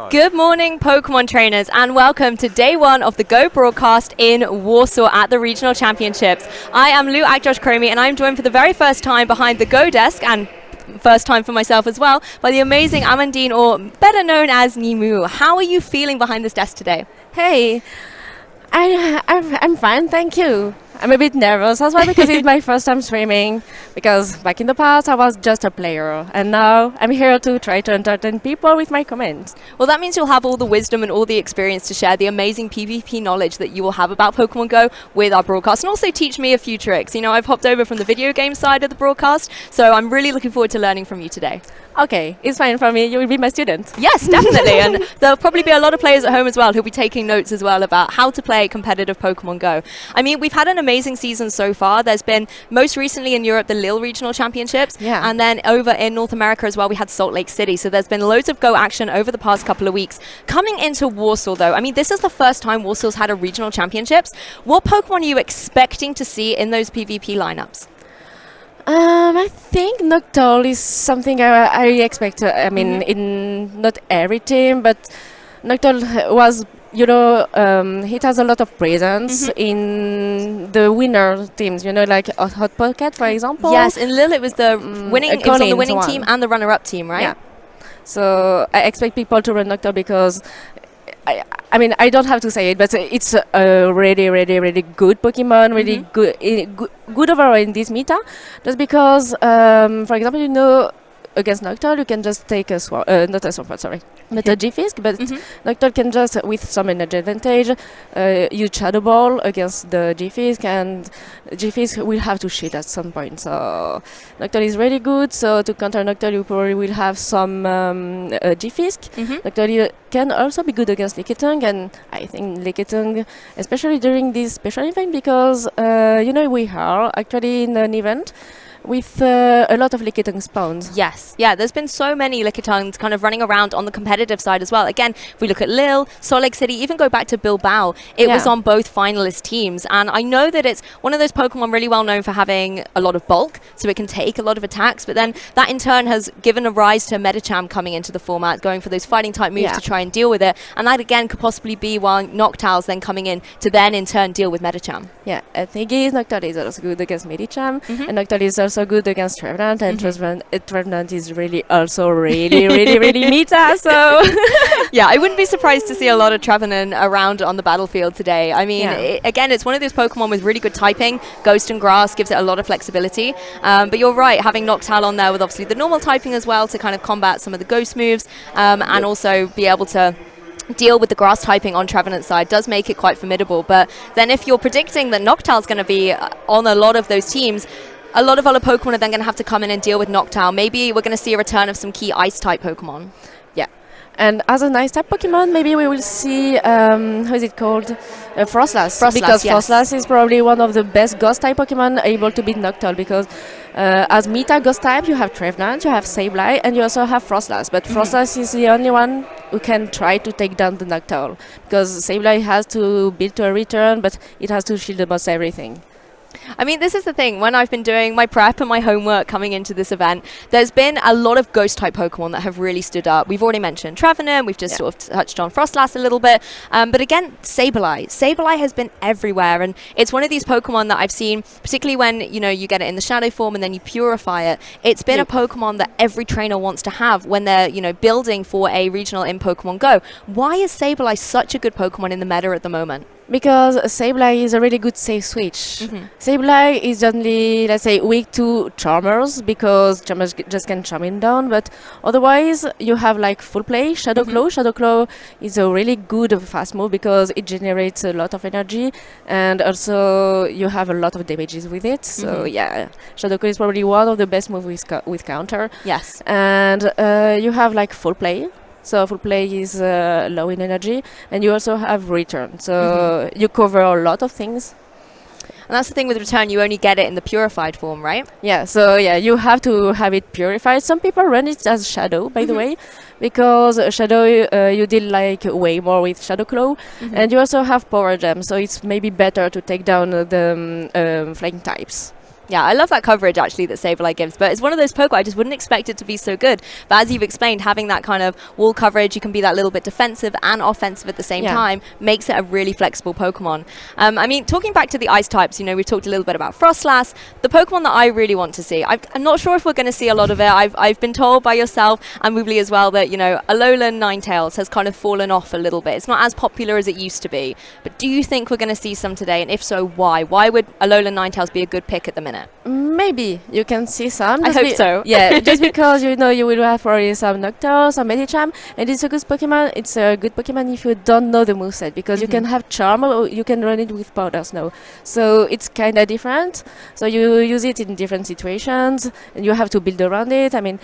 Good morning, Pokemon trainers, and welcome to day one of the Go broadcast in Warsaw at the Regional Championships. I am Lou Akjosh Cromie, and I'm joined for the very first time behind the Go desk, and first time for myself as well, by the amazing Amandine, or better known as Nimu. How are you feeling behind this desk today? Hey, I'm fine, thank you. I'm a bit nervous as well because it's my first time streaming, because back in the past I was just a player and now I'm here to try to entertain people with my comments. Well, that means you'll have all the wisdom and all the experience to share the amazing PvP knowledge that you will have about Pokemon Go with our broadcast, and also teach me a few tricks. You know, I've hopped over from the video game side of the broadcast, so I'm really looking forward to learning from you today. Okay, it's fine for me, you will be my student. Yes, definitely, and there'll probably be a lot of players at home as well who'll be taking notes as well about how to play competitive Pokemon Go. I mean, we've had an amazing season so far. There's been, most recently in Europe, the Lille Regional Championships, and then over in North America as well, we had Salt Lake City. So there's been loads of Go action over the past couple of weeks. Coming into Warsaw, though, I mean, this is the first time Warsaw's had a Regional Championships. What Pokemon are you expecting to see in those PvP lineups? I think Noctowl is something I expect. I mean, in not every team, but Noctowl was, you know, it has a lot of presence in the winner teams, you know, like Hot Pocket, for example. Yes, in Lille it was the winning, it was on the winning team and the runner-up team, right? Yeah. So I expect people to run Noctowl because I mean, I don't have to say it, but it's a really good Pokemon, really good overall in this meta. Just because, for example, you know, against Noctowl, you can just take a not a Swampert, sorry, but a G-Fisk, but Noctowl can just, with some energy advantage, use Shadow Ball against the G-Fisk, and G-Fisk will have to shit at some point. So Noctowl is really good, so to counter Noctowl, you probably will have some G-Fisk. Noctowl can also be good against Lickitung, and I think Lickitung, especially during this special event, because, you know, we are actually in an event with a lot of Lickitung spawns. Yes, yeah, there's been so many Lickitungs kind of running around on the competitive side as well. Again, if we look at Lille, Salt Lake City, even go back to Bilbao, it was on both finalist teams. And I know that it's one of those Pokemon really well known for having a lot of bulk, so it can take a lot of attacks, but then that in turn has given a rise to Medicham coming into the format, going for those fighting type moves to try and deal with it. And that again could possibly be why Noctowl's then coming in to then in turn deal with Medicham. Yeah, I think Noctowl is also good against Medicham, and Noctowl is also good against Trevenant, and Trevenant is really also really meta, so yeah, I wouldn't be surprised to see a lot of Trevenant around on the battlefield today. I mean, again, it's one of those Pokemon with really good typing. Ghost and Grass gives it a lot of flexibility, but you're right, having Noctowl on there with obviously the normal typing as well to kind of combat some of the Ghost moves, and also be able to deal with the grass typing on Trevenant's side does make it quite formidable. But then if you're predicting that Noctowl's going to be on a lot of those teams, a lot of other Pokemon are then going to have to come in and deal with Noctowl. Maybe we're going to see a return of some key Ice-type Pokemon. Yeah. And as an Ice-type Pokemon, maybe we will see, how is it called? Frostlass. Because Frostlass is probably one of the best Ghost-type Pokemon able to beat Noctowl, because as meta Ghost-type, you have Trevenant, you have Sableye, and you also have Frostlass. But Frostlass is the only one who can try to take down the Noctowl, because Sableye has to build to a return, but it has to shield almost everything. I mean, this is the thing. When I've been doing my prep and my homework coming into this event, there's been a lot of Ghost-type Pokemon that have really stood up. We've already mentioned Trevenant. We've just sort of touched on Frostlass a little bit. But again, Sableye. Sableye has been everywhere. And it's one of these Pokemon that I've seen, particularly when, you know, you get it in the shadow form and then you purify it. It's been a Pokemon that every trainer wants to have when they're, you know, building for a regional in Pokemon Go. Why is Sableye such a good Pokemon in the meta at the moment? Because Sableye is a really good safe switch. Sableye is only, let's say, weak to Charmers, because Charmers just can charm him down, but otherwise you have like full play, Shadow Claw. Shadow Claw is a really good fast move because it generates a lot of energy, and also you have a lot of damages with it. So yeah, Shadow Claw is probably one of the best moves with counter. Yes. And you have like full play. So full play is low in energy, and you also have return. So you cover a lot of things. And that's the thing with return, you only get it in the purified form, right? Yeah, so yeah, you have to have it purified. Some people run it as Shadow, by the way, because Shadow, you deal like way more with Shadow Claw, and you also have Power Gem, so it's maybe better to take down the flying types. Yeah, I love that coverage actually that Sableye gives, but it's one of those Pokemon I just wouldn't expect it to be so good. But as you've explained, having that kind of wall coverage, you can be that little bit defensive and offensive at the same time, makes it a really flexible Pokemon. I mean, talking back to the ice types, you know, we've talked a little bit about Frostlass. The Pokemon that I really want to see, I'm not sure if we're going to see a lot of it. I've been told by yourself and Woobly as well that, you know, Alolan Ninetales has kind of fallen off a little bit. It's not as popular as it used to be. But do you think we're going to see some today? And if so, why? Why would Alolan Ninetales be a good pick at the minute? Maybe you can see some. I hope so. Yeah, just because you know you will have already some Noctowl, some Medicham, and it's a good Pokemon. It's a good Pokemon if you don't know the moveset, because you can have Charm or you can run it with Powder Snow. So it's kind of different. So you use it in different situations, and you have to build around it. I mean,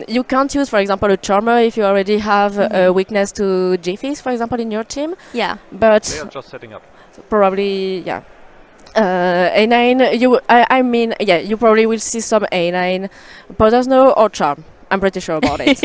you can't use, for example, a Charmer if you already have a weakness to Jeffys, for example, in your team. Yeah. But they are just setting up. Probably, yeah. A9, I mean, yeah, you probably will see some A9 Powder Snow or Charm. I'm pretty sure about it.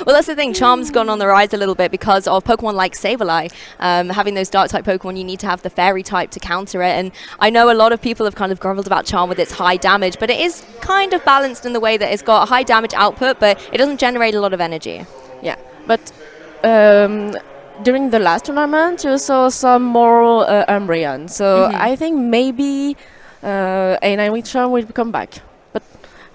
Well, that's the thing. Charm's gone on the rise a little bit because of Pokemon like Sableye. Having those dark type Pokemon, you need to have the fairy type to counter it. And I know a lot of people have kind of grumbled about Charm with its high damage, but it is kind of balanced in the way that it's got a high damage output, but it doesn't generate a lot of energy. Yeah, but during the last tournament, you saw some more Umbreon. So I think maybe A9 with Charm will come back. But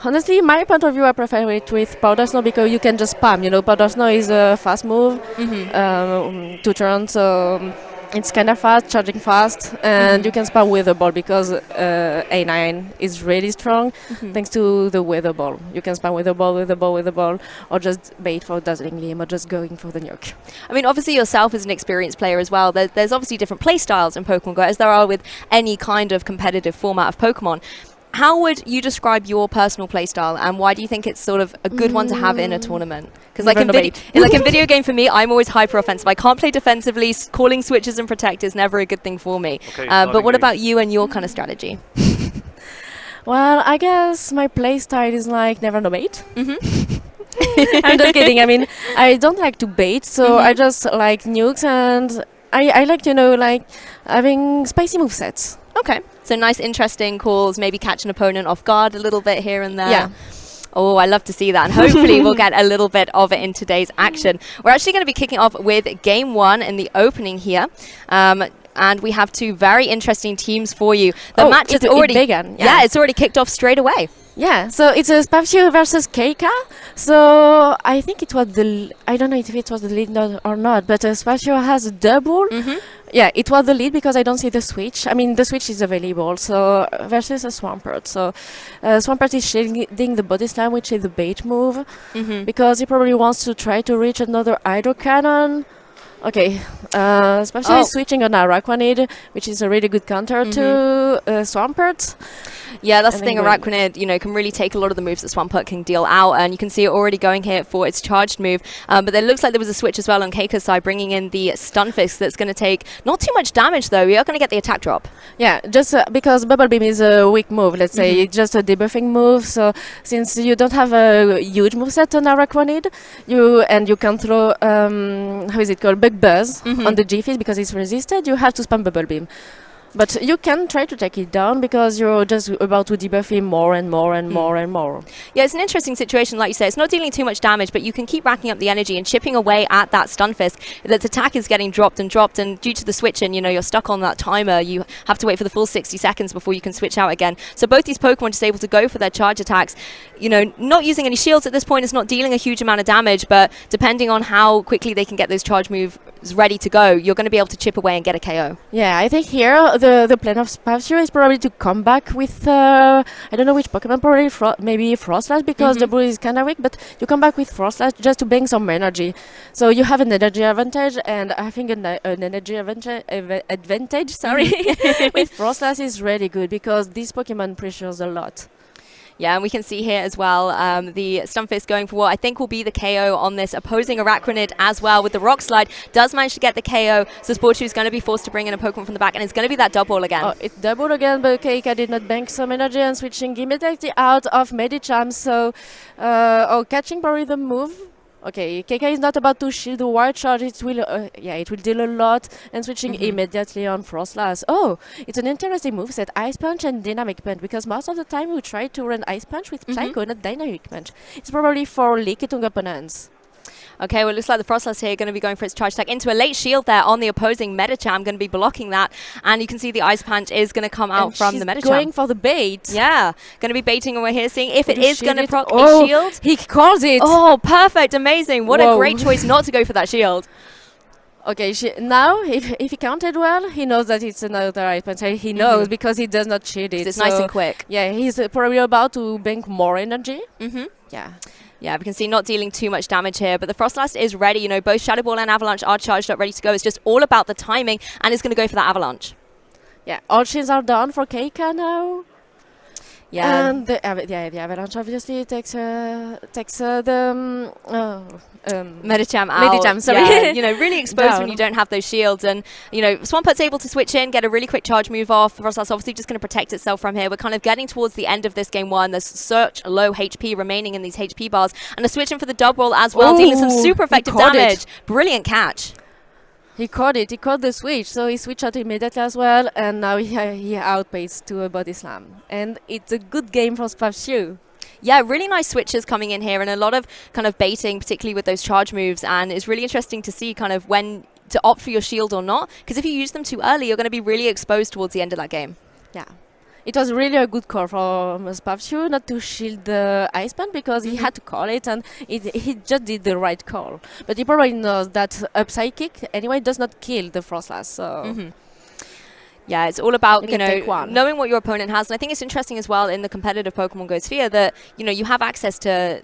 honestly, my point of view, I prefer it with Powder Snow because you can just spam. You know, Powder Snow is a fast move to turn, so it's kind of fast, charging fast, and you can spam Weather Ball because A9 is really strong thanks to the Weather Ball. You can spam Weather Ball, Weather Ball, Weather Ball, or just bait for Dazzling Gleam, or just going for the nuke. I mean, obviously yourself as an experienced player as well, there's obviously different play styles in Pokemon Go, as there are with any kind of competitive format of Pokemon. How would you describe your personal playstyle, and why do you think it's sort of a good one to have in a tournament? Because like in video game for me, I'm always hyper offensive. I can't play defensively. Calling switches and protect is never a good thing for me. Okay, but what about you and your kind of strategy? Well, I guess my playstyle is like never no bait. I'm just kidding. I mean, I don't like to bait, so I just like nukes, and I like, you know, like having spicy movesets. Okay, so nice, interesting calls, maybe catch an opponent off guard a little bit here and there. Yeah. Oh, I love to see that, and hopefully we'll get a little bit of it in today's action. We're actually going to be kicking off with Game 1 in the opening here. And we have two very interesting teams for you. The match is already begun. Yeah, it's already kicked off straight away. Yeah, so it's a Spapcio versus Keika. So I think it was I don't know if it was the lead or not, but Spapcio has a double. Yeah, it was the lead because I don't see the switch. I mean, the switch is available, so versus a Swampert. So Swampert is shielding the Body Slam, which is the bait move, because he probably wants to try to reach another Hydro Cannon. Okay, Spapcio is switching on Araquanid, which is a really good counter to Swampert. Yeah, that's the thing. Araquanid, you know, can really take a lot of the moves that Swampert can deal out, and you can see it already going here for its charged move. But there looks like there was a switch as well on Keika's side, bringing in the Stunfisk that's going to take not too much damage, though. We are going to get the attack drop. Yeah, just because Bubble Beam is a weak move, let's say. It's just a debuffing move. So since you don't have a huge moveset on Araquanid, you can throw, how is it called, Bug Buzz on the G-Fizz because it's resisted, you have to spam Bubble Beam. But you can try to take it down because you're just about to debuff him more and more and more and more. Yeah, it's an interesting situation, like you say. It's not dealing too much damage, but you can keep racking up the energy and chipping away at that Stunfisk. Its attack is getting dropped, and due to the switching, you know, you're stuck on that timer. You have to wait for the full 60 seconds before you can switch out again. So both these Pokemon just able to go for their charge attacks. You know, not using any shields at this point. It's not dealing a huge amount of damage, but depending on how quickly they can get those charge moves ready to go, you're going to be able to chip away and get a KO. Yeah, I think here the plan of Spapcio is probably to come back with I don't know which Pokemon, probably maybe Frostlass, because the Blue is kind of weak, but you come back with Frostlass just to bring some energy. So you have an energy advantage, and I think an energy advantage, sorry, with Frostlass is really good because this Pokemon pressures a lot. Yeah, and we can see here as well the Stunfisk going for what I think will be the KO on this opposing Araquanid as well with the Rock Slide. Does manage to get the KO, so Sporchu is going to be forced to bring in a Pokemon from the back, and it's going to be that double again. Oh, it doubled again, but Keika did not bank some energy and switching immediately out of Medicham, so catching probably the move. Okay, KK is not about to shield the wild charge. It will, it will deal a lot. And switching immediately on Frostlass. Oh, it's an interesting moveset, Ice Punch and Dynamic Punch, because most of the time we try to run Ice Punch with Psycho, not Dynamic Punch. It's probably for Lickitung opponents. Okay, well, it looks like the Frostlass here going to be going for its charge attack into a late shield there on the opposing Medicham, going to be blocking that. And you can see the Ice Punch is going to come out from the Medicham. Going for the bait. Yeah, going to be baiting away here, seeing if it is going to proc a shield. He calls it. Oh, perfect, amazing. What a great choice not to go for that shield. Okay, now if he counted well, he knows that it's another Ice Punch. He knows because he does not shield it. It's nice and quick. Yeah, he's probably about to bank more energy. Yeah. Yeah, we can see not dealing too much damage here, but the Frostlass is ready. You know, both Shadow Ball and Avalanche are charged up, ready to go. It's just all about the timing, and it's going to go for that Avalanche. Yeah, all shields are done for Keika now. Yeah, and the Avalanche obviously takes the Medicham out. Medicham, sorry. Yeah, you know, really exposed when you don't have those shields. And, you know, Swampurt's able to switch in, get a really quick charge move off. Frostlass obviously just going to protect itself from here. We're kind of getting towards the end of this game one. There's such low HP remaining in these HP bars. And a switch in for the double as well, dealing some super effective damage. Brilliant catch. He caught it. He caught the switch, so he switched out immediately as well, and now he outpaces to a body slam. And it's a good game for Spavshu. Yeah, really nice switches coming in here, and a lot of kind of baiting, particularly with those charge moves. And it's really interesting to see kind of when to opt for your shield or not, because if you use them too early, you're going to be really exposed towards the end of that game. Yeah. It was really a good call from Spavshu not to shield the Ice Punch because he had to call it, and he just did the right call. But he probably knows that up Psychic anyway does not kill the Frostlass. So yeah, it's all about, you know, knowing what your opponent has. And I think it's interesting as well in the competitive Pokemon Go sphere that, you know, you have access to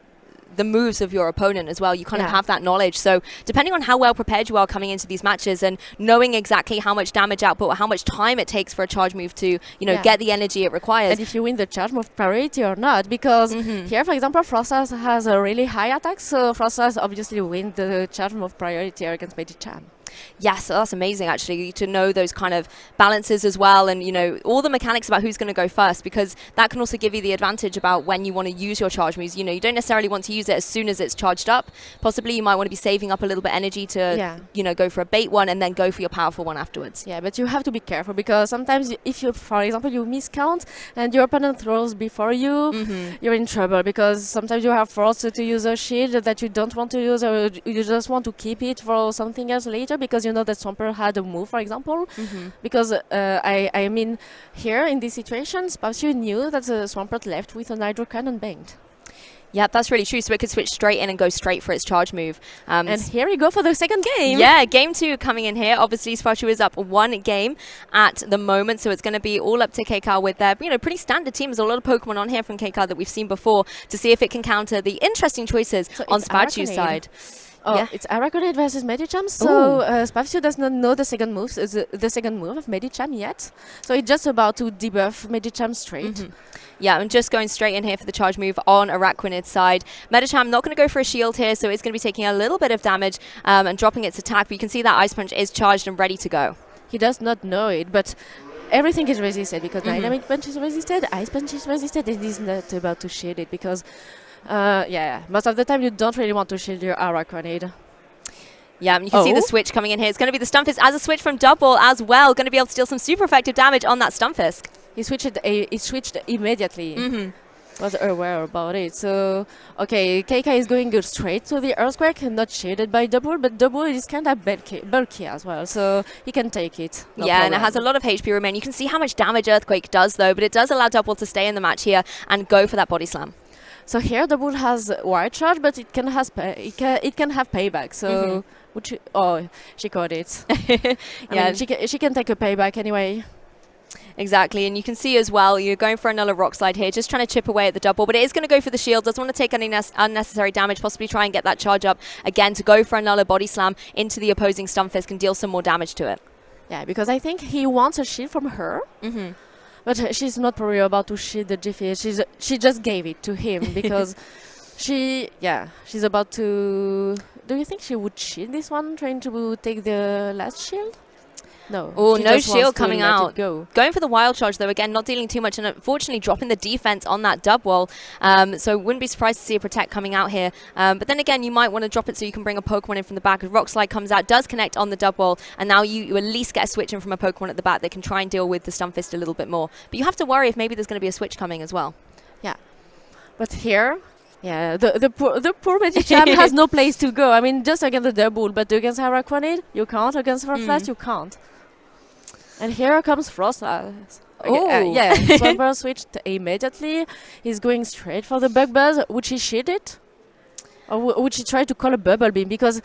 the moves of your opponent as well. You kind of have that knowledge. So depending on how well prepared you are coming into these matches and knowing exactly how much damage output or how much time it takes for a charge move to, you know, get the energy it requires. And if you win the charge move priority or not, because here, for example, Frostlass has a really high attack, so Frostlass obviously wins the charge move priority against Medicham. Yeah, so that's amazing actually to know those kind of balances as well, and you know all the mechanics about who's going to go first, because that can also give you the advantage about when you want to use your charge moves. You know, you don't necessarily want to use it as soon as it's charged up. Possibly you might want to be saving up a little bit energy to you know, go for a bait one and then go for your powerful one afterwards. Yeah, but you have to be careful because sometimes if you, for example, you miscount and your opponent throws before you, you're in trouble, because sometimes you are forced to use a shield that you don't want to use, or you just want to keep it for something else later because you know that Swampert had a move, for example. Because I mean, here in this situation, Spavshu knew that Swampert left with an Hydro Cannon banked. Yeah, that's really true. So it could switch straight in and go straight for its charge move. And here we go for the second game. Yeah, game two coming in here. Obviously, Spavshu is up one game at the moment, so it's going to be all up to KK with their, you know, pretty standard team. There's a lot of Pokemon on here from KK that we've seen before to see if it can counter the interesting choices on Spavshu's side. Oh, yeah. It's Araconade versus Medicham, so Spavshu does not know the second move, the second move of Medicham yet. So it's just about to debuff Medicham straight. Yeah, I'm just going straight in here for the charge move on Araquanid's side. Medicham not going to go for a shield here, so it's going to be taking a little bit of damage and dropping its attack. But you can see that Ice Punch is charged and ready to go. He does not know it, but everything is resisted because Dynamic Punch is resisted, Ice Punch is resisted, and he's not about to shield it because most of the time you don't really want to shield your Araquanid. Yeah, and you can see the switch coming in here. It's going to be the Stunfisk as a switch from Double as well. Going to be able to deal some super effective damage on that Stunfisk. He switched immediately. Was aware about it. So, okay, KK is going good straight to the Earthquake, not shaded by Double, but Double is kind of bulky as well, so he can take it. No problem. And it has a lot of HP remaining. You can see how much damage Earthquake does, though, but it does allow Double to stay in the match here and go for that Body Slam. So here Double has Wild Charge, but it can have payback. So, she caught it. I mean, she can take a payback anyway. Exactly, and you can see as well, you're going for another Rock Slide here, just trying to chip away at the Double, but it is going to go for the shield, doesn't want to take any unnecessary damage, possibly try and get that charge up again to go for another Body Slam into the opposing Stunfisk and deal some more damage to it. Yeah, because I think he wants a shield from her, but she's not probably about to shield the Jiffy, she just gave it to him because she's about to... Do you think she would shield this one, trying to take the last shield? No. Oh, She no just wants shield to coming let it out. go. Going for the wild charge, though, again, not dealing too much, and unfortunately dropping the defense on that dub wall. So wouldn't be surprised to see a protect coming out here. But then again, you might want to drop it so you can bring a Pokemon in from the back. As Rock Slide comes out, does connect on the dub wall, and now you at least get a switch in from a Pokemon at the back that can try and deal with the Stunfist a little bit more. But you have to worry if maybe there's going to be a switch coming as well. Yeah. But here, yeah, the poor Medicham has no place to go. I mean, just against the double, but against Haraquanid, you can't. Against Frostlass, you can't. And here comes Frostlass. Oh. Yeah, Swampert switched immediately. He's going straight for the Bug Buzz. Would she shield it? Or would she try to call a Bubble Beam? Because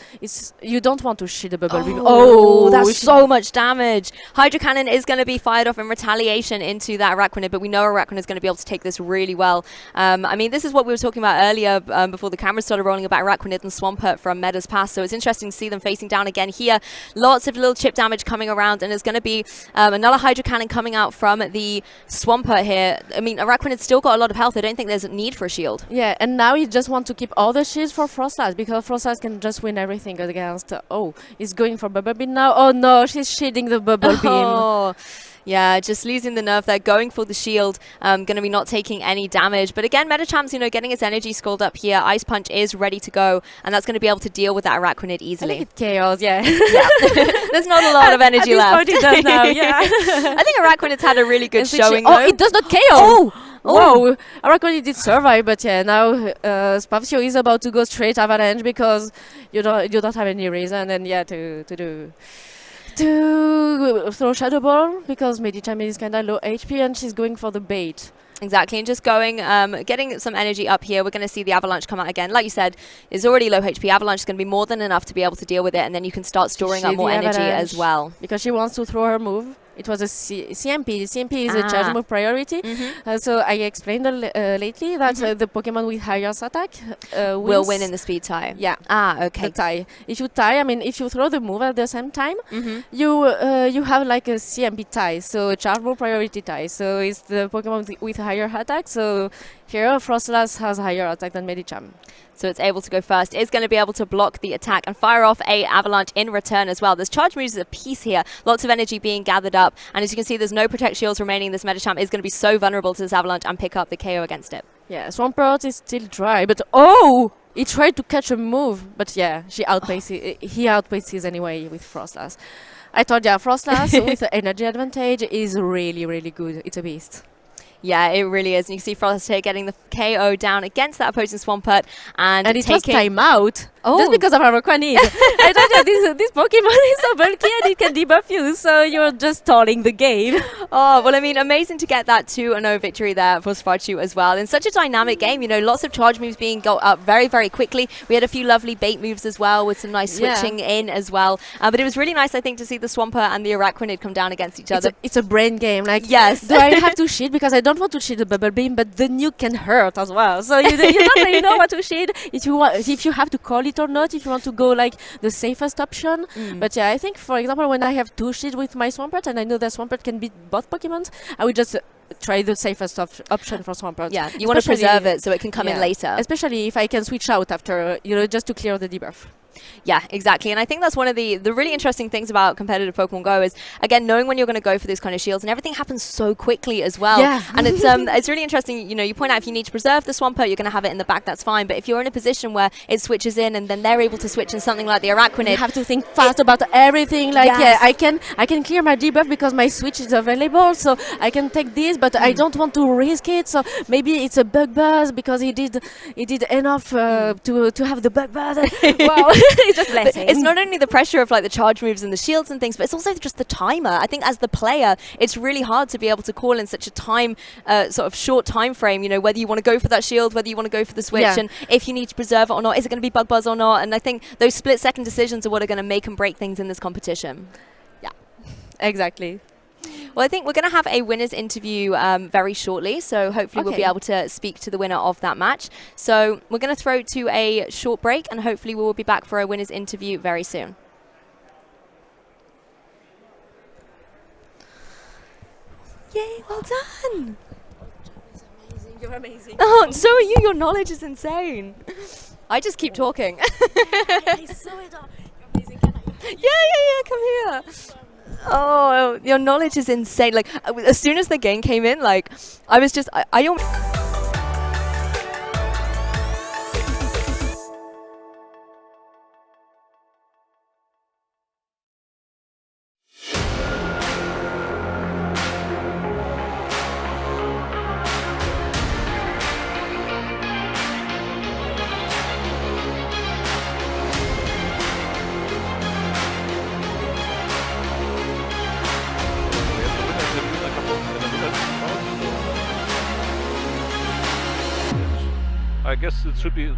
you don't want to shield a Bubble Beam. Oh, that's so much damage. Hydro Cannon is going to be fired off in retaliation into that Araquanid, but we know Araquanid is going to be able to take this really well. I mean, this is what we were talking about earlier before the camera started rolling about Araquanid and Swampert from Meta's past, so it's interesting to see them facing down again here. Lots of little chip damage coming around, and there's going to be another Hydro Cannon coming out from the Swampert here. I mean, Araquanid's still got a lot of health. I don't think there's a need for a shield. Yeah, and now you just want to keep all the shields for Frostlass, because Frostlass can just win everything against. Oh, he's going for Bubble Beam now. Oh no, she's shielding the Bubble Beam. Yeah, just losing the nerve there, going for the shield, going to be not taking any damage. But again, Medichamp's, getting its energy scalded up here. Ice Punch is ready to go, and that's going to be able to deal with that Araquanid easily. I think it's chaos, yeah. There's not a lot of energy left. At this point it does now, yeah. I think Araquanid's had a really good showing, Oh, though. it does not KO! Oh! Whoa, Araquanid did survive, but yeah, now Spavcio is about to go straight Avalanche because you don't have any reason, and yeah, to throw Shadow Ball because Medicham is kind of low HP and she's going for the bait. Exactly, and just going, getting some energy up here. We're going to see the Avalanche come out again. Like you said, it's already low HP. Avalanche is going to be more than enough to be able to deal with it, and then you can start storing up more energy as well. Because she wants to throw her move. It was a CMP. CMP is a charge move priority. So I explained lately that the Pokemon with highest attack will win in the speed tie. Yeah. Okay. The tie. If you tie, I mean, if you throw the move at the same time, you have like a CMP tie, so charge move priority tie. So it's the Pokemon with higher attack. So here, Frostlass has higher attack than Medicham. So it's able to go first. It's going to be able to block the attack and fire off a Avalanche in return as well. There's charge moves a piece here. Lots of energy being gathered up. And as you can see, there's no Protect Shields remaining. This Medicham is going to be so vulnerable to this Avalanche and pick up the KO against it. Yeah, Swampert is still dry, but oh! He tried to catch a move, but yeah, he outpaces anyway with Frostlass. I thought, yeah, Frostlass with the energy advantage is really, really good. It's a beast. Yeah, it really is. And you can see Frost here getting the KO down against that opposing Swampert. And it was timeout. Oh. Just because of Araquanid. I thought this Pokemon is so bulky and it can debuff you, so you're just stalling the game. Oh, well, I mean, amazing to get that 2-0 victory there for Sparchu as well. In such a dynamic game, lots of charge moves being got up very, very quickly. We had a few lovely bait moves as well with some nice switching in as well. But it was really nice, I think, to see the Swampert and the Araquanid come down against each other. It's a brain game. Like, yes. Do I have to shield? Because I don't want to shield the Bubble Beam, but the nuke can hurt as well. So you don't really know what to shield. If you have to call it or not, if you want to go like the safest option. But yeah, I think, for example, when I have two shields with my Swampert and I know that Swampert can beat both Pokemons, I would just try the safest option for Swampert. Yeah, you want to preserve it so it can come in later. Especially if I can switch out after, just to clear the debuff. Yeah, exactly. And I think that's one of the really interesting things about competitive Pokemon Go is, again, knowing when you're going to go for these kind of shields, and everything happens so quickly as well. Yeah. And it's really interesting, you point out if you need to preserve the Swampert, you're going to have it in the back, that's fine. But if you're in a position where it switches in and then they're able to switch in something like the Araquanid, you have to think fast about everything. Like, I can clear my debuff because my switch is available, so I can take this, but I don't want to risk it. So maybe it's a Bug Buzz because he did enough to have the Bug Buzz. Wow. It's just blessing. It's not only the pressure of like the charge moves and the shields and things, but it's also just the timer. I think as the player, it's really hard to be able to call in such a short time frame, whether you want to go for that shield, whether you want to go for the switch, and if you need to preserve it or not, is it going to be Bug Buzz or not? And I think those split-second decisions are what are going to make and break things in this competition. Yeah, exactly. Well, I think we're going to have a winner's interview very shortly, so hopefully we'll be able to speak to the winner of that match. So we're going to throw to a short break, and hopefully we will be back for a winner's interview very soon. Yay, well done! You're amazing. Oh, so are you. Your knowledge is insane. I just keep talking. I saw it. You're amazing. Yeah, come here. Oh, your knowledge is insane. Like, as soon as the game came in, like, I was just, I I guess it should be.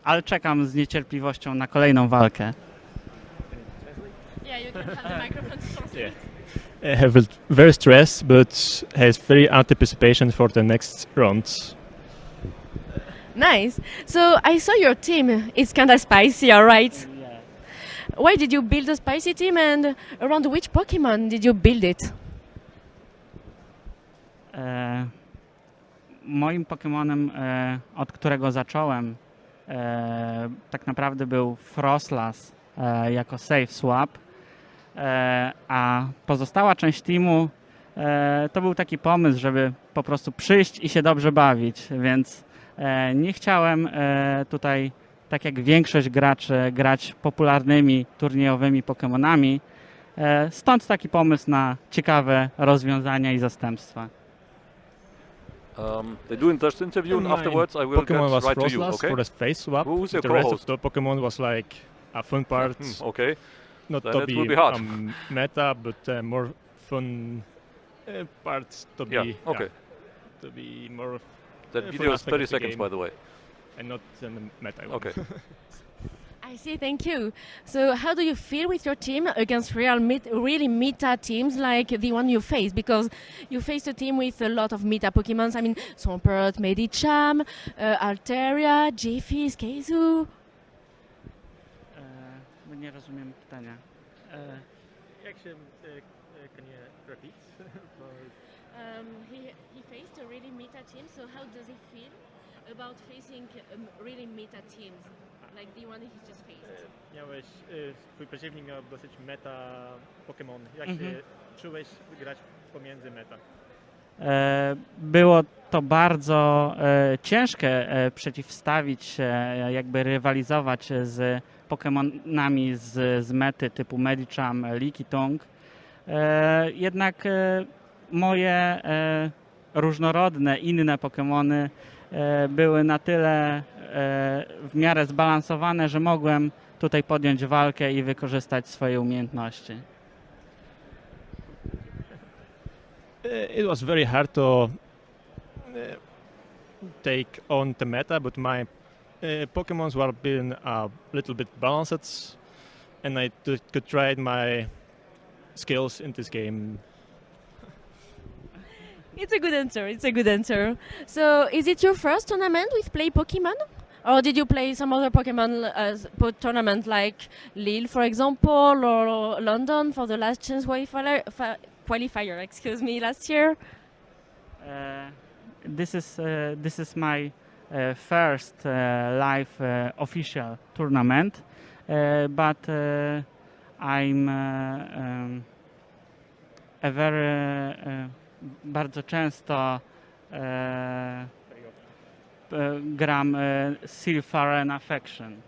Ale czekam z niecierpliwością na kolejną walkę. Yeah, you can have the microphone to translate. I have very stressed, but has very anticipation for the next rounds. Nice. So I saw your team. It's kind of spicy, all right? Why did you build a spicy team, and around which Pokemon did you build it? Moim Pokemonem, od którego zacząłem, tak naprawdę był Frostlass jako safe swap, a pozostała część teamu to był taki pomysł, żeby po prostu przyjść i się dobrze bawić, więc nie chciałem tutaj, tak jak większość graczy, grać popularnymi turniejowymi Pokemonami, stąd taki pomysł na ciekawe rozwiązania i zastępstwa. They do in this interview, and afterwards I will Pokemon was get right to you. Frostlass Okay. for the face swap. Who's your The rest co-host? of the Pokemon was like a fun part, Okay. not Then to it will be be hard. meta, but more fun parts to Yeah. be Okay. to be more That fun video is aspect 30 of the seconds, game. by the way. and not in the meta. one. Okay. I see, thank you. So how do you feel with your team against really meta teams like the one you face? Because you faced a team with a lot of meta Pokemons. I mean, Swampert, Medicham, Altaria, Jeffy, Keizu. Nie rozumiem pytania. Actually, can you repeat? He faced a really meta team, so how does he feel about facing really meta teams like the one he just faced? Miałeś twój przeciwnik miał dosyć meta Pokémon. Jak Mhm. się czułeś grać pomiędzy meta? Było to bardzo ciężkie przeciwstawić się, jakby rywalizować z Pokemonami z mety typu Medicham, Lickitung. Jednak moje różnorodne, inne Pokemony były na tyle w miarę zbalansowane, że mogłem tutaj podjąć walkę i wykorzystać swoje umiejętności. It was very hard to take on the meta, but my Pokemons were being a little bit balanced, and I could try my skills in this game. It's a good answer. It's a good answer. So, is it your first tournament with Play Pokemon? Or did you play some other Pokemon tournament like Lille, for example, or London for the last chance qualifier, excuse me, last year? This is my first live official tournament, but I'm a very bardzo często gram Silph Affection.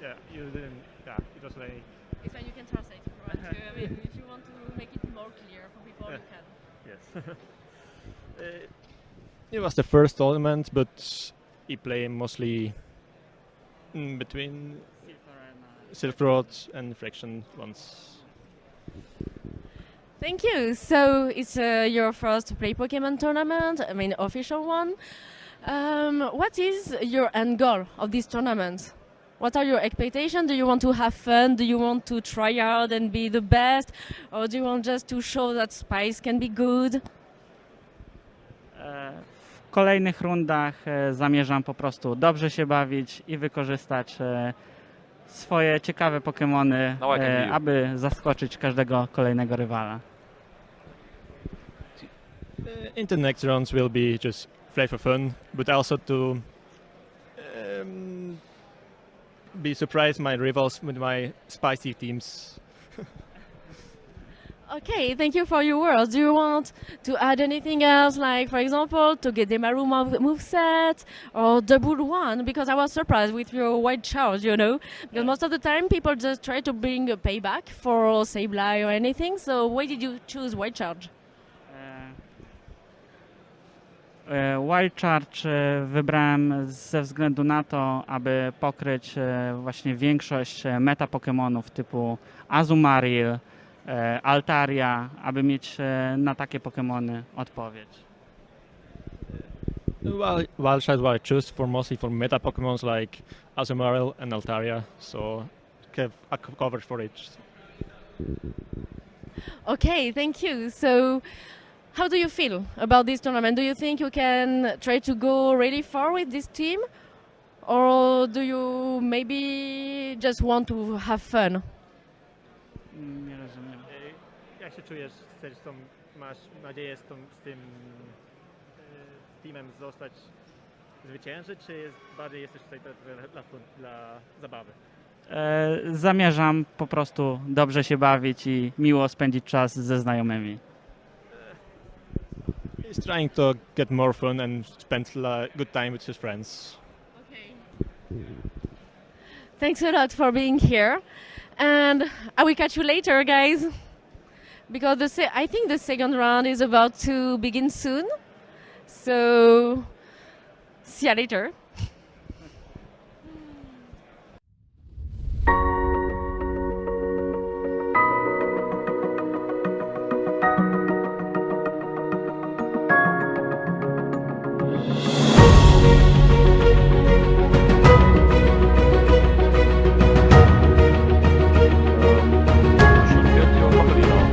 Yeah, you didn't. Yeah, it was like It's fine, you can translate if you want to. I mean, if you want to make it more clear for people, you can. yes. It was the first tournament, but he played mostly between Silph Road and Fraction once. Thank you. So it's your first Play Pokemon tournament, I mean official one. What is your end goal of this tournament? What are your expectations? Do you want to have fun? Do you want to try hard and be the best? Or do you want just to show that Spice can be good? W kolejnych rundach zamierzam po prostu dobrze się bawić i wykorzystać swoje ciekawe Pokemony, aby zaskoczyć każdego kolejnego rywala. In the next rounds will be just play for fun, but also to be surprised my rivals with my spicy teams. Okay, thank you for your words. Do you want to add anything else, like, for example, to get the Maru moveset or double one? Because I was surprised with your white charge, you know? Because most of the time people just try to bring a payback for Sableye or anything. So why did you choose white charge? Wild Charge wybrałem ze względu na to, aby pokryć właśnie większość meta Pokemonów typu Azumarill, Altaria, aby mieć na takie Pokemony odpowiedź. Well, Wild is what I choose for mostly for meta Pokemons like Azumarill and Altaria, so have a coverage for each. Okay, thank you. So, how do you feel about this tournament? Do you think you can try to go really far with this team? Or do you maybe just want to have fun? Nie rozumiem. Jak się czujesz? Chcesz masz nadzieję z tym teamem zostać zwyciężyć, czy bardziej jesteś tutaj dla zabawy? Zamierzam po prostu dobrze się bawić i miło spędzić czas ze znajomymi. He's trying to get more fun and spend a good time with his friends. Thanks a lot for being here. And I will catch you later, guys. Because I think the second round is about to begin soon. So, see you later. Should get your company now.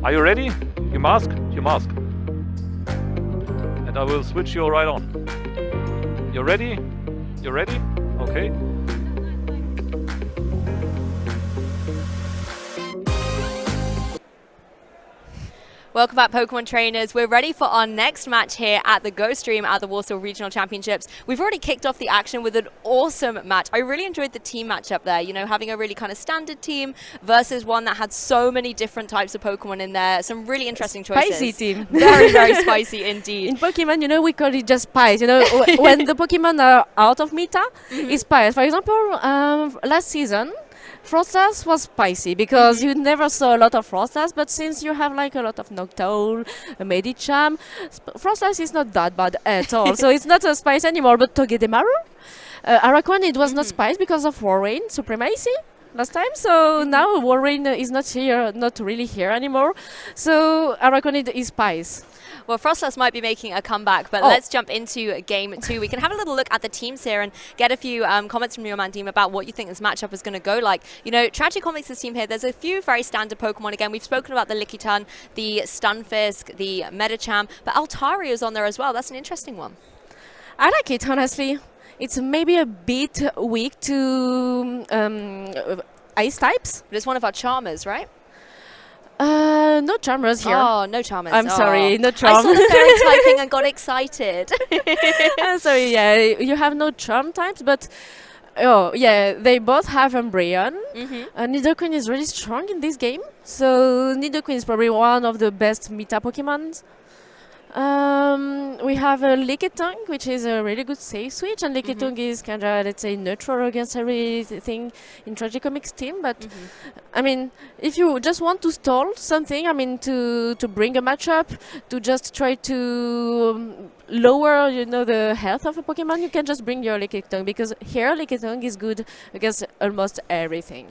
Are you ready? You mask? You mask. And I will switch you right on. You ready? You ready? Okay. Welcome back, Pokemon trainers. We're ready for our next match here at the Go Stream at the Warsaw Regional Championships. We've already kicked off the action with an awesome match. I really enjoyed the team matchup there, you know, having a really kind of standard team versus one that had so many different types of Pokemon in there. Some really interesting choices. Spicy team. Very, very spicy indeed. In Pokemon, you know, we call it just spice. You know, when the Pokemon are out of meta, it's spice. For example, last season, Frostas was spicy because you never saw a lot of Frostas, but since you have like a lot of Noctowl, Medicham, Frostas is not that bad at all. So it's not a spice anymore, but Togedemaru, Araquan, it was not spice because of Warrain Supremacy last time, so now Warrain is not here, not really here anymore, so Araquan is spice. Well, Frostless might be making a comeback, but let's jump into game 2. We can have a little look at the teams here and get a few comments from your man team about what you think this matchup is going to go like. You know, Tragicomics' team here, there's a few very standard Pokemon. Again, we've spoken about the Lickitung, the Stunfisk, the Medicham, but Altaria is on there as well. That's an interesting one. I like it, honestly. It's maybe a bit weak to ice types. But it's one of our Charmers, right? No Charmers here. Oh, no Charmers. I'm sorry, no I Charm. saw the fairy typing and got excited. I'm sorry, yeah, you have no Charm types, but oh, yeah, they both have Umbreon. Nidoqueen is really strong in this game, so Nidoqueen is probably one of the best meta Pokemons. We have a Lickitung, which is a really good safe switch, and Lickitung is kind of, let's say, neutral against everything in Tragicomics team. But I mean, if you just want to stall something, I mean, to bring a matchup, to just try to lower, you know, the health of a Pokemon, you can just bring your Lickitung, because here Lickitung is good against almost everything.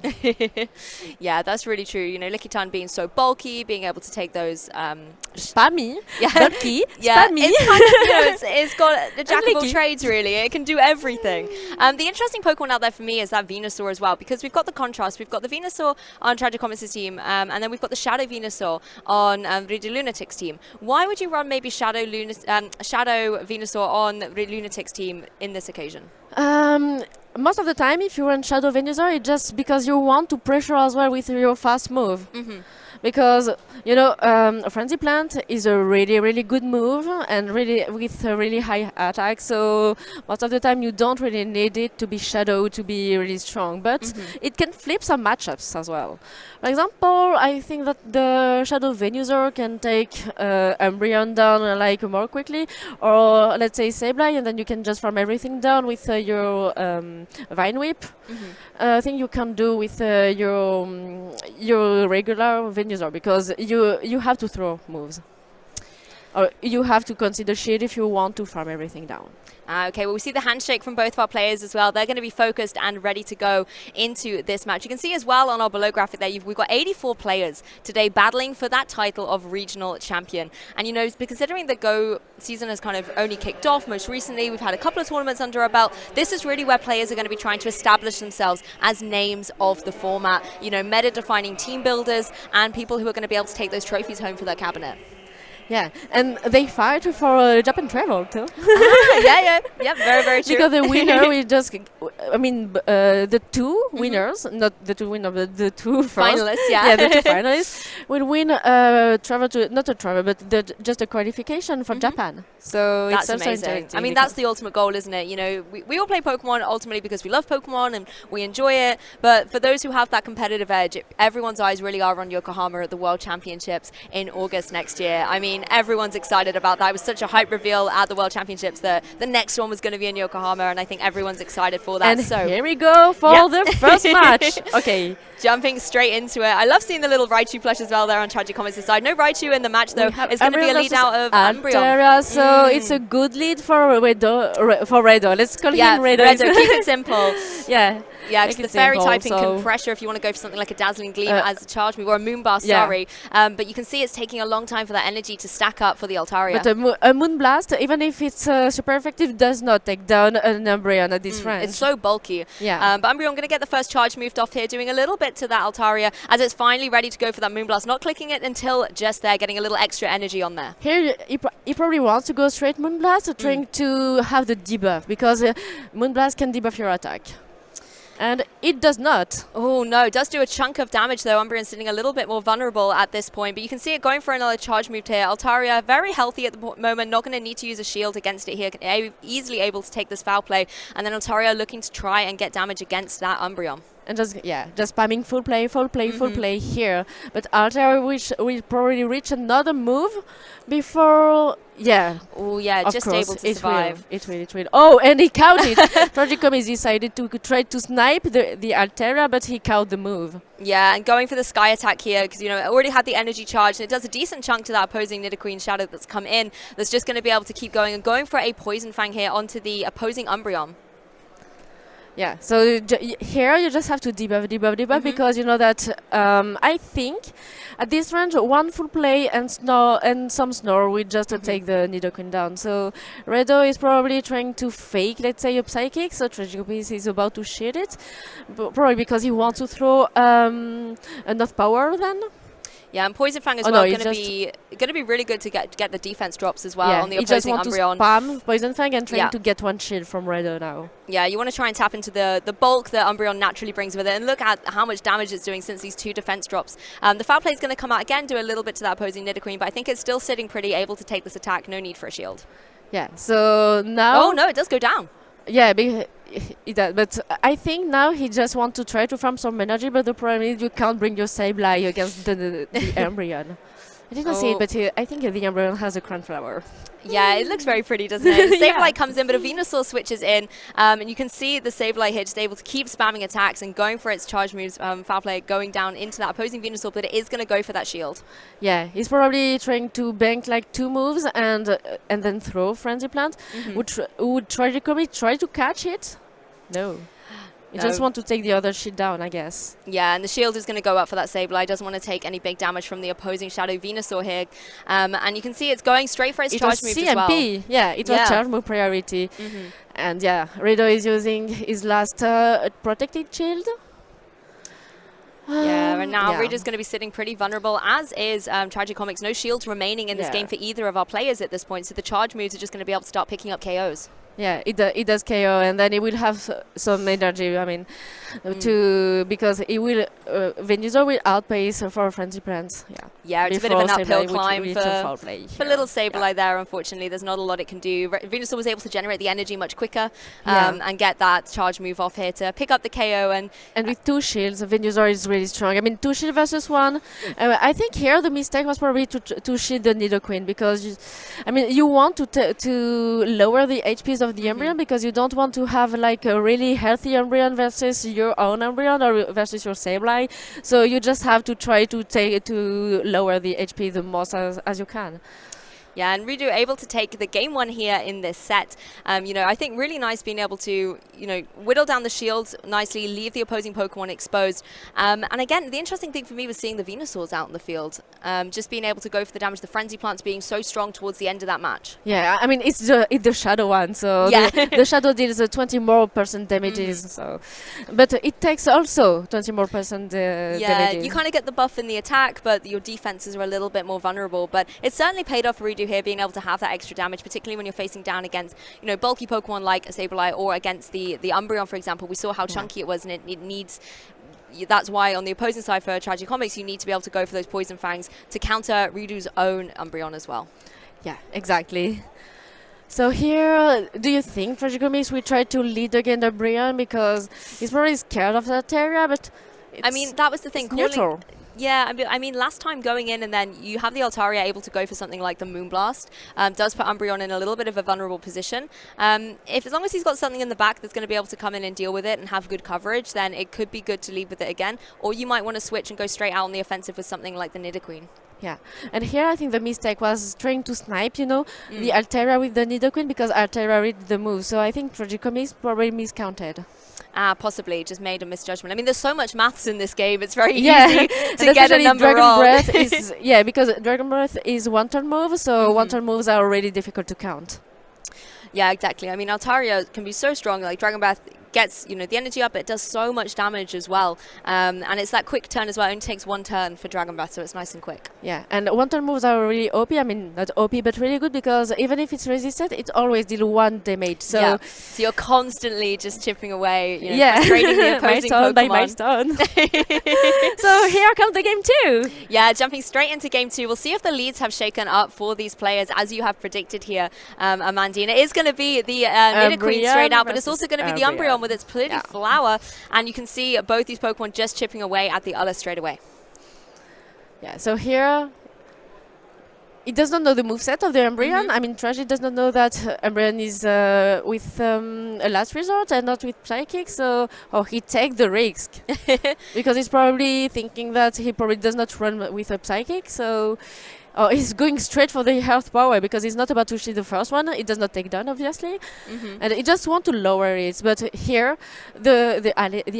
Yeah, that's really true. You know, Lickitung being so bulky, being able to take those spammy, bulky, yeah, spammy. it's kind of, you know, it's got a jack of all trades, really. It can do everything. The interesting Pokemon out there for me is that Venusaur as well, because we've got the contrast. We've got the Venusaur on Tragicomics' team, and then we've got the Shadow Venusaur on Lunatics' team. Why would you run maybe Shadow Venusaur on Lunatics' team in this occasion? most of the time, if you run Shadow Venusaur, it's just because you want to pressure as well with your fast move. Because Frenzy Plant is a really good move and really with a really high attack. So most of the time you don't really need it to be Shadow to be really strong, but it can flip some matchups as well. For example, I think that the Shadow Venusaur can take Umbreon down like more quickly, or let's say Sableye, and then you can just farm everything down with your Vine Whip. I think you can do with your regular Venusaur, because you have to throw moves, or you have to consider shit if you want to farm everything down. Okay, well, we see the handshake from both of our players as well. They're going to be focused and ready to go into this match. You can see as well on our below graphic there, we've got 84 players today battling for that title of regional champion. And, you know, considering the Go season has kind of only kicked off most recently, we've had a couple of tournaments under our belt. This is really where players are going to be trying to establish themselves as names of the format, you know, meta-defining team builders and people who are going to be able to take those trophies home for their cabinet. Yeah, and they fight for Japan travel too. Yeah, very true. Because the winner will just, the two winners, not the two winners, but the two first. Finalists, yeah. The two finalists will win travel to, not a travel, but just a qualification for Japan. So that's it's also amazing. I mean, that's the ultimate goal, isn't it? You know, we all play Pokemon ultimately because we love Pokemon and we enjoy it. But for those who have that competitive edge, everyone's eyes really are on Yokohama at the World Championships in August next year. I mean, everyone's excited about that. It was such a hype reveal at the World Championships that the next one was going to be in Yokohama, and I think everyone's excited for that. And so here we go for the first match. Okay. Jumping straight into it. I love seeing the little Raichu plush as well there on Tragic Comics' side. No Raichu in the match though. It's going to be a lead out of Umbreon. So it's a good lead for Redo. Let's call him Redo. Redo. Keep it simple. Yeah, because the fairy typing can pressure if you want to go for something like a Dazzling Gleam as a charge move, or a Moonblast, sorry. But you can see it's taking a long time for that energy to stack up for the Altaria. But a Moonblast, even if it's super effective, does not take down an Umbreon at this range. It's so bulky. Yeah. But Umbreon going to get the first charge moved off here, doing a little bit to that Altaria as it's finally ready to go for that Moonblast, not clicking it until just there, getting a little extra energy on there. Here, he probably wants to go straight Moonblast, trying to have the debuff, because Moonblast can debuff your attack. And it does not. Oh no, it does do a chunk of damage though. Umbreon sitting a little bit more vulnerable at this point, but you can see it going for another charge move here. Altaria very healthy at the moment, not going to need to use a shield against it here, easily able to take this foul play, and then Altaria looking to try and get damage against that Umbreon. And just spamming full play here. But Altaria will probably reach another move before, Oh yeah, just able to survive. It will. Oh, and he caught it. Tragicom has decided to try to snipe the Altaria, but he caught the move. Yeah, and going for the Sky attack here, because, you know, it already had the energy charge, and it does a decent chunk to that opposing Nidoqueen Shadow that's come in, that's just going to be able to keep going, and going for a Poison Fang here onto the opposing Umbreon. Yeah, so here you just have to debuff, because you know that I think at this range one full play and some Snore will just take the Nidoqueen down. So Redo is probably trying to fake, let's say, a Psychic, so Tragicomis is about to shit it, probably because he wants to throw enough power then. Yeah, and Poison Fang as well going to be really good to get the defense drops as well on the opposing Umbreon. He just wants to spam Poison Fang and trying to get one shield from Redo now. Yeah, you want to try and tap into the bulk that Umbreon naturally brings with it, and look at how much damage it's doing since these two defense drops. The foul play is going to come out again, do a little bit to that opposing Nidoqueen, but I think it's still sitting pretty, able to take this attack. No need for a shield. Yeah, so now... Oh no, it does go down. Yeah, it does, but I think now he just wants to try to farm some energy, but the problem is you can't bring your Sableye against the Umbreon. I didn't see it, but I think the Umbreon has a Crown Flower. Yeah, it looks very pretty, doesn't it? The Sableye comes in, but a Venusaur switches in, and you can see the Sableye here just able to keep spamming attacks and going for its charge moves, foul play going down into that opposing Venusaur, but it is going to go for that shield. Yeah, he's probably trying to bank like 2 moves and then throw Frenzy Plant. Would Tragicommy try to catch it? No. You just want to take the other shit down, I guess. Yeah, and the shield is going to go up for that Sableye. Doesn't want to take any big damage from the opposing Shadow Venusaur here. And you can see it's going straight for its charge move as well. Yeah, it was charge move priority. And yeah, Redo is using his last protected shield. Yeah, and now Redo's going to be sitting pretty vulnerable, as is Tragicomics. No shields remaining in this game for either of our players at this point, so the charge moves are just going to be able to start picking up KOs. Yeah, it does KO, and then it will have some energy. I mean, because it will Venusaur will outpace for Frenzy Plants. Yeah. Yeah, it's a bit of an uphill climb for little Sableye Yeah. there, unfortunately. There's not a lot it can do. Venusaur was able to generate the energy much quicker and get that charge move off here to pick up the KO. And with 2 shields, Venusaur is really strong. I mean, 2 shield versus 1. I think here the mistake was probably to shield the Nidoqueen because, you want to lower the HPs of the Umbreon because you don't want to have like a really healthy Umbreon versus your own Umbreon or versus your Sableye. So you just have to try to lower the HP the most as you can. Yeah, and Ridu able to take the game 1 here in this set. I think really nice being able to, whittle down the shields nicely, leave the opposing Pokemon exposed. And again, the interesting thing for me was seeing the Venusaurs out in the field. Just being able to go for the damage, the Frenzy Plants being so strong towards the end of that match. Yeah, I mean, it's the Shadow one, so yeah. the Shadow deals 20% more damages. So, but it takes also 20% more damages. You kind of get the buff in the attack, but your defenses are a little bit more vulnerable. But it certainly paid off for Ridu here, being able to have that extra damage, particularly when you're facing down against, bulky Pokemon like a Sableye or against the Umbreon, for example. We saw how chunky it was, and it needs. That's why on the opposing side for Tragicomics, you need to be able to go for those Poison Fangs to counter Ridu's own Umbreon as well. Yeah, exactly. So here, do you think Tragicomics will try to lead against Umbreon because he's probably scared of that area, but that was the thing. Neutral. Yeah, last time going in and then you have the Altaria able to go for something like the Moonblast. Does put Umbreon in a little bit of a vulnerable position. As long as he's got something in the back that's going to be able to come in and deal with it and have good coverage, then it could be good to lead with it again. Or you might want to switch and go straight out on the offensive with something like the Nidoqueen. Yeah, and here I think the mistake was trying to snipe, the Altaria with the Nidoqueen because Altaria read the move. So I think Tragicomics probably miscounted. Possibly just made a misjudgment. There's so much maths in this game. It's very easy to and get a number Dragon wrong. Breath is because Dragon Breath is one-turn move, so one-turn moves are already difficult to count. Yeah, exactly. Altaria can be so strong. Like Dragon Breath gets the energy up, it does so much damage as well, and it's that quick turn as well. It only takes 1 turn for Dragon Breath, so it's nice and quick. Yeah, and one-turn moves are really OP. Not OP, but really good because even if it's resisted, it always deals 1 damage. So so you're constantly just chipping away, frustrating the opposing Pokemon. By milestone. So here comes the game 2. Yeah, jumping straight into game 2. We'll see if the leads have shaken up for these players as you have predicted here, Amandine. It is going to be the Nidoqueen straight out, but it's also going to be the Umbreon with its pretty flower, and you can see both these Pokemon just chipping away at the other straight away. Yeah, so here it does not know the moveset of the Umbreon. Tragic does not know that Umbreon is with a last resort and not with Psychic, so he takes the risk because he's probably thinking that he probably does not run with a Psychic, so he's going straight for the health power because he's not about to shield the first one. It does not take down, obviously, and he just want to lower it. But here, the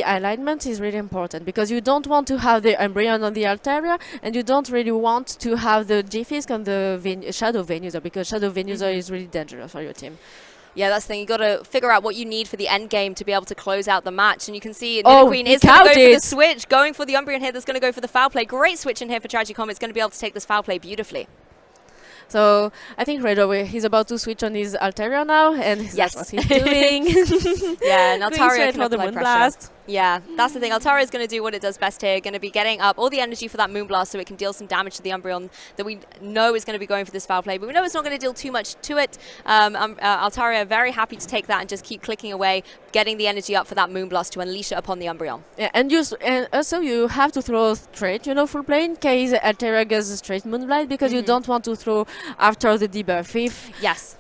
alignment is really important because you don't want to have the Umbreon on the Altaria, and you don't really want to have the G-Fisk on the Shadow Venusaur because Shadow Venusaur is really dangerous for your team. Yeah, that's the thing. You've got to figure out what you need for the end game to be able to close out the match. And you can see Nidoqueen is going to go for the switch, going for the Umbreon here. That's going to go for the foul play. Great switch in here for Tragicom. It's going to be able to take this foul play beautifully. So I think right away he's about to switch on his Altaria now, and that's what he's doing. Yeah, and Altaria can for the apply Moonblast. Yeah, that's the thing. Altaria is going to do what it does best here. Going to be getting up all the energy for that Moonblast so it can deal some damage to the Umbreon that we know is going to be going for this foul play. But we know it's not going to deal too much to it. Altaria very happy to take that and just keep clicking away, getting the energy up for that Moonblast to unleash it upon the Umbreon. Yeah, and also you have to throw straight, full play in case Altaria gets a straight Moonblight because you don't want to throw after the debuff. If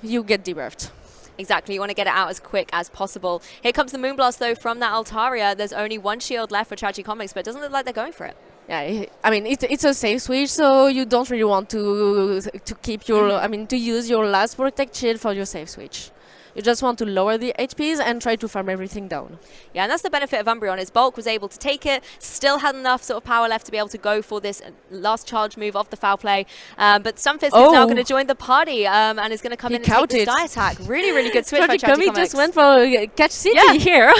you get debuffed. Exactly, you want to get it out as quick as possible. Here comes the Moonblast, though, from that Altaria. There's only 1 shield left for Tragicomics, but it doesn't look like they're going for it. Yeah, it's a safe switch, so you don't really want to keep your, to use your last Protect shield for your safe switch. You just want to lower the HPs and try to farm everything down. Yeah, and that's the benefit of Umbreon. His Bulk was able to take it, still had enough sort of power left to be able to go for this last charge move off the foul play. But Stunfisk is now going to join the party and is going to come in and take this die attack. Really, really good switch by Tragicomics. Just went for Catch City here.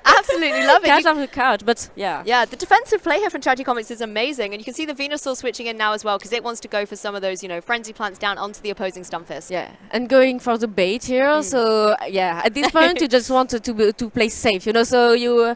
Absolutely love it. Catch off the couch, but yeah. Yeah, the defensive play here from Tragicomics is amazing. And you can see the Venusaur switching in now as well because it wants to go for some of those, frenzy plants down onto the opposing Stunfisk. Yeah, and going for the bait here, player, so yeah, at this point you just want to play safe, so you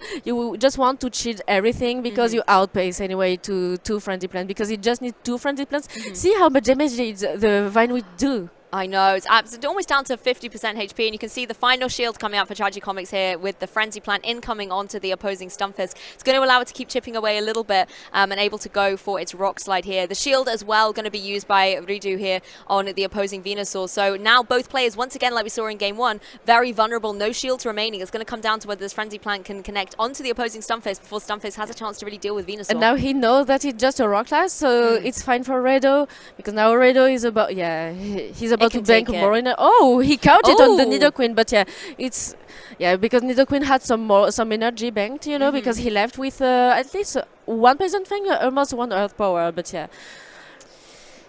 just want to cheat everything because you outpace anyway to two friendly plants, because you just need two friendly plants. See how much damage the Vine would do. I know, it's almost down to 50% HP, and you can see the final shield coming out for Tragicomics here with the Frenzy Plant incoming onto the opposing Stunfisk. It's going to allow it to keep chipping away a little bit and able to go for its Rock Slide here. The shield as well going to be used by Ridu here on the opposing Venusaur. So now both players, once again, like we saw in Game 1, very vulnerable, no shields remaining. It's going to come down to whether this Frenzy Plant can connect onto the opposing Stunfisk before Stunfisk has a chance to really deal with Venusaur. And now he knows that it's just a Rock Slide, so it's fine for Redo, because now Redo is about, he's about to bank more. Oh, he counted on the Nidoqueen, but it's because Nidoqueen had some energy banked, because he left with at least one Poison Fang, almost one Earth Power, but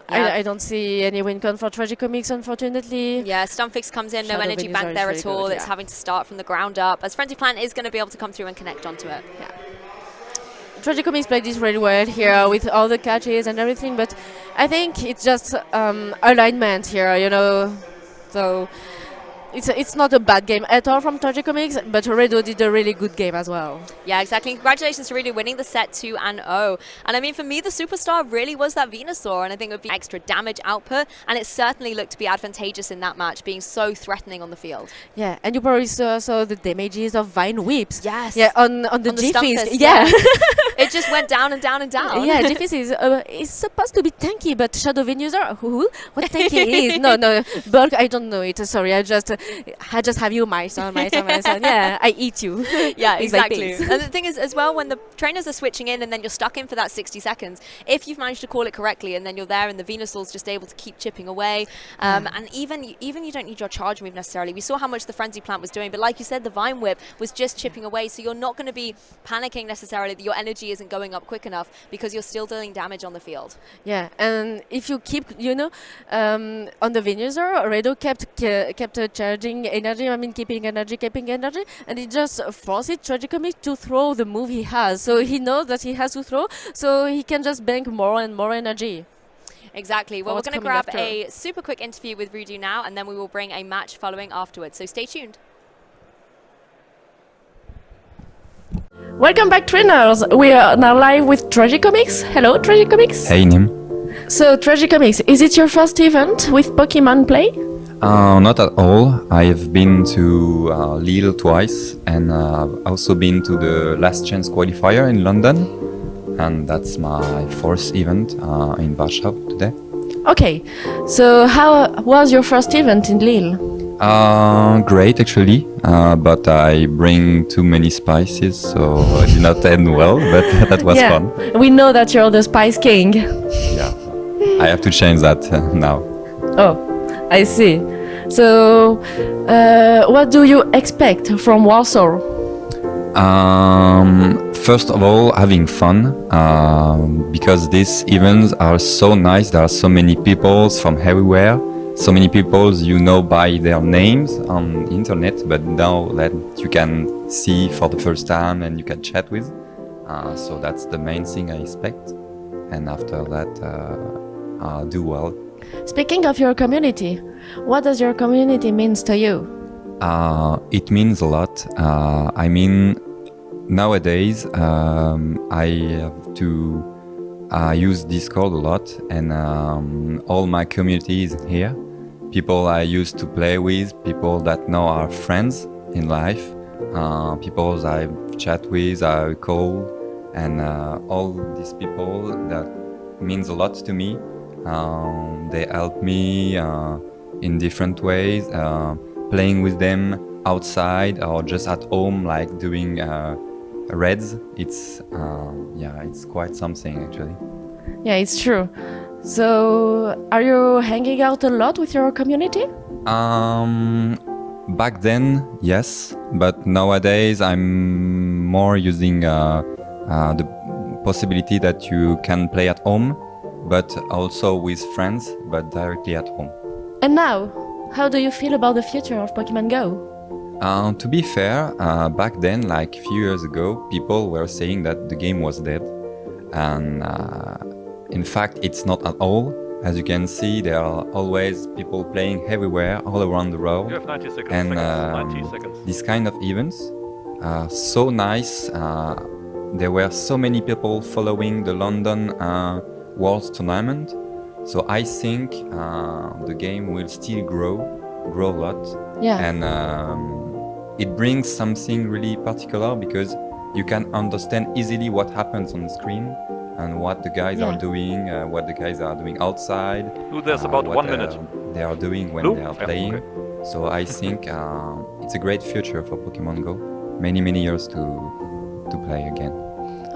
I don't see any win con for Tragicomics, unfortunately. Yeah, Stunfisk comes in, no energy bank there at all. It's having to start from the ground up, as Frenzy Plant is going to be able to come through and connect onto it. Yeah. Tragicomics played this really well here with all the catches and everything, but I think it's just alignment here, So it's not a bad game at all from Tragicomics, but Redo did a really good game as well. Yeah, exactly. Congratulations to Redo winning the set 2-0. And I mean, for me, the superstar really was that Venusaur, and I think it would be extra damage output, and it certainly looked to be advantageous in that match, being so threatening on the field. Yeah, and you probably saw the damages of Vine Whips. Yes. Yeah, on the G-Fist. Yeah. It just went down and down and down. Yeah, G-Fist is supposed to be tanky, but Shadow Venusaur, what tanky is? No, Bulk, I don't know it. Sorry, I just have you, my son. Yeah, I eat you. Yeah, exactly. And the thing is, as well, when the trainers are switching in and then you're stuck in for that 60 seconds, if you've managed to call it correctly and then you're there and the Venusaur's just able to keep chipping away, and even you don't need your charge move necessarily. We saw how much the Frenzy Plant was doing, but like you said, the Vine Whip was just chipping away, so you're not going to be panicking necessarily that your energy isn't going up quick enough because you're still dealing damage on the field. Yeah, and if you keep, on the Venusaur, Redo kept charging energy, keeping energy, and it just forces Tragicomics to throw the move he has. So he knows that he has to throw, so he can just bank more and more energy. Exactly. Well, we're going to grab a super quick interview with Ridu now, and then we will bring a match following afterwards. So stay tuned. Welcome back, trainers. We are now live with Tragicomics. Hello, Tragicomics. Hey, Nim. So, Tragicomics, is it your first event with Pokemon Play? Not at all. I've been to Lille twice, and I've also been to the Last Chance qualifier in London, and that's my fourth event in Warsaw today. Okay, so how was your first event in Lille? Great, actually, but I bring too many spices, so it did not end well, but that was fun. We know that you're the Spice King. Yeah, I have to change that now. Oh, I see. So, what do you expect from Warsaw? First of all, having fun, because these events are so nice. There are so many people from everywhere. So many people by their names on the internet, but now that you can see for the first time and you can chat with. So that's the main thing I expect. And after that, I'll do well. Speaking of your community, what does your community mean to you? It means a lot. Nowadays, I have to use Discord a lot, and all my community is here. People I used to play with, people that now are friends in life, people I chat with, I call, and all these people that means a lot to me. They help me in different ways, playing with them outside or just at home, like doing raids. It's quite something actually. Yeah, it's true. So, are you hanging out a lot with your community? Back then, yes, but nowadays I'm more using the possibility that you can play at home, but also with friends, but directly at home. And now, how do you feel about the future of Pokemon Go? To be fair, back then, like a few years ago, people were saying that the game was dead, and in fact, it's not at all. As you can see, there are always people playing everywhere, all around the world. You have 90 seconds. And 90 seconds. these kind of events are so nice. There were so many people following the London World Tournament. So I think the game will still grow a lot. Yeah. And it brings something really particular because you can understand easily what happens on the screen and what the guys are doing, what the guys are doing outside. Lou, there's about what 1 minute. They are doing when Lou? they are Yeah, playing. okay. So I think it's a great future for Pokemon Go. Many years to play again.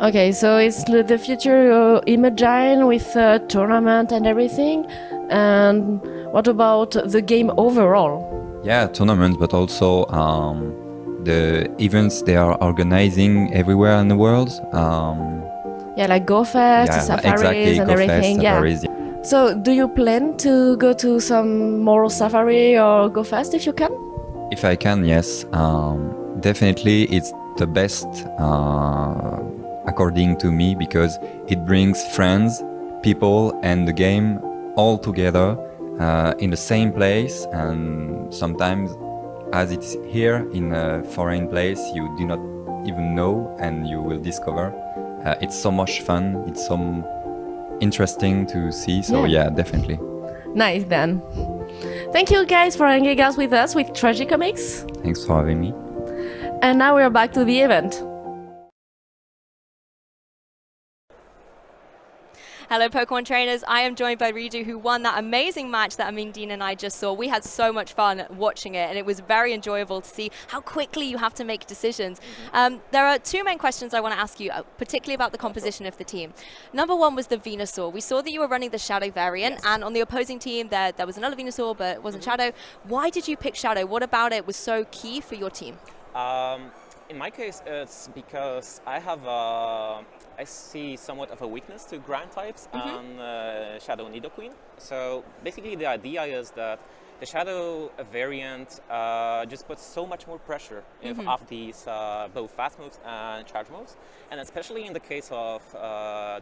Okay, so it's the future Imagine with tournament and everything. And what about the game overall? Yeah, tournaments, but also the events they are organizing everywhere in the world. Yeah, like Go Fest, safaris exactly, and Go everything. Fest, Yeah. safaris, So, do you plan to go to some more safari or Go Fest if you can? If I can, yes. Definitely, it's the best according to me because it brings friends, people, and the game all together in the same place. And sometimes, as it's here in a foreign place, you do not even know, and you will discover. It's so much fun. It's so interesting to see. So yeah, definitely. Nice then. Thank you guys for hanging out with us with Tragicomics. Thanks for having me. And now we're back to the event. Hello, Pokemon trainers. I am joined by Ridu, who won that amazing match that Amin Dean and I just saw. We had so much fun watching it, and it was very enjoyable to see how quickly you have to make decisions. There are two main questions I want to ask you, particularly about the composition of the team. Number one was the Venusaur. We saw that you were running the Shadow variant, and on the opposing team, there was another Venusaur, but it wasn't Shadow. Why did you pick Shadow? What about it was so key for your team? In my case, it's because I see somewhat of a weakness to ground types on Shadow Nidoqueen. So basically the idea is that the Shadow variant just puts so much more pressure off these both fast moves and charge moves. And especially in the case of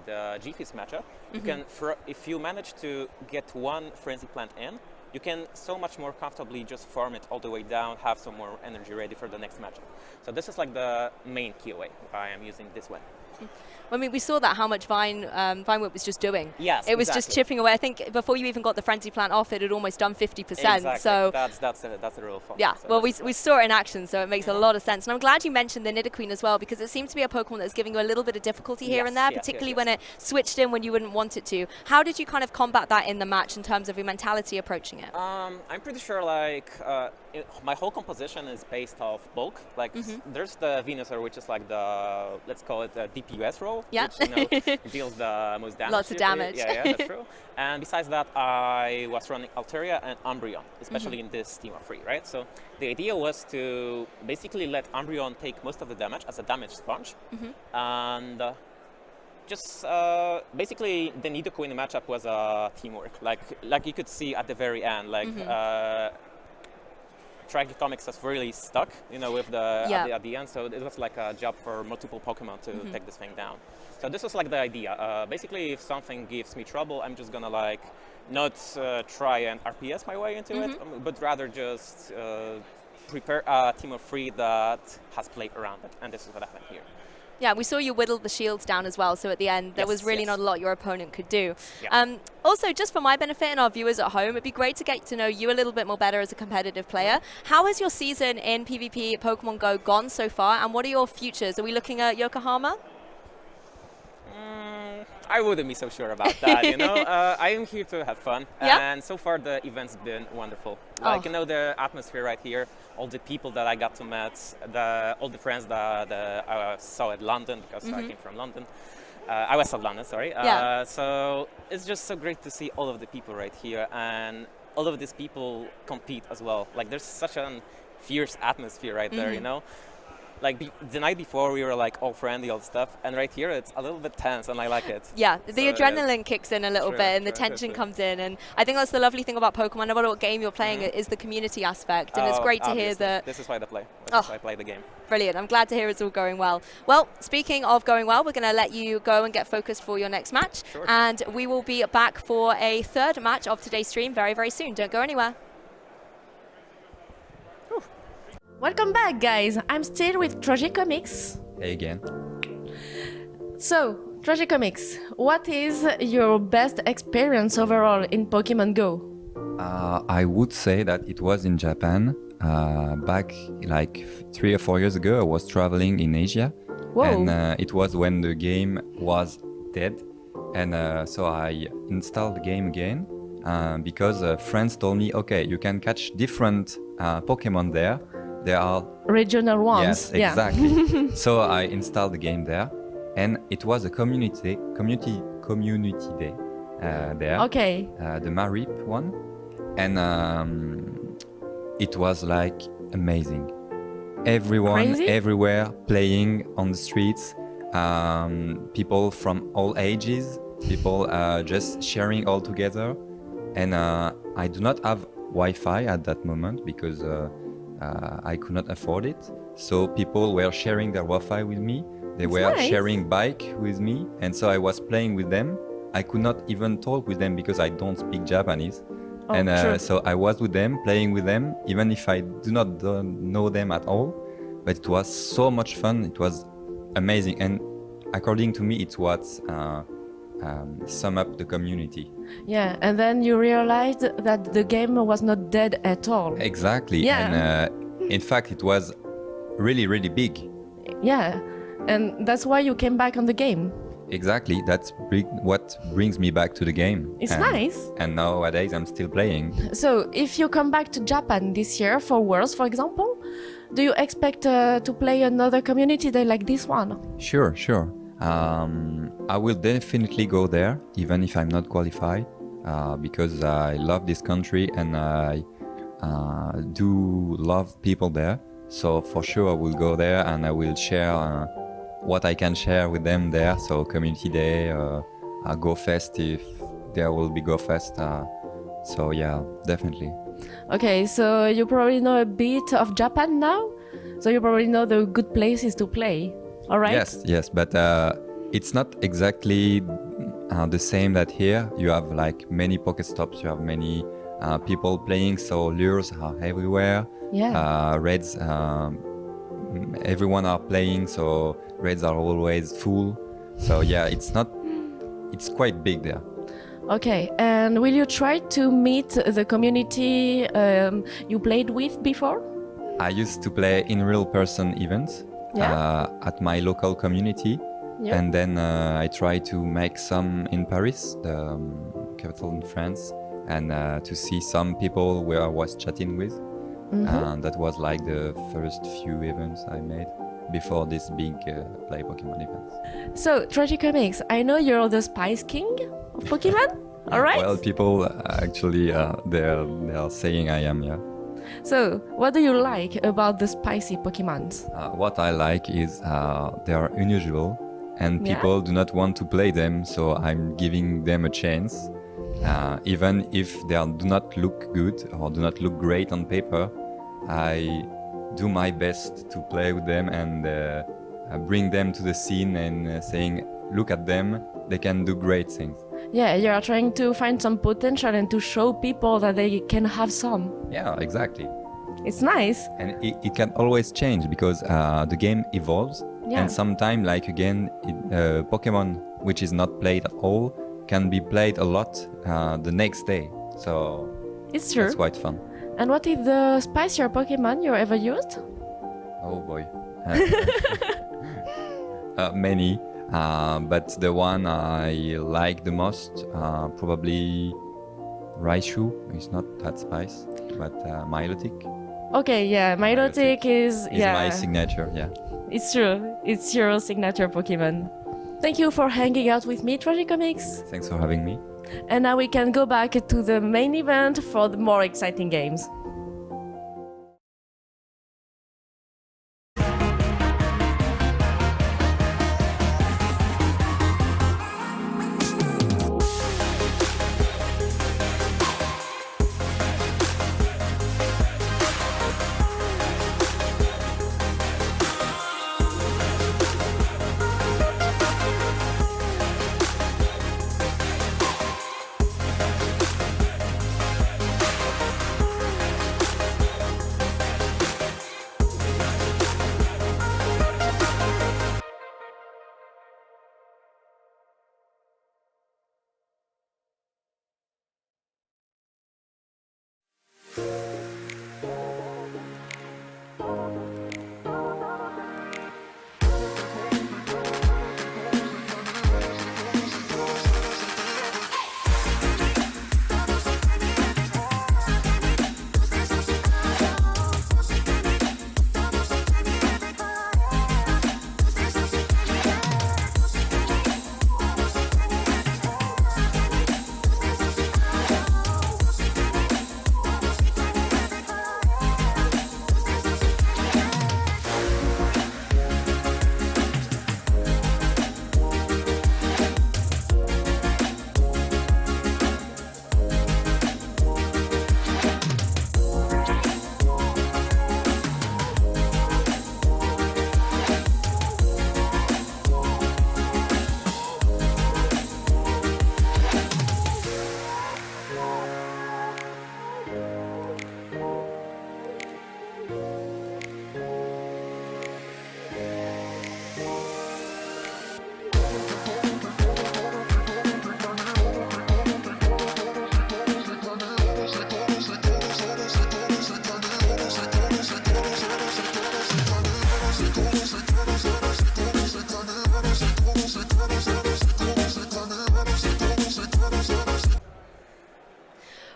the G-Fizz matchup, you can, if you manage to get one Frenzy Plant in, you can so much more comfortably just farm it all the way down, have some more energy ready for the next matchup. So this is like the main key way I am using this one. I mean, we saw that how much Vine Whip was just doing. Yes, it was just chipping away. I think before you even got the Frenzy Plant off, it had almost done 50%. Exactly. So that's the real fun. Yeah, so well, we saw it in action, so it makes a lot of sense. And I'm glad you mentioned the Nidoqueen as well, because it seems to be a Pokemon that's giving you a little bit of difficulty here and there, particularly when it switched in when you wouldn't want it to. How did you kind of combat that in the match in terms of your mentality approaching it? I'm pretty sure like my whole composition is based off bulk. Like there's the Venusaur, which is like the, let's call it the DPS role, which deals the most damage. Lots of damage. Yeah, that's true. And besides that, I was running Altaria and Umbreon, especially in this team of 3, right? So the idea was to basically let Umbreon take most of the damage as a damage sponge, and just basically the Nidoqueen matchup was teamwork. Like you could see at the very end, like Tragicomics was really stuck, with at the end. So it was like a job for multiple Pokemon to take this thing down. So this was like the idea. Basically, if something gives me trouble, I'm just gonna like not try and RPS my way into it, but rather just prepare a team of 3 that has played around it. And this is what happened here. Yeah, we saw you whittle the shields down as well, so at the end there was really not a lot your opponent could do. Yeah. Also, just for my benefit and our viewers at home, it'd be great to get to know you a little bit more better as a competitive player. How has your season in PvP Pokemon Go gone so far, and what are your futures? Are we looking at Yokohama? I wouldn't be so sure about that, I am here to have fun, and so far the event's been wonderful. Like, the atmosphere right here, all the people that I got to meet, all the friends that I saw at London, because I came from London. I was at London, sorry. So it's just so great to see all of the people right here, and all of these people compete as well. Like, there's such a fierce atmosphere right there, like the night before we were like all friendly, all stuff, and right here it's a little bit tense, and I like it. Yeah, the So, adrenaline kicks in a little True, bit, and the true, tension true. comes in, and I think that's the lovely thing about Pokemon. No matter what game you're playing, it is the community aspect, and it's Oh, great to hear obviously. that. This is why I play. This Oh. is why I play the game. Brilliant. I'm glad to hear it's all going well. Well, speaking of going well, we're going to let you go and get focused for your next match, Sure. and we will be back for a third match of today's stream very, very soon. Don't go anywhere. Welcome back, guys. I'm still with Tragicomics. Hey again. So, Tragicomics, what is your best experience overall in Pokemon Go? I would say that it was in Japan. Back like 3 or 4 years ago, I was traveling in Asia. Whoa. And it was when the game was dead. And so I installed the game again because friends told me, okay, you can catch different Pokemon there. There are Regional ones. Yes, Yeah. exactly. So I installed the game there, and it was a community day there. Okay. The Marip one, and it was like amazing. Everyone, Crazy? everywhere, playing on the streets. People from all ages. People just sharing all together. And I do not have Wi-Fi at that moment because I could not afford it. So people were sharing their Wi-Fi with me. They That's were nice. sharing bike with me. And so I was playing with them. I could not even talk with them because I don't speak Japanese. Oh, And true. so I was with them, playing with them, even if I do not know them at all. But it was so much fun. It was amazing. And according to me, it's what sum up the community. Yeah, and then you realized that the game was not dead at all. Exactly. Yeah. And in fact, it was really, really big. Yeah, and that's why you came back on the game. Exactly. That's what brings me back to the game. It's And- nice. And nowadays, I'm still playing. So, if you come back to Japan this year for Worlds, for example, do you expect to play another community day like this one? Sure, sure. I will definitely go there, even if I'm not qualified, because I love this country and I do love people there. So for sure I will go there and I will share what I can share with them there. So community day, Go Fest if there will be Go Fest. So yeah, definitely. Okay, so you probably know a bit of Japan now? So you probably know the good places to play, all right? Yes, but it's not exactly the same that here. You have like many Pokestops, you have many people playing, so lures are everywhere. Yeah. Raids, everyone are playing, so raids are always full. So yeah, it's quite big there. Okay, and will you try to meet the community you played with before? I used to play in real person events at my local community. Yeah. And then I tried to make some in Paris, the capital in France, and to see some people where I was chatting with. And that was like the first few events I made before this big Play Pokemon event. So, Tragicomics, I know you're the Spice King of Pokemon, all right? Well, people actually they are saying I am, yeah. So, what do you like about the spicy Pokemons? What I like is they are unusual and Yeah. people do not want to play them, so I'm giving them a chance. Even if they do not look good or do not look great on paper, I do my best to play with them and bring them to the scene and saying, look at them, they can do great things. Yeah, you're trying to find some potential and to show people that they can have some. Yeah, exactly. It's nice. And it can always change because the game evolves. Yeah. And sometimes, like again, Pokemon, which is not played at all, can be played a lot the next day. So It's true. that's quite fun. And what is the spicier Pokemon you ever used? Oh boy. Many. But the one I like the most, probably Raichu. It's not that spice, but Milotic Okay, yeah, Milotic is my signature, yeah. It's true. It's your signature Pokemon. Thank you for hanging out with me, Tragicomics. Thanks for having me. And now we can go back to the main event for the more exciting games.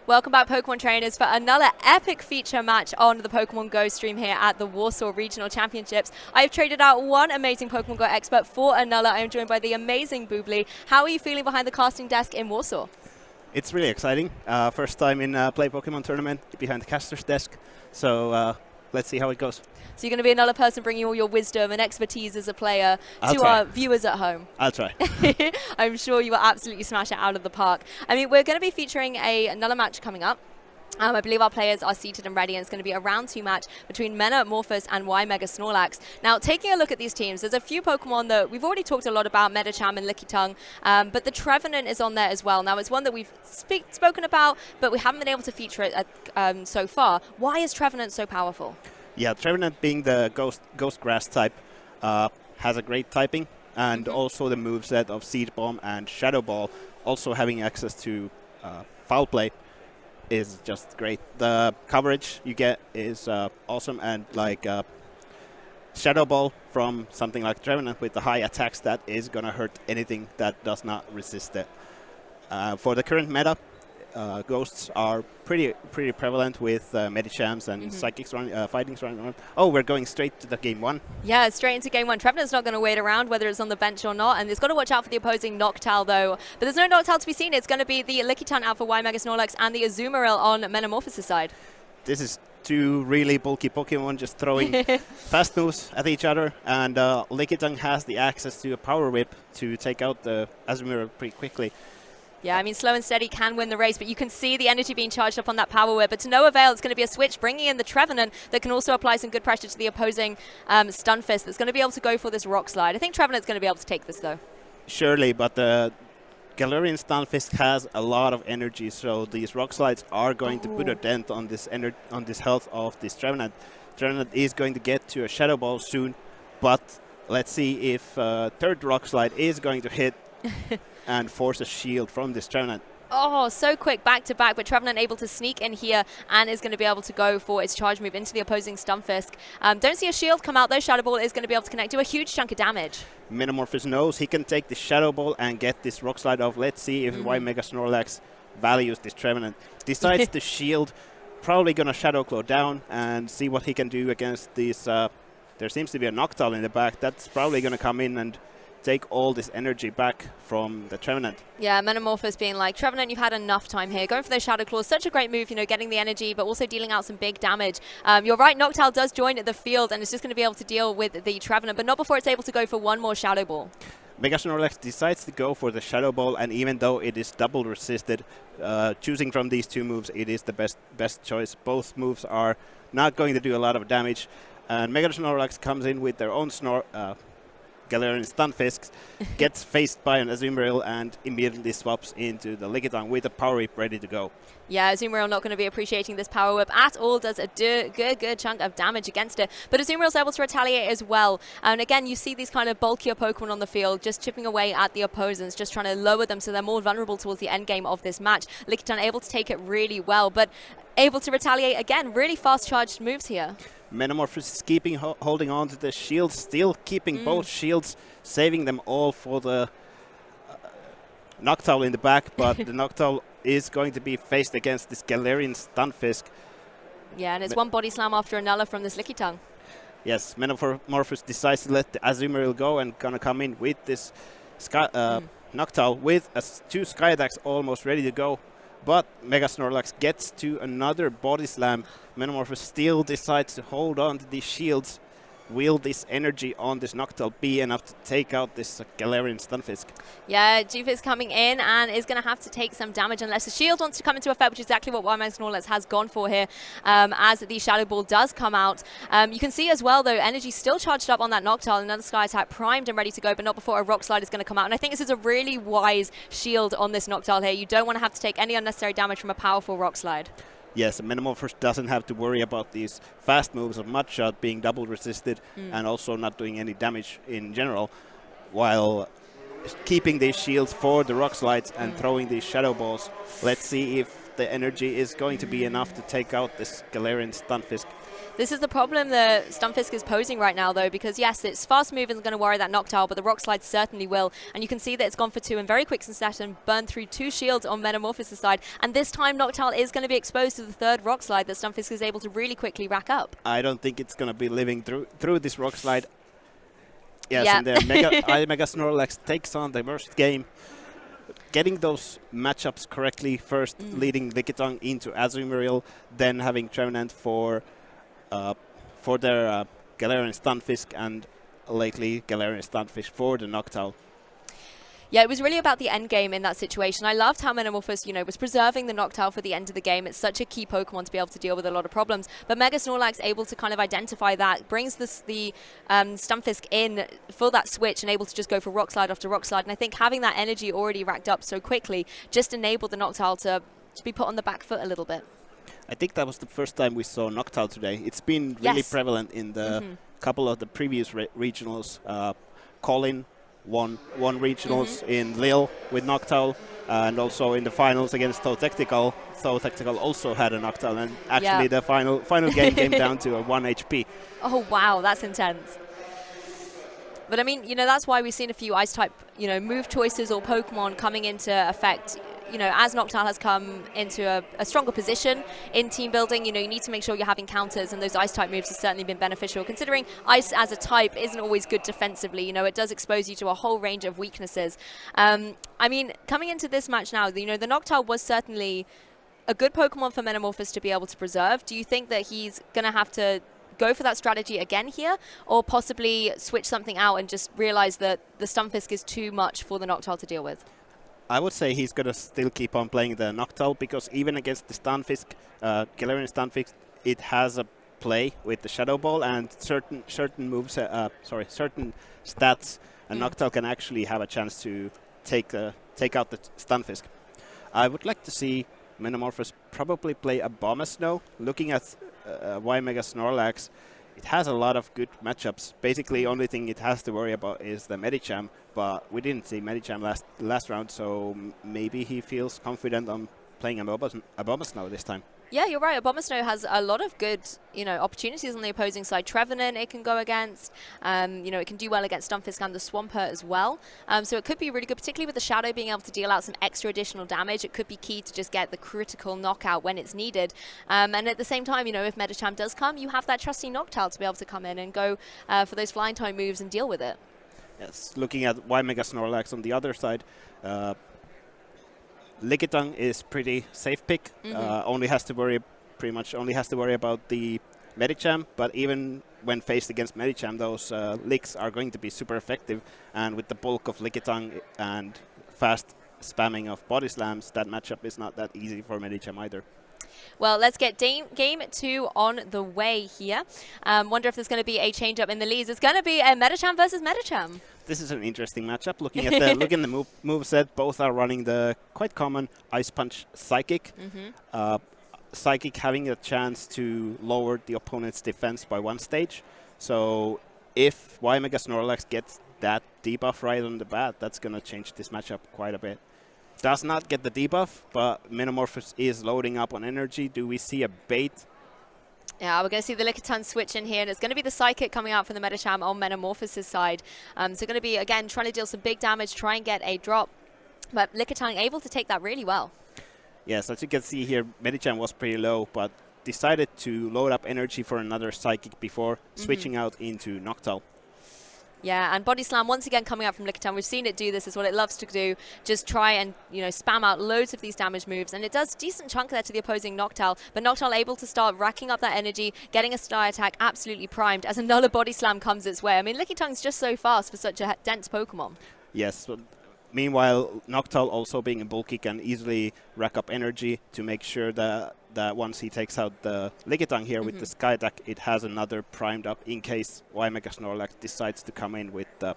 Welcome back, Pokemon trainers, for another epic feature match on the Pokemon Go stream here at the Warsaw Regional Championships. I've traded out one amazing Pokemon Go expert for another. I am joined by the amazing Boobly. How are you feeling behind the casting desk in Warsaw? It's really exciting. First time in Play Pokemon tournament behind the caster's desk. So let's see how it goes. So you're going to be another person bringing all your wisdom and expertise as a player to try. our viewers at home. I'll try. I'm sure you will absolutely smash it out of the park. I mean, we're going to be featuring another match coming up. I believe our players are seated and ready, and it's going to be a round 2 match between Metamorphos and Y-Mega Snorlax. Now, taking a look at these teams, there's a few Pokemon that we've already talked a lot about, Medicham and Lickitung, but the Trevenant is on there as well. Now, it's one that we've spoken about, but we haven't been able to feature it so far. Why is Trevenant so powerful? Yeah, Trevenant being the ghost grass type has a great typing, and also the moveset of Seed Bomb and Shadow Ball, also having access to Foul Play, is just great. The coverage you get is awesome, and like Shadow Ball from something like Trevenant with the high attack stat is gonna hurt anything that does not resist it. For the current meta, ghosts are pretty prevalent with Medichams and Psychics Fightings running around. Oh, we're going straight to the game 1. Yeah, straight into game 1. Trevenant's not going to wait around whether it's on the bench or not, and it's got to watch out for the opposing Noctowl though. But there's no Noctowl to be seen. It's going to be the Lickitung out for Y-Mega Snorlax and the Azumarill on Metamorphosis side. This is two really bulky Pokemon just throwing fast moves at each other, and Lickitung has the access to a Power Whip to take out the Azumarill pretty quickly. Yeah, I mean, slow and steady can win the race, but you can see the energy being charged up on that Power Whip. But to no avail, it's going to be a switch, bringing in the Trevenant that can also apply some good pressure to the opposing Stunfisk that's going to be able to go for this Rock Slide. I think Trevenant's going to be able to take this, though. Surely, but the Galarian Stunfisk has a lot of energy, so these Rock Slides are going to put a dent on this health of this Trevenant. Trevenant is going to get to a Shadow Ball soon, but let's see if third Rock Slide is going to hit and force a shield from this Trevenant. Oh, so quick, back to back, but Trevenant able to sneak in here and is going to be able to go for its charge move into the opposing Stunfisk. Don't see a shield come out though. Shadow Ball is going to be able to connect to a huge chunk of damage. Metamorphos knows he can take the Shadow Ball and get this Rock Slide off. Let's see if Y-Mega Snorlax values this Trevenant. Decides to shield, probably going to Shadow Claw down and see what he can do against these. There seems to be a Noctowl in the back. That's probably going to come in and take all this energy back from the Trevenant. Yeah, Metamorphos being like, Trevenant, you've had enough time here. Going for those Shadow Claws, such a great move, you know, getting the energy, but also dealing out some big damage. You're right, Noctowl does join the field and is just going to be able to deal with the Trevenant, but not before it's able to go for one more Shadow Ball. Mega Snorlax decides to go for the Shadow Ball, and even though it is double resisted, choosing from these two moves, it is the best choice. Both moves are not going to do a lot of damage, and Mega Snorlax comes in with their own Galarian Stunfisk, gets faced by an Azumarill and immediately swaps into the Lickitung with a Power Whip ready to go. Yeah, Azumarill not going to be appreciating this Power Whip at all, does a good chunk of damage against it. But Azumarill's able to retaliate as well. And again, you see these kind of bulkier Pokemon on the field just chipping away at the opponents, just trying to lower them so they're more vulnerable towards the end game of this match. Lickitung able to take it really well, but able to retaliate again. Really fast charged moves here. Metamorphos is holding on to the shields, still keeping both shields, saving them all for the Noctowl in the back, but the Noctowl is going to be faced against this Galarian Stunfisk. Yeah, and it's one body slam after another from this Lickitung. Yes, Metamorphos decides to let the Azumarill go and gonna come in with this Noctowl with two Sky Attacks almost ready to go. But Mega Snorlax gets to another body slam. Metamorphos still decides to hold on to these shields. Will this energy on this Noctowl be enough to take out this Galarian Stunfisk? Yeah, G-Fizz coming in and is going to have to take some damage unless the shield wants to come into effect, which is exactly what Y-Mega Snorlax has gone for here as the Shadow Ball does come out. You can see as well, though, energy still charged up on that Noctowl. Another Sky Attack primed and ready to go, but not before a Rock Slide is going to come out. And I think this is a really wise shield on this Noctowl here. You don't want to have to take any unnecessary damage from a powerful Rock Slide. Yes, Metamorphos doesn't have to worry about these fast moves of Mudshot being double resisted and also not doing any damage in general, while keeping these shields for the Rock Slides and throwing these Shadow Balls. Let's see if the energy is going to be enough to take out this Galarian Stunfisk. This is the problem that Stunfisk is posing right now, though, because yes, its fast move isn't going to worry that Noctowl, but the Rock Slide certainly will. And you can see that it's gone for 2 in very quick succession, burned through 2 shields on Metamorphosis' side. And this time, Noctowl is going to be exposed to the 3rd Rock Slide that Stunfisk is able to really quickly rack up. I don't think it's going to be living through this Rock Slide. Yes, and the Mega Snorlax takes on the worst game. Getting those matchups correctly, first leading Lickitung into Azumarill, then having Trevenant for their Galarian Stunfisk, and lately Galarian Stunfisk for the Noctowl. Yeah, it was really about the end game in that situation. I loved how Metamorphosis, was preserving the Noctowl for the end of the game. It's such a key Pokemon to be able to deal with a lot of problems. But Mega Snorlax able to kind of identify that, brings the Stunfisk in for that switch and able to just go for Rock Slide after Rock Slide. And I think having that energy already racked up so quickly just enabled the Noctowl to be put on the back foot a little bit. I think that was the first time we saw Noctowl today. It's been really prevalent in the couple of the previous regionals. Colin won regionals in Lille with Noctowl, and also in the finals against Toe Tactical. Toe Tactical also had a Noctowl, and actually the final game came down to a 1 HP. Oh wow, that's intense. But I mean, that's why we've seen a few Ice-type, move choices or Pokemon coming into effect. As Noctowl has come into a stronger position in team building, you need to make sure you're having counters, and those Ice-type moves have certainly been beneficial, considering Ice as a type isn't always good defensively. It does expose you to a whole range of weaknesses. I mean, coming into this match now, the Noctowl was certainly a good Pokemon for Metamorphosis to be able to preserve. Do you think that he's going to have to go for that strategy again here, or possibly switch something out and just realize that the Stunfisk is too much for the Noctowl to deal with? I would say he's going to still keep on playing the Noctowl, because even against the Stunfisk, Galarian Stunfisk, it has a play with the Shadow Ball and certain moves, certain stats, and Noctowl can actually have a chance to take out the Stunfisk. I would like to see Metamorphosis probably play a Abomasnow. Looking at Y Mega Snorlax, it has a lot of good matchups. Basically, only thing it has to worry about is the Medicham, but we didn't see Medicham last round, so maybe he feels confident on playing Abomasnow this time. Yeah, you're right. Abomasnow has a lot of good, opportunities on the opposing side. Trevenant it can go against. It can do well against Stunfisk and the Swampert as well. So it could be really good, particularly with the Shadow being able to deal out some extra additional damage. It could be key to just get the critical knockout when it's needed. And at the same time, if Medicham does come, you have that trusty Noctowl to be able to come in and go for those flying type moves and deal with it. Yes, looking at Y Mega Snorlax on the other side, Lickitung is pretty safe pick. Only has to worry about the Medicham, but even when faced against Medicham, those licks are going to be super effective. And with the bulk of Lickitung and fast spamming of Body Slams, that matchup is not that easy for Medicham either. Well, let's get game 2 on the way here. Wonder if there's going to be a change up in the leads. It's going to be a Medicham versus Medicham. This is an interesting matchup. Looking at the moveset, both are running the quite common Ice Punch Psychic. Psychic having a chance to lower the opponent's defense by 1 stage. So if Y Mega Snorlax gets that debuff right on the bat, that's going to change this matchup quite a bit. Does not get the debuff, but Metamorphosis is loading up on energy. Do we see a bait? Yeah, we're going to see the Lickitung switch in here, and it's going to be the Psychic coming out from the Medicham on Metamorphosis' side. So going to be, again, trying to deal some big damage, try and get a drop. But Lickitung able to take that really well. Yes, as you can see here, Medicham was pretty low, but decided to load up energy for another Psychic before switching out into Noctowl. Yeah, and Body Slam once again coming out from Lickitung. We've seen it do this, is what it loves to do. Just try and, spam out loads of these damage moves. And it does a decent chunk there to the opposing Noctowl. But Noctowl able to start racking up that energy, getting a Sky Attack absolutely primed as another Body Slam comes its way. I mean, Lickitung's just so fast for such a dense Pokemon. Yes. Meanwhile, Noctowl also being a bulky can easily rack up energy to make sure that once he takes out the Lickitung here with the Sky Attack, it has another primed up in case Y Mega Snorlax decides to come in with the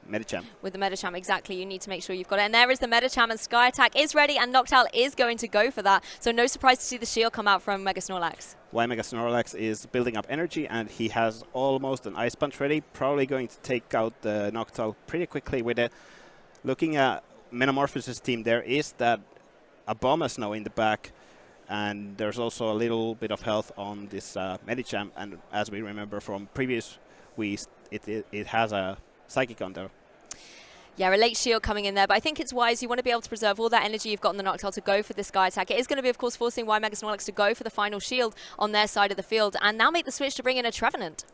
Medicham. With the Medicham, exactly. You need to make sure you've got it. And there is the Medicham, and Sky Attack is ready, and Noctowl is going to go for that. So no surprise to see the shield come out from Mega Snorlax. Y Mega Snorlax is building up energy, and he has almost an Ice Punch ready. Probably going to take out the Noctowl pretty quickly with it. Looking at Metamorphosis' team, there is that Abomasnow in the back. and there's also a little bit of health on this Medicham, and as we remember from previous weeks, it has a Psychic on there. Yeah, a late shield coming in there, but I think it's wise. You want to be able to preserve all that energy you've got in the Noctowl to go for this Sky attack. It is going to be, of course, forcing Y Mega Snorlax to go for the final shield on their side of the field, and now make the switch to bring in a Trevenant.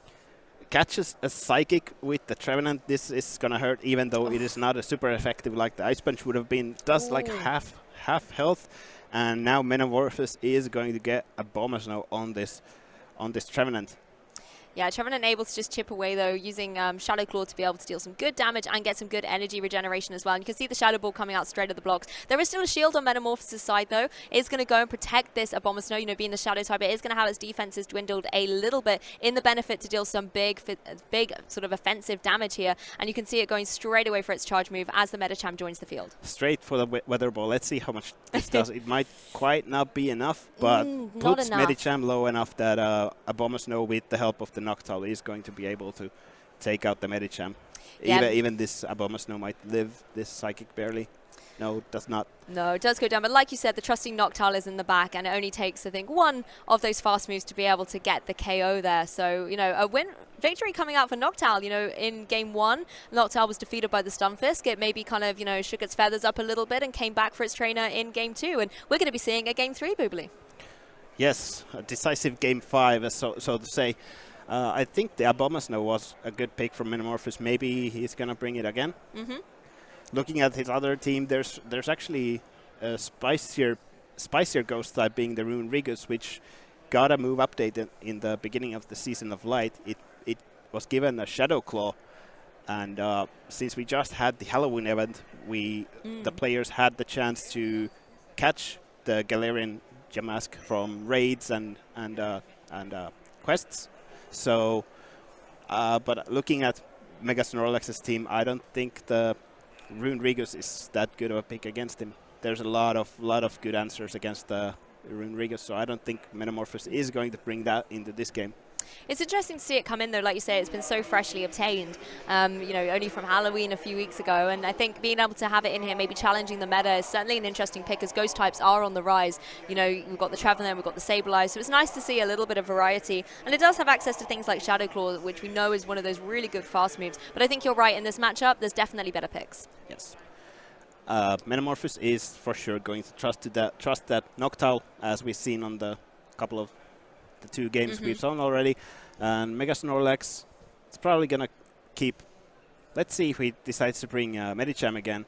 Catches a Psychic with the Trevenant. This is going to hurt, even though it is not as super effective like the Ice Punch would have been. Does like half health, and now Metamorphosis is going to get a Abomasnow on this Trevenant. Yeah, Trevenant able to just chip away, though, using Shadow Claw to be able to deal some good damage and get some good energy regeneration as well. And you can see the Shadow Ball coming out straight at the blocks. There is still a shield on Metamorphosis' side, though. It's going to go and protect this Abomasnow, you know, being the Shadow type. It is going to have its defenses dwindled a little bit in the benefit to deal some big sort of offensive damage here. And you can see it going straight away for its charge move as the Medicham joins the field. Straight for the Weather Ball. Let's see how much this does. It might quite not be enough, but puts Medicham low enough that Abomasnow, with the help of the Noctowl, is going to be able to take out the Medicham. Yeah. Even this Abomasnow might live this Psychic barely. No, it does not. No, it does go down. But like you said, the trusting Noctowl is in the back, and it only takes, I think, one of those fast moves to be able to get the KO there. So, you know, a victory coming out for Noctowl. You know, in game 1, Noctowl was defeated by the Stunfisk. It maybe kind of, you know, shook its feathers up a little bit and came back for its trainer in game 2. And we're going to be seeing a game 3, Boobly. Yes, a decisive game 5, so to say. I think the Abomasnow was a good pick from Metamorphosis. Maybe he's going to bring it again. Looking at his other team, there's actually a spicier ghost type, being the Rune Rigus, which got a move update in the beginning of the Season of Light. It was given a Shadow Claw, and since we just had the Halloween event, the players had the chance to catch the Galarian Jamask from raids and quests. So, but looking at Mega Snorlax's team, I don't think the Rune Rigus is that good of a pick against him. There's a lot of good answers against the Rune Rigus, so I don't think Metamorphosis is going to bring that into this game. It's interesting to see it come in, though. Like you say, it's been so freshly obtained, you know, only from Halloween a few weeks ago. And I think being able to have it in here, maybe challenging the meta, is certainly an interesting pick, as ghost types are on the rise. You know, we've got the Trevenant, we've got the Sableye, so it's nice to see a little bit of variety. And it does have access to things like Shadow Claw, which we know is one of those really good fast moves. But I think you're right, in this matchup, there's definitely better picks. Yes. Metamorphosis is for sure going to trust that Noctowl, as we've seen on the couple of the 2 games we've shown already. And Mega Snorlax, it's probably going to keep. Let's see if he decides to bring Medicham again.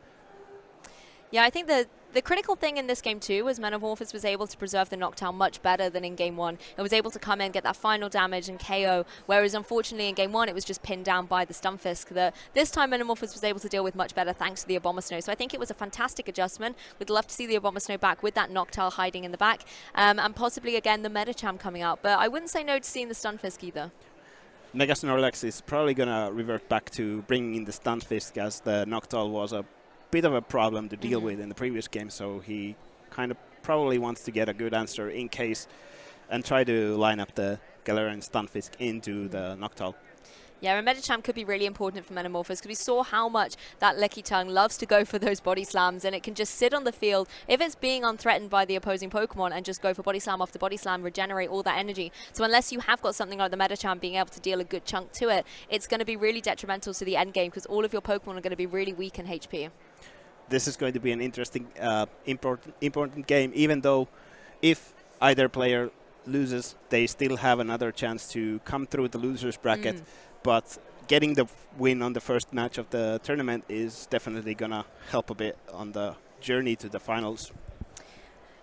Yeah, I think the critical thing in this game too was Metamorphosis was able to preserve the Noctowl much better than in game 1. It was able to come in, get that final damage and KO, whereas unfortunately in game 1 it was just pinned down by the Stunfisk. This time Metamorphosis was able to deal with much better thanks to the Abomasnow. So I think it was a fantastic adjustment. We'd love to see the Abomasnow back with that Noctowl hiding in the back, and possibly again the Medicham coming out. But I wouldn't say no to seeing the Stunfisk either. Mega Snorlax is probably going to revert back to bringing in the Stunfisk, as the Noctowl was a bit of a problem to deal with in the previous game, so he kind of probably wants to get a good answer in case and try to line up the Galarian Stunfisk into the Noctowl. Yeah, and Medicham could be really important for Metamorphosis, because we saw how much that Licky Tongue loves to go for those body slams, and it can just sit on the field if it's being unthreatened by the opposing Pokemon and just go for body slam after body slam, regenerate all that energy. So unless you have got something like the Medicham being able to deal a good chunk to it, it's going to be really detrimental to the end game, because all of your Pokemon are going to be really weak in HP. This is going to be an interesting, important game, even though if either player loses, they still have another chance to come through the losers bracket. But getting the win on the first match of the tournament is definitely going to help a bit on the journey to the finals.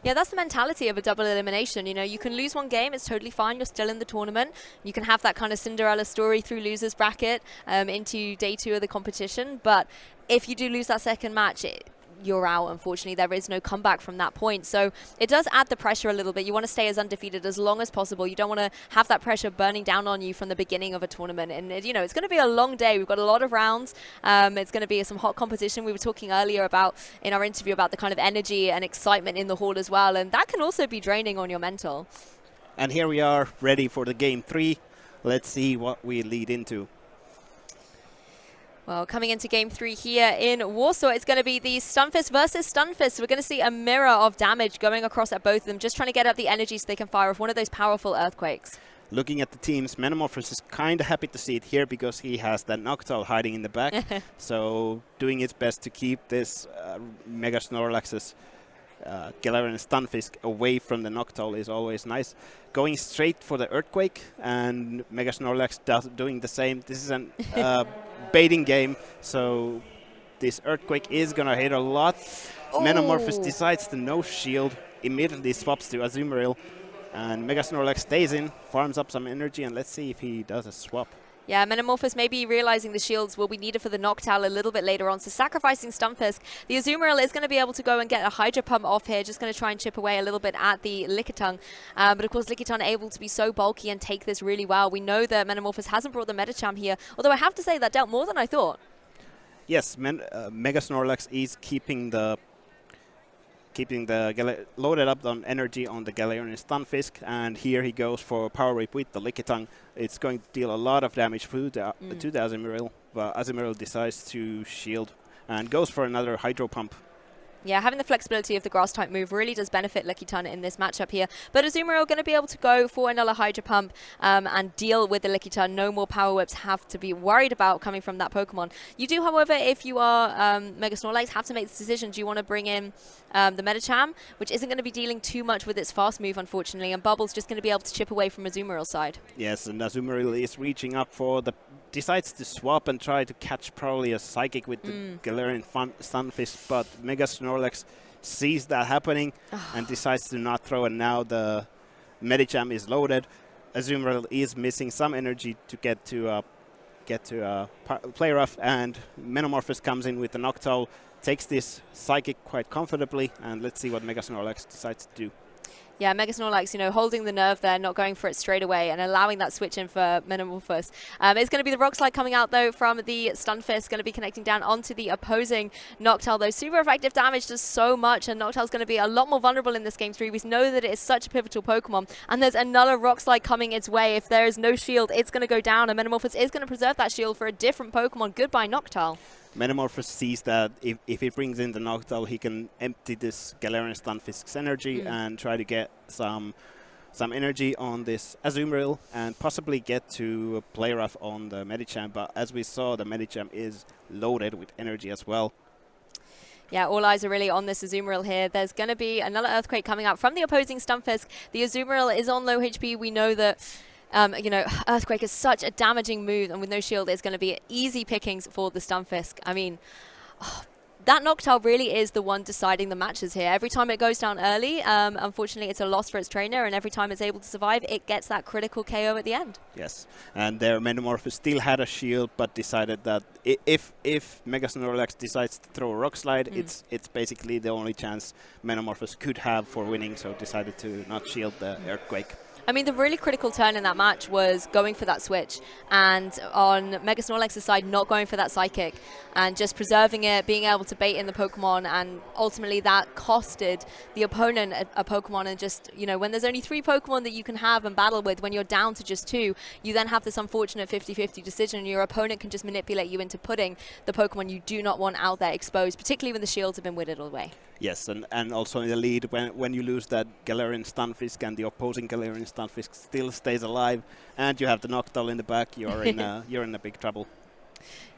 Yeah, that's the mentality of a double elimination. You know, you can lose one game, it's totally fine, you're still in the tournament. You can have that kind of Cinderella story through losers bracket into day 2 of the competition. But if you do lose that second match, you're out, unfortunately. There is no comeback from that point. So it does add the pressure a little bit. You want to stay as undefeated as long as possible. You don't want to have that pressure burning down on you from the beginning of a tournament. And, you know, it's going to be a long day. We've got a lot of rounds. It's going to be some hot competition. We were talking earlier about, in our interview, about the kind of energy and excitement in the hall as well. And that can also be draining on your mental. And here we are, ready for the game 3. Let's see what we lead into. Well, coming into game 3 here in Warsaw, it's going to be the Stunfisk versus Stunfisk. We're going to see a mirror of damage going across at both of them, just trying to get up the energy so they can fire off one of those powerful earthquakes. Looking at the teams, Metamorphosis is kind of happy to see it here because he has that Noctowl hiding in the back. So doing its best to keep this Mega Snorlax's Galarian Stunfisk away from the Noctowl is always nice. Going straight for the Earthquake, and Mega Snorlax doing the same. This is an baiting game, so this Earthquake is gonna hit a lot. Oh. Metamorphosis decides to no shield, immediately swaps to Azumarill, and Mega Snorlax stays in, farms up some energy, and let's see if he does a swap. Yeah, Metamorphosis maybe realizing the shields will be needed for the Noctowl a little bit later on, so sacrificing Stunfisk. The Azumarill is going to be able to go and get a Hydro Pump off here, just going to try and chip away a little bit at the Lickitung. But of course, Lickitung able to be so bulky and take this really well. We know that Metamorphosis hasn't brought the Medicham here, although I have to say that dealt more than I thought. Yes, Mega Snorlax is keeping the loaded up on energy on the Galarian Stunfisk, and here he goes for Power Whip with the Lickitung. It's going to deal a lot of damage to the Azumarill, but Azumarill decides to shield and goes for another Hydro Pump. Yeah, having the flexibility of the Grass-type move really does benefit Lickitung in this matchup here. But Azumarill going to be able to go for another Hydro Pump and deal with the Lickitung. No more Power Whips have to be worried about coming from that Pokemon. You do, however, if you are Mega Snorlax, have to make this decision. Do you want to bring in the Medicham, which isn't going to be dealing too much with its fast move, unfortunately, and Bubble's just going to be able to chip away from Azumarill's side. Yes, and Azumarill is reaching up for the... decides to swap and try to catch probably a Psychic with the Galarian Stunfisk, but Mega Snorlax sees that happening and decides to not throw, and now the Medicham is loaded. Azumarill is missing some energy to get to play rough, and Metamorphosis comes in with the Noctowl, takes this Psychic quite comfortably, and let's see what Mega Snorlax decides to do. Yeah, Mega Snorlax, holding the nerve there, not going for it straight away, and allowing that switch in for Metamorphosis. It's going to be the Rock Slide coming out, though, from the Stunfisk, going to be connecting down onto the opposing Noctowl, though. Super effective damage does so much, and Noctowl's going to be a lot more vulnerable in this game 3. We know that it is such a pivotal Pokemon, and there's another Rock Slide coming its way. If there is no shield, it's going to go down, and Metamorphosis is going to preserve that shield for a different Pokemon. Goodbye, Noctowl. Metamorphosis sees that if he brings in the Noctowl, he can empty this Galarian Stunfisk's energy and try to get some energy on this Azumarill and possibly get to play rough on the Medicham. But as we saw, the Medicham is loaded with energy as well. Yeah, all eyes are really on this Azumarill here. There's going to be another Earthquake coming out from the opposing Stunfisk. The Azumarill is on low HP. We know that Earthquake is such a damaging move, and with no shield, it's going to be easy pickings for the Stunfisk. I mean, that Noctowl really is the one deciding the matches here. Every time it goes down early, unfortunately, it's a loss for its trainer, and every time it's able to survive, it gets that critical KO at the end. Yes, and their Metamorphosis still had a shield, but decided that if Mega Snorlax decides to throw a Rock Slide, it's basically the only chance Metamorphosis could have for winning, so decided to not shield the Earthquake. I mean, the really critical turn in that match was going for that switch, and on Mega Snorlax's side, not going for that Psychic, and just preserving it, being able to bait in the Pokemon, and ultimately that costed the opponent a Pokemon. And just, when there's only 3 Pokemon that you can have and battle with, when you're down to just 2, you then have this unfortunate 50-50 decision. Your opponent can just manipulate you into putting the Pokemon you do not want out there exposed, particularly when the shields have been whittled away. Yes, and also in the lead, when you lose that Galarian Stunfisk and the opposing Galarian Stunfisk still stays alive, and you have the Noctowl in the back, you're in a big trouble.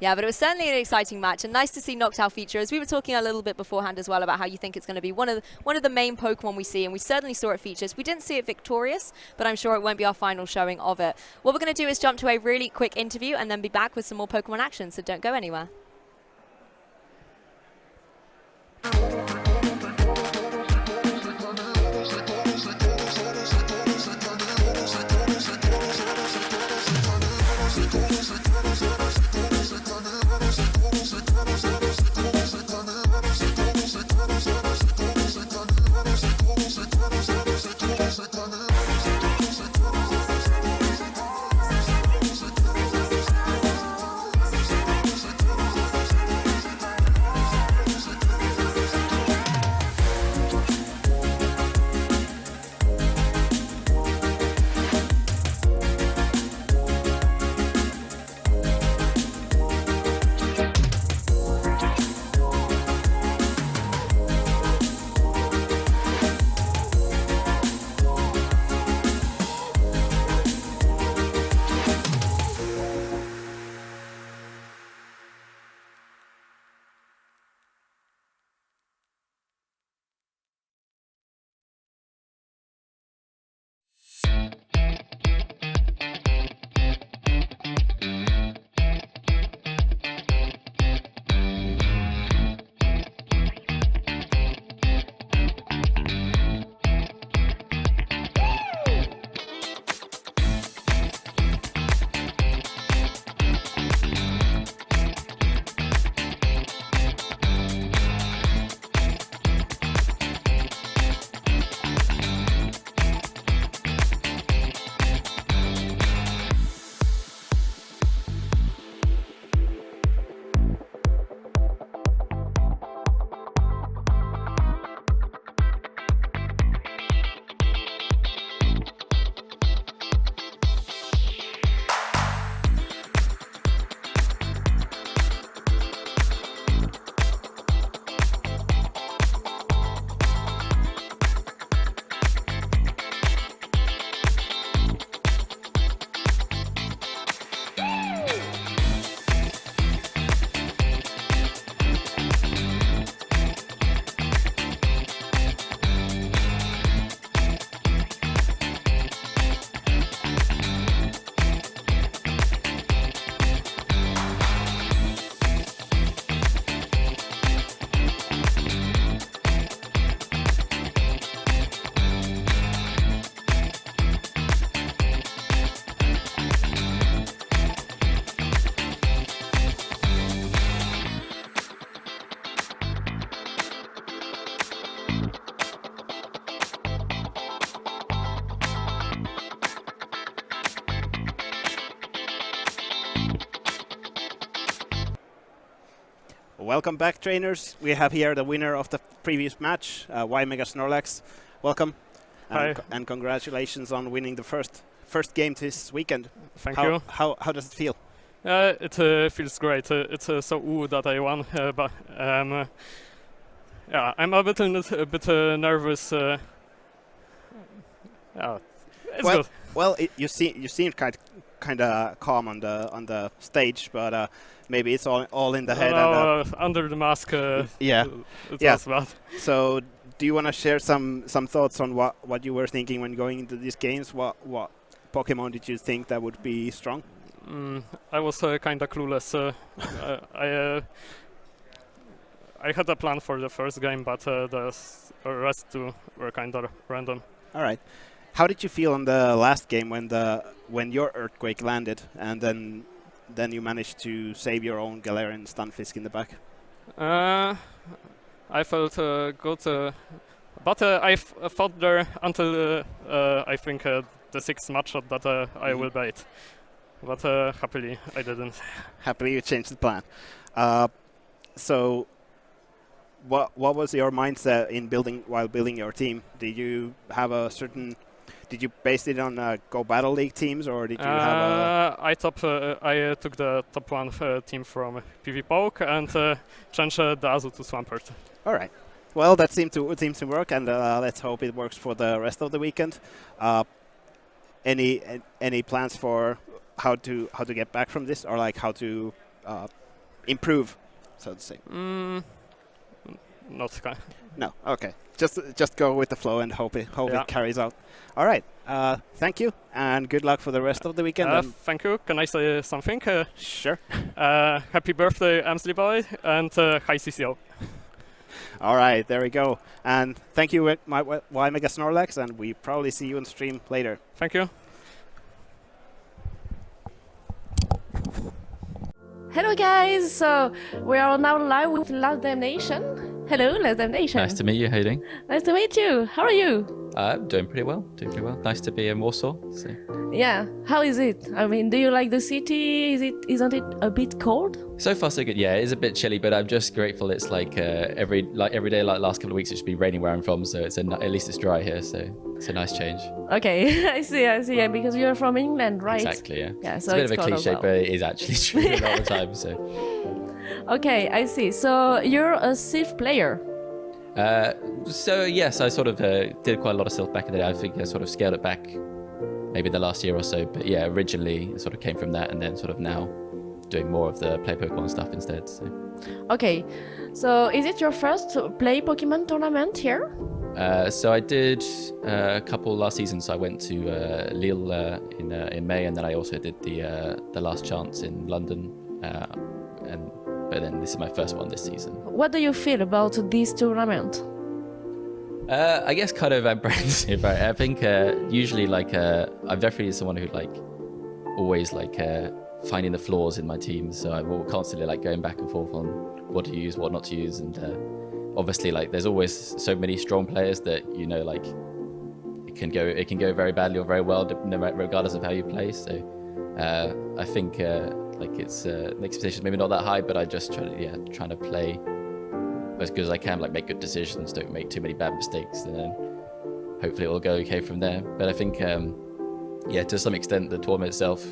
Yeah, but it was certainly an exciting match, and nice to see Noctowl feature. As we were talking a little bit beforehand as well about how you think it's going to be one of the main Pokemon we see, and we certainly saw it features. We didn't see it victorious, but I'm sure it won't be our final showing of it. What we're going to do is jump to a really quick interview and then be back with some more Pokemon action, so don't go anywhere. welcome back, trainers. We have here the winner of the previous match, Y Mega Snorlax. Welcome. Hi. And congratulations on winning the first game this weekend. Thank you. How does it feel? It feels great. It's so that I won, but yeah, I'm a bit nervous. Yeah, it's good. Well, you seem kind of calm on the stage, but maybe it's all in the head. Under the mask. Yeah. Was bad. So, do you want to share some thoughts on what you were thinking when going into these games? What Pokemon did you think that would be strong? I was kind of clueless. I had a plan for the first game, but the rest two were kind of random. All right. How did you feel on the last game when your Earthquake landed, and then you managed to save your own Galarian Stunfisk in the back? I felt good, but I thought there until I think the sixth matchup that I will bait. But happily, I didn't. Happily, you changed the plan. So, what was your mindset in while building your team? Did you have a certain? Did you base it on Go Battle League teams, or did you have a? I took the top one team from PV Poke and changed the Azu to Swampert. All right. Well, that seemed to work, and let's hope it works for the rest of the weekend. Any plans for how to get back from this, or like how to improve, so to say? Not kind. No. Okay. Just go with the flow and hope it carries out. All right. Thank you, and good luck for the rest of the weekend. Thank you. Can I say something? Sure. Happy birthday, Amsley Boy, and hi CCO. All right, there we go. And thank you, Y Mega Snorlax, and we probably see you on stream later. Thank you. Hello guys, so we are now live with Last Damnation. Hello, Last Damnation. Nice to meet you, how are you doing? Nice to meet you. How are you? Doing pretty well, Nice to be in Warsaw. So. Yeah, how is it? I mean, do you like the city? Isn't it a bit cold? So far so good. Yeah, it is a bit chilly, but I'm just grateful it's like every day, like last couple of weeks, it's been raining where I'm from, so at least it's dry here, so it's a nice change. Okay, I see. Yeah, because you're from England, right? Exactly. Yeah. Yeah. So it's a bit of a cliche, but it is actually true a lot of the time. So. Okay, I see. So you're a Sylph player. So yes, I sort of did quite a lot of Sylph back in the day. I think I sort of scaled it back maybe the last year or so. But yeah, originally it sort of came from that, and then sort of now doing more of the play Pokemon stuff instead. So. Okay, so is it your first play Pokemon tournament here? So I did a couple last season. So I went to Lille in May, and then I also did the Last Chance in London. But then this is my first one this season. What do you feel about this tournament? I guess kind of apprehensive. Right? I think usually I'm definitely someone who always finding the flaws in my team. So I'm constantly going back and forth on what to use, what not to use, and obviously there's always so many strong players that it can go very badly or very well, regardless of how you play. So I think. It's the expectations maybe not that high, but I just trying to play as good as I can, make good decisions, don't make too many bad mistakes, and then hopefully it will go okay from there. But I think to some extent the tournament itself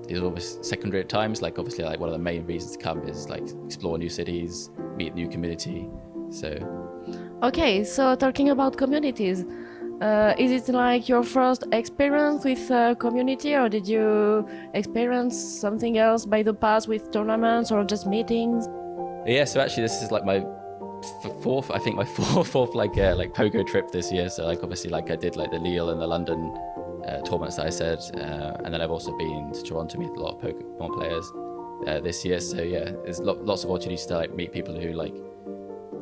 is always secondary at times. Obviously one of the main reasons to come is explore new cities, meet new community. So okay, so talking about communities, is it your first experience with community, or did you experience something else by the past with tournaments or just meetings? Yeah, so actually this is my fourth Pogo trip this year. So obviously I did the Lille and the London tournaments that I said, and then I've also been to Toronto to meet a lot of Pokemon players this year. So yeah, there's lots of opportunities to meet people who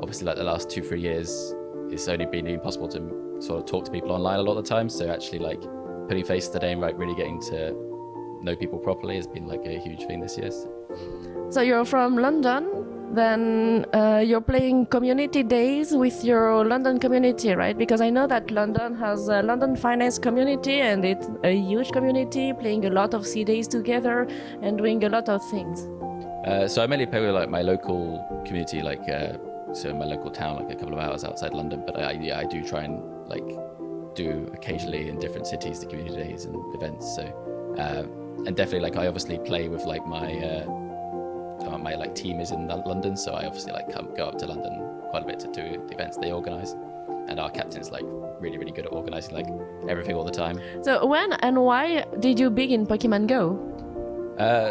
obviously the last 2-3 years it's only been impossible to sort of talk to people online a lot of the time. So actually putting face to the name, really getting to know people properly has been a huge thing this year. So you're from London, then you're playing community days with your London community, right? Because I know that London has a London finance community, and it's a huge community, playing a lot of C days together and doing a lot of things. So I mainly play with like my local community, like so my local town, like a couple of hours outside London. But I do try and like do occasionally in different cities the community days and events. So and definitely like I obviously play with like my my like team is in London, so I obviously like go up to London quite a bit to do the events they organise. And our captain's like really good at organising like everything all the time. So when and why did you begin Pokemon Go?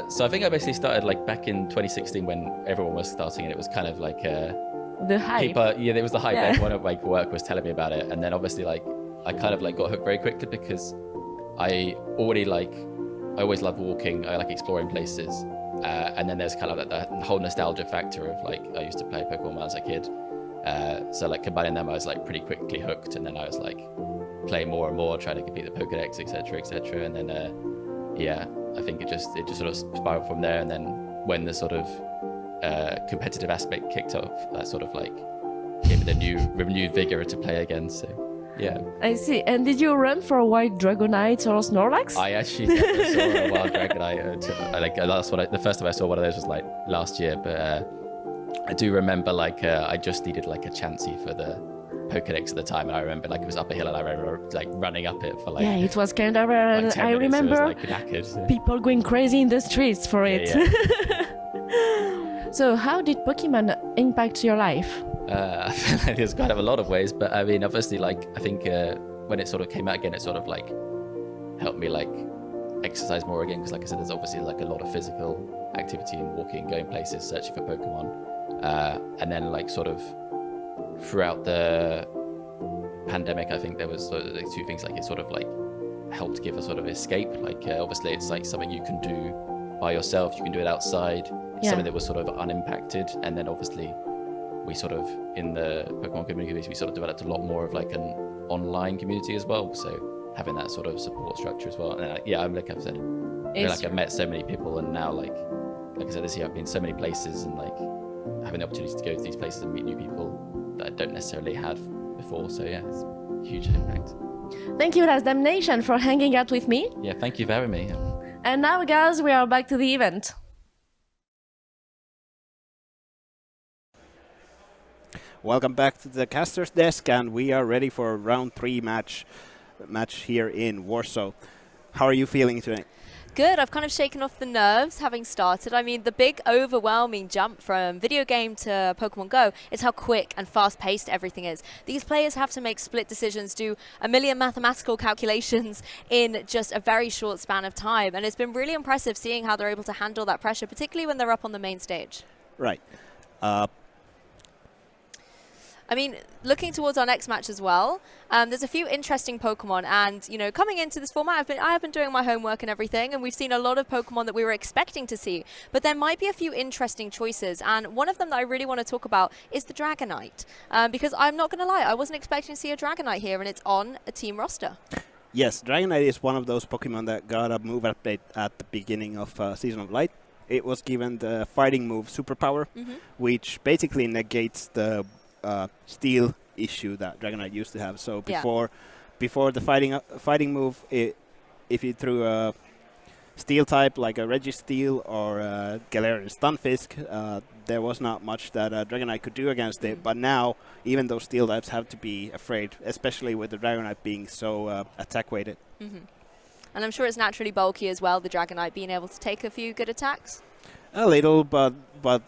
So I think I basically started like back in 2016 when everyone was starting, and it was kind of like the hype. there was the hype. Yeah. Everyone at like work was telling me about it, and then obviously like I kind of like got hooked very quickly because I always love walking. I like exploring places, and then there's kind of like that whole nostalgia factor of like I used to play Pokemon when I was a kid. So like combining them, I was like pretty quickly hooked, and then I was like playing more and more, trying to complete the Pokedex, etc. And then I think it just sort of spiraled from there. And then when the sort of competitive aspect kicked off, that sort of like gave me the renewed vigor to play again. So yeah. I see. And did you run for White Dragonite or Snorlax? I actually never saw a Wild Dragonite. The first time I saw one of those was like last year, but I do remember like I just needed like a Chansey for the Pokedex at the time, and I remember like it was up a hill, and I remember like running up it for like it was kind of and 10 I minutes. remember It was, like, knackered, so. people going crazy in the streets for it. So how did Pokemon impact your life? I feel like there's kind of a lot of ways, but I mean obviously like I think when it sort of came out again, it sort of like helped me like exercise more again, because like I said, there's obviously like a lot of physical activity and walking, going places, searching for Pokemon. And then like sort of throughout the pandemic, I think there was sort of like two things, like it sort of like helped give a sort of escape. Like obviously it's like something you can do by yourself, you can do it outside, something that was sort of unimpacted. And then obviously we sort of in the Pokemon community, we sort of developed a lot more of like an online community as well. So having that sort of support structure as well. And I'm like I've said, I feel like I've met so many people, and now like I said, this year I've been so many places, and like having the opportunity to go to these places and meet new people that I don't necessarily have before. So yeah, it's a huge impact. Thank you, Last Damnation, for hanging out with me. Yeah, thank you for having me. And now, guys, we are back to the event. Welcome back to the caster's desk, and we are ready for a round 3 match here in Warsaw. How are you feeling today? Good. I've kind of shaken off the nerves having started. I mean, the big overwhelming jump from video game to Pokemon Go is how quick and fast-paced everything is. These players have to make split decisions, do a million mathematical calculations in just a very short span of time. And it's been really impressive seeing how they're able to handle that pressure, particularly when they're up on the main stage. Right. I mean, looking towards our next match as well, there's a few interesting Pokemon, and you know, coming into this format, I have been doing my homework and everything, and we've seen a lot of Pokemon that we were expecting to see, but there might be a few interesting choices, and one of them that I really want to talk about is the Dragonite, because I'm not going to lie, I wasn't expecting to see a Dragonite here, and it's on a team roster. Yes, Dragonite is one of those Pokemon that got a move update at the beginning of Season of Light. It was given the fighting move Superpower, which basically negates the steel issue that Dragonite used to have. So before the fighting move, if you threw a steel type like a Registeel or a Galarian Stunfisk, there was not much that Dragonite could do against it. But now even those steel types have to be afraid, especially with the Dragonite being so attack weighted. And I'm sure it's naturally bulky as well, the Dragonite being able to take a few good attacks. A little, but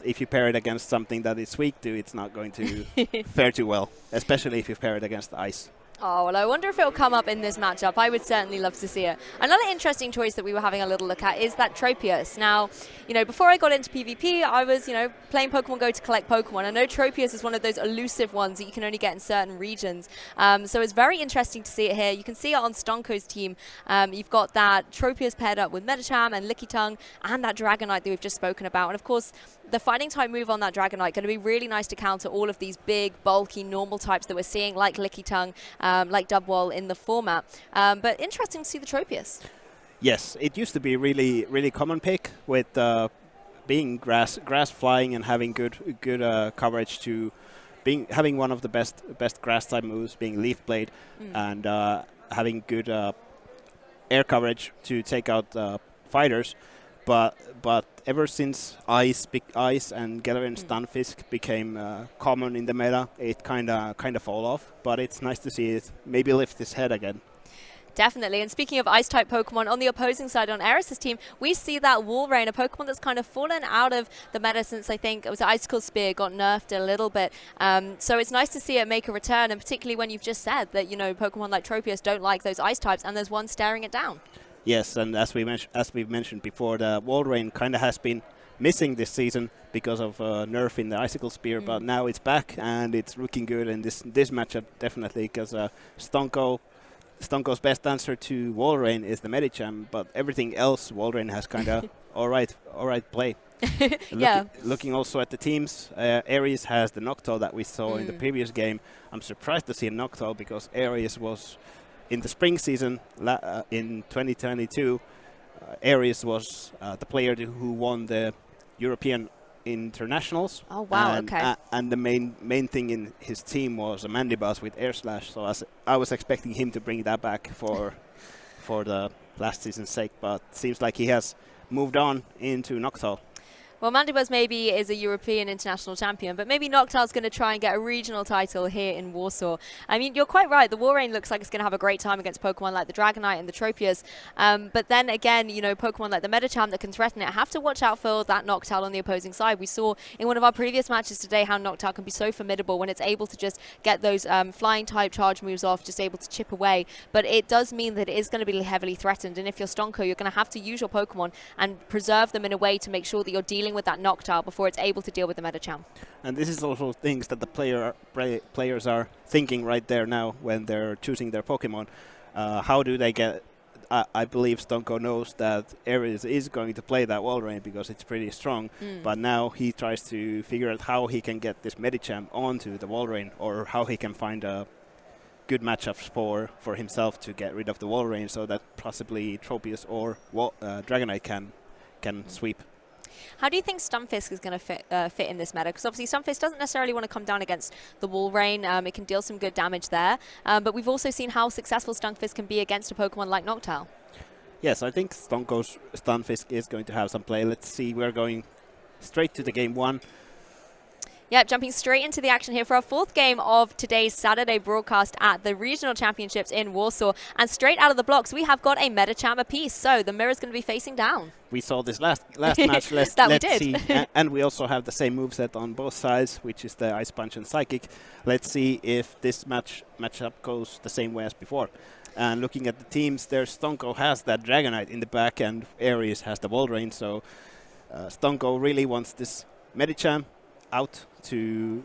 if you pair it against something that it's weak to, it's not going to fare too well, especially if you pair it against ice. Oh, well, I wonder if it'll come up in this matchup. I would certainly love to see it. Another interesting choice that we were having a little look at is that Tropius. Now, you know, before I got into PvP, I was, you know, playing Pokemon Go to collect Pokemon. I know Tropius is one of those elusive ones that you can only get in certain regions. So it's very interesting to see it here. You can see it on Stonko's team. You've got that Tropius paired up with Medicham and Lickitung and that Dragonite that we've just spoken about. And of course, the fighting type move on that Dragonite going to be really nice to counter all of these big, bulky, normal types that we're seeing, like Lickitung, like Dubwall in the format. But interesting to see the Tropius. Yes, it used to be really common pick with being grass flying and having good coverage to having one of the best grass type moves being Leaf Blade and having good air coverage to take out fighters. but ever since Ice and Galarian Stunfisk became common in the meta, it kind of fall off. But it's nice to see it maybe lift its head again. Definitely. And speaking of Ice-type Pokemon, on the opposing side, on Aeris' team, we see that Walrein, a Pokemon that's kind of fallen out of the meta since I think it was Icicle Spear got nerfed a little bit. So it's nice to see it make a return, and particularly when you've just said that, you know, Pokemon like Tropius don't like those Ice types, and there's one staring it down. Yes, and as we've mentioned before, the Walrein kind of has been missing this season because of nerf in the Icicle Spear, but now it's back and it's looking good in this matchup definitely, because Stonko's best answer to Walrein is the Medicham, but everything else Walrein has kind of all right play. Looking also at the teams, Aries has the Noctowl that we saw in the previous game. I'm surprised to see a Noctowl because Aries was in the spring season in 2022. Aries was the player who won the European internationals. Oh wow! Okay. And the main thing in his team was a Mandibuzz with Air Slash. So I was expecting him to bring that back for the last season's sake, but seems like he has moved on into Noctowl. Well, Mandibuzz maybe is a European international champion, but maybe Noctowl's going to try and get a regional title here in Warsaw. I mean, you're quite right. The Walrein looks like it's going to have a great time against Pokemon like the Dragonite and the Tropius. But then again, you know, Pokemon like the Medicham that can threaten it have to watch out for that Noctowl on the opposing side. We saw in one of our previous matches today how Noctowl can be so formidable when it's able to just get those flying type charge moves off, just able to chip away. But it does mean that it is going to be heavily threatened. And if you're Stonko, you're going to have to use your Pokemon and preserve them in a way to make sure that you're dealing with that Noctowl before it's able to deal with the Medicham. And this is also things that the players are thinking right there now when they're choosing their Pokemon. How do they get... I believe Stonko knows that Aries is going to play that Walrein because it's pretty strong, but now he tries to figure out how he can get this Medicham onto the Walrein, or how he can find a good matchups for himself to get rid of the Walrein, so that possibly Tropius or Dragonite can sweep. How do you think Stunfisk is going to fit in this meta? Because obviously Stunfisk doesn't necessarily want to come down against the Walrein. It can deal some good damage there. But we've also seen how successful Stunfisk can be against a Pokemon like Noctowl. Yes, I think Stonko's Stunfisk is going to have some play. Let's see, we're going straight to the game one. Yep, jumping straight into the action here for our fourth game of today's Saturday broadcast at the Regional Championships in Warsaw. And straight out of the blocks, we have got a Medicham apiece. So the mirror's going to be facing down. We saw this last match. Let's see. And we also have the same moveset on both sides, which is the Ice Punch and Psychic. Let's see if this matchup goes the same way as before. And looking at the teams, there Stonko has that Dragonite in the back and Aries has the Walrein. So Stonko really wants this Medicham out to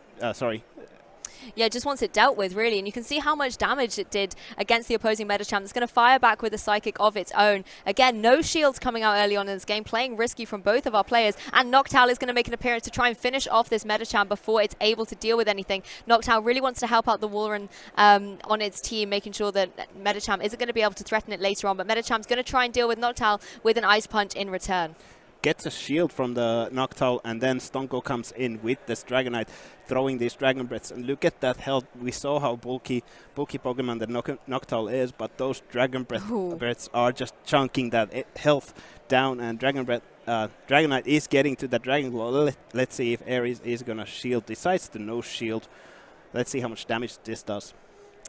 yeah, just wants it dealt with, really. And you can see how much damage it did against the opposing Medicham. It's going to fire back with a Psychic of its own. Again, no shields coming out early on in this game, playing risky from both of our players. And Noctowl is going to make an appearance to try and finish off this Medicham before it's able to deal with anything. Noctowl really wants to help out the Walrein on its team, making sure that Medicham isn't going to be able to threaten it later on. But Medicham's going to try and deal with Noctowl with an Ice Punch in return. Gets a shield from the Noctowl, and then Stonko comes in with this Dragonite, throwing these Dragon Breaths. And look at that health. We saw how bulky Pokemon the Noctowl is, but those Dragon Breaths are just chunking that health down. And Dragonite is getting to the Dragon Claw. Let's see if Aries is gonna shield. Decides to no shield. Let's see how much damage this does.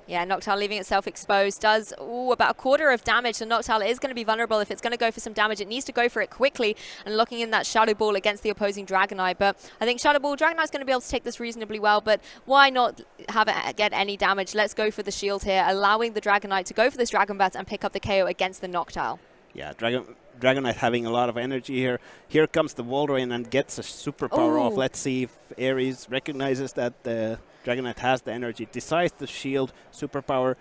Yeah, Noctowl leaving itself exposed does about a quarter of damage. So Noctowl is going to be vulnerable. If it's going to go for some damage, it needs to go for it quickly and locking in that Shadow Ball against the opposing Dragonite. But I think Shadow Ball, Dragonite's going to be able to take this reasonably well, but why not have it get any damage? Let's go for the shield here, allowing the Dragonite to go for this Dragon Breath and pick up the KO against the Noctowl. Yeah, Dragonite having a lot of energy here. Here comes the Walrein and gets a superpower off. Let's see if Aries recognizes that the Dragonite has the energy, decides to shield, superpower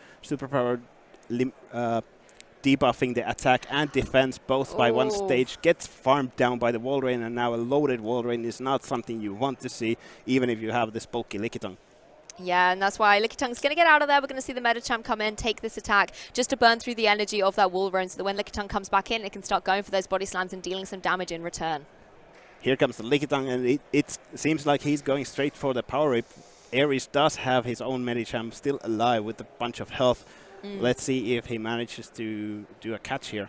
debuffing the attack and defense both by one stage, gets farmed down by the Walrein, and now a loaded Walrein is not something you want to see, even if you have this bulky Lickitung. Yeah, and that's why Lickitun's going to get out of there. We're going to see the Medicham come in, take this attack, just to burn through the energy of that Walrein, so that when Lickitung comes back in, it can start going for those body slams and dealing some damage in return. Here comes the Lickitung, and it seems like he's going straight for the power rip. Aries does have his own Medicham still alive with a bunch of health. Let's see if he manages to do a catch here.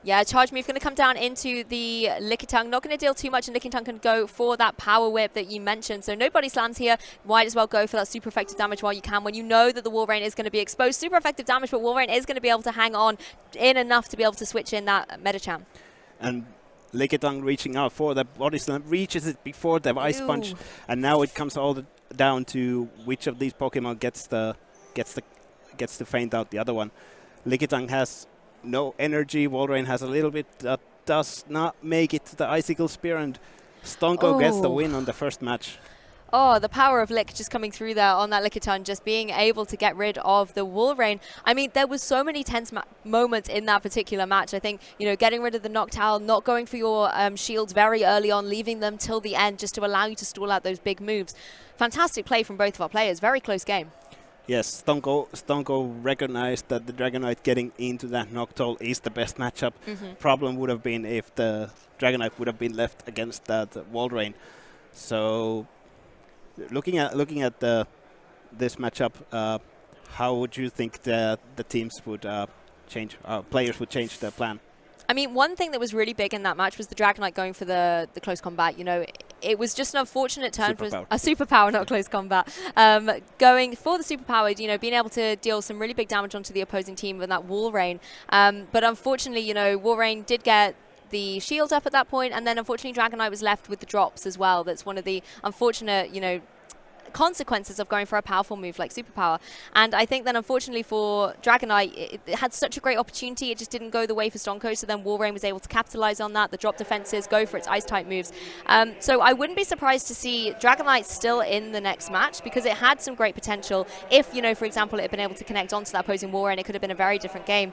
Yeah, charge move going to come down into the Lickitung. Not going to deal too much, and Lickitung can go for that power whip that you mentioned. So no body slams here. Might as well go for that super effective damage while you can, when you know that the Wolverine is going to be exposed. Super effective damage, but Wolverine is going to be able to hang on in enough to be able to switch in that Medicham. And Lickitung reaching out for the body slam, reaches it before the ice punch, and now it comes all down to which of these Pokemon gets to feint out the other one. Lickitung has no energy. Wolverine has a little bit. That does not make it to the Icicle Spear, and Stonko gets the win on the first match. Oh, the power of Lick just coming through there on that Lickitung, just being able to get rid of the Wolverine. I mean, there was so many tense moments in that particular match. I think, you know, getting rid of the Noctowl, not going for your shields very early on, leaving them till the end just to allow you to stall out those big moves. Fantastic play from both of our players. Very close game. Yes, Stonko recognized that the Dragonite getting into that Noctowl is the best matchup. Problem would have been if the Dragonite would have been left against that Wolverine. So, looking at this matchup, how would you think the teams would players would change their plan? I mean, one thing that was really big in that match was the Dragonite going for the close combat. You know, it was just an unfortunate turn for a superpower, not close combat. Going for the superpower, you know, being able to deal some really big damage onto the opposing team with that Wolverine. But unfortunately, you know, Wolverine did get the shield up at that point, and then unfortunately Dragonite was left with the drops as well. That's one of the unfortunate, you know, consequences of going for a powerful move like superpower. And I think then unfortunately for Dragonite, it had such a great opportunity, it just didn't go the way for Stonko, so then Wolverine was able to capitalize on that, the drop defenses, go for its ice type moves. So I wouldn't be surprised to see Dragonite still in the next match, because it had some great potential. If, you know, for example, it had been able to connect onto that opposing Wolverine, it could have been a very different game.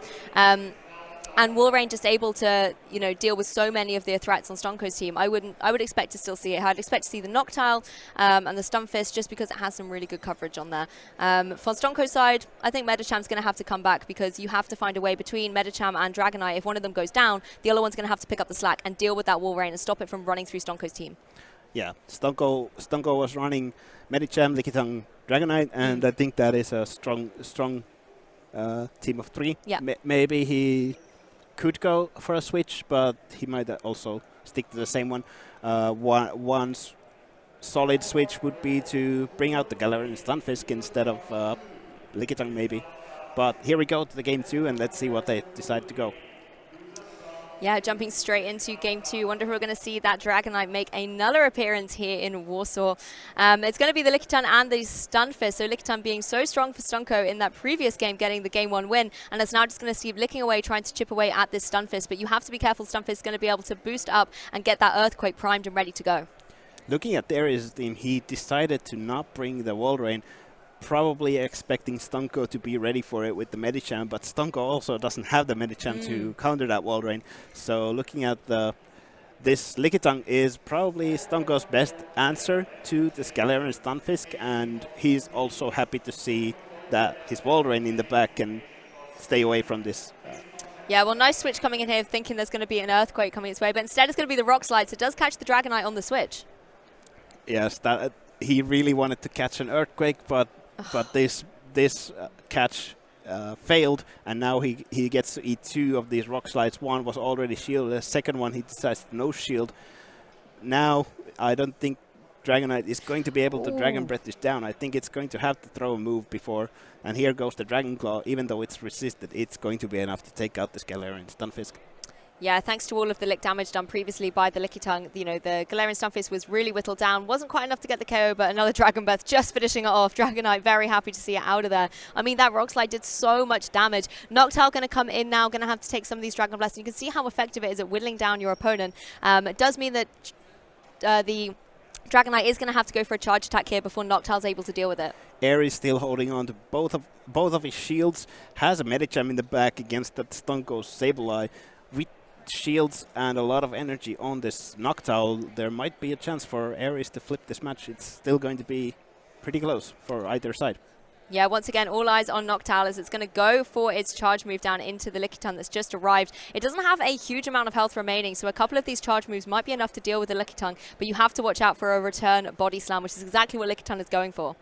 And Wolverine just able to, you know, deal with so many of their threats on Stonko's team. I would expect to still see it. I'd expect to see the Noctowl and the Stunfisk, just because it has some really good coverage on there. For Stonko's side, I think Medicham's going to have to come back, because you have to find a way between Medicham and Dragonite. If one of them goes down, the other one's going to have to pick up the slack and deal with that Wolverine and stop it from running through Stonko's team. Yeah, Stonko was running Medicham, Lickitung, Dragonite, and I think that is a strong team of three. Yeah. Maybe he could go for a switch, but he might also stick to the same one. One solid switch would be to bring out the Galarian Stunfisk instead of Lickitung maybe. But here we go to the game 2, and let's see what they decide to go. Yeah, jumping straight into game 2. Wonder if we're going to see that Dragonite make another appearance here in Warsaw. It's going to be the Lickitung and the Stunfisk. So Lickitung being so strong for Stonko in that previous game, getting the game 1 win. And it's now just going to keep licking away, trying to chip away at this Stunfisk. But you have to be careful. Stunfisk is going to be able to boost up and get that Earthquake primed and ready to go. Looking at Darius' team, he decided to not bring the Wolverine, probably expecting Stonko to be ready for it with the Medicham, but Stonko also doesn't have the Medicham to counter that Wolverine. So looking at this Lickitung is probably Stonko's best answer to the Galarian Stunfisk, and he's also happy to see that his Wolverine in the back can stay away from this. Yeah, well, nice switch coming in here, thinking there's going to be an Earthquake coming its way, but instead it's going to be the Rock Slide, so it does catch the Dragonite on the switch. Yes, he really wanted to catch an Earthquake, but this catch failed, and now he gets to eat 2 of these Rock Slides. One was already shielded, the second one he decides no shield. Now I don't think Dragonite is going to be able to Dragon Breath this down. I think it's going to have to throw a move before, and here goes the Dragon Claw. Even though it's resisted, it's going to be enough to take out the Galarian Stunfisk. Yeah, thanks to all of the lick damage done previously by the Lickitung, you know, the Galarian Stunfisk was really whittled down. Wasn't quite enough to get the KO, but another Dragon Breath just finishing it off. Dragonite very happy to see it out of there. I mean, that Rock Slide did so much damage. Noctowl going to come in now, going to have to take some of these Dragon Blasts. You can see how effective it is at whittling down your opponent. It does mean that the Dragonite is going to have to go for a charge attack here before Noctowl's able to deal with it. Aries still holding on to both of his shields, has a Medicham in the back against that Stonko's Sableye. With shields and a lot of energy on this Noctowl, there might be a chance for Aries to flip this match. It's still going to be pretty close for either side. Yeah, once again, all eyes on Noctowl as it's going to go for its charge move down into the Lickitung that's just arrived. It doesn't have a huge amount of health remaining, so a couple of these charge moves might be enough to deal with the Lickitung, but you have to watch out for a return body slam, which is exactly what Lickitung is going for.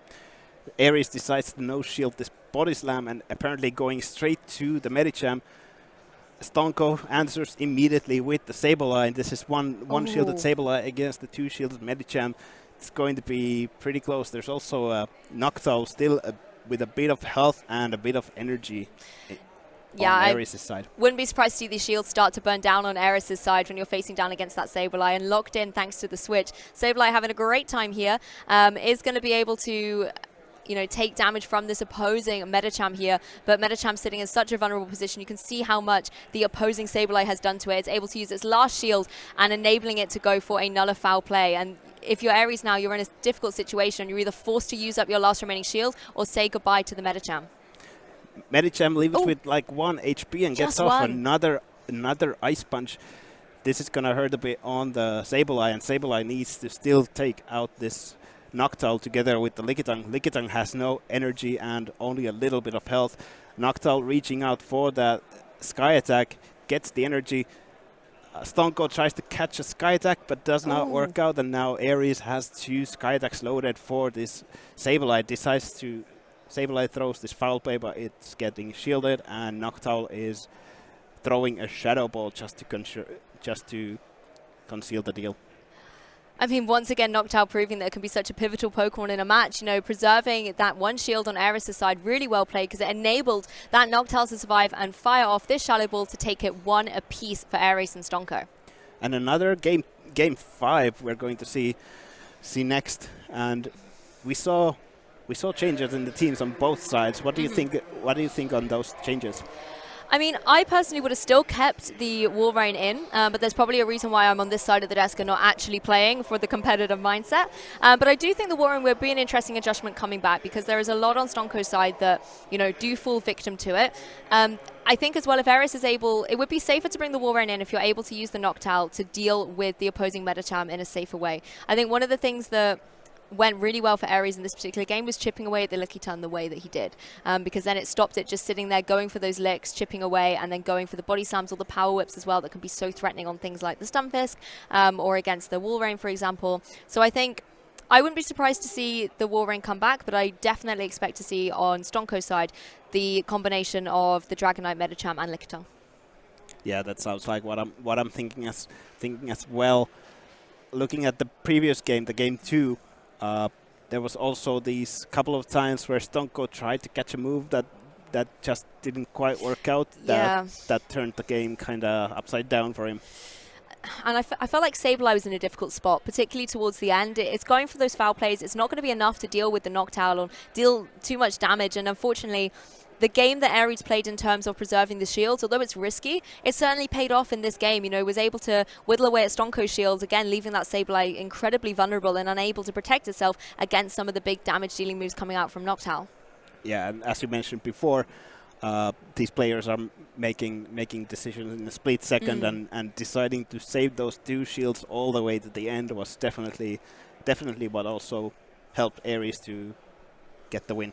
Aries decides to no-shield this body slam and apparently going straight to the Medicham. Stonko answers immediately with the Sableye. This is one shielded Sableye against the 2 shielded Medicham. It's going to be pretty close. There's also a Noctowl still with a bit of health and a bit of energy on Ares' side. Wouldn't be surprised to see these shields start to burn down on Ares' side when you're facing down against that Sableye, and locked in thanks to the switch. Sableye having a great time here, is going to be able to take damage from this opposing Medicham here, but Medicham sitting in such a vulnerable position. You can see how much the opposing Sableye has done to it. It's able to use its last shield and enabling it to go for a null or foul play. And if you're Ares now, you're in a difficult situation. You're either forced to use up your last remaining shield or say goodbye to the Medicham. Medicham leaves with like 1 HP and gets off another Ice Punch. This is going to hurt a bit on the Sableye, and Sableye needs to still take out this Noctowl together with the Lickitung. Lickitung has no energy and only a little bit of health. Noctowl reaching out for that Sky Attack, gets the energy. Stonko tries to catch a Sky Attack but does not work out, and now Ares has 2 Sky Attacks loaded for this Sableye. Sableye throws this foul play, but it's getting shielded, and Noctowl is throwing a Shadow Ball just to conceal the deal. I mean, once again, Noctowl proving that it can be such a pivotal Pokemon in a match. Preserving that 1 shield on Ares' side, really well played, because it enabled that Noctowl to survive and fire off this Shadow Ball to take it 1 apiece for Ares and Stonko. And another game 5 we're going to see next, and we saw changes in the teams on both sides. What do you think? What do you think on those changes? I mean, I personally would have still kept the Wolverine in, but there's probably a reason why I'm on this side of the desk and not actually playing for the competitive mindset. But I do think the Wolverine will be an interesting adjustment coming back, because there is a lot on Stonko's side that, do fall victim to it. I think as well, if Ares is able, it would be safer to bring the Wolverine in if you're able to use the Noctowl to deal with the opposing Medicham in a safer way. I think one of the things that went really well for Ares in this particular game was chipping away at the Lickitung the way that he did, because then it stopped it just sitting there going for those licks, chipping away, and then going for the body slams or the power whips as well that can be so threatening on things like the Stunfisk or against the Wolverine, for example. So I think I wouldn't be surprised to see the Wolverine come back, but I definitely expect to see on Stonko's side the combination of the Dragonite, Medicham, and Lickitung. Yeah, that sounds like what I'm thinking as well. Looking at the previous game, the game 2. There was also these couple of times where Stonko tried to catch a move that just didn't quite work out. That turned the game kind of upside down for him. And I felt like Sableye was in a difficult spot, particularly towards the end. It's going for those foul plays. It's not going to be enough to deal with the Noctowl or deal too much damage. And unfortunately, the game that Ares played in terms of preserving the shields, although it's risky, it certainly paid off in this game. Was able to whittle away at Stonko's shields, again leaving that Sableye incredibly vulnerable and unable to protect itself against some of the big damage-dealing moves coming out from Noctowl. Yeah, and as you mentioned before, these players are making decisions in a split second, and deciding to save those 2 shields all the way to the end was definitely what also helped Ares to get the win.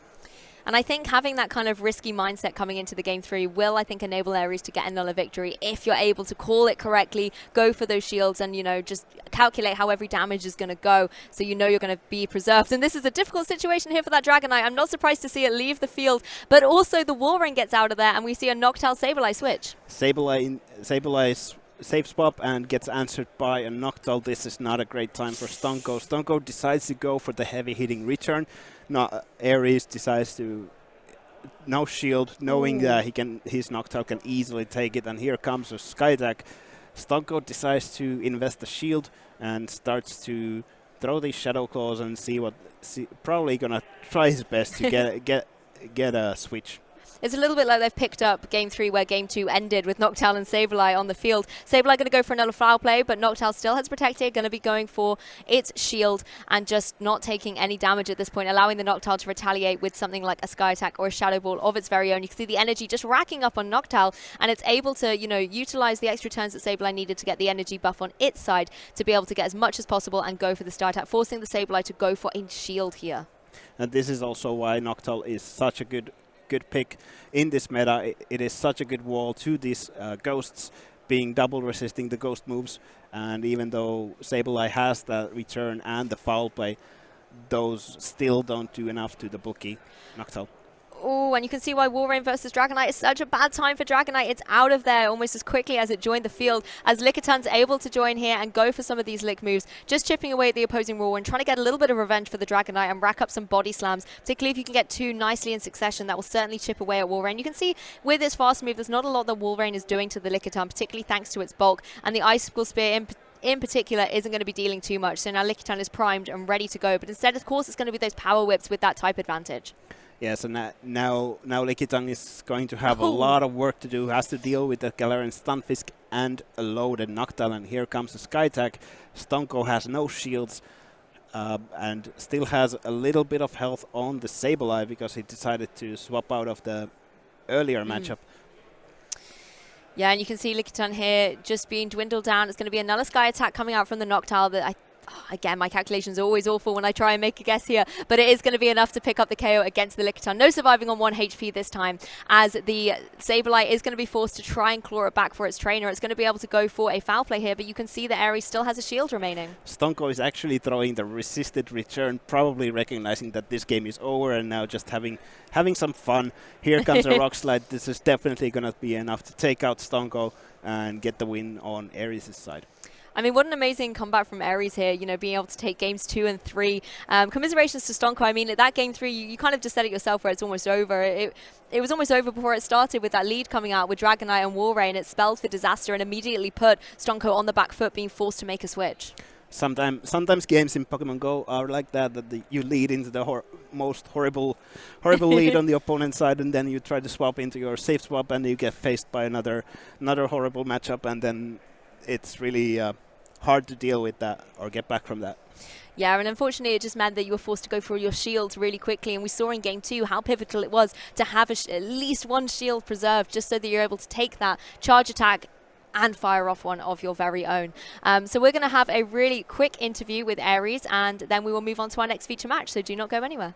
And I think having that kind of risky mindset coming into the game 3 will, I think, enable Ares to get another victory if you're able to call it correctly, go for those shields, and, just calculate how every damage is going to go, so you're going to be preserved. And this is a difficult situation here for that Dragonite. I'm not surprised to see it leave the field, but also the Wolverine gets out of there, and we see a Noctowl Sableye switch. Sableye safe swap and gets answered by a Noctowl. This is not a great time for Stonko. Stonko decides to go for the heavy-hitting return. Ares decides to no shield, knowing that his Noctowl can easily take it, and here comes a Sky Attack. Stonko decides to invest the shield and starts to throw these Shadow Claws and probably gonna try his best to get a switch. It's a little bit like they've picked up game 3 where game 2 ended with Noctowl and Sableye on the field. Sableye going to go for another foul play, but Noctowl still has protected, going to be going for its shield and just not taking any damage at this point, allowing the Noctowl to retaliate with something like a Sky Attack or a Shadow Ball of its very own. You can see the energy just racking up on Noctowl, and it's able to, utilize the extra turns that Sableye needed to get the energy buff on its side to be able to get as much as possible and go for the Star Attack, forcing the Sableye to go for a shield here. And this is also why Noctowl is such a good pick in this meta. It is such a good wall to these ghosts, being double resisting the ghost moves, and even though Sableye has the return and the foul play, those still don't do enough to the bulky Noctowl. Oh, and you can see why Walrein versus Dragonite is such a bad time for Dragonite. It's out of there almost as quickly as it joined the field, as Lickitun's able to join here and go for some of these lick moves, just chipping away at the opposing Walrein, trying to get a little bit of revenge for the Dragonite and rack up some body slams, particularly if you can get 2 nicely in succession. That will certainly chip away at Walrein. You can see with this fast move, there's not a lot that Walrein is doing to the Lickitung, particularly thanks to its bulk, and the Icicle Spear in particular isn't going to be dealing too much. So now Lickitung is primed and ready to go, but instead, of course, it's going to be those power whips with that type advantage. Yeah, so now Lickitung is going to have a lot of work to do. Has to deal with the Galarian Stunfisk and a loaded Noctowl, and here comes the Skytag. Stonko has no shields and still has a little bit of health on the Sableye because he decided to swap out of the earlier matchup. Yeah, and you can see Lickitung here just being dwindled down. It's going to be another Sky attack coming out from the Noctowl that again, my calculations are always awful when I try and make a guess here, but it is going to be enough to pick up the KO against the Lickitung. No surviving on 1 HP this time, as the Sableye is going to be forced to try and claw it back for its trainer. It's going to be able to go for a foul play here, but you can see that Aries still has a shield remaining. Stonko is actually throwing the resisted return, probably recognizing that this game is over and now just having some fun. Here comes a Rock Slide. This is definitely going to be enough to take out Stonko and get the win on Aries' side. I mean, what an amazing comeback from Aries here, you know, being able to take games 2 and 3. Commiserations to Stonko. I mean, at that game 3, you kind of just said it yourself where it's almost over. It was almost over before it started with that lead coming out with Dragonite and Walrein. It spelled for disaster and immediately put Stonko on the back foot, being forced to make a switch. Sometimes games in Pokemon Go are like that you lead into the most horrible lead on the opponent's side, and then you try to swap into your safe swap, and you get faced by another horrible matchup, and then it's really hard to deal with that or get back from that. Yeah, and unfortunately it just meant that you were forced to go for your shields really quickly, and we saw in game 2 how pivotal it was to have at least 1 shield preserved just so that you're able to take that charge attack and fire off one of your very own. So we're going to have a really quick interview with Aries, and then we will move on to our next feature match, so do not go anywhere.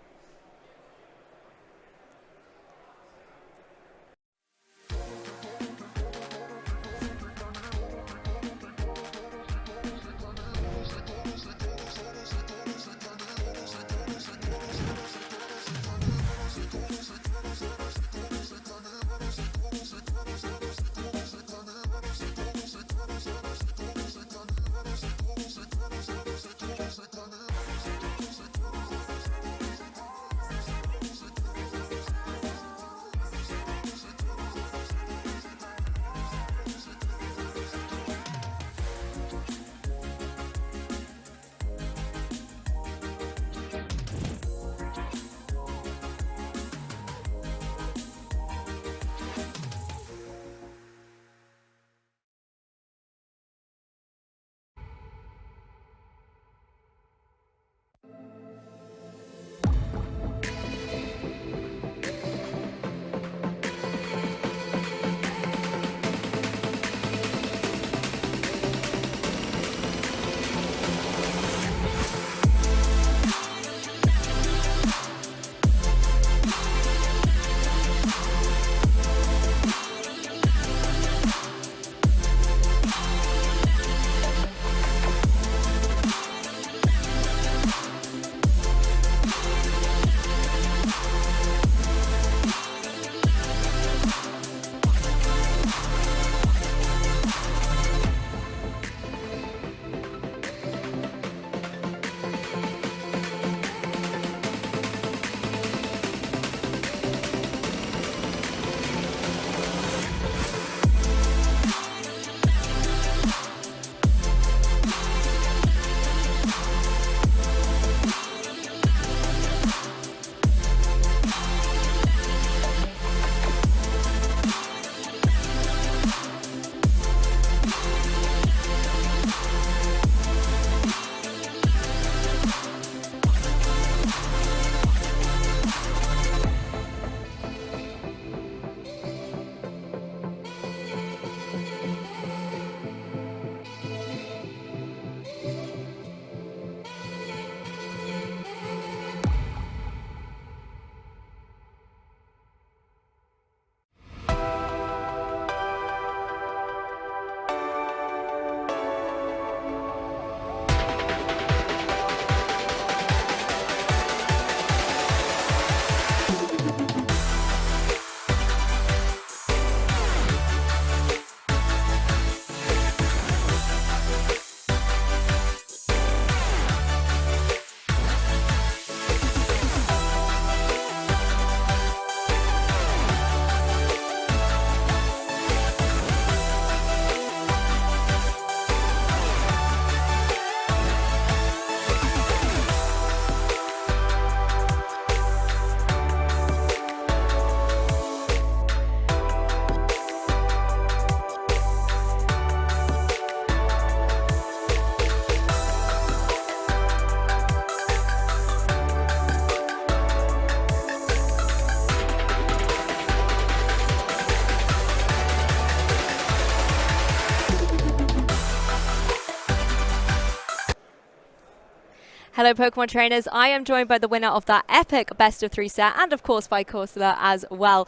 Hello, Pokemon trainers. I am joined by the winner of that epic best of 3 set, and of course by Korsula as well.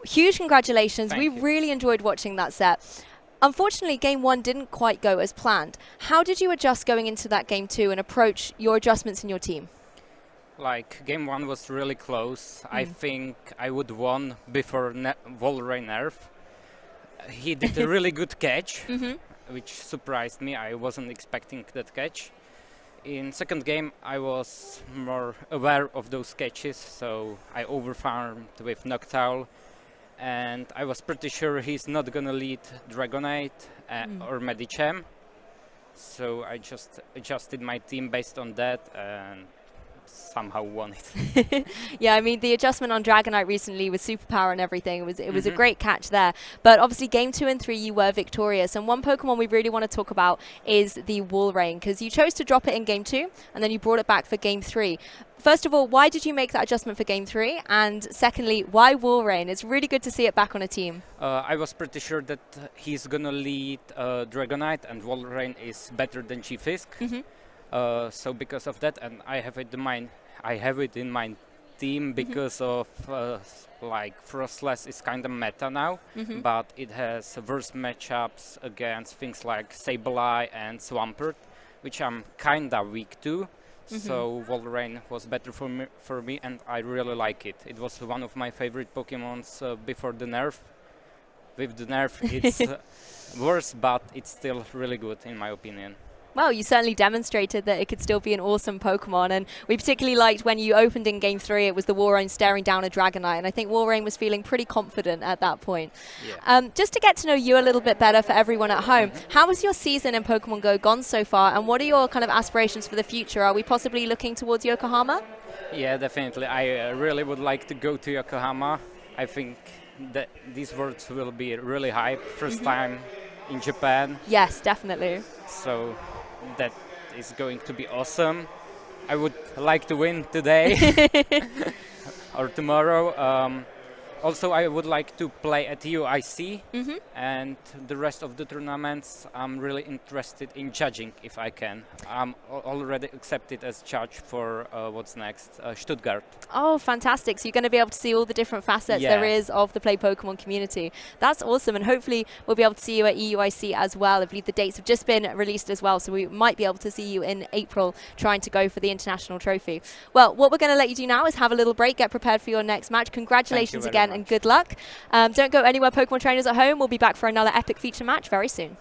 Huge congratulations. Thank We you. really enjoyed watching that set. Unfortunately, game 1 didn't quite go as planned. How did you adjust going into that game 2 and approach your adjustments in your team? Like, game 1 was really close. I think I would won before Volray nerf. He did a really good catch, which surprised me. I wasn't expecting that catch. In second game, I was more aware of those catches, so I overfarmed with Noctowl, and I was pretty sure he's not gonna lead Dragonite or Medicham, so I just adjusted my team based on that and somehow won it. Yeah, I mean, the adjustment on Dragonite recently with Superpower and everything, it was a great catch there. But obviously, game 2 and 3, you were victorious. And one Pokemon we really want to talk about is the Walrein, because you chose to drop it in game 2, and then you brought it back for game 3. First of all, why did you make that adjustment for game 3? And secondly, why Walrein? It's really good to see it back on a team. I was pretty sure that he's gonna lead Dragonite, and Walrein is better than G-Fisk. So because of that, and I have it in my team because of like Frostless is kind of meta now, but it has worse matchups against things like Sableye and Swampert, which I'm kind of weak to. So Walrein was better for me, and I really like it. It was one of my favorite Pokemons before the nerf. With the nerf, it's worse, but it's still really good in my opinion. Well, you certainly demonstrated that it could still be an awesome Pokemon, and we particularly liked when you opened in Game 3, it was the Walrein staring down a Dragonite, and I think Walrein was feeling pretty confident at that point. Yeah. Just to get to know you a little bit better for everyone at home, how has your season in Pokemon Go gone so far, and what are your kind of aspirations for the future? Are we possibly looking towards Yokohama? Yeah, definitely. I really would like to go to Yokohama. I think that these worlds will be really hype. First time in Japan. Yes, definitely. So that is going to be awesome. I would like to win today or tomorrow. Also, I would like to play at UIC, and the rest of the tournaments I'm really interested in judging if I can. I'm already accepted as judge for what's next, Stuttgart. Oh, fantastic. So you're going to be able to see all the different facets there is of the Play Pokemon community. That's awesome, and hopefully we'll be able to see you at EUIC as well. I believe the dates have just been released as well, so we might be able to see you in April trying to go for the International Trophy. Well, what we're going to let you do now is have a little break, get prepared for your next match. Congratulations again and good luck. Don't go anywhere, Pokemon trainers at home. We'll be back for another epic feature match very soon.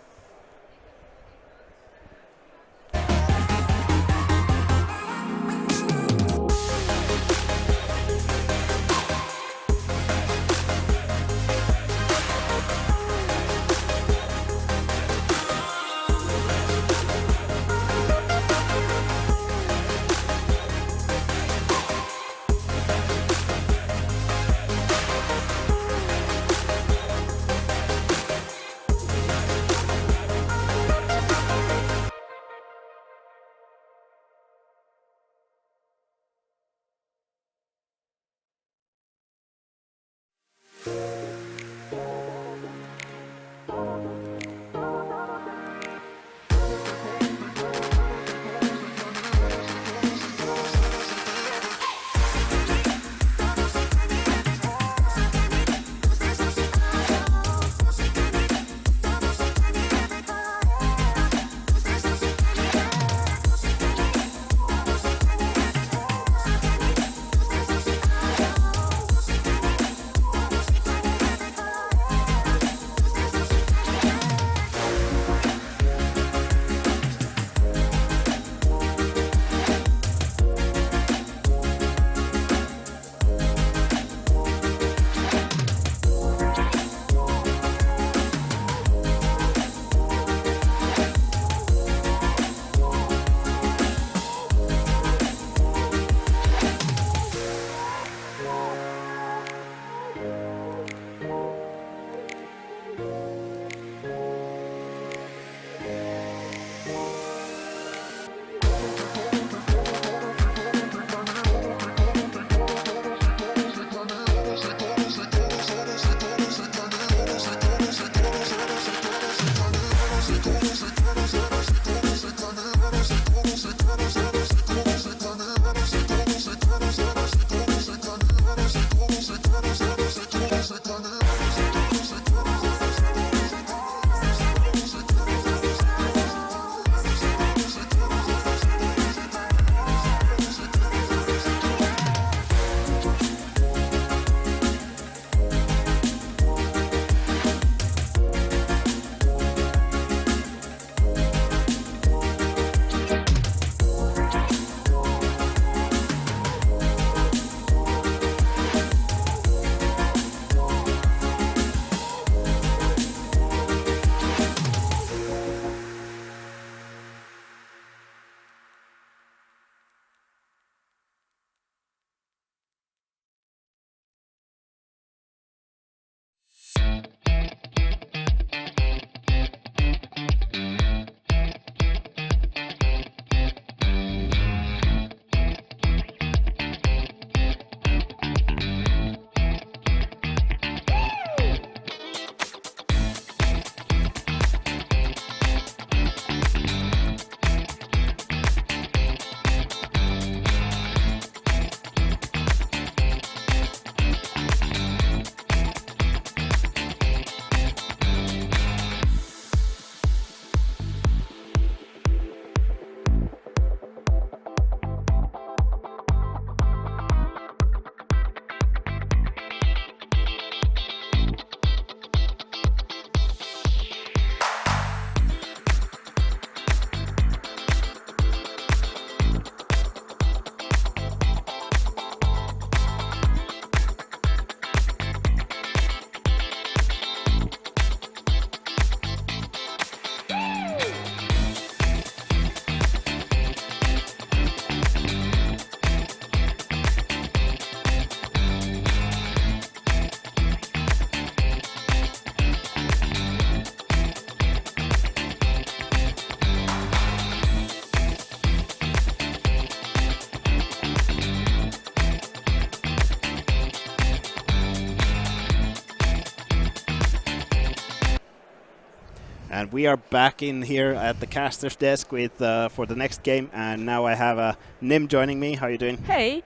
And we are back in here at the caster's desk with for the next game. And now I have Nim joining me. How are you doing? Hey,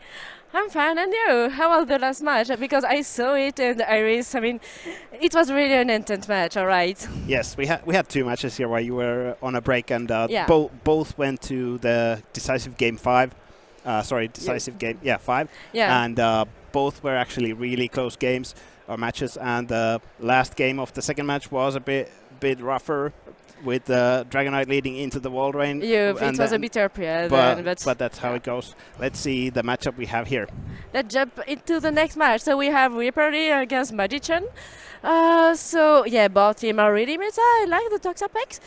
I'm fine, and you? How was the last match? Because I saw it, and Iris, I mean, it was really an intense match, all right? Yes, we had 2 matches here while you were on a break, and Yeah. both went to the decisive game 5. Game 5. Yeah. And both were actually really close games or matches. And the last game of the second match was a bit rougher, with Dragonite leading into the wall rain. Yeah, it was a bit earlier then, but that's how it goes. Let's see the matchup we have here. Let's jump into the next match. So we have Ripperly against Magician. So yeah, both teams are really meta. I like the Toxapex.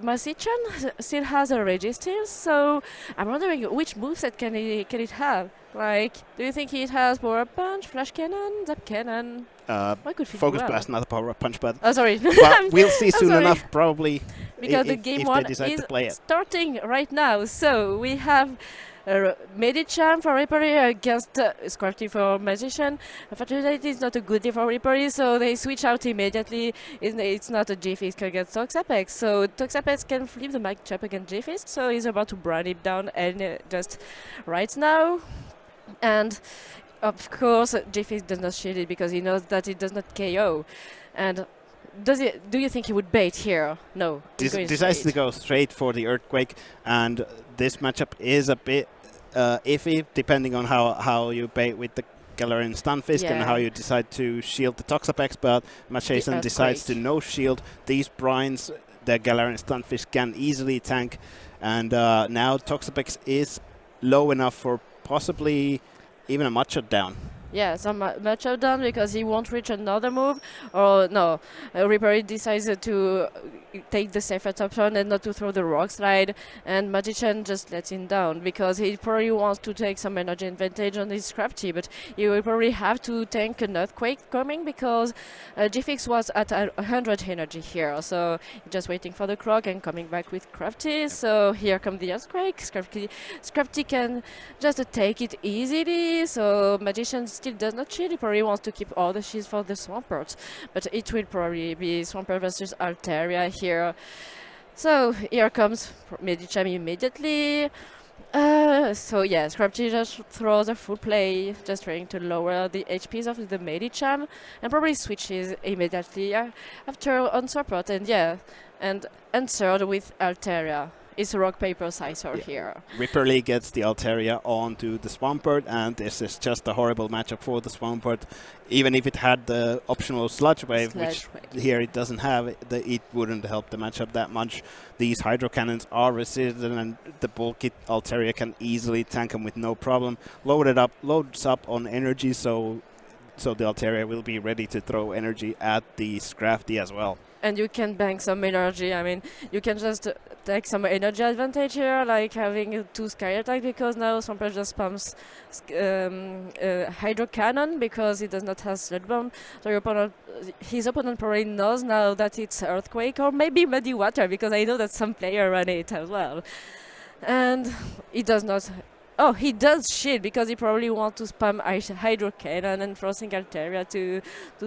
Magician still has a Registeel, so I'm wondering which moveset can it have? Like, do you think it has Power Punch, Flash Cannon, Zap Cannon? What could fit Focus well? Blast, not a Power Punch, but oh, sorry. but we'll see soon sorry. enough, probably. Because the if game they 1 decide is to play it. starting right now. So we have Medicham for Rippery against Squirty for Magician. Unfortunately, it's not a good day for Rippery, so they switch out immediately. It's not a G-Fist against Toxapex, so Toxapex can flip the matchup against G-Fist, so he's about to burn it down and just right now. And of course, G-Fist does not shield it because he knows that it does not KO. And do you think he would bait here? No. Decides to go straight for the Earthquake, and this matchup is a bit iffy, depending on how you bait with the Galarian Stunfisk and how you decide to shield the Toxapex, but Magician decides to no shield. These brines, the Galarian Stunfisk can easily tank, and now Toxapex is low enough for possibly even a Machop down. Yeah, some matchup down because he won't reach another move, or no, Ripper decides to take the safest option and not to throw the rock slide, and Magician just lets him down because he probably wants to take some energy advantage on his Scrafty, but he will probably have to tank an Earthquake coming because G-Fix was at 100 energy here, so just waiting for the clock and coming back with Crafty, so here comes the Earthquake. Scrafty can just take it easily, so Magician still does not shield. He probably wants to keep all the shields for the Swampert, but it will probably be Swampert versus Altaria here. So here comes Medicham immediately. So yeah, Scrapty just throws a full play, just trying to lower the HPs of the Medicham, and probably switches immediately after on Swampert, and yeah, and answered with Altaria. It's rock, paper, scissors here. Ripperly gets the Altaria onto the Swampert, and this is just a horrible matchup for the Swampert. Even if it had the optional Sludge Wave, which here it doesn't have, it wouldn't help the matchup that much. These Hydro Cannons are resistant, and the bulky Altaria can easily tank them with no problem. Loads up on energy, so the Altaria will be ready to throw energy at the Scrafty as well. And you can bank some energy. I mean, you can just take some energy advantage here, like having 2 Sky Attack, because now Swampert just spams Hydro Cannon because he does not have Sludge Bomb. So his opponent probably knows now that it's Earthquake or maybe Muddy Water, because I know that some player run it as well. And he does not. Oh, he does shield because he probably wants to spam Hydro Cannon and forcing Altaria to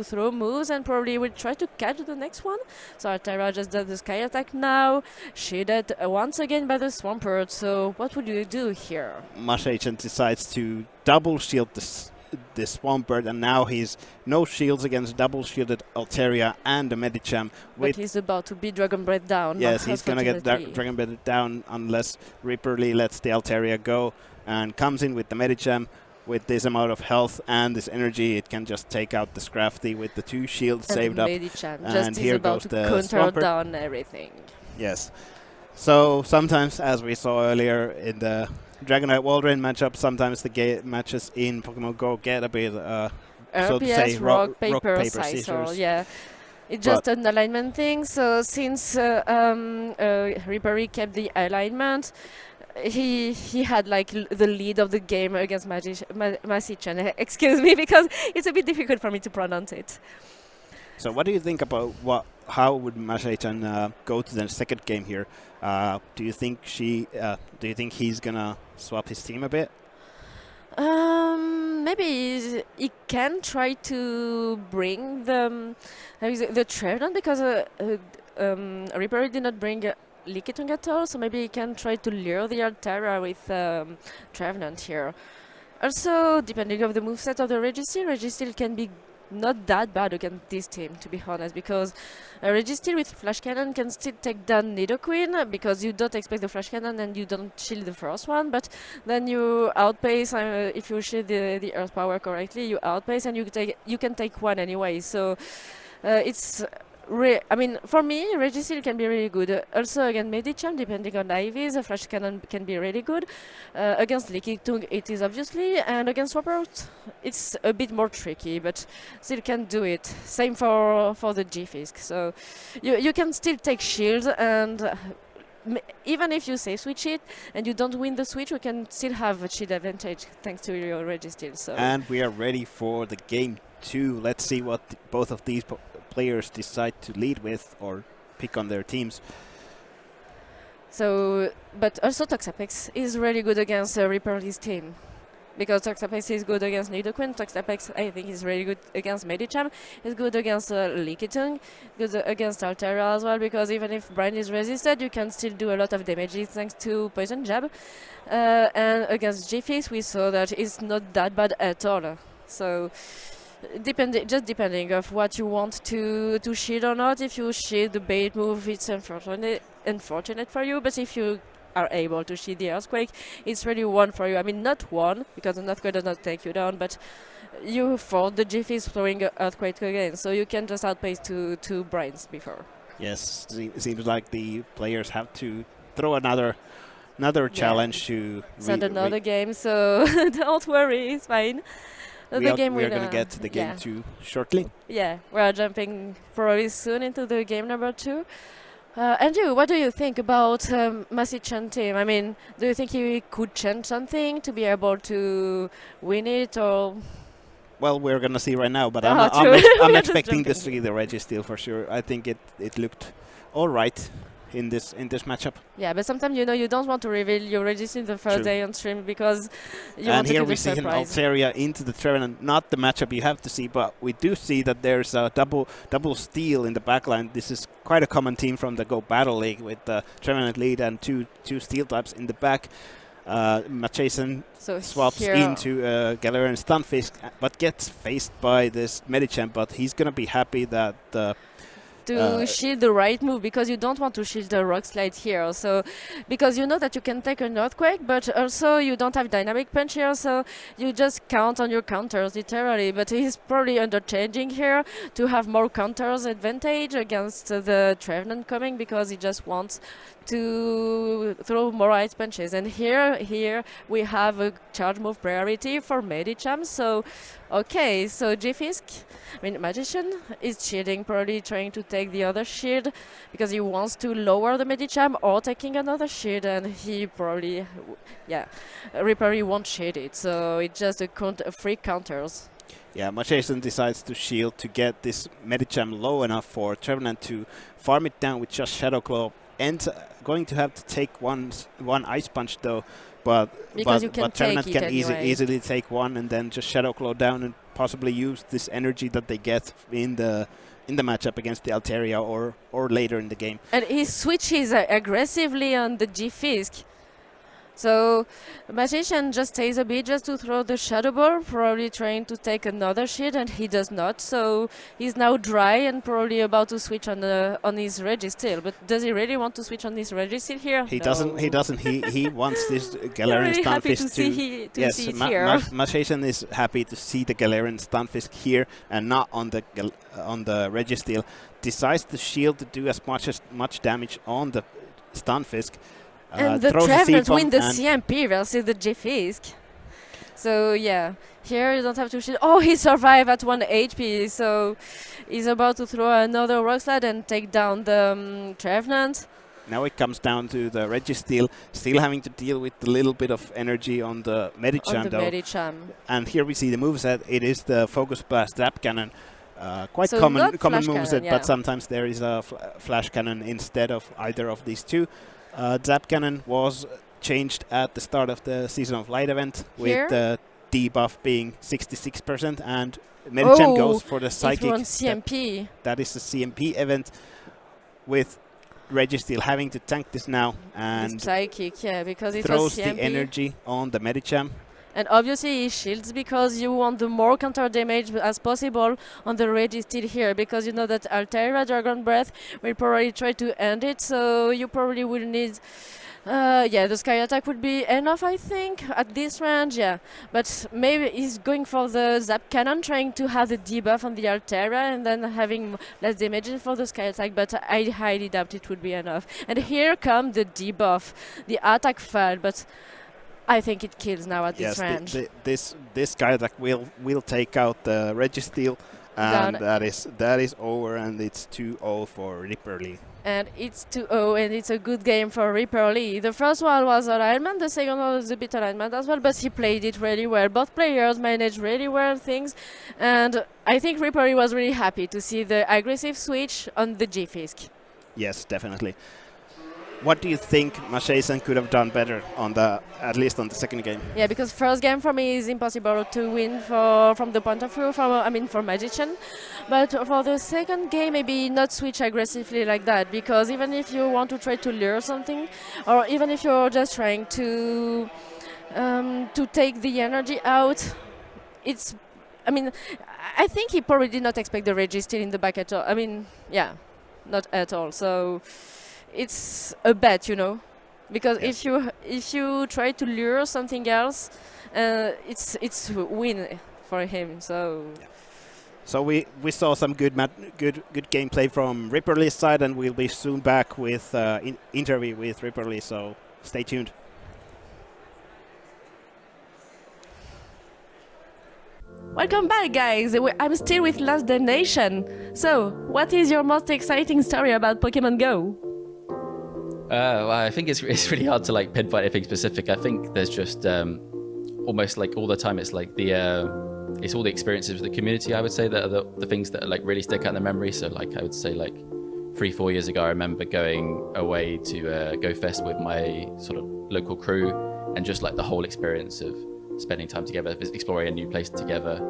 throw moves, and probably will try to catch the next one. So Altaria just does the Sky Attack now, shielded once again by the Swampert. So what would you do here? Magician decides to double shield the Swampert, and now he's no shields against double shielded Altaria and the Medicham. But he's about to be Dragon Breath down. Yes, he's gonna get Dragon Breath down unless Ripperly lets the Altaria go, and comes in with the Medicham. With this amount of health and this energy, it can just take out the Scrafty with the 2 shields saved up. And here goes the counter down everything. Yes. So sometimes, as we saw earlier in the Dragonite Walrein matchup, sometimes the matches in Pokemon Go get a bit, so to say, rock, paper, scissors. Yeah. It's just an alignment thing. So since Rippery kept the alignment, he had like the lead of the game against Magician. Excuse me, because it's a bit difficult for me to pronounce it. So what do you think about how would Magician go to the second game here? Do you think he's gonna swap his team a bit? Maybe he can try to bring the Trevenant, because Reaper did not bring Lickitung at all, so maybe he can try to lure the Altera with Trevenant here. Also, depending on the moveset of the Registeel can be not that bad against this team, to be honest, because Registeel with Flash Cannon can still take down Nidoqueen, because you don't expect the Flash Cannon and you don't shield the first one, but then you outpace, if you shield the Earth Power correctly, you outpace and you can take one anyway, so it's... I mean, for me, Registeel can be really good. Also, against Medicham, depending on IVs, a Flash Cannon can be really good. Against Lickitung, it is obviously, and against Swampert, it's a bit more tricky, but still can do it. Same for the G-Fisk. So you can still take shield, and even if you safe switch it and you don't win the switch, you can still have a shield advantage thanks to your Registeel. So. And we are ready for the game 2. Let's see what both of these players decide to lead with or pick on their teams. So, but also Toxapex is really good against Reaper's team, because Toxapex is good against Nidoqueen. Toxapex, I think, is really good against Medicham. Is good against Lickitung, good against Altera as well, because even if Brine is resisted, you can still do a lot of damage thanks to Poison Jab. And against G-Fix, we saw that it's not that bad at all. So. Depending of what you want to shield or not. If you shield the bait move, it's unfortunate for you, but if you are able to shield the Earthquake, it's really one for you. I mean, not one, because the Earthquake does not take you down, but you fought the G-Fizz throwing Earthquake again, so you can just outpace two Brines before. Yes, seems like the players have to throw another challenge to... Send another game, so don't worry, it's fine. We are going to get to the game 2 shortly. Yeah, we are jumping probably soon into the game number 2. And you, what do you think about Masichan team? I mean, do you think he could change something to be able to win it, or...? Well, we're going to see right now, but I'm expecting to see the Registeel for sure. I think it looked all right in this matchup. Yeah, but sometimes, you don't want to reveal your Registeel the first day on stream, because you want to here keep we the see an surprise. Altaria into the Trevenant, not the matchup you have to see, but we do see that there's a double steal in the backline. This is quite a common team from the Go Battle League, with the Trevenant lead and two steel types in the back. Machason swaps into Galarian Stunfisk, but gets faced by this Medicham, but he's going to be happy that to shield the right move, because you don't want to shield the Rock Slide here. So, because you know that you can take an Earthquake, but also you don't have Dynamic Punch here, so you just count on your counters, literally. But he's probably underchanging here to have more counters advantage against the Trevenant coming, because he just wants to throw more Ice Punches. And here we have a charge move priority for Medicham. So, okay, so G-Fisk, I mean Magician, is shielding, probably trying to take the other shield, because he wants to lower the Medicham or taking another shield, and he probably, Reaper, he won't shield it, so it's just a free counters. Yeah, Machason decides to shield to get this Medicham low enough for Trevenant to farm it down with just Shadow Claw, and going to have to take one Ice Punch though, but Trevenant can easily take one and then just Shadow Claw down and possibly use this energy that they get in the matchup against the Altaria or later in the game. And he switches aggressively on the G-Fisk. So Magician just stays a bit just to throw the Shadow Ball, probably trying to take another shield, and he does not. So he's now dry and probably about to switch on his Registeel. But does he really want to switch on his Registeel here? He doesn't. He wants this Galarian really Stunfisk to see it here. Magician is happy to see the Galarian Stunfisk here and not on the Registeel. Decides to shield to do as much damage on the Stunfisk. And the Trevenant win the CMP versus the G-Fisk. So yeah, here you don't have to shield. Oh, he survived at 1 HP, so he's about to throw another Rock Slide and take down the Trevenant. Now it comes down to the Registeel, still having to deal with a little bit of energy on the Medicham. And here we see the moveset. It is the Focus Blast Zap Cannon. Quite so common moveset, but sometimes there is a Flash Cannon instead of either of these two. Zap Cannon was changed at the start of the Season of Light event, with the debuff being 66%, and Medicham goes for the Psychic. CMP. That is the CMP event. with Registeel having to tank this now and It's psychic, yeah, because it throws was the CMP. energy on the Medicham. And obviously he shields because you want the more counter damage as possible on the Registeel here, because you know that Altera Dragon Breath will probably try to end it, so you probably will need yeah, the Sky Attack would be enough, I think, at this range, yeah. But maybe he's going for the Zap Cannon, trying to have the debuff on the Altera and then having less damage for the Sky Attack, but I highly doubt it would be enough. And here comes the debuff. The attack failed, but I think it kills now at this range. This Sky Attack will take out the Registeel, and that is over, and it's 2-0 for Ripperly. And it's 2-0, and it's a good game for Ripper Lee. The first one was alignment, the second one was a bit alignment as well, but he played it really well. Both players managed really well things, and I think Ripper Lee was really happy to see the aggressive switch on the G-Fisk. Yes, definitely. What do you think Machaisen could have done better on at least on the second game? Yeah, because first game for me is impossible to win from the point of view for Magician, but for the second game maybe not switch aggressively like that, because even if you want to try to lure something, or even if you're just trying to take the energy out, it's. I mean, I think he probably did not expect the Registeel in the back at all. I mean, yeah, not at all. So. It's a bet, you know, because yes. if you try to lure something else, it's win for him. So. Yeah. So we saw some good gameplay from Ripperly's side, and we'll be soon back with interview with Ripperly. So stay tuned. Welcome back, guys. I'm still with Last Damnation. So, what is your most exciting story about Pokemon Go? Well, I think it's really hard to like pinpoint anything specific. I think there's just almost like all the time it's like it's all the experiences of the community. I would say that are the things that like really stick out in the memory. So like I would say like 3-4 years ago, I remember going away to Go Fest with my sort of local crew, and just like the whole experience of spending time together, exploring a new place together.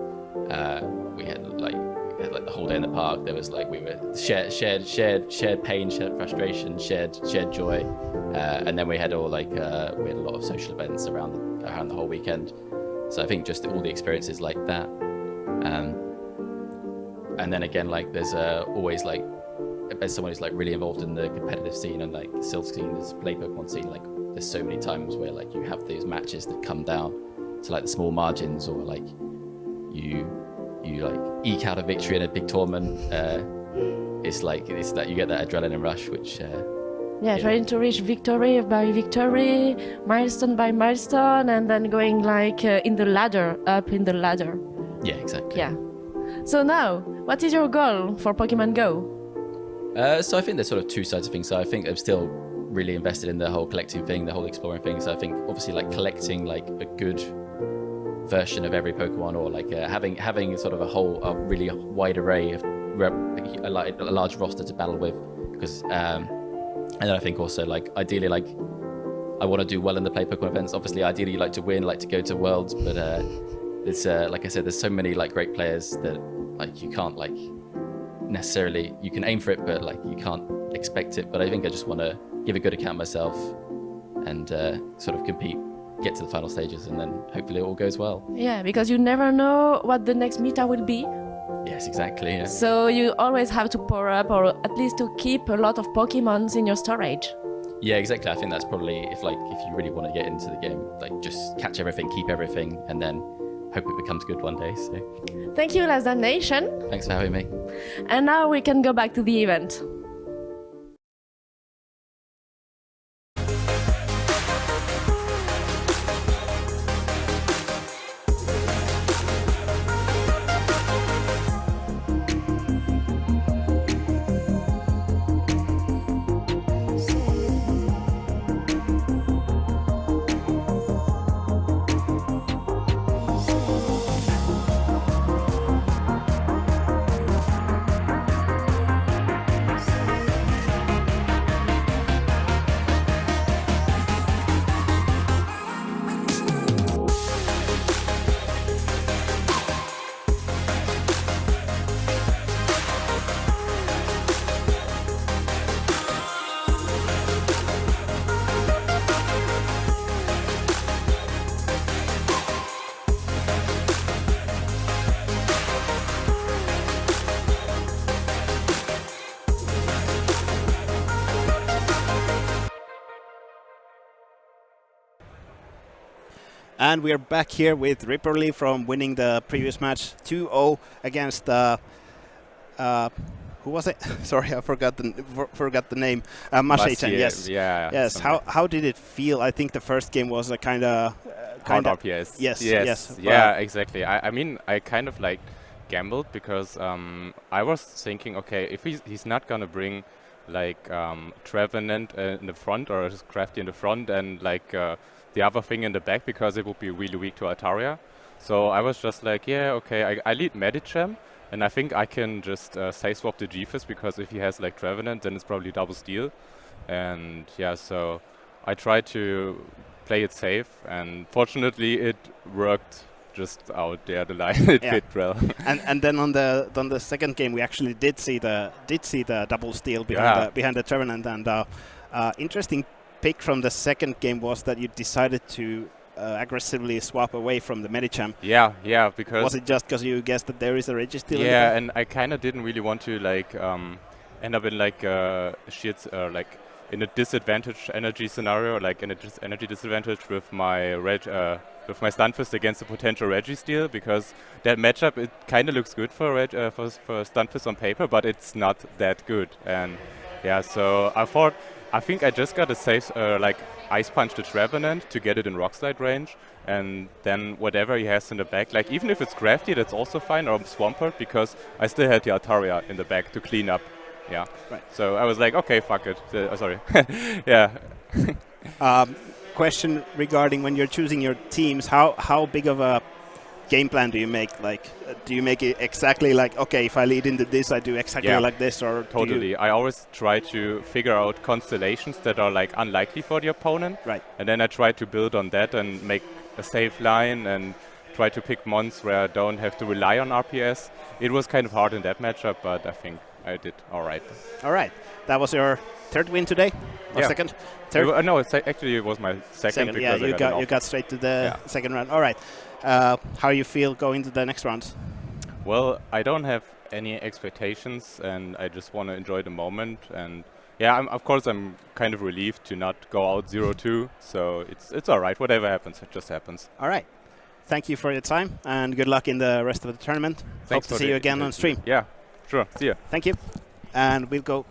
We had like the whole day in the park. There was like we were shared pain, shared frustration, shared joy, and then we had all like we had a lot of social events around the whole weekend. So I think just all the experiences like that, and then again like there's always like as someone who's like really involved in the competitive scene and like the Silph scene, this play Pokemon scene, like there's so many times where like you have these matches that come down to like the small margins, or like you like eke out a victory in a big tournament. It's like you get that adrenaline rush, which trying to reach victory by victory, milestone by milestone, and then going like up in the ladder. Yeah, exactly. Yeah. So now, what is your goal for Pokemon Go? So I think there's sort of two sides of things. So I think I'm still really invested in the whole collecting thing, the whole exploring thing. So I think obviously like collecting like a good version of every Pokemon, or like having sort of a really wide array of a large roster to battle with, because and then I think also like ideally like I want to do well in the play Pokemon events. Obviously ideally you like to win, like to go to Worlds, but it's like I said, there's so many like great players that like you can't like necessarily, you can aim for it, but like you can't expect it. But I think I just want to give a good account of myself and sort of compete, get to the final stages, and then hopefully it all goes well. Yeah, because you never know what the next meta will be. Yes, exactly. Yeah. So you always have to power up, or at least to keep a lot of Pokemons in your storage. Yeah, exactly. I think that's probably if you really want to get into the game, like just catch everything, keep everything, and then hope it becomes good one day. So thank you, Last Damnation. Thanks for having me. And now we can go back to the event. And we're back here with Ripperly from winning the previous match 2-0 against who was it? Sorry, I forgot the name. Mashe-chan, yes. Yeah. Yes. How did it feel? I think the first game was a kind of hard RPS. Yes. Yeah, exactly. I mean, I kind of like gambled because I was thinking, okay, if he's not gonna bring like Trevenant in the front or Crafty in the front and like the other thing in the back, because it would be really weak to Altaria. So I was just like, yeah, okay, I lead Medicham, and I think I can just side swap the G-Fizz, because if he has like Trevenant, then it's probably double steal. And yeah, so I tried to play it safe, and fortunately it worked just out there, the line. It fit well. And then on the second game, we actually did see the double steal behind the Trevenant, and interesting pick from the second game was that you decided to aggressively swap away from the Medicham. Yeah, because... Was it just because you guessed that there is a Registeal? Yeah, and I kind of didn't really want to like end up in like like in a disadvantage energy scenario, like in a energy disadvantage with my Stunfist against a potential Registeal, because that matchup, it kind of looks good for Stunfist on paper, but it's not that good. And yeah, so I think I just got to save like Ice Punch the Trevenant to get it in Rock Slide range, and then whatever he has in the back, like even if it's Crafty, that's also fine, or Swampert, because I still had the Altaria in the back to clean up. Yeah. Right. So I was like, okay, fuck it. Sorry. Yeah. Question regarding when you're choosing your teams, how big of a game plan do you make? Like, do you make it exactly like, okay, if I lead into this, I do exactly like this, or totally? I always try to figure out constellations that are like unlikely for the opponent, right? And then I try to build on that and make a safe line and try to pick mons where I don't have to rely on RPS. It was kind of hard in that matchup, but I think I did all right. All right, that was your third win today, or second? Third? No, actually it was my second. Yeah, you got straight to the second round. All right. How you feel going to the next round? Well, I don't have any expectations, and I just want to enjoy the moment. And yeah, of course I'm kind of relieved to not go out 0-2. So it's all right. Whatever happens, it just happens. All right. Thank you for your time, and good luck in the rest of the tournament. Thanks. Hope to see you again on stream. Yeah, sure. See ya. Thank you. And we'll go.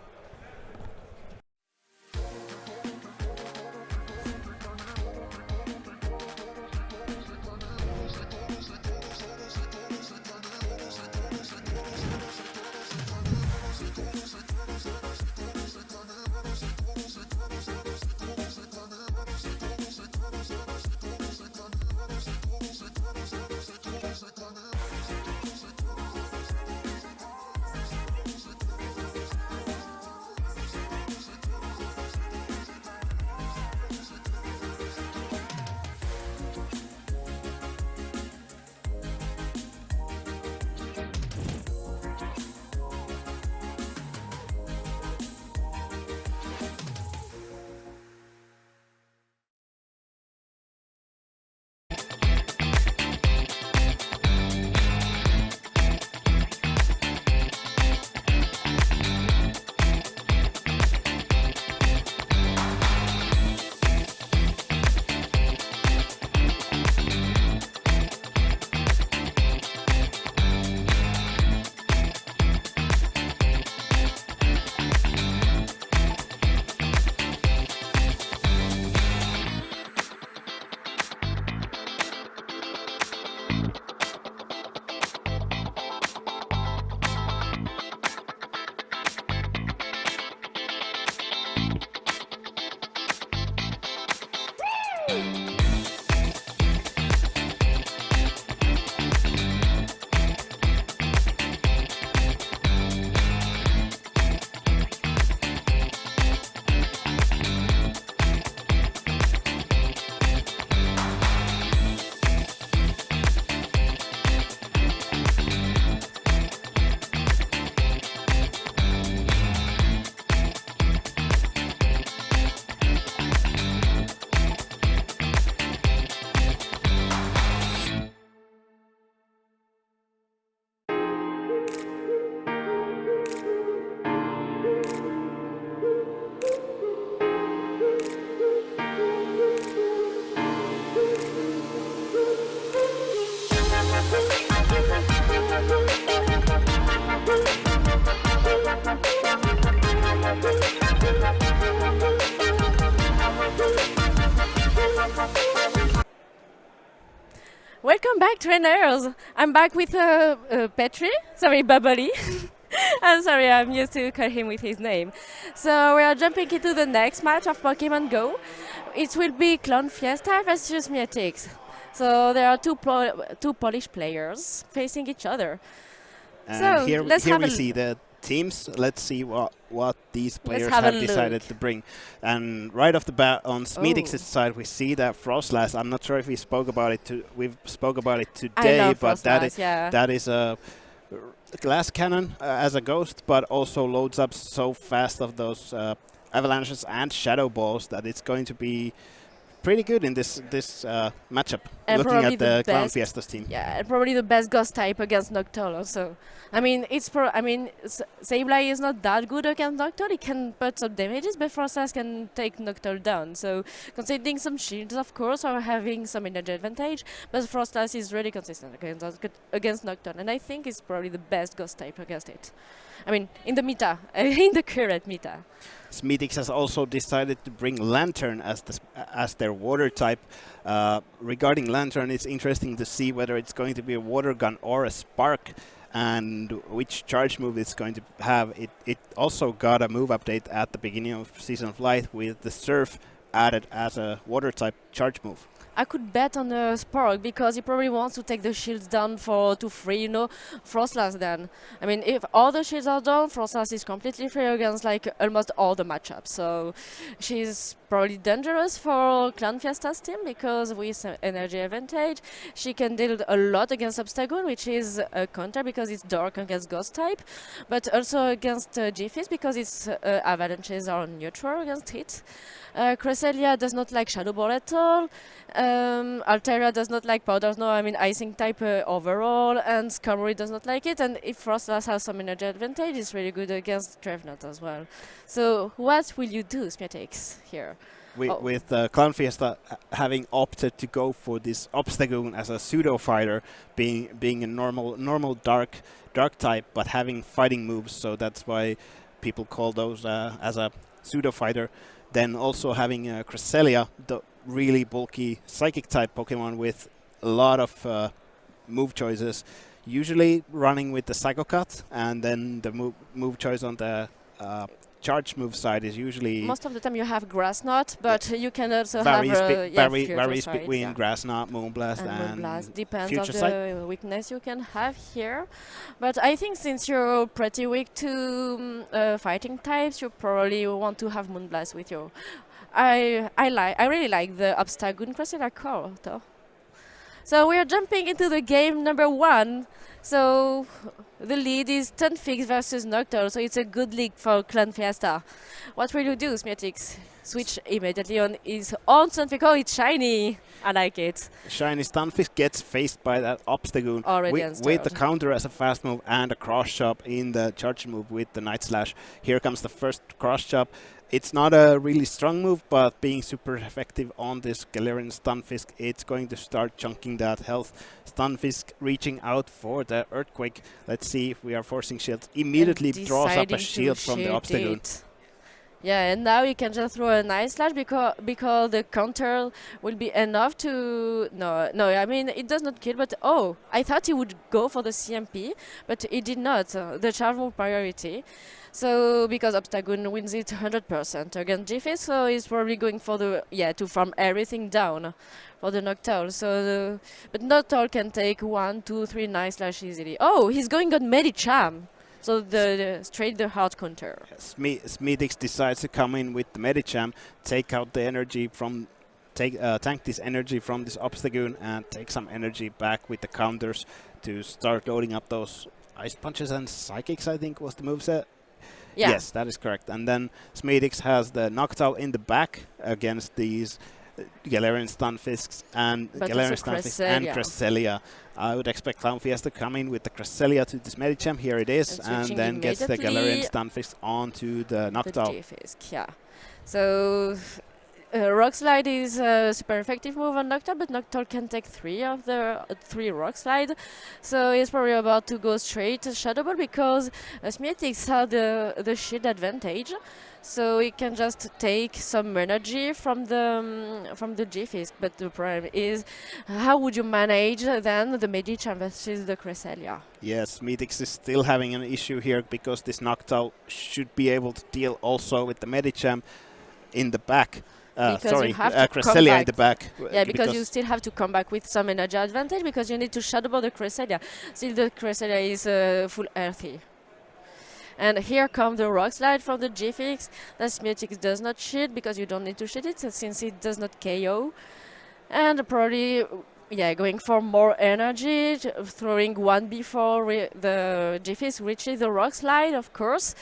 Welcome back, trainers. I'm back with Petri. Sorry, Bubbly. I'm sorry, I'm used to call him with his name. So we are jumping into the next match of Pokemon Go. It will be Clown Fiesta versus Mietix. So there are two Polish players facing each other. And so here we see the teams. Let's see what these players have decided to bring. And right off the bat on Smedix's side, we see that Frostlass. I'm not sure if we spoke about it. We've spoke about it today, but that is a glass cannon as a ghost, but also loads up so fast of those avalanches and shadow balls that it's going to be pretty good in this matchup. And looking at the Clown Fiesta's team. Yeah, and probably the best ghost type against Noctowl also. I mean, Sableye is not that good against Noctowl. He can put some damages, but Frostlass can take Noctowl down. So conceding some shields, of course, or having some energy advantage, but Frostlass is really consistent against Noctowl, and I think it's probably the best ghost type against it. I mean, in the meta, in the current meta. Smedix has also decided to bring Lantern as their water type. Regarding Lantern, it's interesting to see whether it's going to be a water gun or a spark, and which charge move it's going to have. It also got a move update at the beginning of Season of Light with the Surf added as a water type charge move. I could bet on the Spark because he probably wants to take the shields down to free, Frostlass then. I mean, if all the shields are down, Frostlass is completely free against like almost all the matchups. So she's probably dangerous for Clown Fiesta's team because with energy advantage, she can deal a lot against Obstagoon, which is a counter because it's dark against ghost type, but also against G-Fist because its avalanches are neutral against it. Cresselia does not like Shadow Ball at all. Altera does not like Powder Snow, Icing type overall, and Skarmory does not like it, and if Frostlass has some energy advantage, it's really good against Trevenant as well. So what will you do, Smiatix, here? With Clown Fiesta having opted to go for this Obstagoon as a pseudo fighter, being a normal dark type, but having fighting moves, so that's why people call those as a pseudo fighter. Then also having Cresselia, the really bulky psychic type Pokemon with a lot of move choices, usually running with the Psycho Cut, and then the move choice on the charge move side is usually... Most of the time you have Grass Knot, but you can also varies between Grass Knot, Moonblast, and Moonblast. Depends Future on the weakness you can have here. But I think since you're pretty weak to fighting types, you probably want to have Moonblast with you. I really like the Obstagoon Cresselia core, though. So we are jumping into the game number 1. So the lead is Stunfisk versus Noctowl, so it's a good league for Clown Fiesta. What will you do, Smiatix? Switch immediately on his own Stunfisk. Oh, it's shiny. I like it. Shiny Stunfisk gets faced by that Obstagoon with the counter as a fast move and a cross chop in the charge move with the Night Slash. Here comes the first cross chop. It's not a really strong move, but being super effective on this Galarian Stunfisk, it's going to start chunking that health. Stunfisk reaching out for the Earthquake. Let's see if we are forcing shields. Immediately draws up a shield from the Obstagoon. Yeah, and now you can just throw a Night Slash because the counter will be enough to... No, it does not kill, but I thought he would go for the CMP, but he did not. The charge move priority. So, because Obstagoon wins it 100% against G-Fist, so he's probably going for to farm everything down for the Noctowl. So, but Noctowl can take 1, 2, 3 Night Slash easily. Oh, he's going on Medicham. So straight the hard counter. Smedix decides to come in with the Medicham, take out the energy from, tank this energy from this Obstagoon and take some energy back with the counters to start loading up those Ice Punches and Psychics, I think was the moveset. Yeah. Yes, that is correct. And then Smedix has the Noctowl in the back against these Galarian Stunfisks and Cresselia. I would expect Clown Fiesta to come in with the Cresselia to this Medicham. Here it is, and then gets the Galarian Stunfisk onto the Noctowl. The G-Fisk, yeah. So Rock Slide is a super effective move on Nocturne, but Nocturne can take 3 of the 3 Rock Slide, so he's probably about to go straight to Shadow Ball because Smietix had the shield advantage, so he can just take some energy from the G-Fisk. But the problem is, how would you manage then the Medicham versus the Cresselia? Yes, Smietix is still having an issue here because this Noctowl should be able to deal also with the Medicham in the back. Sorry, Cresselia in the back. Yeah, because you still have to come back with some energy advantage because you need to Shadow Ball the Cresselia. Still, the Cresselia is full earthy. And here comes the Rock Slide from the G-Fix. The Smietix does not shield because you don't need to shield it since it does not KO. And probably, yeah, going for more energy, throwing one before the G-Fix reaches the Rock Slide, of course.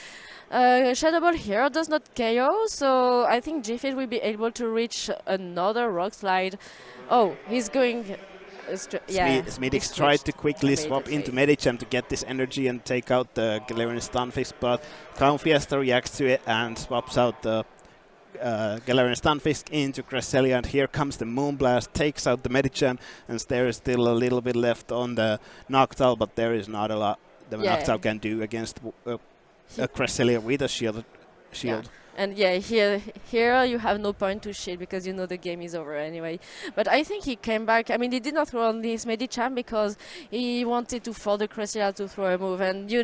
Shadow Ball here does not KO, so I think G-Fix will be able to reach another Rock Slide. Oh, he's going... Smietix tried to quickly swap into Medicham to get this energy and take out the Galarian Stunfisk, but Clown Fiesta reacts to it and swaps out the Galarian Stunfisk into Cresselia, and here comes the Moonblast, takes out the Medicham, and there is still a little bit left on the Noctowl, but there is not a lot the Noctowl can do against Cresselia with a shield. Yeah. And yeah, here you have no point to shield because you know the game is over anyway. But I think he came back. I mean, he did not throw on this Medicham because he wanted to force the Cresselia to throw a move. And you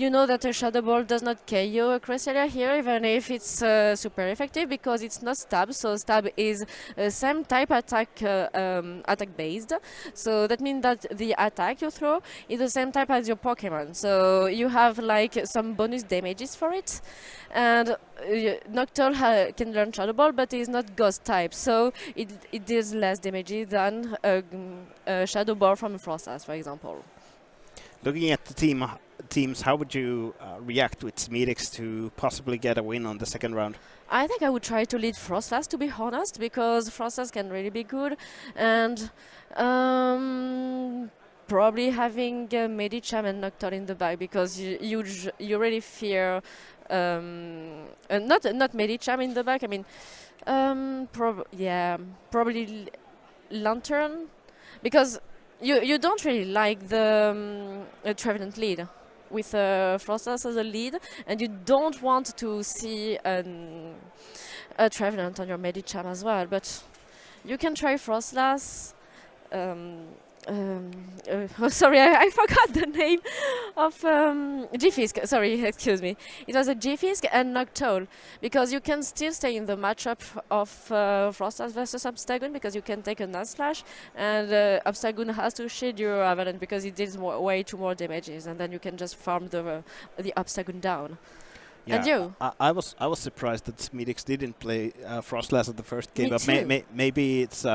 know that a Shadow Ball does not KO a Cresselia here, even if it's super effective because it's not stab. So stab is same type attack based. So that means that the attack you throw is the same type as your Pokemon. So you have like some bonus damages for it. And Noctowl can learn Shadow Ball, but it is not Ghost type, so it deals less damage than Shadow Ball from Frostlass, for example. Looking at the teams, how would you react with Smietix to possibly get a win on the second round? I think I would try to lead Frostlass, to be honest, because Frostlass can really be good, and probably having Medicham and Noctowl in the back because you really fear. Not Medicham in the back. I mean, probably Lantern, because you don't really like the Trevenant lead with Frostlass as a lead, and you don't want to see a Trevenant on your Medicham as well. But you can try Frostlass. Sorry, I forgot the name of G-Fisk. Sorry, excuse me. It was a G-Fisk and Noctowl, because you can still stay in the matchup of Frostlass versus Obstagoon because you can take a Nuzlocke, and Obstagoon has to shield your Avalanche because it deals way too more damages, and then you can just farm the Obstagoon down. Yeah, and you? I was surprised that Smietix didn't play Frostlass at the first game, but maybe it's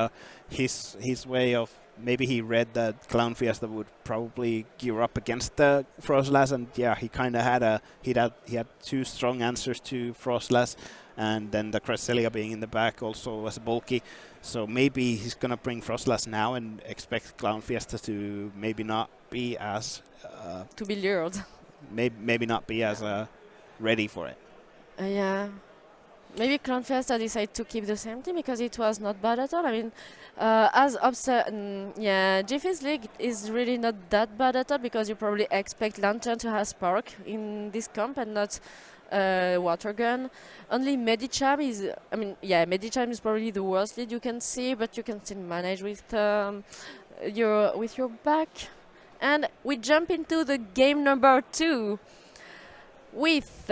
his way of. Maybe he read that Clown Fiesta would probably gear up against the Frostlass, and yeah, he kind of had he had 2 strong answers to Frostlass, and then the Cresselia being in the back also was bulky. So maybe he's gonna bring Frostlass now and expect Clown Fiesta to maybe not be as to be lured. Maybe not be as ready for it. Yeah. Maybe Clown Fiesta decided to keep the same team because it was not bad at all. I mean, G-Fisk League is really not that bad at all because you probably expect Lantern to have Spark in this comp and not Water Gun. Only Medicham is, Medicham is probably the worst lead you can see, but you can still manage with your back. And we jump into the game number 2 with.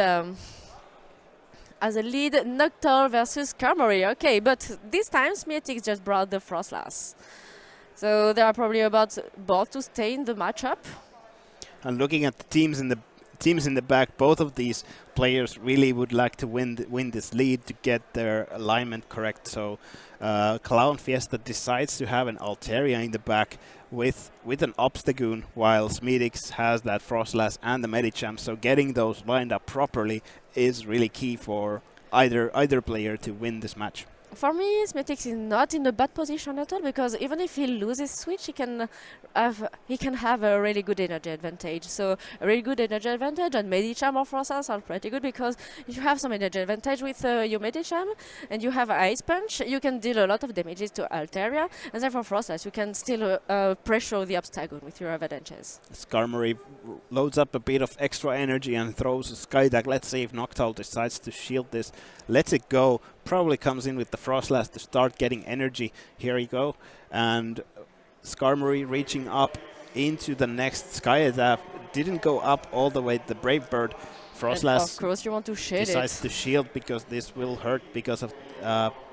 As a lead, Noctowl versus Karmory. Okay, but this time Smietix just brought the Frostlass. So they are probably about both to stay in the matchup. And looking at the teams in the back, both of these players really would like to win this lead to get their alignment correct. So Clown Fiesta decides to have an Altaria in the back with an Obstagoon, while Smietix has that Frostlass and the Medicham. So getting those lined up properly is really key for either player to win this match. For me, Smetix is not in a bad position at all because even if he loses switch, he can have a really good energy advantage. So a really good energy advantage and Medicham or Frostas are pretty good because if you have some energy advantage with your Medicham and you have Ice Punch, you can deal a lot of damages to Altaria, and then for Frostas, you can still pressure the Obstagoon with your avalanches. Skarmory loads up a bit of extra energy and throws a Skydack. Let's see if Noctowl decides to shield this. Lets it go. Probably comes in with the Frostlass to start getting energy. Here you go. And Skarmory reaching up into the next Sky Adapt. Didn't go up all the way to the Brave Bird. Frostlass of course you want to shield decides to shield because this will hurt because of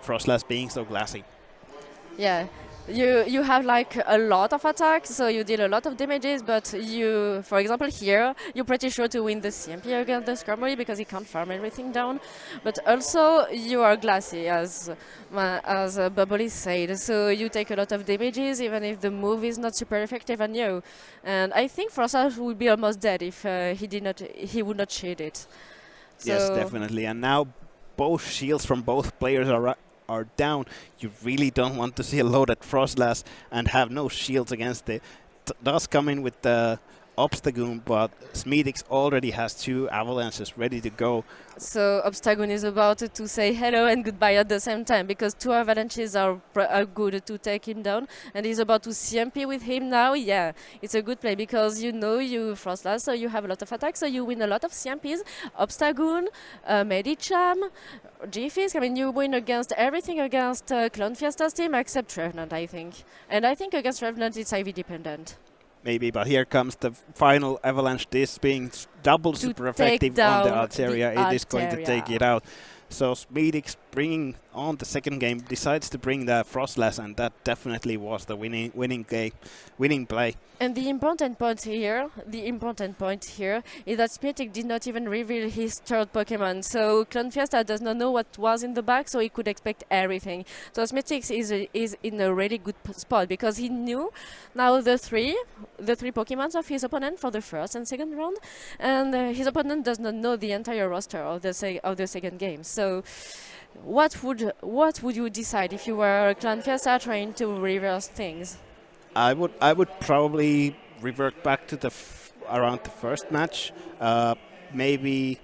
Frostlass being so glassy. Yeah. You have like a lot of attacks, so you deal a lot of damages, but you, for example here, you're pretty sure to win the CMP against the Skarmory because he can't farm everything down. But also you are glassy, as Bubbly said, so you take a lot of damages even if the move is not super effective on you. And I think Frostas would be almost dead if he would not shield it. So yes, definitely. And now both shields from both players are down. You really don't want to see a loaded Frostlass and have no shields against it. Does come in with the Obstagoon, but Smetix already has 2 avalanches ready to go. So Obstagoon is about to say hello and goodbye at the same time because 2 avalanches are good to take him down, and he's about to CMP with him now. Yeah, it's a good play because you know you Frostlass, so you have a lot of attacks, so you win a lot of CMPs. Obstagoon, Medicham, G-Fisk, I mean you win against everything against Clone Fiesta's team except Revenant, I think. And I think against Revenant it's IV dependent. Maybe, but here comes the final avalanche. This being double super effective on the Altaria. It is going to take it out. So Smetix bringing on the second game, decides to bring the Frostlass, and that definitely was the winning play. And the important point here is that Smetix did not even reveal his third Pokemon. So Clone Fiesta does not know what was in the bag, so he could expect everything. So Smetix is in a really good spot because he knew now the three Pokemons of his opponent for the first and second round, and his opponent does not know the entire roster of the second game. So what would you decide if you were Clan Fiesta trying to reverse things? I would probably revert back to around the first match. Maybe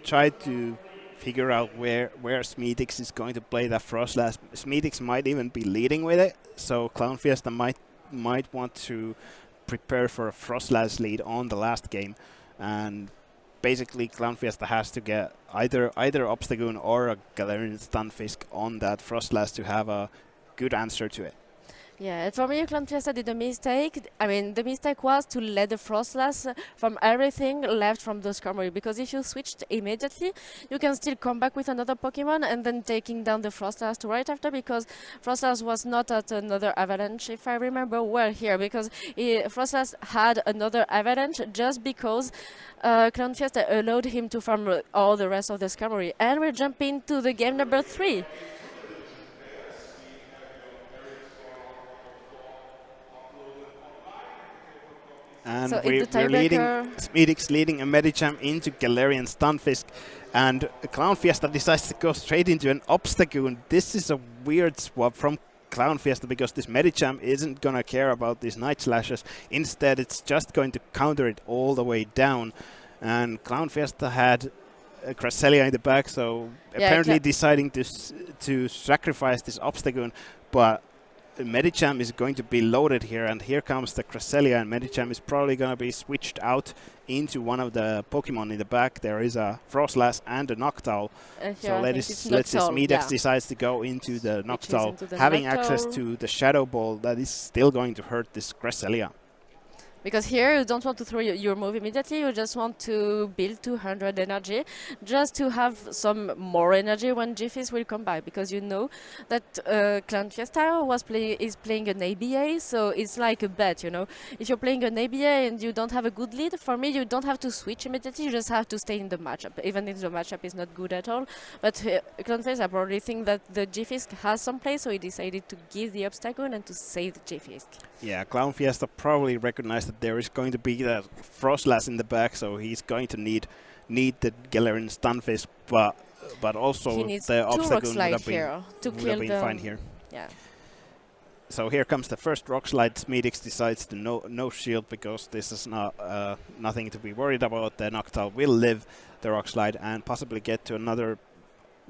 try to figure out where Smetix is going to play that Frostlass. Smetix might even be leading with it, so Clown Fiesta might want to prepare for a Frostlass lead on the last game, and basically Clown Fiesta has to get either Obstagoon or a Galarian Stunfisk on that Frostlass to have a good answer to it. Yeah, and for me, Clan Fiesta did a mistake. I mean, the mistake was to let the Frostlass from everything left from the Skarmory, because if you switched immediately, you can still come back with another Pokemon and then taking down the Frostlass right after, because Frostlass was not at another Avalanche, if I remember well here, because Frostlass had another Avalanche just because Clan Fiesta allowed him to farm all the rest of the Skarmory. And we're jumping to the game number 3. And so we're leading, Smetix leading a Medicham into Galarian Stunfisk, and Clown Fiesta decides to go straight into an Obstagoon. This is a weird swap from Clown Fiesta, because this Medicham isn't going to care about these Night Slashes. Instead, it's just going to counter it all the way down. And Clown Fiesta had Cresselia in the back, so apparently deciding to sacrifice this Obstagoon, but Medicham is going to be loaded here, and here comes the Cresselia, and Medicham is probably going to be switched out into one of the Pokemon in the back. There is a Frostlass and a Noctowl. So let's see, Smetix decides to go into the Noctowl, having access to the Shadow Ball that is still going to hurt this Cresselia. Because here you don't want to throw your move immediately, you just want to build 200 energy, just to have some more energy when G-Fizz will come back, because you know that Clan Fiesta is playing an ABA, so it's like a bet, you know. If you're playing an ABA and you don't have a good lead, for me you don't have to switch immediately, you just have to stay in the matchup, even if the matchup is not good at all. But Clan Fiesta probably think that the G-Fizz has some play, so he decided to give the Obstagoon and to save the G-Fizz. Yeah, Clown Fiesta probably recognized that there is going to be that Frostlass in the back, so he's going to need the Galarian Stunfisk, but but also he needs the 2 rock obstacle slide here to would kill have been them. fine here. Yeah. So here comes the first rock slide. Smeedix decides to no shield because this is not nothing to be worried about. The Noctowl will live the rock slide and possibly get to another.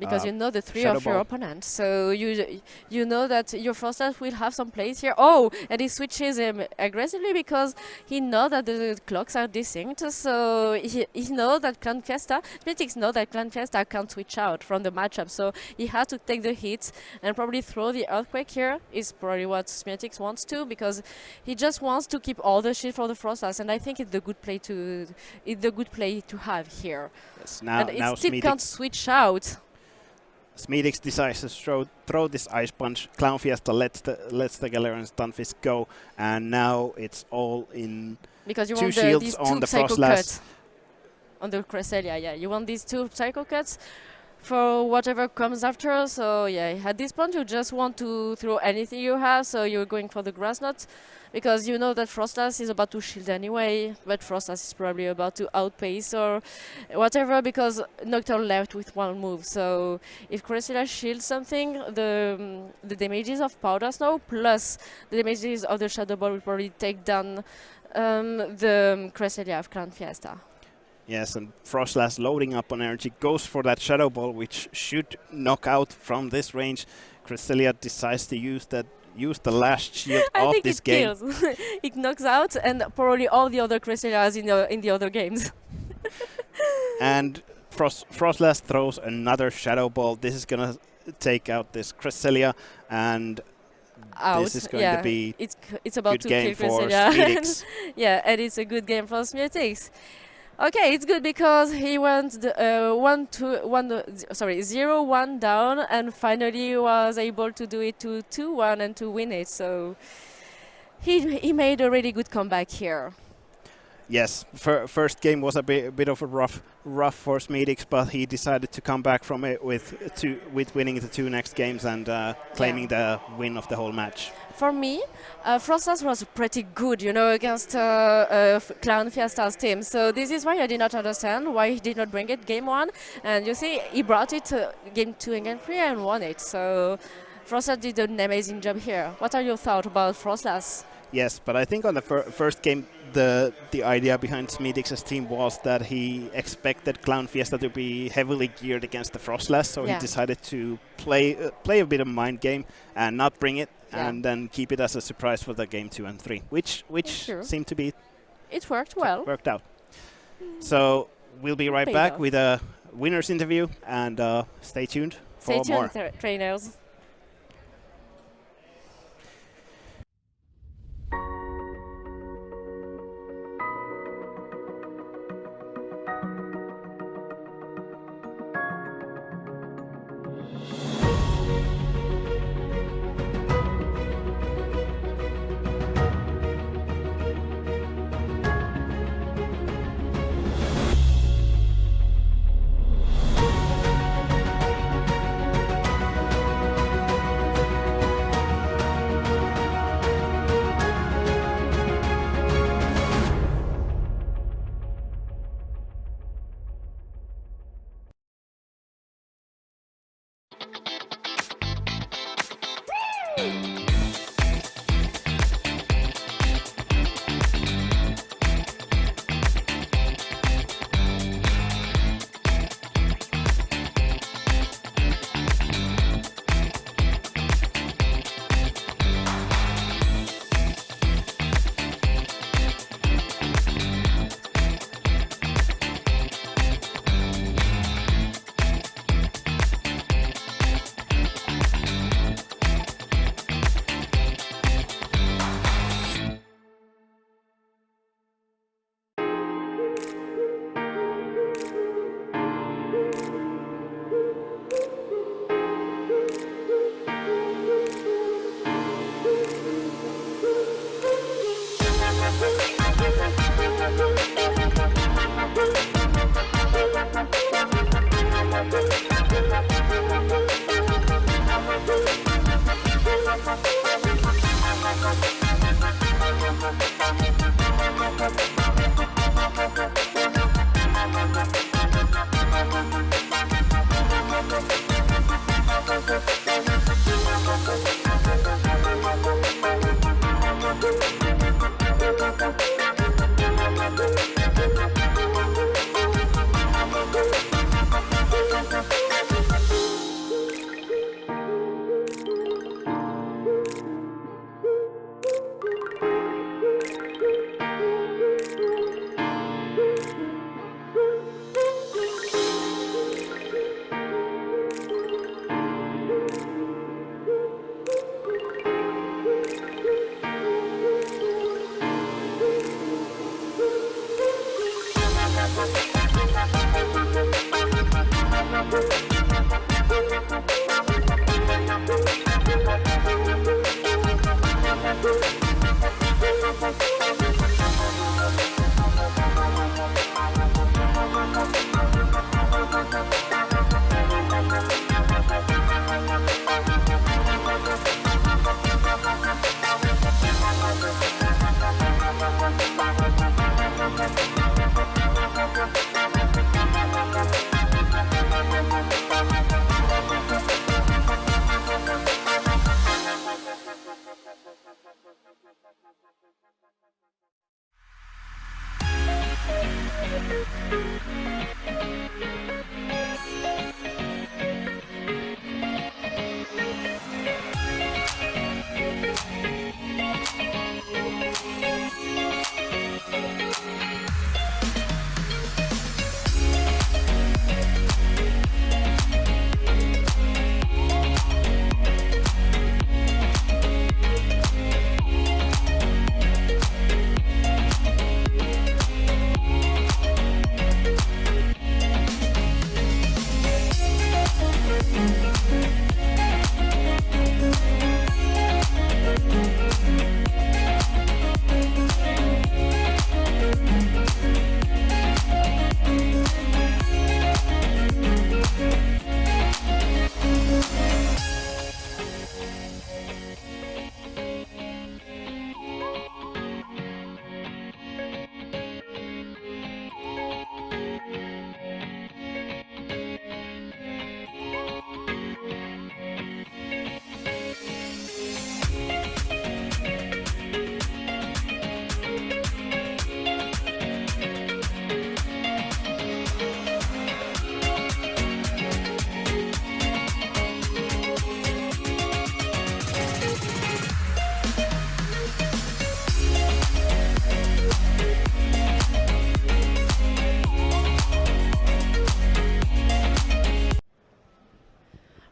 Because you know the 3 Shadow of your Ball. opponent, so you know that your Frostless will have some plays here. Oh, and he switches him aggressively because he knows that the clocks are distinct. So he knows that Clan Fiesta, Smeetix know that Clan Fiesta can't switch out from the matchup. So he has to take the hits and probably throw the Earthquake here. Is probably what Smeetix wants to, because he just wants to keep all the shit for the Frostless, and I think it's the good play to have here. Yes, now and it still Smeetix can't switch out. Smeedix decides to throw this Ice Punch. Clown Fiesta lets the Galarian Stunfisk go, and now it's all in because you 2 want shields these on 2 the Psycho Frostlass. Cuts on the Cresselia. Yeah, you want these 2 Psycho Cuts for whatever comes after. So yeah, at this point you just want to throw anything you have. So you're going for the Grass Knot because you know that Frostless is about to shield anyway, but Frostless is probably about to outpace or whatever because Nocturne left with 1 move. So if Cresselia shields something, the damages of Powder Snow plus the damages of the Shadow Ball will probably take down the Cresselia of Clan Fiesta. Yes, and Frostlass loading up on energy goes for that Shadow Ball, which should knock out from this range. Cresselia decides to use the last shield of this game. Kills. It knocks out, and probably all the other Cresselias in the other games. And Frostlass throws another Shadow Ball. This is gonna take out this Cresselia, and this is going to be it's about good to game kill for Cresselia. Smeetix. Yeah, and it's a good game for Smeetix. Okay, it's good because he went 0-1 down and finally was able to do it to 2-1 and to win it. So he made a really good comeback here. Yes, first game was a bit of a rough for Smeetix, but he decided to come back from it with winning the 2 next games and claiming the win of the whole match. For me, Frostless was pretty good, against Clown Fiesta's team. So this is why I did not understand why he did not bring it game 1. And you see, he brought it game 2 and game 3 and won it. So Frostless did an amazing job here. What are your thoughts about Frostless? Yes, but I think on the first game, the idea behind Smeetix's team was that he expected Clown Fiesta to be heavily geared against the Frostless, so he decided to play a bit of mind game and not bring it, and then keep it as a surprise for the game 2 and 3, which seemed to be it worked well. Worked out. So we'll be right back with a winners interview, and stay tuned for more. Stay tuned, trainers.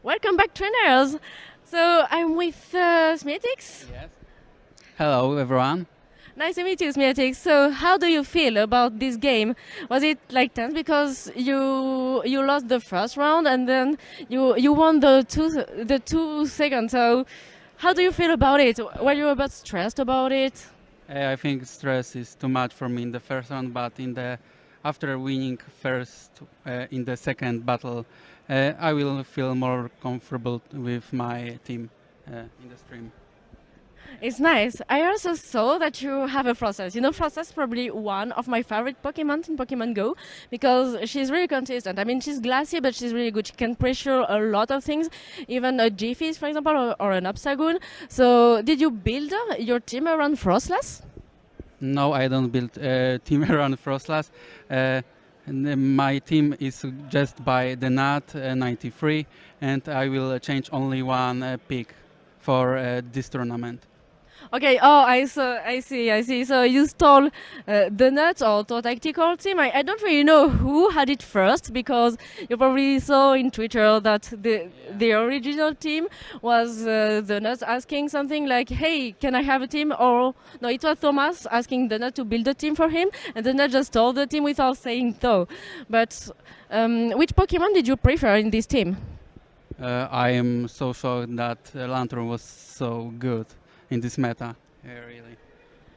Welcome back, trainers. So I'm with Smietix. Yes. Hello, everyone. Nice to meet you, Smietix. So how do you feel about this game? Was it like tense because you lost the first round and then you won the 2 seconds? So how do you feel about it? Were you a bit stressed about it? I think stress is too much for me in the first round, but after winning first in the second battle, I will feel more comfortable with my team in the stream. It's nice. I also saw that you have a Frostless. You know, Frostless is probably one of my favorite Pokemon in Pokemon Go because she's really consistent. I mean, she's glassy, but she's really good. She can pressure a lot of things, even a G-Fizz, for example, or an Obstagoon. So, did you build your team around Frostless? No, I don't build a team around Frostless. My team is just by the NAT 93, and I will change only one pick for this tournament. Okay, oh, I see. So you stole the nuts or the tactical team. I don't really know who had it first because you probably saw in Twitter that the original team was the nuts asking something like, hey, can I have a team? Or, no, it was Thomas asking the nut to build a team for him, and the nut just stole the team without saying so. But which Pokemon did you prefer in this team? I am so shocked that Lantern was so good in this meta, really.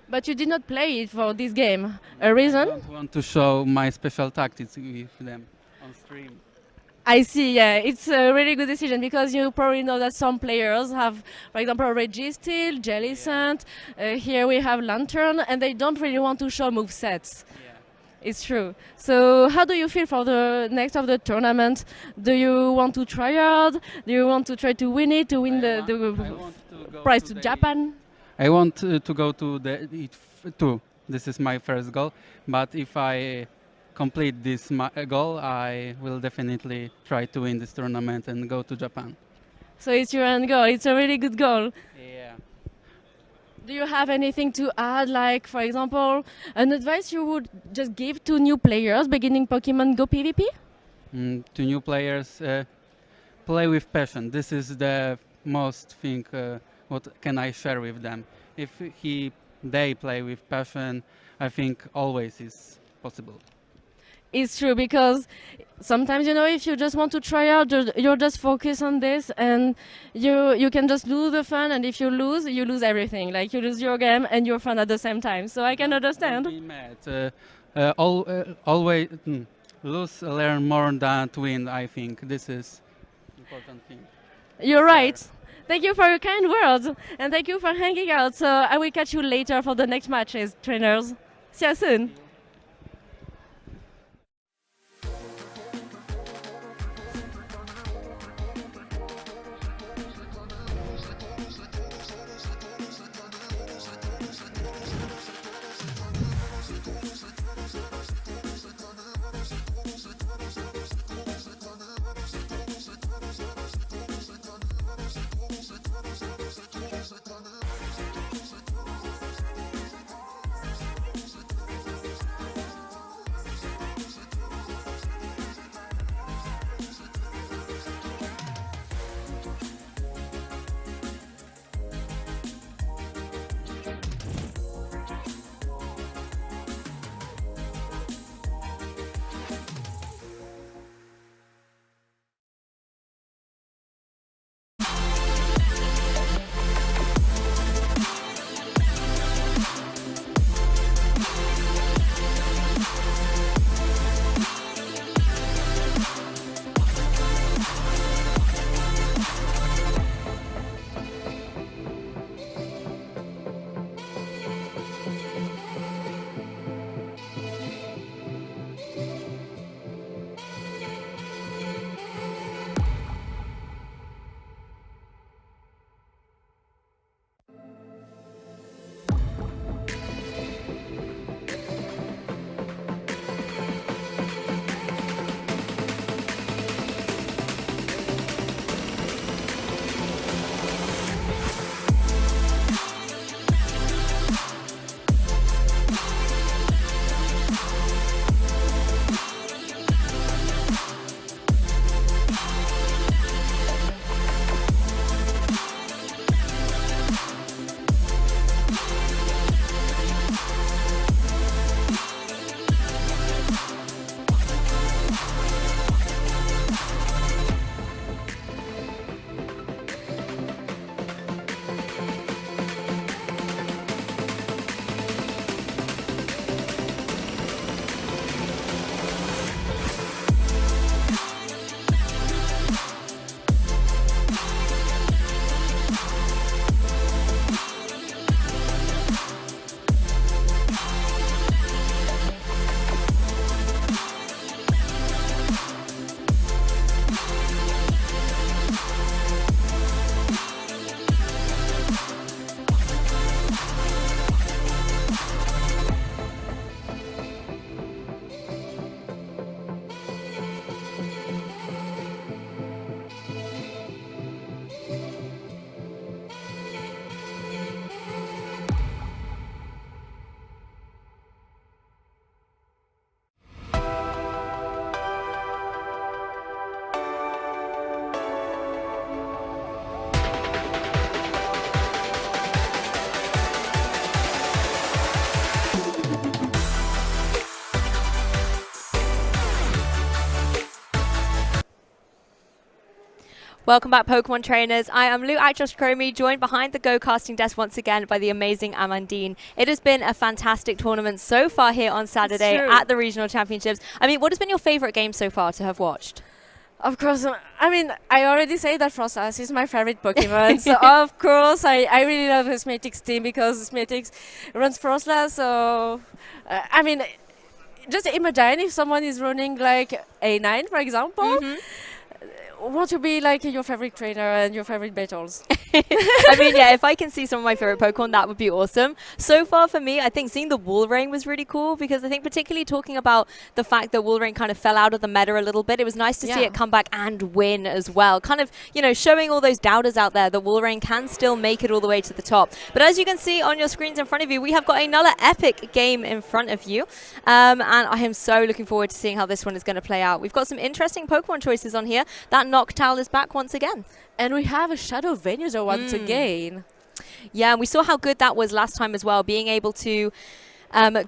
But you did not play it for this game. A reason? I don't want to show my special tactics with them on stream. I see, yeah. It's a really good decision because you probably know that some players have, for example, Registeel, Jellicent, here we have Lantern, and they don't really want to show movesets. It's true. So how do you feel for the next of the tournament? Do you want to try hard? Do you want to try to win it, to win the prize to Japan? I want to go to the two. This is my first goal. But if I complete this goal, I will definitely try to win this tournament and go to Japan. So it's your end goal. It's a really good goal. Yeah. Do you have anything to add, like, for example, an advice you would just give to new players beginning Pokemon Go PvP? To new players, play with passion. This is the most thing what can I share with them. If they play with passion, I think always is possible. It's true because sometimes, you know, if you just want to try out, you're just focused on this and you can just lose the fun, and if you lose everything. Like you lose your game and your fun at the same time. So I can understand. Don't be mad. Always lose, learn more than to win, I think. This is important thing. You're right. Thank you for your kind words and thank you for hanging out. So I will catch you later for the next matches, trainers. See you soon. Welcome back, Pokemon trainers. I am Lou Actrosh-Chromi, joined behind the Go casting desk once again by the amazing Amandine. It has been a fantastic tournament so far here on Saturday at the Regional Championships. I mean, what has been your favorite game so far to have watched? Of course, I mean, I already say that Frostlass is my favorite Pokemon. So, of course, I really love Smetics team because Smetics runs Frostlass. So, I mean, just imagine if someone is running like A9, for example. Want to be like your favorite trainer and your favorite battles? I mean, yeah, if I can see some of my favorite Pokemon, that would be awesome. So far for me, I think seeing the Walrein was really cool because I think particularly talking about the fact that Walrein kind of fell out of the meta a little bit, it was nice to see it come back and win as well. Kind of, you know, showing all those doubters out there that Walrein can still make it all the way to the top. But as you can see on your screens in front of you, we have got another epic game in front of you. And I am so looking forward to seeing how this one is going to play out. We've got some interesting Pokemon choices on here. That Noctowl is back once again. And we have a Shadow Venusaur once again. Yeah, and we saw how good that was last time as well, being able to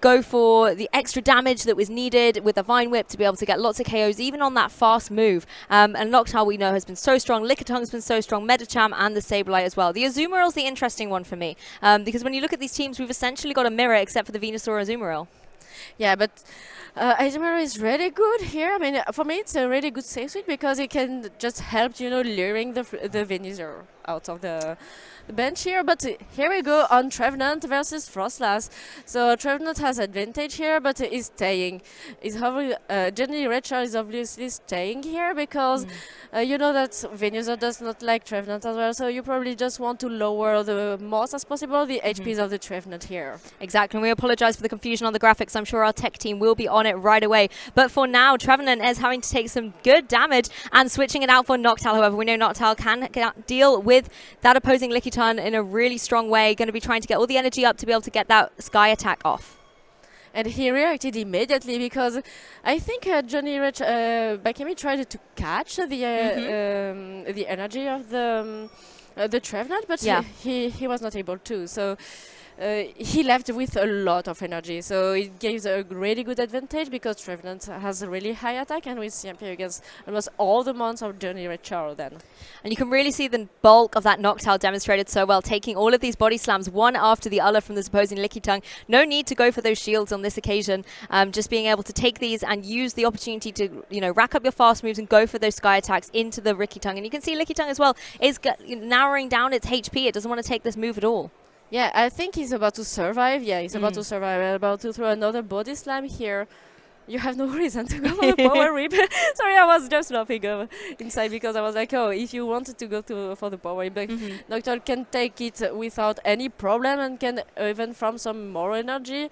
go for the extra damage that was needed with a Vine Whip to be able to get lots of KOs, even on that fast move. And Noctowl, we know, has been so strong. Lickitun's been so strong. Medicham and the Sableye as well. The Azumarill's the interesting one for me, because when you look at these teams, we've essentially got a mirror except for the Venusaur Azumarill. Yeah, but Azumarill is really good here. I mean, for me, it's a really good safe suite because it can just help, you know, luring the Venusaur out of the bench here. But here we go on Trevenant versus Frostlass. So Trevenant has advantage here, but is staying. Johnny Redchar is obviously staying here because you know that Venusaur does not like Trevenant as well. So you probably just want to lower the most as possible the HPs of the Trevenant here. Exactly. And we apologize for the confusion on the graphics. I'm sure our tech team will be on it right away. But for now, Trevenant is having to take some good damage and switching it out for Noctowl. However, we know Noctowl can deal with that opposing Lickitung in a really strong way. Going to be trying to get all the energy up to be able to get that Sky attack off. And he reacted immediately because I think Johnny Bakemi tried to catch the energy of the Trevenant, but he was not able to. So he left with a lot of energy, so it gives a really good advantage because Trevenant has a really high attack and with CMP against almost all the mons of Johnny Redchar then. And you can really see the bulk of that Noctowl demonstrated so well, taking all of these body slams one after the other from the opposing Lickitung. No need to go for those shields on this occasion, just being able to take these and use the opportunity to, you know, rack up your fast moves and go for those Sky attacks into the Lickitung. And you can see Lickitung as well is narrowing down its HP. It doesn't want to take this move at all. Yeah, I think he's about to survive. Yeah, he's about to survive. About to throw another body slam here. You have no reason to go for the power whip. Sorry, I was just laughing inside because I was like, oh, if you wanted to go for the power whip, Noctowl can take it without any problem and can even farm some more energy.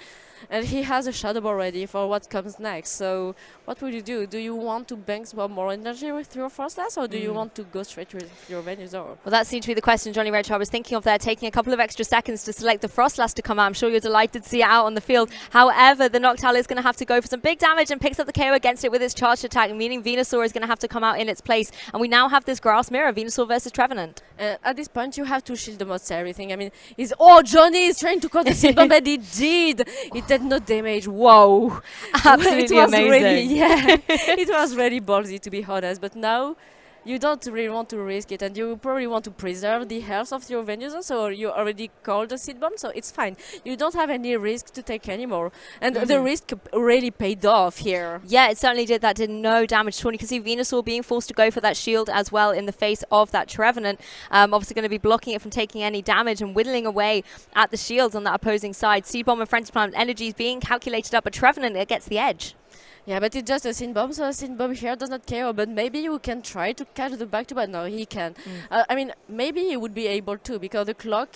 And he has a Shadow Ball ready for what comes next. So what will you do? Do you want to bank some more energy with your Frostlass, or do you want to go straight with your Venusaur? Well, that seems to be the question Johnny Redchar was thinking of there, taking a couple of extra seconds to select the Frostlass to come out. I'm sure you're delighted to see it out on the field. However, the Noctowl is going to have to go for some big damage and picks up the KO against it with its charged attack, meaning Venusaur is going to have to come out in its place. And we now have this grass mirror, Venusaur versus Trevenant. At this point, you have to shield almost everything. I mean, Johnny is trying to call the Seed Bomb, and he did. It did no damage. Wow. Absolutely amazing. Really, it was really ballsy, to be honest. But now you don't really want to risk it, and you probably want to preserve the health of your Venusaur, so you already called the Seed Bomb, so it's fine. You don't have any risk to take anymore. And the risk really paid off here. Yeah, it certainly did. That did no damage to one. You can see Venusaur being forced to go for that shield as well in the face of that Trevenant. Obviously going to be blocking it from taking any damage and whittling away at the shields on that opposing side. Seed Bomb and Frenzy Plant energies being calculated up, but Trevenant gets the edge. Yeah, but it's just a Sin Bomb, so a Sin Bomb here does not KO, but maybe you can try to catch the back-to-back. No, he can. I mean, maybe he would be able to, because the clock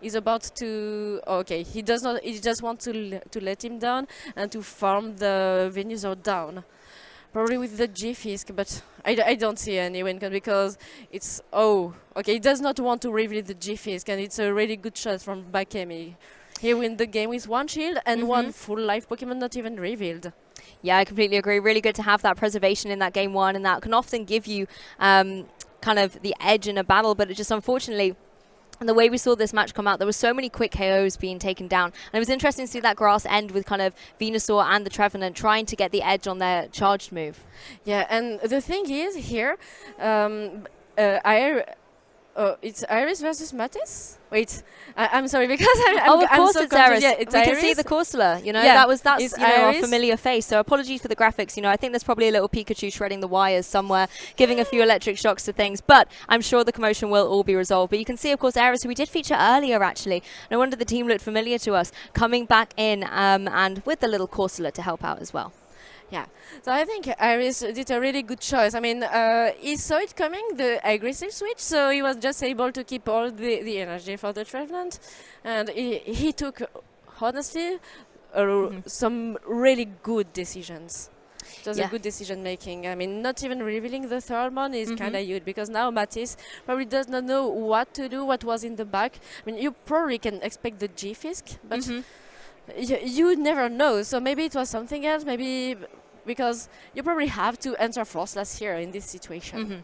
is about to... Okay, he does not. He just wants to let him down and to farm the Venusaur down. Probably with the G-Fisk, but I don't see any win because it's... Oh, okay, he does not want to reveal the G-Fisk, and it's a really good shot from Bakemi. He wins the game with one shield and one full life Pokemon not even revealed. Yeah, I completely agree. Really good to have that preservation in that game one, and that can often give you kind of the edge in a battle, but it just unfortunately... And the way we saw this match come out, there were so many quick KOs being taken down. And it was interesting to see that grass end with kind of Venusaur and the Trevenant trying to get the edge on their charged move. Yeah, and the thing is here, It's Iris versus Mattis? Wait, I'm sorry because I'm of course so it's Iris. Yeah, it's we Iris. can see the Corsola. You know, Yeah, that's it's you know, our Iris. familiar face. So apologies for the graphics. You know, I think there's probably a little Pikachu shredding the wires somewhere, giving a few electric shocks to things. But I'm sure the commotion will all be resolved. But you can see, of course, Iris, who we did feature earlier, actually. No wonder the team looked familiar to us, coming back in and with the little Corsola to help out as well. Yeah, so I think Iris did a really good choice. I mean, he saw it coming, the aggressive switch, so he was just able to keep all the energy for the Trevenant. And he took, honestly, some really good decisions. It was a good decision making. I mean, not even revealing the third one is kind of huge, because now Mattis probably does not know what to do, what was in the back. I mean, you probably can expect the G-Fisk, but you never know. So maybe it was something else, maybe because you probably have to enter Frostlass here in this situation.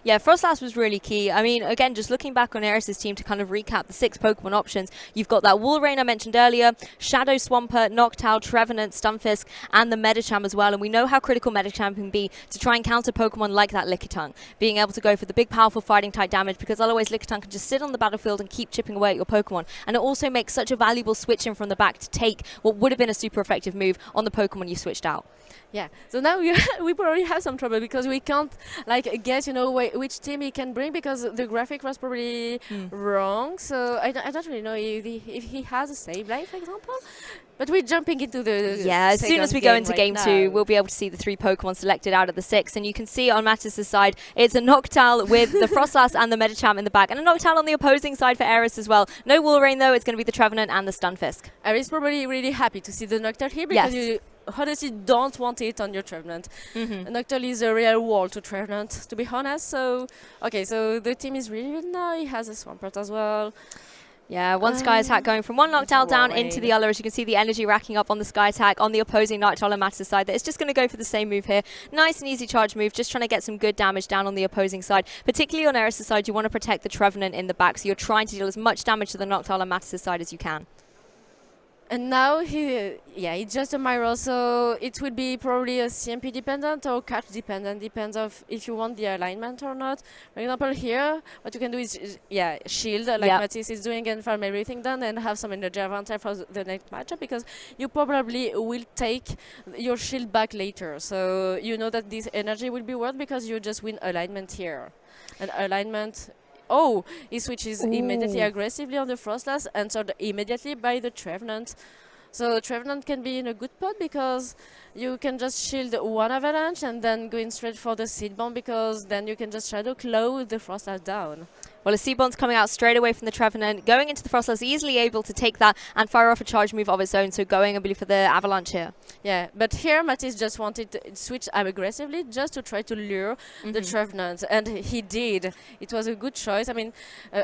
Yeah, Frostlass was really key. I mean, again, just looking back on Eris's team to kind of recap the 6 Pokemon options, you've got that Walrein I mentioned earlier, Shadow Swampert, Noctowl, Trevenant, Stunfisk, and the Medicham as well. And we know how critical Medicham can be to try and counter Pokemon like that Lickitung, being able to go for the big, powerful fighting type damage, because otherwise Lickitung can just sit on the battlefield and keep chipping away at your Pokemon. And it also makes such a valuable switch in from the back to take what would have been a super effective move on the Pokemon you switched out. Yeah, so now we probably have some trouble because we can't like guess, you know, which team he can bring, because the graphic was probably wrong. So I don't really know if he has a save life, for example. But we're jumping into the as soon as we go into game 2, we'll be able to see the 3 Pokemon selected out of the 6. And you can see on Mattis' side, it's a Noctowl with the Frostlass and the Medicham in the back. And a Noctowl on the opposing side for Eris as well. No Walrein, though. It's going to be the Trevenant and the Stunfisk. Eris probably really happy to see the Noctowl here, because you honestly don't want it on your Trevenant. Noctowl is a real wall to Trevenant, to be honest. So, okay, so the team is really good now. He has a Swampert as well. Yeah, one Sky Attack going from one Noctowl down into the other. As you can see, the energy racking up on the Sky Attack on the opposing Noctowl and Mattis' side. That it's just going to go for the same move here. Nice and easy charge move, just trying to get some good damage down on the opposing side. Particularly on Eris' side, you want to protect the Trevenant in the back, so you're trying to deal as much damage to the Noctowl and Mattis' side as you can. And now it's just a Myro, so it would be probably a CMP dependent or catch dependent, depends of if you want the alignment or not. For example, here, what you can do is, shield, like Mattis is doing, and farm everything done, and have some energy advantage for the next matchup, because you probably will take your shield back later. So you know that this energy will be worth, because you just win alignment here. And alignment... Oh, he switches immediately aggressively on the Frostlass, answered immediately by the Trevenant. So Trevenant can be in a good spot, because you can just shield one avalanche and then go in straight for the Seed Bomb, because then you can just Shadow Claw the Frostlass down. Well, a Seed Bomb's coming out straight away from the Trevenant, going into the Frostlass, easily able to take that and fire off a charge move of its own, so going, I believe, for the Avalanche here. Yeah, but here Mattis just wanted to switch aggressively just to try to lure the Trevenant, and he did. It was a good choice. I mean,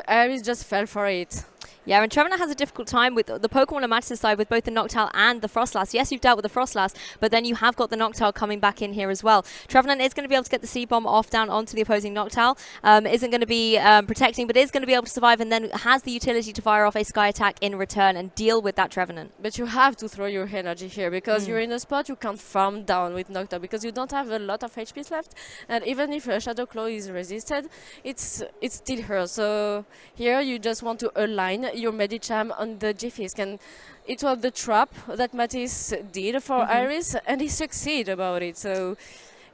Iris just fell for it. Yeah, and Trevenant has a difficult time with the Pokemon on Mattis' side with both the Noctowl and the Frostlass. Yes, you've dealt with the Frostlass, but then you have got the Noctowl coming back in here as well. Trevenant is going to be able to get the Seed Bomb off down onto the opposing Noctowl. Isn't going to be protecting, but is going to be able to survive, and then has the utility to fire off a Sky Attack in return and deal with that Trevenant. But you have to throw your energy here, because you're in a spot you can't farm down with Noctowl, because you don't have a lot of HPs left, and even if Shadow Claw is resisted, it's still her. So here you just want to align your Medicham on the G-Fisk, and it was the trap that Mattis did for Iris, and he succeeded about it. So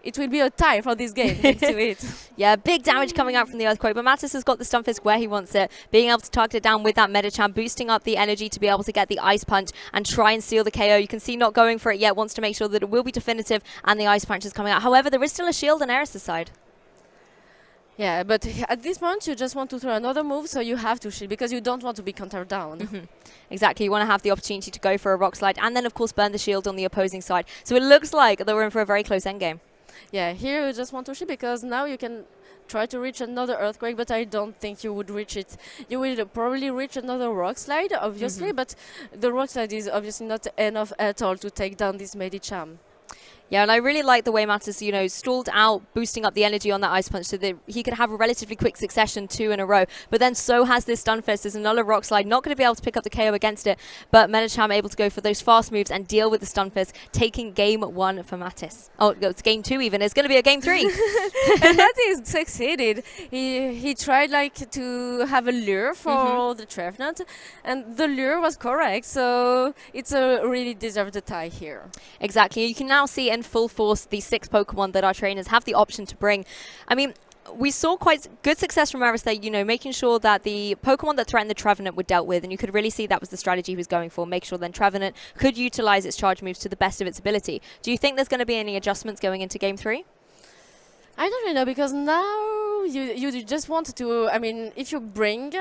it will be a tie for this game, thanks to it. Yeah, big damage coming out from the Earthquake, but Mattis has got the Stunfisk where he wants it, being able to target it down with that Medicham, boosting up the energy to be able to get the Ice Punch and try and seal the KO. You can see not going for it yet, wants to make sure that it will be definitive, and the Ice Punch is coming out. However, there is still a shield on Eris' side. Yeah, but at this point you just want to throw another move, so you have to shield, because you don't want to be countered down. Exactly, you want to have the opportunity to go for a Rock Slide and then of course burn the shield on the opposing side. So it looks like that we're in for a very close endgame. Yeah, here you just want to shield, because now you can try to reach another Earthquake, but I don't think you would reach it. You will probably reach another Rock Slide, obviously, but the Rock Slide is obviously not enough at all to take down this Medicham. Yeah, and I really like the way Mattis, you know, stalled out, boosting up the energy on that Ice Punch so that he could have a relatively quick succession 2 in a row. But then so has this Stunfisk. There's another Rock Slide, not going to be able to pick up the KO against it, but Medicham able to go for those fast moves and deal with the Stunfisk, taking game 1 for Mattis. Oh, it's game 2 even. It's going to be a game 3. And Mattis succeeded. He tried like to have a lure for the Trevenant, and the lure was correct. So it's a really deserved tie here. Exactly. You can now see in full force the 6 Pokemon that our trainers have the option to bring. I mean, we saw quite good success from Eris there, you know, making sure that the Pokemon that threatened the Trevenant were dealt with, and you could really see that was the strategy he was going for, make sure then Trevenant could utilize its charge moves to the best of its ability. Do you think there's going to be any adjustments going into Game 3? I don't really know, because now you just want to, I mean, if you bring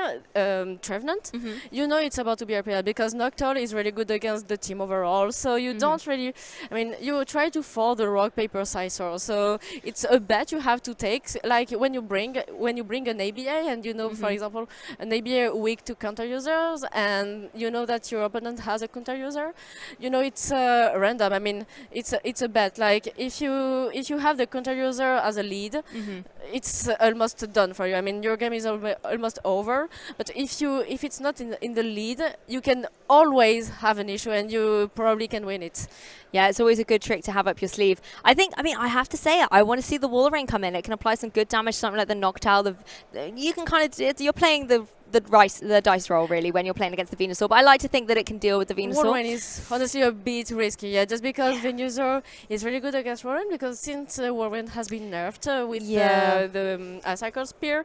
Trevenant, you know it's about to be RPL, because Noctowl is really good against the team overall, so you don't really, I mean, you try to fall the rock, paper, scissors, so it's a bet you have to take, like when you bring an ABA, and you know, for example, an ABA weak to counter users, and you know that your opponent has a counter user, you know it's random, I mean, it's a bet, like if you have the counter user as a lead, it's almost done for you. I mean, your game is almost over. But if it's not in the lead, you can always have an issue, and you probably can win it. Yeah, it's always a good trick to have up your sleeve. I have to say it. I want to see the Walrein come in. It can apply some good damage, something like the Noctowl. You can kind of, you're playing the dice roll really when you're playing against the Venusaur, but I like to think that it can deal with the Venusaur. Walrein is honestly a bit risky, yeah, just because Venusaur is really good against Walrein, because since Walrein has been nerfed with the Cycle Spear,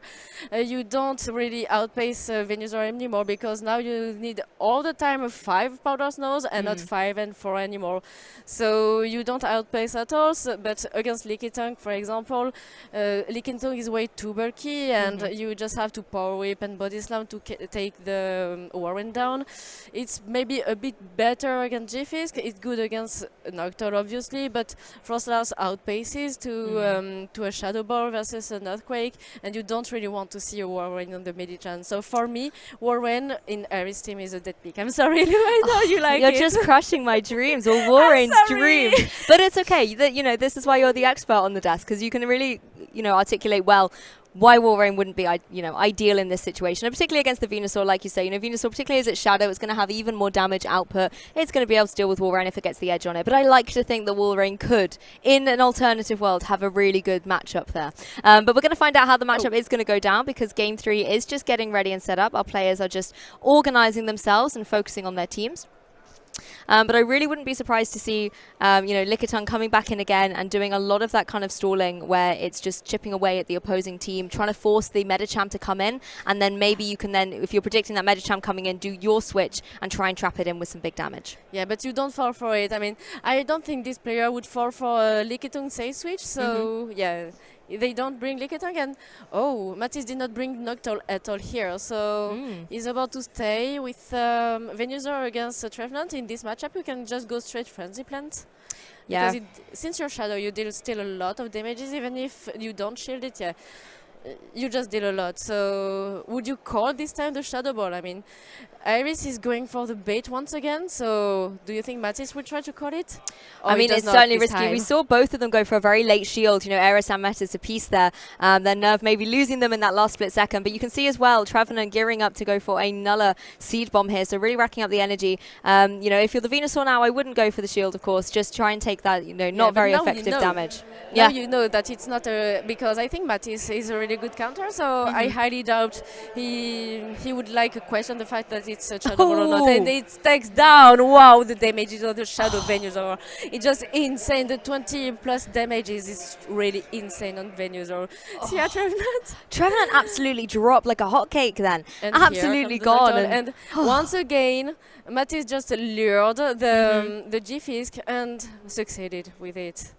you don't really outpace Venusaur anymore, because now you need all the time a 5 Powder Snows and not 5 and 4 anymore. So you don't outpace at all, but against Lickitung, for example, Lickitung is way too bulky, and you just have to Power Whip and Body Slam to take the Warren down. It's maybe a bit better against G-Fisk. It's good against Noctowl, obviously, but Frostlass outpaces to a Shadow Ball versus an Earthquake, and you don't really want to see a Warren on the Medicham. So for me, Warren in Aries team is a dead pick. I'm sorry, I know you like You're it. just crushing my dreams, or Warren's dreams. But it's okay. You know, this is why you're the expert on the desk, because you can really, you know, articulate well why Walrein wouldn't be, you know, ideal in this situation, and particularly against the Venusaur, like you say. You know, Venusaur, particularly as it's Shadow, it's going to have even more damage output. It's going to be able to deal with Walrein if it gets the edge on it. But I like to think that Walrein could, in an alternative world, have a really good matchup there. But we're going to find out how the matchup is going to go down, because Game 3 is just getting ready and set up. Our players are just organizing themselves and focusing on their teams. But I really wouldn't be surprised to see, you know, Lickitung coming back in again and doing a lot of that kind of stalling where it's just chipping away at the opposing team, trying to force the Medicham to come in, and then maybe you can then, if you're predicting that Medicham coming in, do your switch and try and trap it in with some big damage. Yeah, but you don't fall for it. I mean, I don't think this player would fall for a Lickitung safe switch, so yeah. They don't bring Lickitung, and Mattis did not bring Noctowl at all here, so he's about to stay with Venusaur against Trevenant. In this matchup, you can just go straight Frenzy Plant. Yeah. Because since you're Shadow, you deal still a lot of damages, even if you don't shield it, yeah. You just deal a lot. So would you call this time the Shadow Ball? I mean, Iris is going for the bait once again, so do you think Mattis will try to call it? I mean, it's certainly risky. We saw both of them go for a very late shield. You know, Eris and Mattis a piece there. Then Nerve maybe losing them in that last split second. But you can see as well, Trevenant gearing up to go for another Seed Bomb here. So really racking up the energy. You know, if you're the Venusaur now, I wouldn't go for the shield, of course. Just try and take that, you know, not very effective damage. Now you know that it's not a... Because I think Mattis is a really good counter, so I highly doubt he would question the fact that it's a Shadow Ball or not. And it takes down, wow, the damages of the Shadow Venusaur. It's just insane. The 20 plus damages is really insane on Venusaur. See how Trevenant absolutely dropped like a hotcake then. And absolutely gone. And once again, Mattis just lured the G-Fisk and succeeded with it.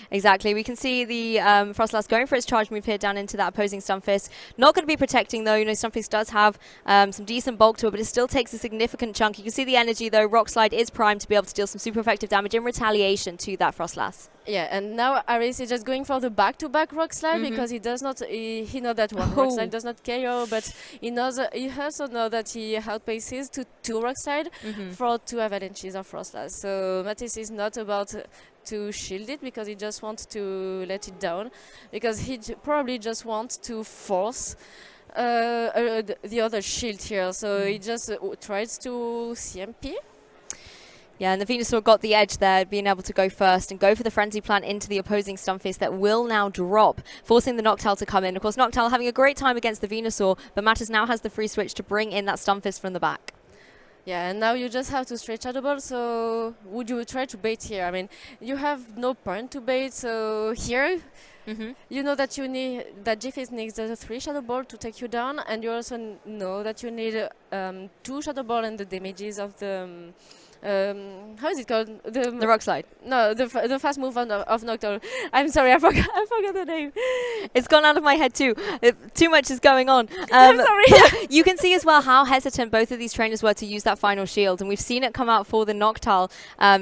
Exactly. We can see the Frostlass going for its charge move here down into that opposing Stunfisk. Not going to be protecting though. You know, Stunfisk does have some decent bulk to it, but it still takes a significant chunk. You can see the energy though. Rock Slide is primed to be able to deal some super effective damage in retaliation to that Frostlass. Yeah, and now Aris is just going for the back-to-back rock slide because he does not. He knows that one rock slide does not KO, but he knows. He also knows that he outpaces to 2 rock slide for 2 avalanches of Frostlass. So Matisse is not about to shield it because he just wants to let it down, because he probably just wants to force the other shield here. So he just tries to CMP. Yeah, and the Venusaur got the edge there, being able to go first and go for the Frenzy Plant into the opposing Stunfisk that will now drop, forcing the Noctowl to come in. Of course, Noctowl having a great time against the Venusaur, but Mattis now has the free switch to bring in that Stunfisk from the back. Yeah, and now you just have to stretch Shadow Ball, so would you try to bait here? I mean, you have no point to bait, so here you know that you need that Jiffis needs the 3 Shadow Ball to take you down, and you also know that you need 2 Shadow Ball and the damages of the how is it called? The rock slide. No, the fast move of Noctowl. I'm sorry, I forgot the name. It's gone out of my head too. Too much is going on. I'm sorry. You can see as well how hesitant both of these trainers were to use that final shield, and we've seen it come out for the Noctowl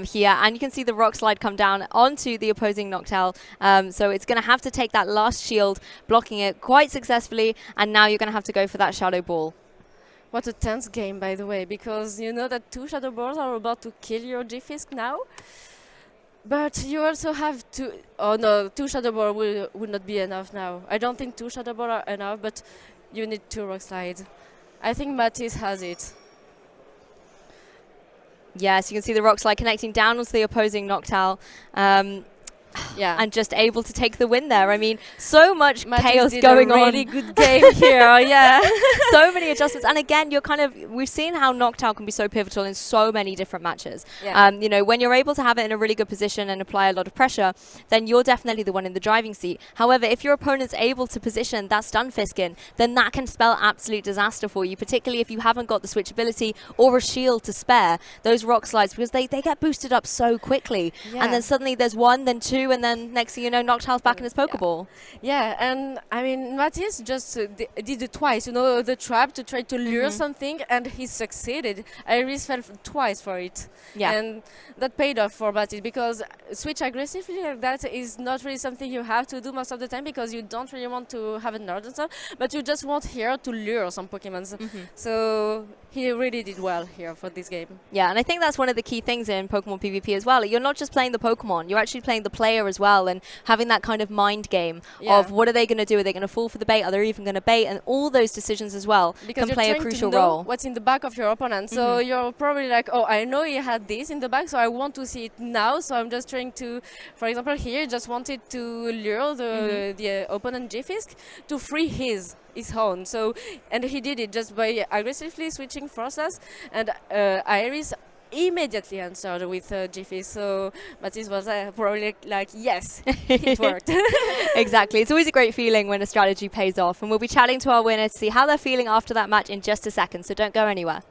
here, and you can see the rock slide come down onto the opposing Noctowl. So it's going to have to take that last shield, blocking it quite successfully, and now you're going to have to go for that Shadow Ball. What a tense game, by the way, because you know that 2 Shadow Balls are about to kill your Jifisk now. But you also have to... Oh no, 2 Shadow Balls would not be enough now. I don't think 2 Shadow Balls are enough, but you need 2 Rock Slides. I think Matisse has it. Yes, you can see the rock slide connecting down onto the opposing Noctowl. Yeah, and just able to take the win there. I mean, so much chaos did going a really on. good game here. Yeah, so many adjustments, and again, we've seen how Noctowl can be so pivotal in so many different matches. Yeah. You know, when you're able to have it in a really good position and apply a lot of pressure, then you're definitely the one in the driving seat. However, if your opponent's able to position that Stunfisk in, then that can spell absolute disaster for you, particularly if you haven't got the switchability or a shield to spare those rock slides, because they get boosted up so quickly. Yeah. And then suddenly there's 1, then 2, and then next thing you know, Noctowl's back in his Pokeball. Yeah, and I mean, Matisse just did it twice, you know, the trap to try to lure something, and he succeeded. Iris fell twice for it. Yeah. And that paid off for Matisse, because switch aggressively like that is not really something you have to do most of the time, because you don't really want to have a nerd and stuff, but you just want here to lure some Pokemon. So he really did well here for this game. Yeah, and I think that's one of the key things in Pokemon PvP as well. You're not just playing the Pokemon, you're actually playing the player as well, and having that kind of mind game of what are they going to do? Are they going to fall for the bait? Are they even going to bait? And all those decisions as well because can play a crucial to know role. What's in the back of your opponent? So you're probably like, oh, I know he had this in the back, so I want to see it now. So I'm just trying to, for example, here, just wanted to lure the opponent Jifisk to free his own. So, and he did it just by aggressively switching Frostas, and Iris immediately answered with Jiffy. So Matisse was probably like, yes, it worked. Exactly. It's always a great feeling when a strategy pays off. And we'll be chatting to our winner to see how they're feeling after that match in just a second. So don't go anywhere.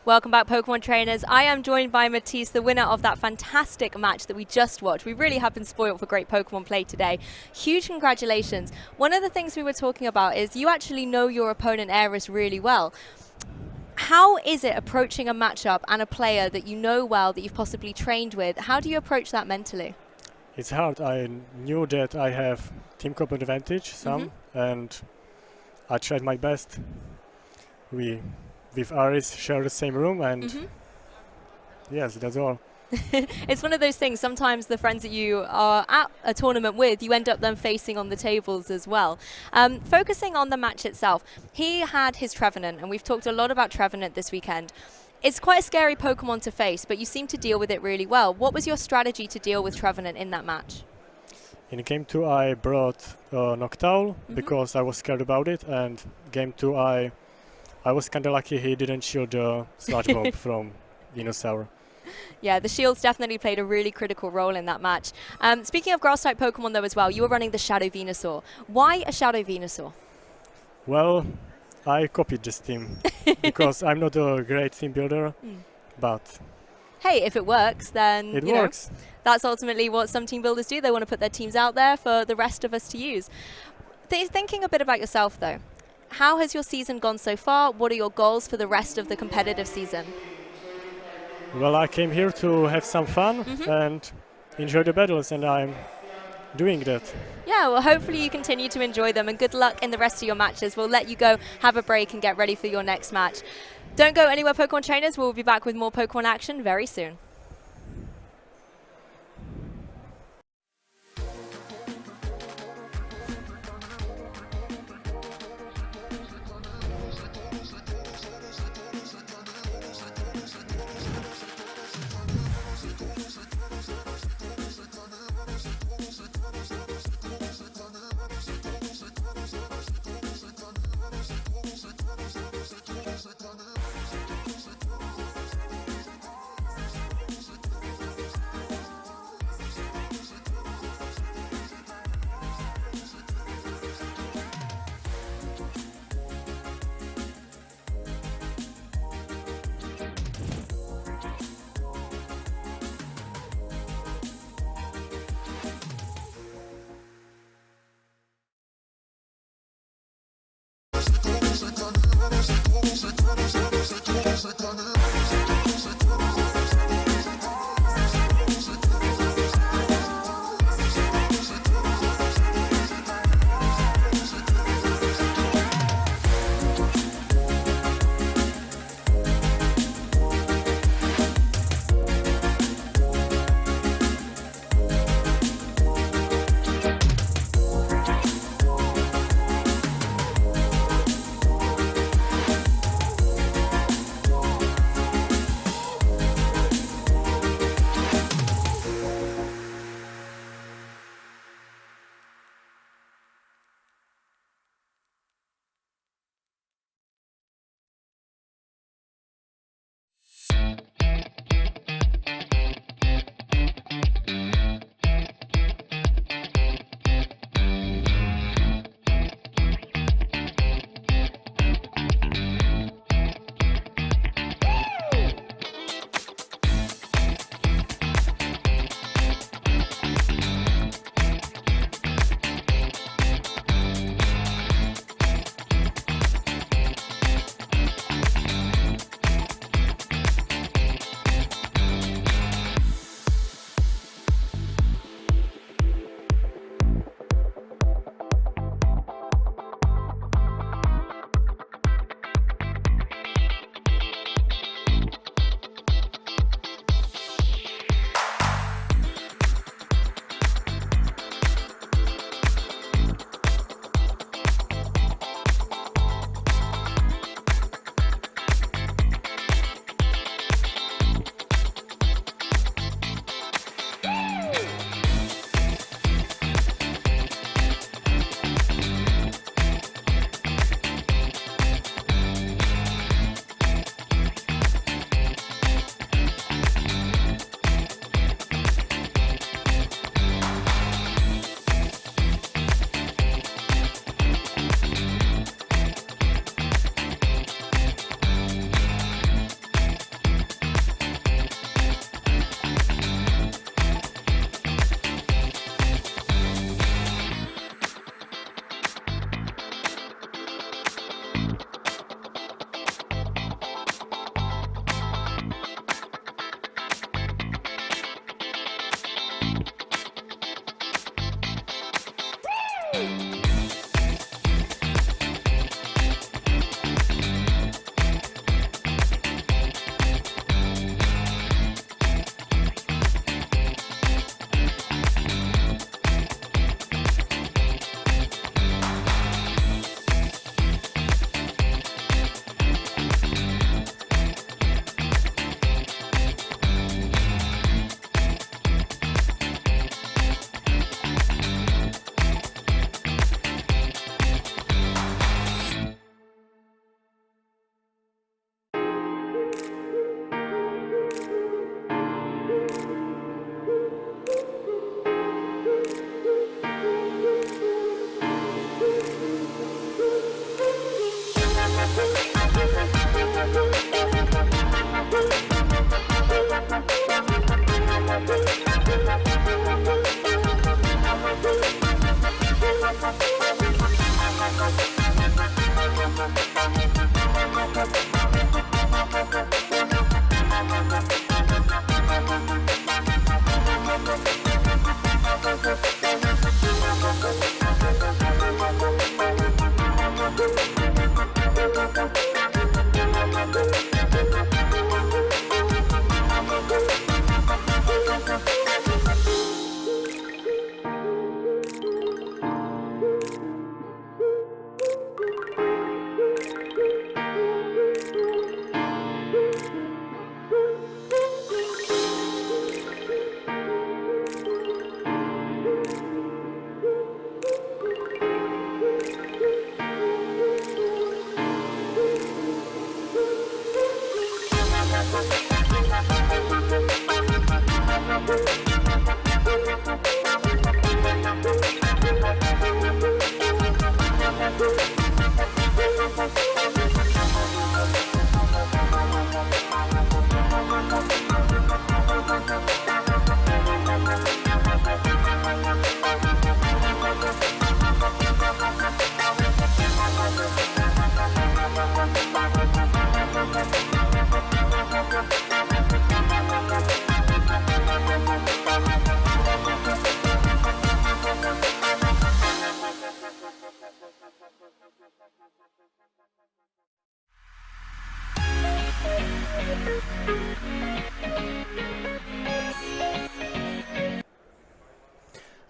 Welcome back, Pokemon trainers. I am joined by Matisse, the winner of that fantastic match that we just watched. We really have been spoiled for great Pokemon play today. Huge congratulations. One of the things we were talking about is you actually know your opponent Aeris really well. How is it approaching a matchup and a player that you know well, that you've possibly trained with? How do you approach that mentally? It's hard. I knew that I have team comp advantage and I tried my best. We with Aris share the same room and yes, that's all. It's one of those things, sometimes the friends that you are at a tournament with, you end up then facing on the tables as well. Focusing on the match itself, he had his Trevenant, and we've talked a lot about Trevenant this weekend. It's quite a scary Pokemon to face, but you seem to deal with it really well. What was your strategy to deal with Trevenant in that match? In game 2 I brought Noctowl because I was scared about it, and game 2 I was kind of lucky he didn't shield the Sludge Bomb from Venusaur. Yeah, the shields definitely played a really critical role in that match. Speaking of grass-type Pokemon though as well, you were running the Shadow Venusaur. Why a Shadow Venusaur? Well, I copied this team because I'm not a great team builder, but hey, if it works, then it works. That's ultimately what some team builders do. They want to put their teams out there for the rest of us to use. Thinking a bit about yourself though, how has your season gone so far? What are your goals for the rest of the competitive season? Well, I came here to have some fun and enjoy the battles, and I'm doing that. Yeah, well, hopefully you continue to enjoy them, and good luck in the rest of your matches. We'll let you go, have a break, and get ready for your next match. Don't go anywhere, Pokemon trainers. We'll be back with more Pokemon action very soon.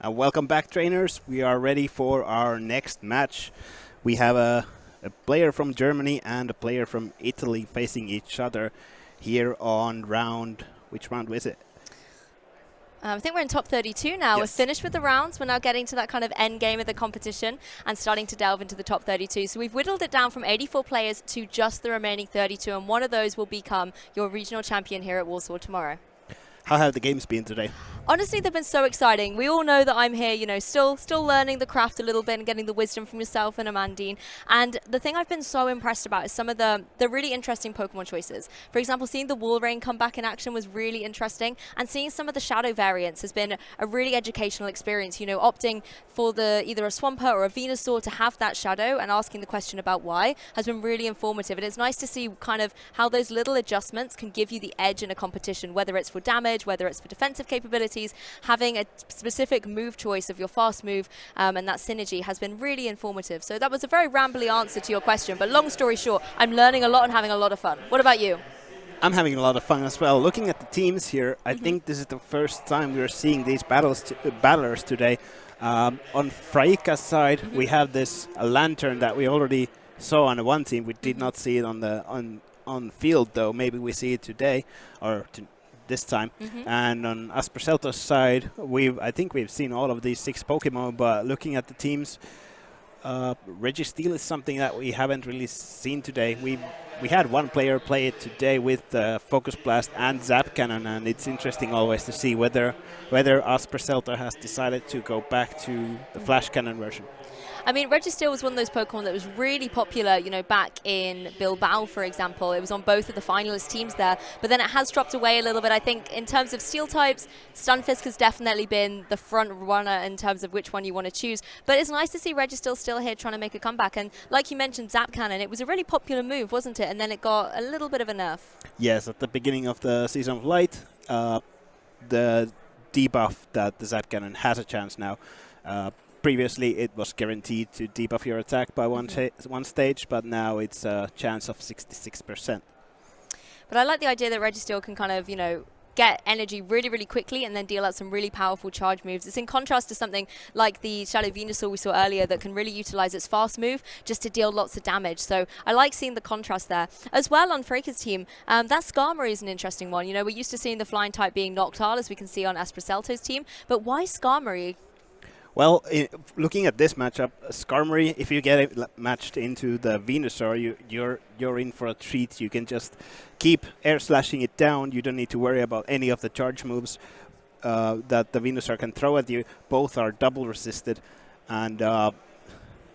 Welcome back, trainers. We are ready for our next match. We have a player from Germany and a player from Italy facing each other here on round. Which round was it? I think we're in top 32 now. Yes. We're finished with the rounds. We're now getting to that kind of end game of the competition and starting to delve into the top 32. So we've whittled it down from 84 players to just the remaining 32, and one of those will become your regional champion here at Warsaw tomorrow. How have the games been today? Honestly, they've been so exciting. We all know that I'm here, you know, still learning the craft a little bit and getting the wisdom from yourself and Amandine. And the thing I've been so impressed about is some of the really interesting Pokemon choices. For example, seeing the Walrein come back in action was really interesting, and seeing some of the Shadow variants has been a really educational experience. You know, opting for either a Swampert or a Venusaur to have that Shadow and asking the question about why has been really informative. And it's nice to see kind of how those little adjustments can give you the edge in a competition, whether it's for damage, whether it's for defensive capabilities. Having a specific move choice of your fast move and that synergy has been really informative. So that was a very rambly answer to your question, but long story short, I'm learning a lot and having a lot of fun. What about you? I'm having a lot of fun as well. Looking at the teams here, I think this is the first time we're seeing these battlers today. On Freika's side, we have this Lantern that we already saw on the one team. We did not see it on field, though. Maybe we see it today or this time. And on Aspercelto's side, I think we've seen all of these 6 Pokemon, but looking at the teams, Registeel is something that we haven't really seen today. We had one player play it today with Focus Blast and Zap Cannon, and it's interesting always to see whether Aspercelto has decided to go back to the Flash Cannon version. I mean, Registeel was one of those Pokemon that was really popular, you know, back in Bilbao, for example. It was on both of the finalist teams there, but then it has dropped away a little bit. I think in terms of Steel types, Stunfisk has definitely been the front runner in terms of which one you want to choose. But it's nice to see Registeel still here trying to make a comeback. And like you mentioned, Zap Cannon, it was a really popular move, wasn't it? And then it got a little bit of a nerf. Yes, at the beginning of the Season of Light, the debuff that the Zap Cannon has a chance now. Previously, it was guaranteed to debuff your attack by one stage, but now it's a chance of 66%. But I like the idea that Registeel can kind of, you know, get energy really, really quickly and then deal out some really powerful charge moves. It's in contrast to something like the Shadow Venusaur we saw earlier that can really utilize its fast move just to deal lots of damage. So I like seeing the contrast there. As well on Freika's team, that Skarmory is an interesting one. You know, we're used to seeing the flying type being Noctowl, as we can see on Aspercelto's team, but why Skarmory? Well, looking at this matchup, Skarmory, if you get it matched into the Venusaur, you're in for a treat. You can just keep air slashing it down. You don't need to worry about any of the charge moves that the Venusaur can throw at you. Both are double resisted, and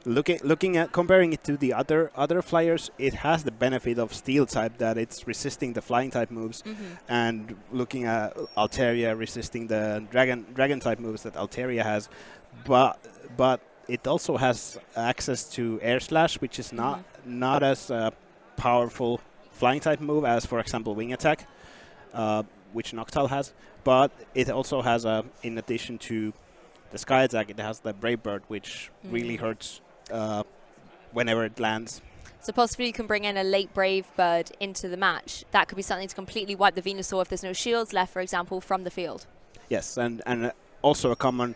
looking at comparing it to the other flyers, it has the benefit of Steel type, that it's resisting the flying type moves, and looking at Altaria resisting the dragon type moves that Altaria has. But it also has access to Air Slash, which is not as powerful flying type move as, for example, Wing Attack, which Noctowl has. But it also has, in addition to the Sky Attack, it has the Brave Bird, which really hurts whenever it lands. So possibly you can bring in a late Brave Bird into the match. That could be something to completely wipe the Venusaur if there's no shields left, for example, from the field. Yes, and also a common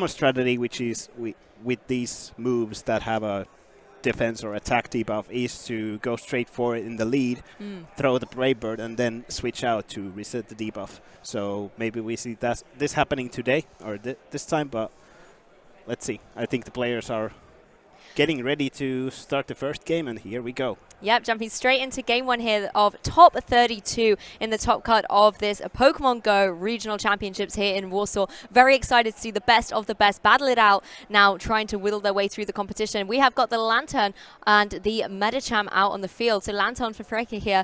strategy, which is with these moves that have a defense or attack debuff, is to go straight for it in the lead, throw the Brave Bird, and then switch out to reset the debuff. So maybe we see this happening today or this time, but let's see. I think the players are getting ready to start the first game, and here we go. Yep, jumping straight into game 1 here of top 32 in the top cut of this Pokemon Go Regional Championships here in Warsaw. Very excited to see the best of the best battle it out now, trying to whittle their way through the competition. We have got the Lantern and the Medicham out on the field. So Lantern for Freika here,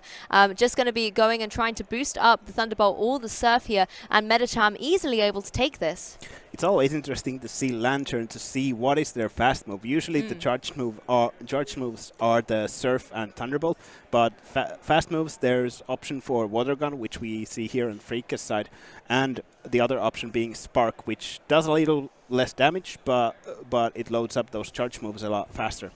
just going to be going and trying to boost up the Thunderbolt or the Surf here, and Medicham easily able to take this. It's always interesting to see Lantern, to see what is their fast move. Usually the charge moves are the Surf and Thunderbolt, but fast moves, there's option for Water Gun, which we see here on Freika's side, and the other option being Spark, which does a little less damage, but it loads up those charge moves a lot faster.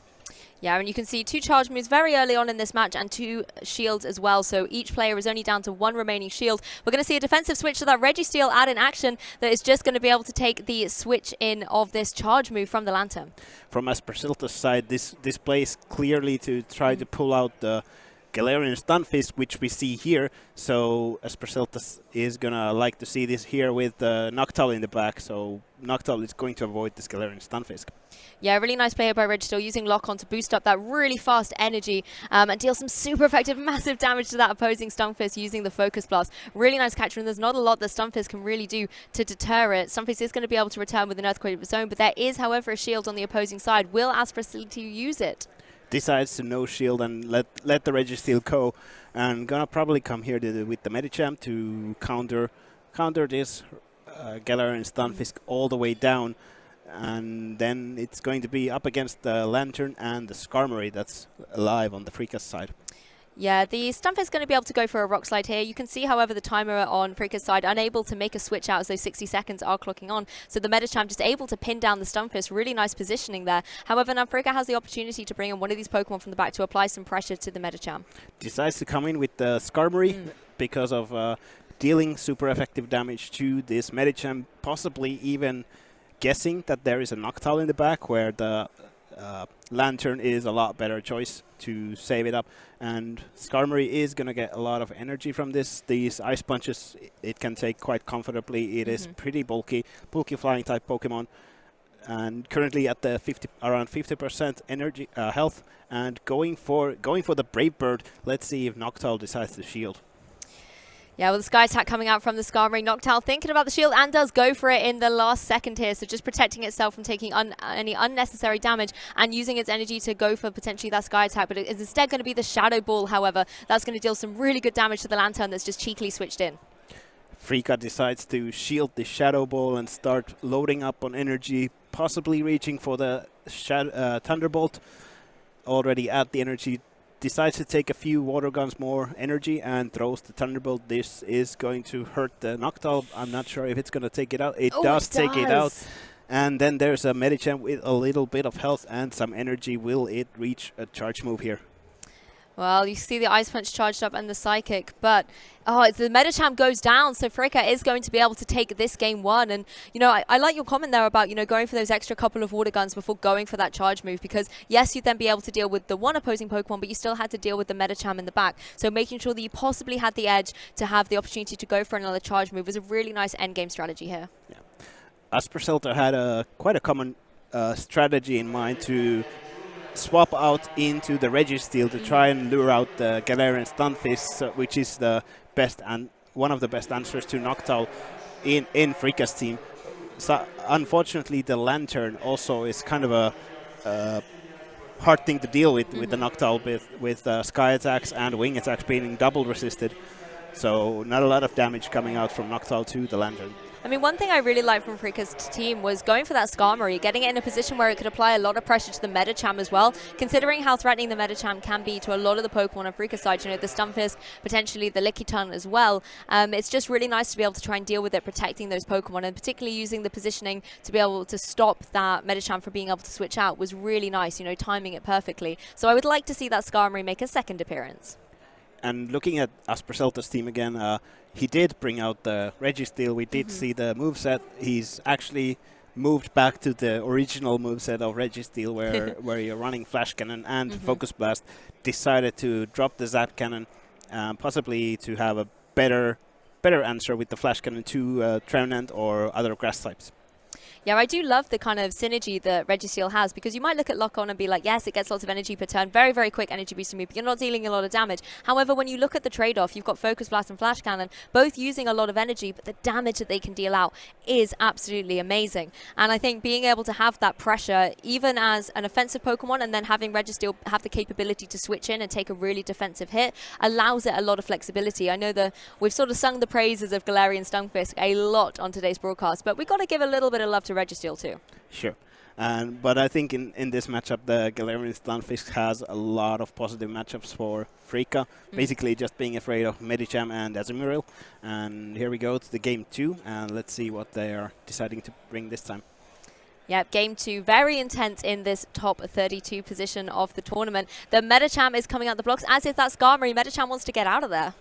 Yeah, and you can see 2 charge moves very early on in this match and 2 shields as well. So each player is only down to 1 remaining shield. We're going to see a defensive switch to that Registeel add in action that is just going to be able to take the switch in of this charge move from the Lantern. From Aspersilta's side, this plays clearly to try to pull out the Galarian Stunfisk, which we see here. So Aspersilta is gonna like to see this here with Noctowl in the back. So Noctowl is going to avoid this Galarian Stunfisk. Yeah, really nice play here by Registeel, using Lock-On to boost up that really fast energy and deal some super effective, massive damage to that opposing Stunfisk using the Focus Blast. Really nice catch, and there's not a lot that Stunfisk can really do to deter it. Stunfisk is going to be able to return with an Earthquake of its own, but there is, however, a shield on the opposing side. Will Aspersilta use it? Decides to no shield and let the Registeel go, and gonna probably come here with the Medicham to counter this Galarian Stunfisk all the way down, and then it's going to be up against the Lantern and the Skarmory that's alive on the Freeka's side. Yeah, the Stunfisk is going to be able to go for a Rock Slide here. You can see, however, the timer on Freeka's side unable to make a switch out as those 60 seconds are clocking on. So the Medicham just able to pin down the Stunfisk. Really nice positioning there. However, now Freeka has the opportunity to bring in one of these Pokemon from the back to apply some pressure to the Medicham. Decides to come in with the Skarmory because of dealing super effective damage to this Medicham, possibly even guessing that there is a Noctowl in the back where the Lantern is a lot better choice to save it up, and Skarmory is going to get a lot of energy from these Ice Punches. It can take quite comfortably. It is pretty bulky flying type Pokemon, and currently at the around 50% energy health, and going for the Brave Bird. Let's see if Noctowl decides to shield. Yeah, well, the Sky Attack coming out from the Skarmory. Noctowl thinking about the shield and does go for it in the last second here. So just protecting itself from taking any unnecessary damage and using its energy to go for potentially that Sky Attack. But it is instead going to be the Shadow Ball, however. That's going to deal some really good damage to the Lantern that's just cheekily switched in. Freeka decides to shield the Shadow Ball and start loading up on energy, possibly reaching for the Thunderbolt. Already at the energy, decides to take a few Water Guns more energy and throws the Thunderbolt. This is going to hurt the Noctowl. I'm not sure if it's going to take it out. It does take it out. And then there's a Medicham with a little bit of health and some energy. Will it reach a charge move here? Well, you see the Ice Punch charged up and the Psychic, but the Medicham goes down, so Freeka is going to be able to take this game 1. And, you know, I like your comment there about, you know, going for those extra couple of Water Guns before going for that charge move, because, yes, you'd then be able to deal with the one opposing Pokemon, but you still had to deal with the Medicham in the back. So making sure that you possibly had the edge to have the opportunity to go for another charge move was a really nice endgame strategy here. Yeah. Aspersilta had quite a common strategy in mind to swap out into the Registeel to try and lure out the Galarian Stunfisk, which is the best and one of the best answers to Noctowl in Freeka's team. So unfortunately, the Lantern also is kind of a hard thing to deal with the Noctowl with Sky Attacks and Wing Attacks being double resisted. So not a lot of damage coming out from Noctowl to the Lantern. I mean, one thing I really liked from Freeka's team was going for that Skarmory, getting it in a position where it could apply a lot of pressure to the Medicham as well, considering how threatening the Medicham can be to a lot of the Pokemon on Freeka's side, you know, the Stunfisk, potentially the Lickitung as well. It's just really nice to be able to try and deal with it, protecting those Pokemon, and particularly using the positioning to be able to stop that Medicham from being able to switch out was really nice, you know, timing it perfectly. So I would like to see that Skarmory make a second appearance. And looking at Aspersilta's team again, he did bring out the Registeel. We did see the moveset. He's actually moved back to the original moveset of Registeel, where you're running Flash Cannon and Focus Blast. Decided to drop the Zap Cannon, possibly to have a better answer with the Flash Cannon to Trevenant or other grass types. Yeah, I do love the kind of synergy that Registeel has, because you might look at Lock-On and be like, yes, it gets lots of energy per turn, very, very quick energy boosting move, but you're not dealing a lot of damage. However, when you look at the trade-off, you've got Focus Blast and Flash Cannon, both using a lot of energy, but the damage that they can deal out is absolutely amazing. And I think being able to have that pressure, even as an offensive Pokemon, and then having Registeel have the capability to switch in and take a really defensive hit, allows it a lot of flexibility. I know that we've sort of sung the praises of Galarian Stunfisk a lot on today's broadcast, but we've got to give a little bit of love to Registeel too. Sure. But I think in this matchup, the Galarian Stunfisk has a lot of positive matchups for Freeka. Basically just being afraid of Medicham and Azumarill. And here we go to the game 2, and let's see what they are deciding to bring this time. Yep, game 2, very intense in this top 32 position of the tournament. The Medicham is coming out the blocks, as is that Skarmory. Medicham wants to get out of there.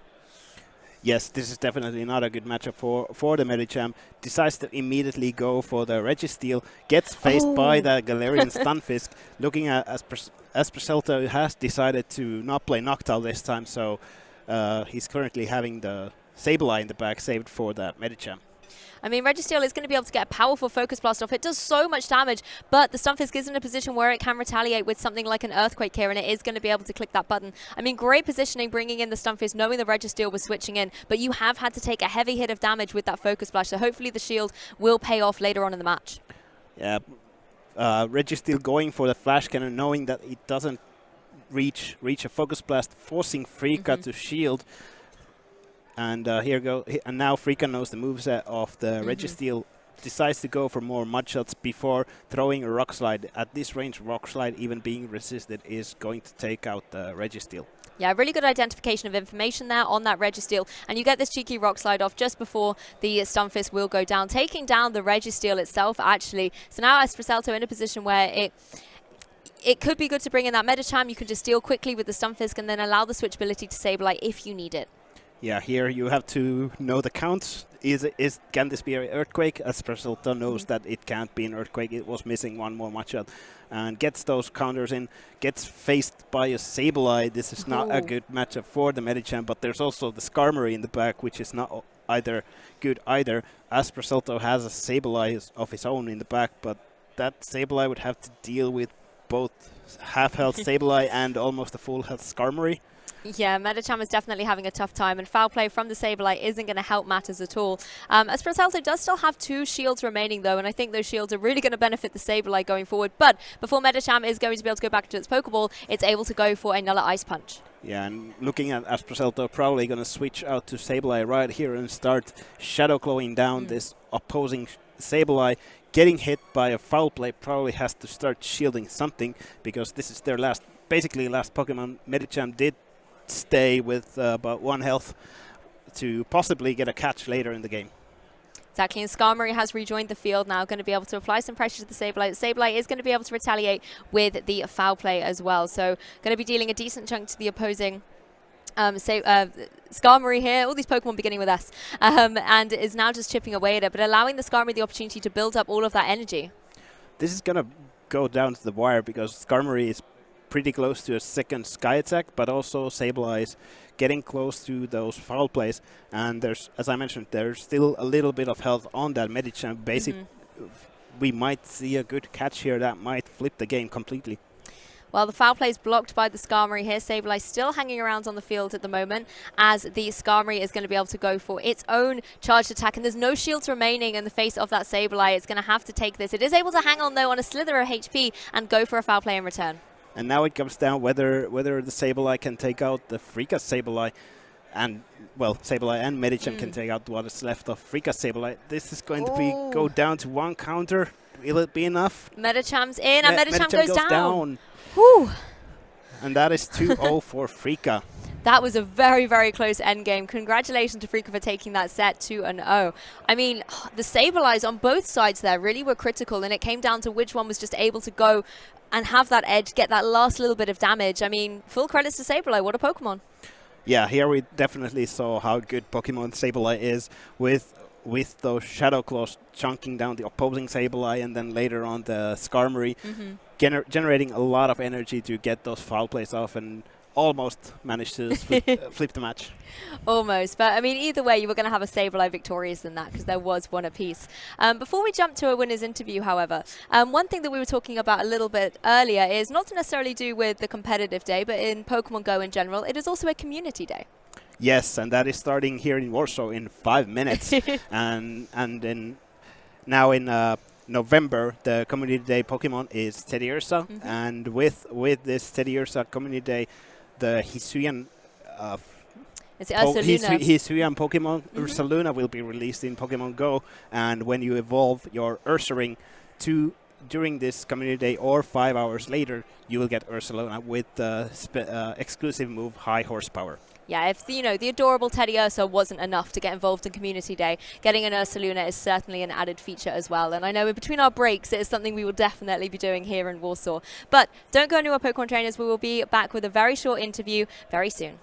Yes, this is definitely not a good matchup for the Medicham. Decides to immediately go for the Registeel. Gets faced by the Galarian Stunfisk. Looking at Aspercelto has decided to not play Noctowl this time, so he's currently having the Sableye in the back saved for the Medicham. I mean, Registeel is going to be able to get a powerful Focus Blast off. It does so much damage, but the Stunfisk is in a position where it can retaliate with something like an Earthquake here, and it is going to be able to click that button. I mean, great positioning, bringing in the Stunfisk, knowing the Registeel was switching in, but you have had to take a heavy hit of damage with that Focus Blast, so hopefully the shield will pay off later on in the match. Yeah, Registeel going for the Flash Cannon, knowing that it doesn't reach a Focus Blast, forcing Freaka to shield. And and now Freaka knows the moveset of the Registeel, decides to go for more mud shots before throwing a Rock Slide. At this range, Rock Slide, even being resisted, is going to take out the Registeel. Yeah, really good identification of information there on that Registeel, and you get this cheeky Rock Slide off just before the Stunfisk will go down, taking down the Registeel itself, actually. So now Aspercelto in a position where it could be good to bring in that Medicham. You can just deal quickly with the Stunfisk and then allow the switchability to Sableye if you need it. Yeah, here you have to know the counts. Can this be an Earthquake? Aspercelto knows that it can't be an Earthquake. It was missing one more matchup, and gets those counters in. Gets faced by a Sableye. This is not a good matchup for the Medicham, but there's also the Skarmory in the back, which is not either good either. Aspercelto has a Sableye of his own in the back, but that Sableye would have to deal with both half-health Sableye and almost a full-health Skarmory. Yeah, Medicham is definitely having a tough time, and foul play from the Sableye isn't going to help matters at all. Aspercelto does still have 2 shields remaining, though, and I think those shields are really going to benefit the Sableye going forward. But before Medicham is going to be able to go back to its Pokeball, it's able to go for another Ice Punch. Yeah, and looking at Aspercelto, probably going to switch out to Sableye right here and start Shadow Clawing down this opposing Sableye. Getting hit by a foul play, probably has to start shielding something, because this is their basically last Pokemon. Medicham did stay with about 1 health to possibly get a catch later in the game. Exactly, and Skarmory has rejoined the field now, going to be able to apply some pressure to the Sableye. The Sableye is going to be able to retaliate with the foul play as well, so going to be dealing a decent chunk to the opposing Skarmory here, all these Pokemon beginning with S, and is now just chipping away at it, but allowing the Skarmory the opportunity to build up all of that energy. This is going to go down to the wire, because Skarmory is pretty close to a second Sky Attack, but also Sableye is getting close to those foul plays, and there's, as I mentioned, there's still a little bit of health on that Medicham. Basically, we might see a good catch here that might flip the game completely. Well, the foul play is blocked by the Skarmory here. Sableye still hanging around on the field at the moment, as the Skarmory is going to be able to go for its own charged attack, and there's no shields remaining in the face of that Sableye. It's going to have to take this. It is able to hang on, though, on a slither of HP and go for a foul play in return. And now it comes down whether the Sableye can take out the Freaka Sableye, and, well, Sableye and Medicham can take out what is left of Freaka Sableye. This is going to go down to 1 counter. Will it be enough? Medicham's in, and Medicham goes down. Whew. And that is 2-0 for Freaka. That was a very, very close endgame. Congratulations to Freaka for taking that set 2-0. I mean, the Sableyes on both sides there really were critical, and it came down to which one was just able to go and have that edge, get that last little bit of damage. I mean, full credits to Sableye. What a Pokemon. Yeah, here we definitely saw how good Pokemon Sableye is with those Shadow Claws chunking down the opposing Sableye, and then later on the Skarmory, generating a lot of energy to get those foul plays off, and almost managed to flip the match. Almost, but I mean, either way, you were going to have a Sableye victorious than that, because there was one apiece. Before we jump to a winner's interview, however, one thing that we were talking about a little bit earlier is not to necessarily do with the competitive day, but in Pokemon Go in general, it is also a community day. Yes, and that is starting here in Warsaw in 5 minutes, and then now in November, the Community Day Pokemon is Teddiursa, and with this Teddiursa Community Day, the Hisuian Hisuian Pokemon Ursaluna will be released in Pokemon Go, and when you evolve your Ursaring during this Community Day or 5 hours later, you will get Ursaluna with the exclusive move High Horsepower. Yeah, if the adorable Teddy Ursa wasn't enough to get involved in Community Day, getting an Ursaluna is certainly an added feature as well. And I know in between our breaks, it is something we will definitely be doing here in Warsaw. But don't go anywhere, Pokemon trainers. We will be back with a very short interview very soon.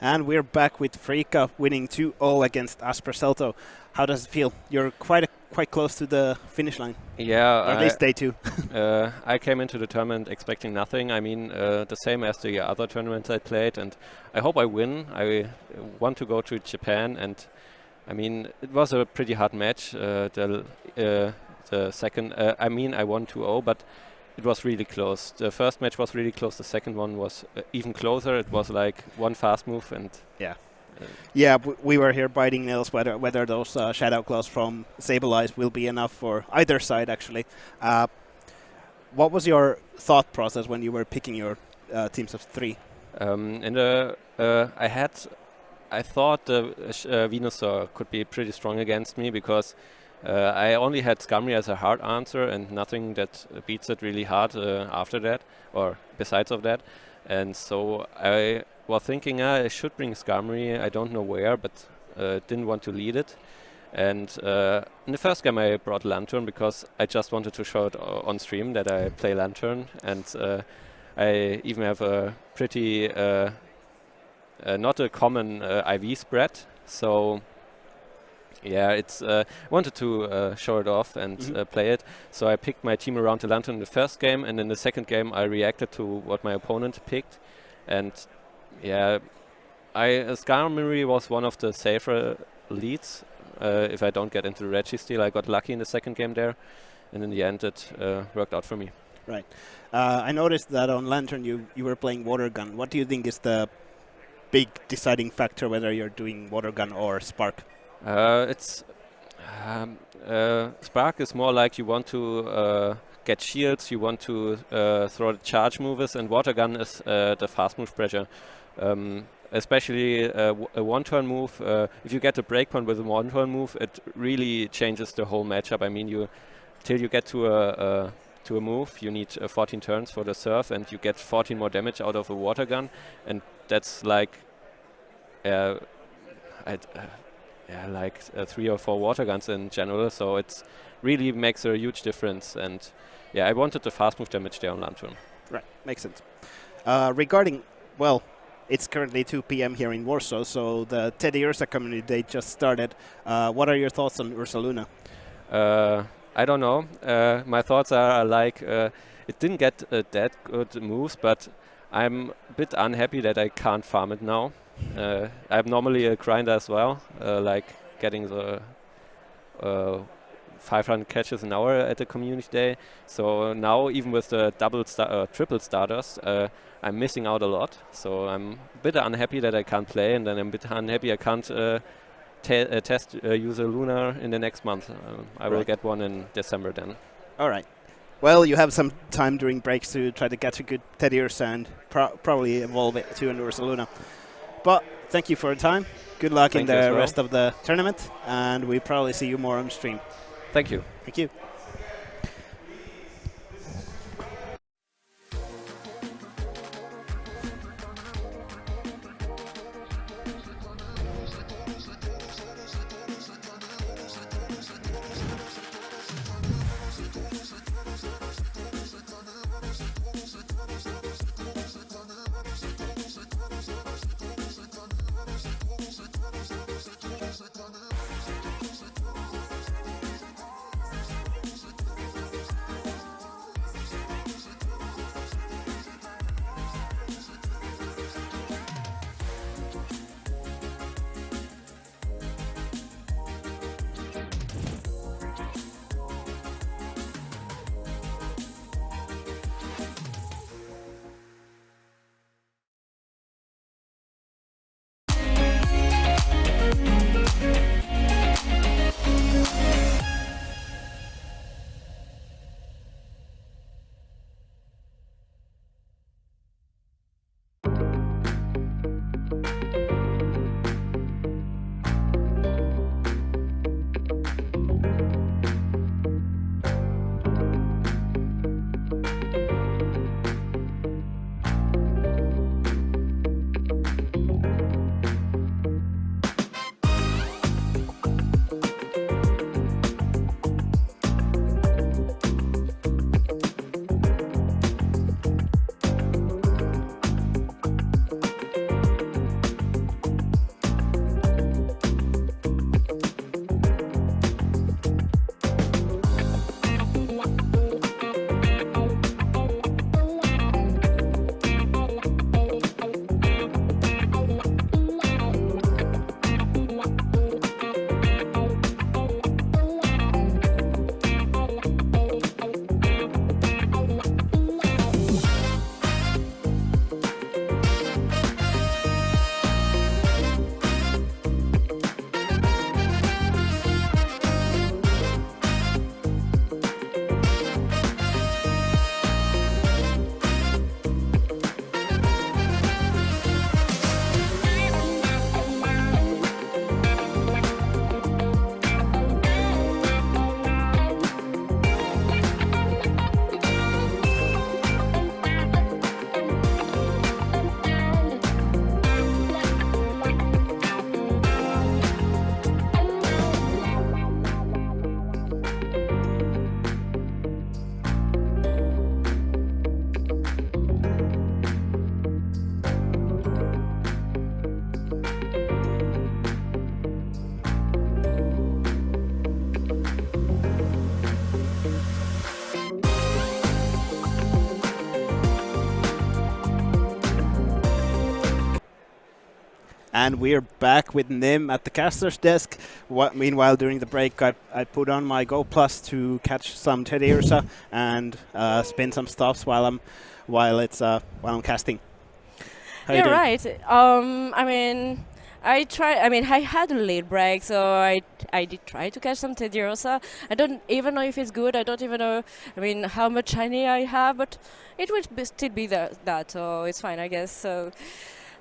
And we're back with Freaka winning 2-0 against Aspercelto. How does it feel? You're quite close to the finish line. Yeah, or at least day 2. I came into the tournament expecting nothing. I mean, the same as the other tournaments I played, and I hope I win. I want to go to Japan, and I mean, it was a pretty hard match. The second, I mean, I won 2-0, but it was really close. The first match was really close. The second one was even closer. It was like one fast move, and yeah, we were here biting nails whether those shadow claws from Sableye will be enough for either side. Actually, what was your thought process when you were picking your teams of 3? I thought Venusaur could be pretty strong against me because I only had Skamri as a hard answer and nothing that beats it really hard after that or besides of that. And so I was thinking I should bring Skamri. I don't know where, but didn't want to lead it. And in the first game I brought Lantern because I just wanted to show it on stream that I play Lantern. And I even have a pretty, not a common IV spread. So yeah, it's wanted to show it off and play it. So I picked my team around the Lantern in the first game, and in the second game I reacted to what my opponent picked. And yeah, Skarmory was one of the safer leads. If I don't get into the Registeel, I got lucky in the second game there, and in the end it worked out for me. Right. I noticed that on Lantern you were playing Water Gun. What do you think is the big deciding factor whether you're doing Water Gun or Spark? Spark is more like you want to get shields, you want to throw the charge moves, and Water Gun is the fast move pressure. Especially a one-turn move. If you get a breakpoint with a one-turn move, it really changes the whole matchup. I mean, till you get to a move, you need 14 turns for the serve, and you get 14 more damage out of a Water Gun, and that's like like 3 or 4 Water Guns in general, so it really makes a huge difference. And yeah, I wanted the fast move damage there on Lantern. Right, makes sense. Regarding, well, it's currently 2 p.m. here in Warsaw, so the Teddy Ursa community day just started. What are your thoughts on Ursaluna? I don't know. My thoughts are like, it didn't get that good moves, but I'm a bit unhappy that I can't farm it now. I'm normally a grinder as well, like getting the 500 catches an hour at the community day. So now, even with the triple starters, I'm missing out a lot. So I'm a bit unhappy that I can't play, and then I'm a bit unhappy I can't use a Luna in the next month. I will get one in December then. All right. Well, you have some time during breaks to try to get a good Teddy Ursa and probably evolve it to an Ursa Luna. But thank you for your time. Good luck in the rest of the tournament, and we probably see you more on stream. Thank you. Thank you. And we're back with Nim at the caster's desk. Meanwhile, during the break, I put on my Go Plus to catch some Teddy Ursa and spin some stops while I'm casting. You're right. I had a late break, so I did try to catch some Teddy Ursa. I don't even know if it's good. I don't even know, how much shiny I have, but it would still be that, so it's fine, I guess. So,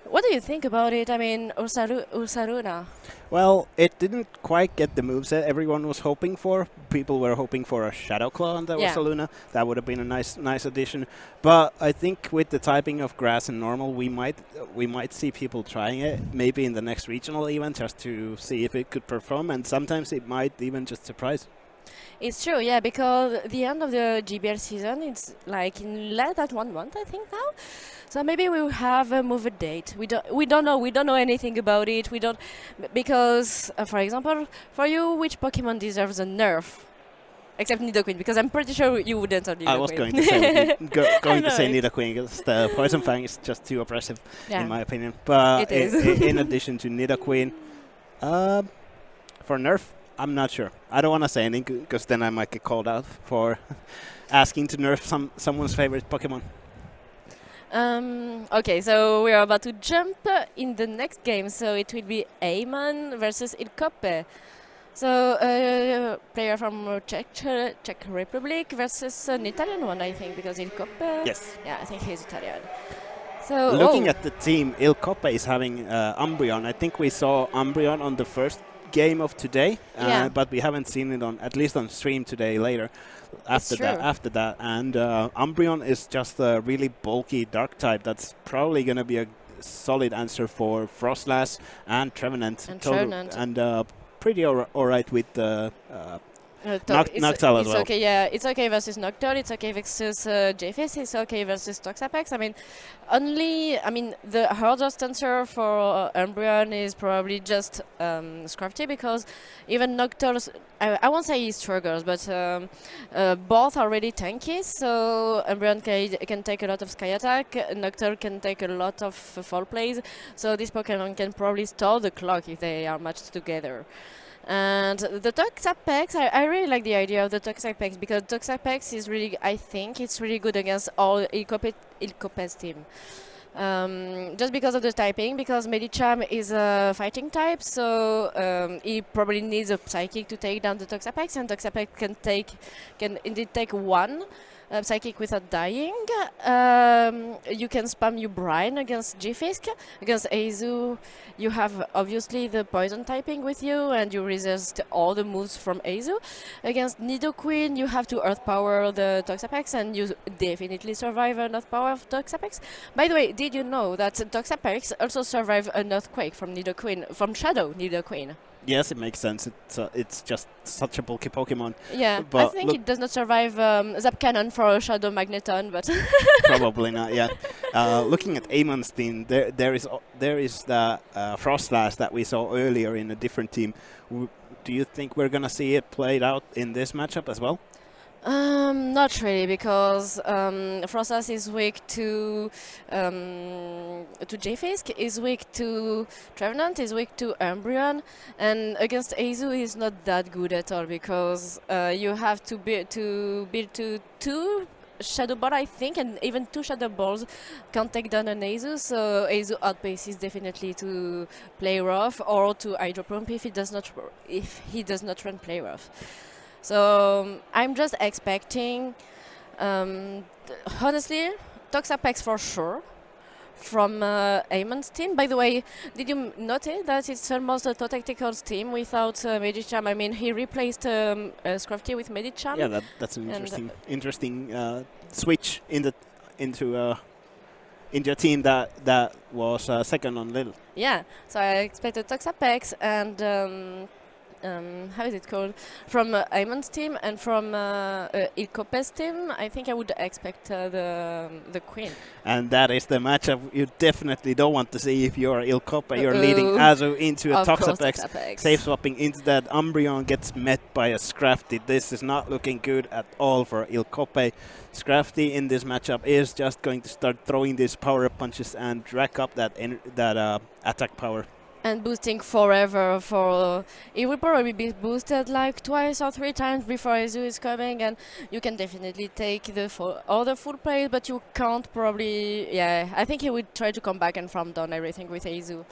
what do you think about it? Ursa Luna. Well, it didn't quite get the moveset everyone was hoping for. People were hoping for a Shadow Claw on the Ursa Luna. That would have been a nice addition. But I think with the typing of grass and normal, we might see people trying it, maybe in the next regional event, just to see if it could perform. And sometimes it might even just surprise. It's true, yeah, because the end of the GBL season, it's like in less than 1 month, I think now. So maybe we will have a move date. We don't know anything about it. We don't, because for example, for you, which Pokemon deserves a nerf? Except Nidoqueen, because I'm pretty sure you would answer Nidoqueen. I was going to say Nidoqueen, because the Poison Fang is just too oppressive, in my opinion. But in addition to Nidoqueen, For nerf, I'm not sure. I don't want to say anything because then I might get called out for asking to nerf someone's favorite Pokemon. Okay, so we are about to jump in the next game. So it will be Amon versus Ilkope. So player from Czech Republic versus an Italian one, I think, because Ilkope. Yes. Yeah, I think he's Italian. So looking at the team, Ilkope is having Umbreon. I think we saw Umbreon on the first game of today, but we haven't seen it on, at least on stream today later. After that, and Umbreon is just a really bulky dark type. That's probably going to be a solid answer for Frostlass and Trevenant. And pretty alright with Noctowl as well. Okay, yeah, it's okay versus Noctowl, it's okay versus Jayface, it's okay versus Toxapex. The hardest answer for Umbreon is probably just Scrafty, because even Noctowl, I won't say he struggles, but both are really tanky, so Umbreon can take a lot of Sky Attack, Noctowl can take a lot of Fall Plays, so this Pokemon can probably stall the clock if they are matched together. And the Toxapex, I really like the idea of the Toxapex, because Toxapex is really, I think it's really good against all Ilkope's team. Just because of the typing, because Medicham is a fighting type, so he probably needs a Psychic to take down the Toxapex, and Toxapex can indeed take one Psychic without dying. You can spam your Brine against G-Fisk. Against Azu, you have obviously the poison typing with you, and you resist all the moves from Azu. Against Nidoqueen, you have to Earth Power the Toxapex, and you definitely survive an Earth Power of Toxapex. By the way, did you know that Toxapex also survived an Earthquake from Nidoqueen, from Shadow Nidoqueen? Yes, it makes sense. It's just such a bulky Pokemon. Yeah, but I think it does not survive Zap Cannon for Shadow Magneton, but probably not. Yeah. Looking at Amon's team, there is the Frostlass that we saw earlier in a different team. Do you think we're gonna see it played out in this matchup as well? Not really, because Frostlass is weak to Jayfisk, is weak to Trevenant, is weak to Umbreon, and against Azu is not that good at all, because you have to build to two Shadow Ball, I think, and even two Shadow Balls can't take down an Azu, so Azu outpace is definitely to play rough or to Hydro Pump if he does not run play rough. So I'm just expecting, honestly, Toxapex for sure from Amon's team. By the way, did you notice that it's almost a Totectical's team without Medicham? I mean, he replaced Scrafty with Medicham. Yeah, that's an interesting switch into a team that was second on Lil. Yeah, so I expected Toxapex and how is it called? From Amon's team and from Ilkope's team, I think I would expect the Queen. And that is the matchup you definitely don't want to see if you're Ilkope. You're leading Azu into a Toxapex. Safe swapping into that. Umbreon gets met by a Scrafty. This is not looking good at all for Ilkope. Scrafty in this matchup is just going to start throwing these power punches and rack up that attack power. And boosting forever it will probably be boosted like twice or three times before Azu is coming, and you can definitely take all the full play, but you can't probably, I think he would try to come back and farm down everything with Azu.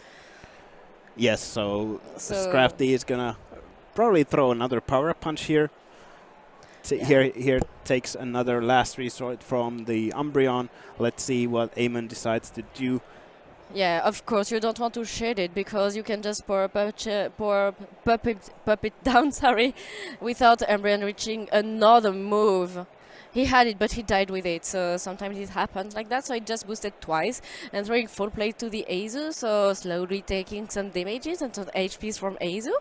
Yes, so Scrafty is gonna probably throw another power punch here. Here takes another last resort from the Umbreon. Let's see what Amon decides to do. Yeah, of course, you don't want to shade it, because you can just pop it down, without Umbreon reaching another move. He had it, but he died with it, so sometimes it happens like that, so it just boosted twice, and throwing full play to the Azu, so slowly taking some damages and some HPs from Azu.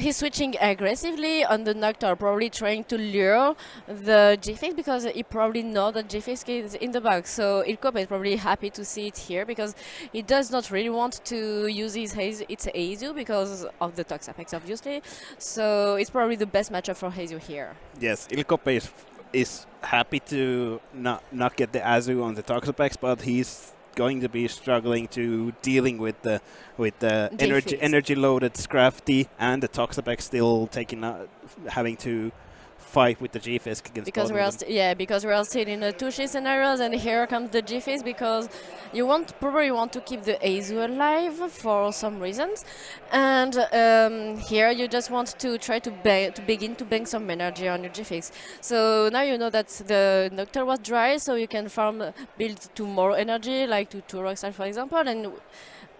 He's switching aggressively on the Noctowl, probably trying to lure the G-Fisk, because he probably knows that G-Fisk is in the back. So Ilkope is probably happy to see it here, because he does not really want to use its Azu because of the Toxapex, obviously. So it's probably the best matchup for Azu here. Yes, Ilkope is happy to not get the Azu on the Toxapex, but he's going to be struggling to dealing with the G-Fix. energy loaded Scrafty and the Toxapex still having to fight with the G-Fisk against because both we are of them. because we are still in a 2-shield scenarios, and here comes the G-Fizz, because you probably want to keep the Azu alive for some reasons, and here you just want to try to begin to bank some energy on your G-Fizz. So now you know that the Nocturne was dry, so you can build to more energy, like to 2 Rockstar for example, and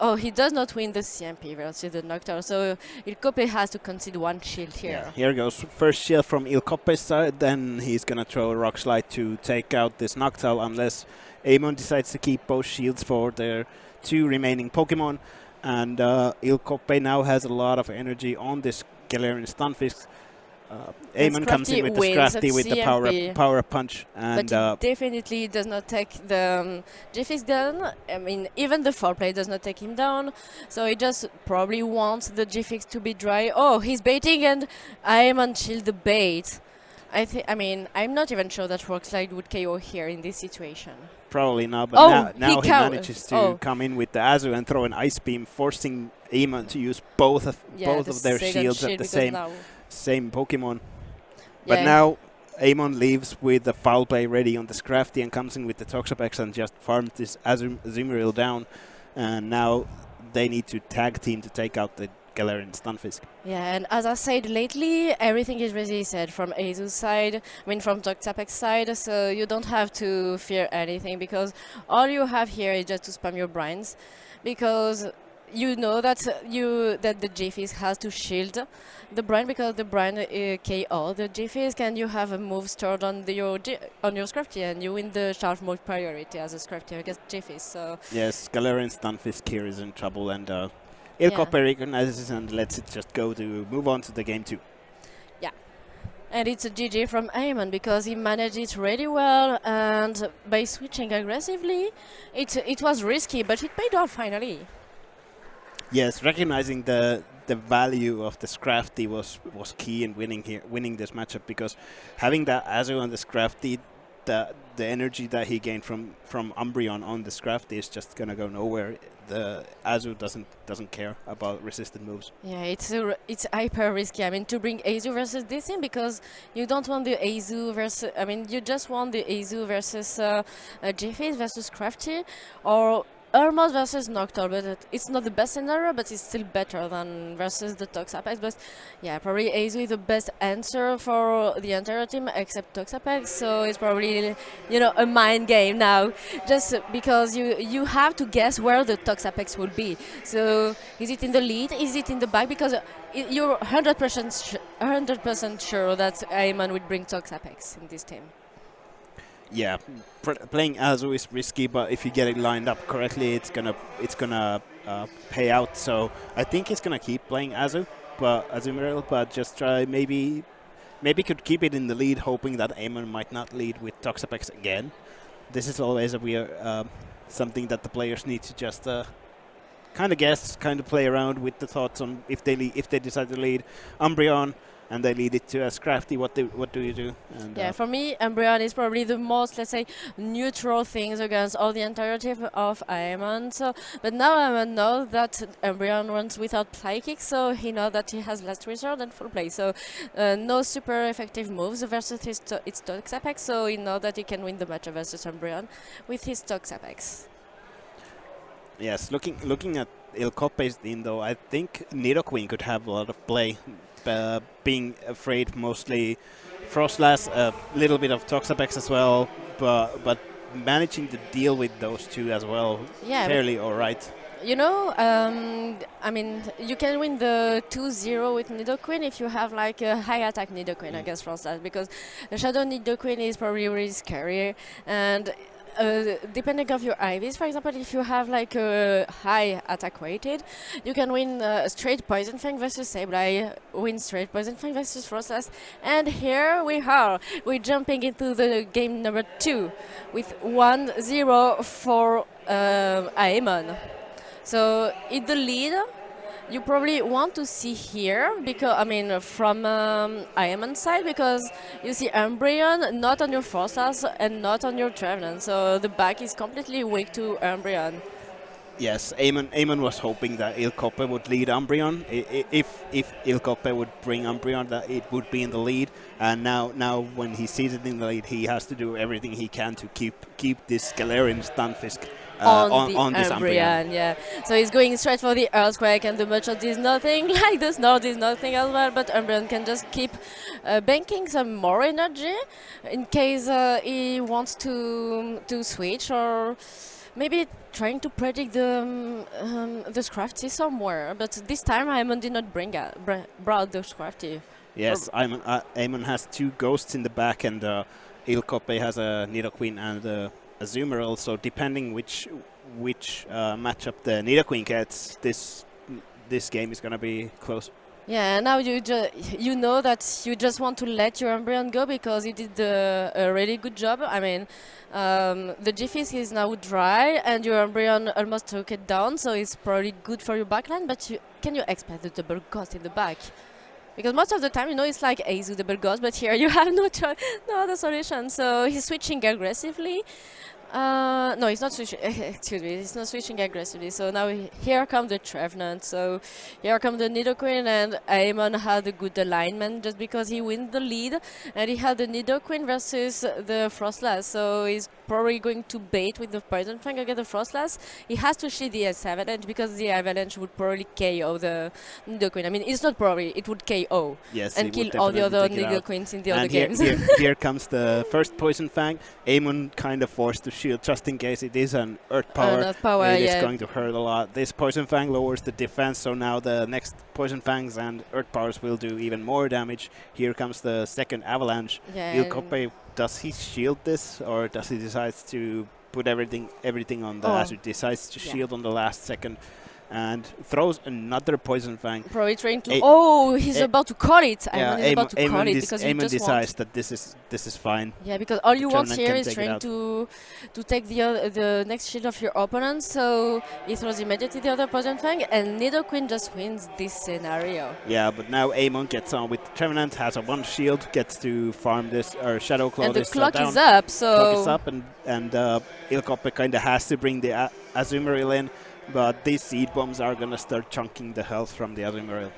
oh, he does not win the CMP versus the Nocturne, so Ilkope has to concede 1 shield here. Yeah, here goes first shield from Ilkope's side, then he's gonna throw a Rock Slide to take out this Noctowl unless Amon decides to keep both shields for their 2 remaining Pokemon. And Ilkope now has a lot of energy on this Galarian Stunfisk. Amon comes in with the Scrafty with the power punch, and but he definitely does not take the G-Fizz down. I mean, even the foreplay does not take him down, so he just probably wants the G-Fizz to be dry. Oh, he's baiting, and Amon shield the bait. I mean, I'm not even sure that Rock Slide would KO here in this situation. Probably not, but now he manages to Oh. come in with the Azu and throw an Ice Beam, forcing Amon to use both of their shields at the same Pokemon. But Yeah. now Amon leaves with the Foul Play ready on the Scrafty and comes in with the Toxapex and just farms this Azumarill down. And now they need to tag team to take out the Galarian Stunfisk. Yeah, and as I said lately, everything is really said from Azu's side, I mean from Toxapex's side, so you don't have to fear anything, because all you have here is just to spam your brines, because you know that the G-Fizz has to shield the brine, because the brine KO the G-Fizz, and you have a move stored on your Scrafty, and you win the charge mode priority as a Scrafty against G-Fizz. So yes, Galarian Stunfisk here is in trouble, and Ilkope recognizes and lets it just go to move on to the game 2. yeah, and it's a GG from Amon, because he managed it really well, and by switching aggressively, it was risky, but it paid off finally. Yes, recognizing the value of the Scrafty was key in winning this matchup, because having that Azu on the Scrafty, the energy that he gained from Umbreon on the Scrafty is just gonna go nowhere. The Azu doesn't care about resisted moves. Yeah, it's hyper risky. I mean, to bring Azu versus this team, because you don't want the Azu versus. I mean, you just want the Azu versus G-Fizz versus Crafty, or Urmod versus Noctowl, but it's not the best scenario, but it's still better than versus the Toxapex. But yeah, probably Azu is the best answer for the entire team except Toxapex, so it's probably, a mind game now, just because you have to guess where the Toxapex will be. So is it in the lead? Is it in the back? Because you're 100% sure that Ayman would bring Toxapex in this team. Yeah, playing Azu is risky, but if you get it lined up correctly, it's gonna pay out. So I think he's gonna keep playing Azumarill, but just try maybe could keep it in the lead, hoping that Amon might not lead with Toxapex again. This is always something that the players need to just kind of guess, kind of play around with the thoughts on if they decide to lead Umbreon and they lead it to a Scrafty, what do you do? And yeah, for me, Umbreon is probably the most, let's say, neutral things against all the entirety of Amon. So, but now Amon knows that Umbreon runs without Psychic, so he knows that he has last resort and full play. So no super effective moves versus its Toxapex, so he knows that he can win the match versus Umbreon with his Toxapex. Yes, looking at Ilkope's team though, I think Nidoqueen could have a lot of play. Being afraid mostly Frostlass, a little bit of Toxapex as well, but managing to deal with those two as well, fairly alright. I mean, you can win the 2-0 with Nidoqueen if you have like a high attack Nidoqueen against Frostlass, because the Shadow Nidoqueen is probably really scary, and depending on your IVs, for example, if you have like a high attack weighted, you can win straight Poison Fang versus Sableye, win straight Poison Fang versus Frostlass, and here we're jumping into the game number 2 with 1-0 for Amon. So in the lead, you probably want to see here because I mean from Ironman side because you see Umbreon not on your Frostlass and not on your Trevenant, so the back is completely weak to Umbreon. Yes, Eamon was hoping that Ilkope would lead Umbreon. If Ilkope would bring Umbreon, that it would be in the lead. And now when he sees it in the lead, he has to do everything he can to keep this Galarian Stunfisk on this Umbreon. Yeah. So he's going straight for the Earthquake, and the Mudshot is nothing, like the Snort is nothing as well, but Umbreon can just keep banking some more energy in case he wants to switch, or maybe trying to predict the Scrafty somewhere. But this time Aemon did not brought the Scrafty. Yes, Aemon has two Ghosts in the back, and Ilkope has a Nidoqueen and a Azumarill, so depending which matchup the Nidoqueen gets, this game is gonna be close. Yeah, now you know that you just want to let your Umbreon go because he did a really good job. I mean, the G-Fisk is now dry and your Umbreon almost took it down, so it's probably good for your backline, but can you expect the double ghost in the back? Because most of the time, you know, it's like Azu double ghost, but here you have no other solution. So he's switching aggressively. No, he's not switching. Excuse me, he's not switching aggressively. So now here comes the Trevenant. So here comes the Nidoqueen, and Aemon had a good alignment just because he wins the lead, and he had the Nidoqueen versus the Frostlass. So he's probably going to bait with the Poison Fang against the Frostlass. He has to shield the Avalanche because the Avalanche would probably KO the Nidoqueen. I mean, it's not probably; it would KO. Yes, and kill all the other Nidoqueens in the other games. Here comes the first Poison Fang. Aemon kind of forced to shield just in case it is an Earth Power. It is going to hurt a lot. This Poison Fang lowers the defense, so now the next Poison Fangs and Earth Powers will do even more damage. Here comes the second Avalanche. Ilkope, does he shield this, or does he decide to put everything on the Azure? Decides to shield on the last second and throws another Poison Fang. Probably trying to. He's about to call it. Yeah, Aemon is about to call it because Aemon decides that this is fine. Yeah, because all you want here is trying to take the next shield of your opponent. So he throws immediately the other Poison Fang, and Nidoqueen just wins this scenario. Yeah, but now Aemon gets on with Trevenant, has a one shield, gets to farm this or Shadow Claw. And the this clock down. is up. So clock is up, and Ilkope kind of has to bring the Azumarill in. But these Seed Bombs are going to start chunking the health from the Azumarill.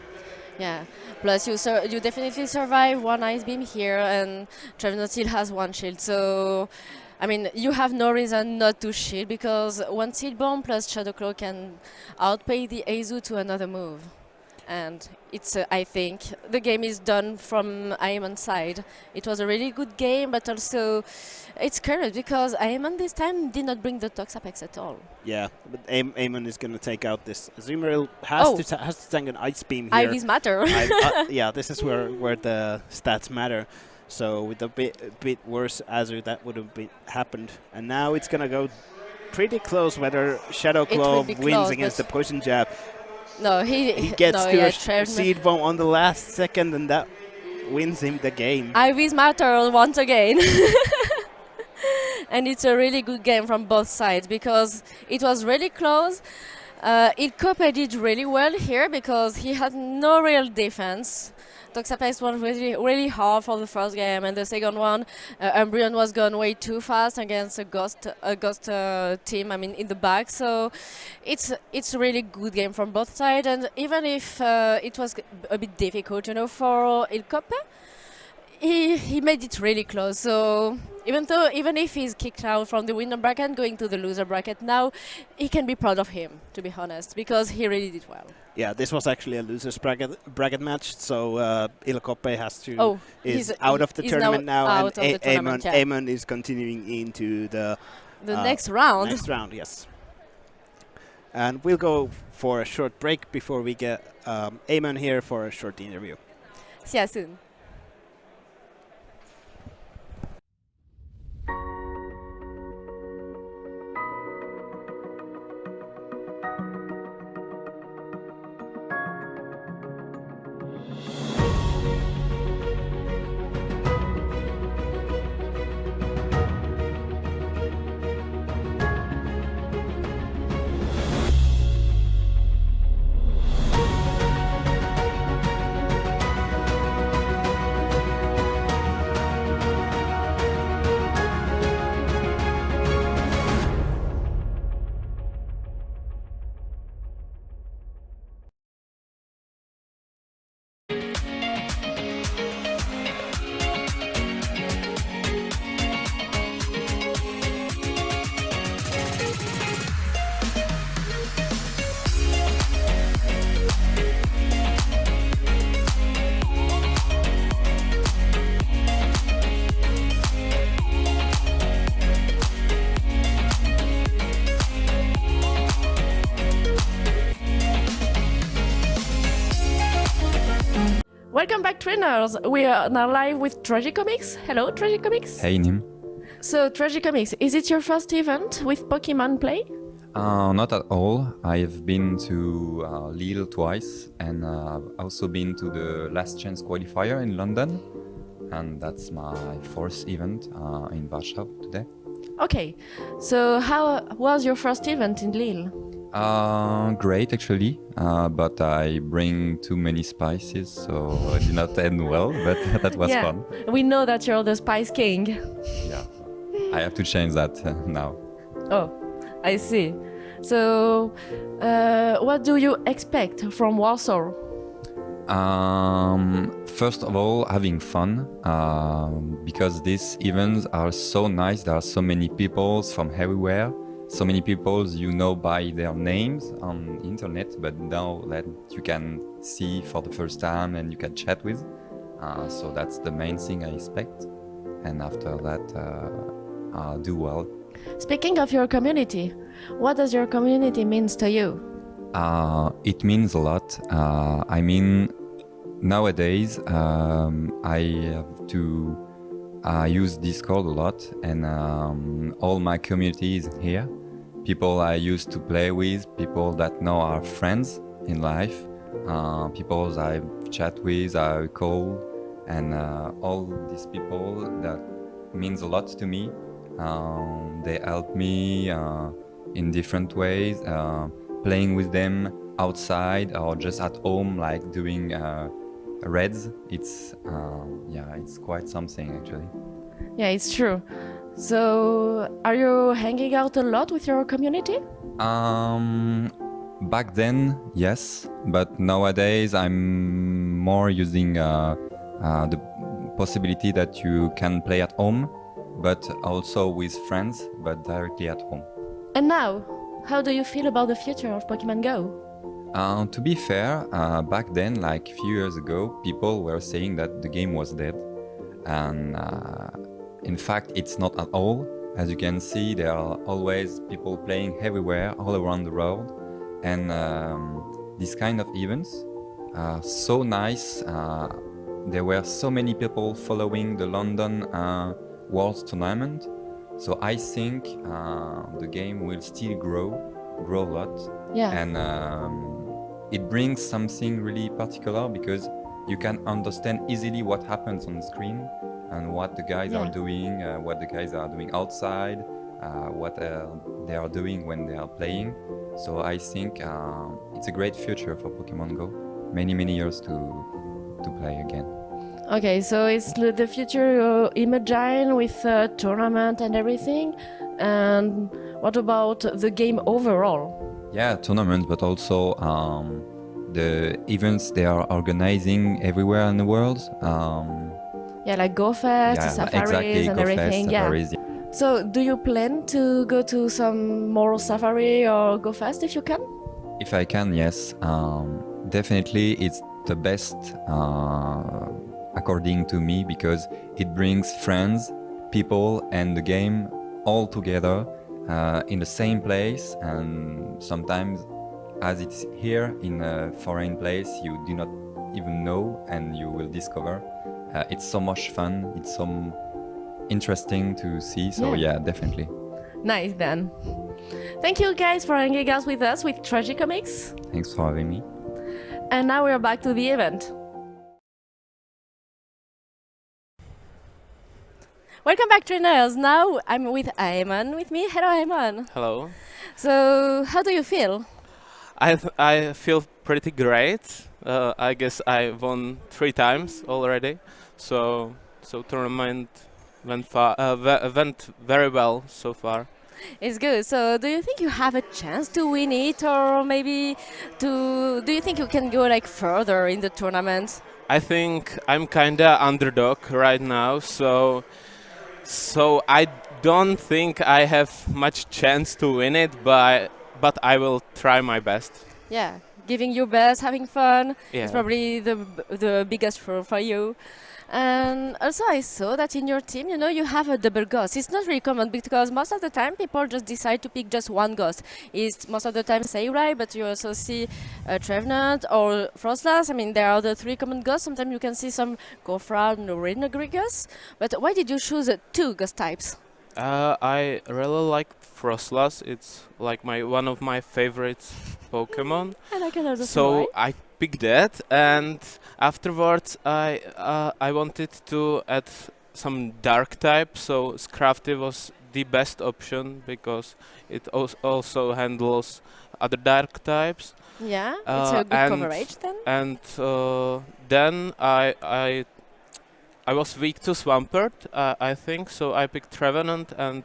Yeah, plus you definitely survive one Ice Beam here, and Trevenant still has one shield. So, I mean, you have no reason not to shield because one Seed Bomb plus Shadow Claw can outpay the Azu to another move. And it's, I think, the game is done from Aemon's side. It was a really good game, but also it's curious because Aemon this time did not bring the Toxapex at all. Yeah, but Aemon is going to take out this Azumarill. Has to tank an Ice Beam here. IVs matter. Yeah, this is where the stats matter. So with a bit worse Azu, that would have happened. And now it's going to go pretty close whether Shadow Claw wins against the Poison Jab. No, he gets to a Seed Bomb on the last second, and that wins him the game. IVs matter once again. And it's a really good game from both sides because it was really close. Ilkope did really well here because he had no real defense. Toxapex was really hard for the first game, and the second one, Umbreon was gone way too fast against a Ghost team. I mean, in the back. So it's a really good game from both sides. And even if it was a bit difficult, you know, for Ilkope, he made it really close. So even if he's kicked out from the winner bracket, going to the loser bracket now, he can be proud of him, to be honest, because he really did well. Yeah, this was actually a losers bracket match, so Ilkope is out of the tournament now, and Aemon is continuing into the next round. Next round, yes. And we'll go for a short break before we get Aemon here for a short interview. See you soon. Welcome back, trainers. We are now live with Tragicomics. Hello, Tragicomics. Hey, Nim. So, Tragicomics, is it your first event with Pokemon Play? Not at all. I've been to Lille twice, and I've also been to the Last Chance qualifier in London, and that's my fourth event in Warsaw today. Okay, so how was your first event in Lille? Great, actually, but I bring too many spices, so it did not end well, but that was fun. We know that you're the Spice King. Yeah, I have to change that now. Oh, I see. So, what do you expect from Warsaw? First of all, having fun, because these events are so nice. There are so many people from everywhere. So many people you know by their names on internet, but now that you can see for the first time and you can chat with. So that's the main thing I expect. And after that, I'll do well. Speaking of your community, what does your community mean to you? It means a lot. I mean, nowadays I have to use Discord a lot, and all my community is here. People I used to play with, people that now are friends in life, people I chat with, I call, and all these people that means a lot to me. They help me in different ways, playing with them outside or just at home, like doing raids. It's it's quite something actually. Yeah, it's true. So, are you hanging out a lot with your community? Back then, yes, but nowadays I'm more using the possibility that you can play at home, but also with friends, but directly at home. And now, how do you feel about the future of Pokemon Go? To be fair, back then, like a few years ago, people were saying that the game was dead. And in fact, it's not at all. As you can see, there are always people playing everywhere, all around the world. And these kind of events are so nice. There were so many people following the London World Tournament. So I think the game will still grow a lot. Yeah. And it brings something really particular because you can understand easily what happens on the screen and what the guys are doing, what the guys are doing outside, what they are doing when they are playing. So I think it's a great future for Pokemon Go. Many years to play again. Okay, so it's the future imagine with a tournament and everything. And what about the game overall? Yeah, tournaments, but also the events they are organizing everywhere in the world. Yeah, like Go Fest, safaris exactly, and Go everything. Fest, safaris, yeah. So, do you plan to go to some more safari or Go Fest if you can? If I can, yes. Definitely, it's the best according to me because it brings friends, people, and the game all together in the same place. And sometimes, as it's here in a foreign place, you do not even know, and you will discover. It's so much fun. It's so interesting to see. So yeah, definitely. Nice then. Thank you guys for hanging out with us with Tragicomics. Thanks for having me. And now we're back to the event. Welcome back, trainers. Now I'm with Ayman with me. Hello, Ayman. Hello. So, how do you feel? I feel pretty great. I guess I won 3 times already. So tournament went very well so far. It's good. So, do you think you have a chance to win it, or maybe do you think you can go like further in the tournament? I think I'm kinda underdog right now, so I don't think I have much chance to win it, but I will try my best. Yeah, giving your best, having fun. Yeah. It's probably the biggest for you. And also I saw that in your team, you have a double ghost. It's not really common because most of the time people just decide to pick just one ghost. It's most of the time Samurai, but you also see Trevenant or Frostlass. I mean, there are the 3 common ghosts. Sometimes you can see some Gofra and Renegrigus. But why did you choose 2 ghost types? I really like Frostlass. It's like one of my favorite Pokemon. And I can understand so why. I picked that, and afterwards I wanted to add some dark type. So Scrafty was the best option because it also handles other dark types. Yeah, it's a good coverage then. And then I was weak to Swampert, I think, so I picked Trevenant, and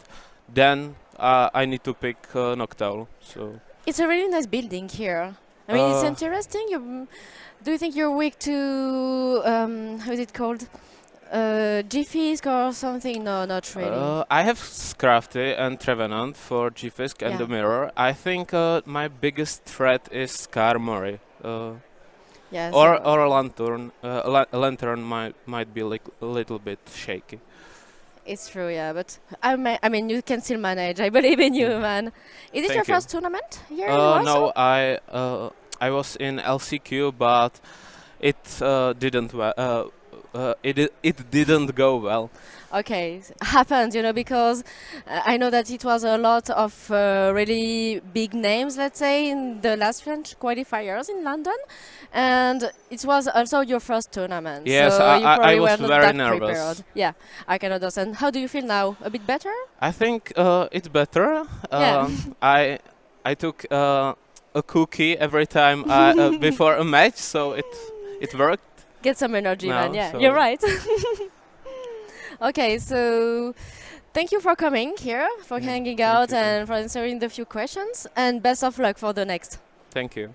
then I need to pick Noctowl. So it's a really nice building here. I mean, it's interesting. Do you think you're weak to how is it called? G-Fisk or something? No, not really. I have Scrafty and Trevenant for G-Fisk and the Mirror. I think my biggest threat is Skarmory. Yes. Or a Lantern. Lantern might be a little bit shaky. It's true, yeah, but I mean, you can still manage. I believe in you, man. Is it your first tournament here in Warsaw? No, I was in LCQ, but it didn't it didn't go well. Okay, happens, because I know that it was a lot of really big names, let's say, in the last French qualifiers in London, and it was also your first tournament. Yes, so you probably I was were not very that nervous. Prepared. Yeah, I can understand. How do you feel now? A bit better? I think it's better. Yeah. I took a cookie every time before a match, so it worked. Get some energy, now, man. Yeah, so you're right. Okay, so thank you for coming here, for hanging out, and for answering the few questions. And best of luck for the next. Thank you.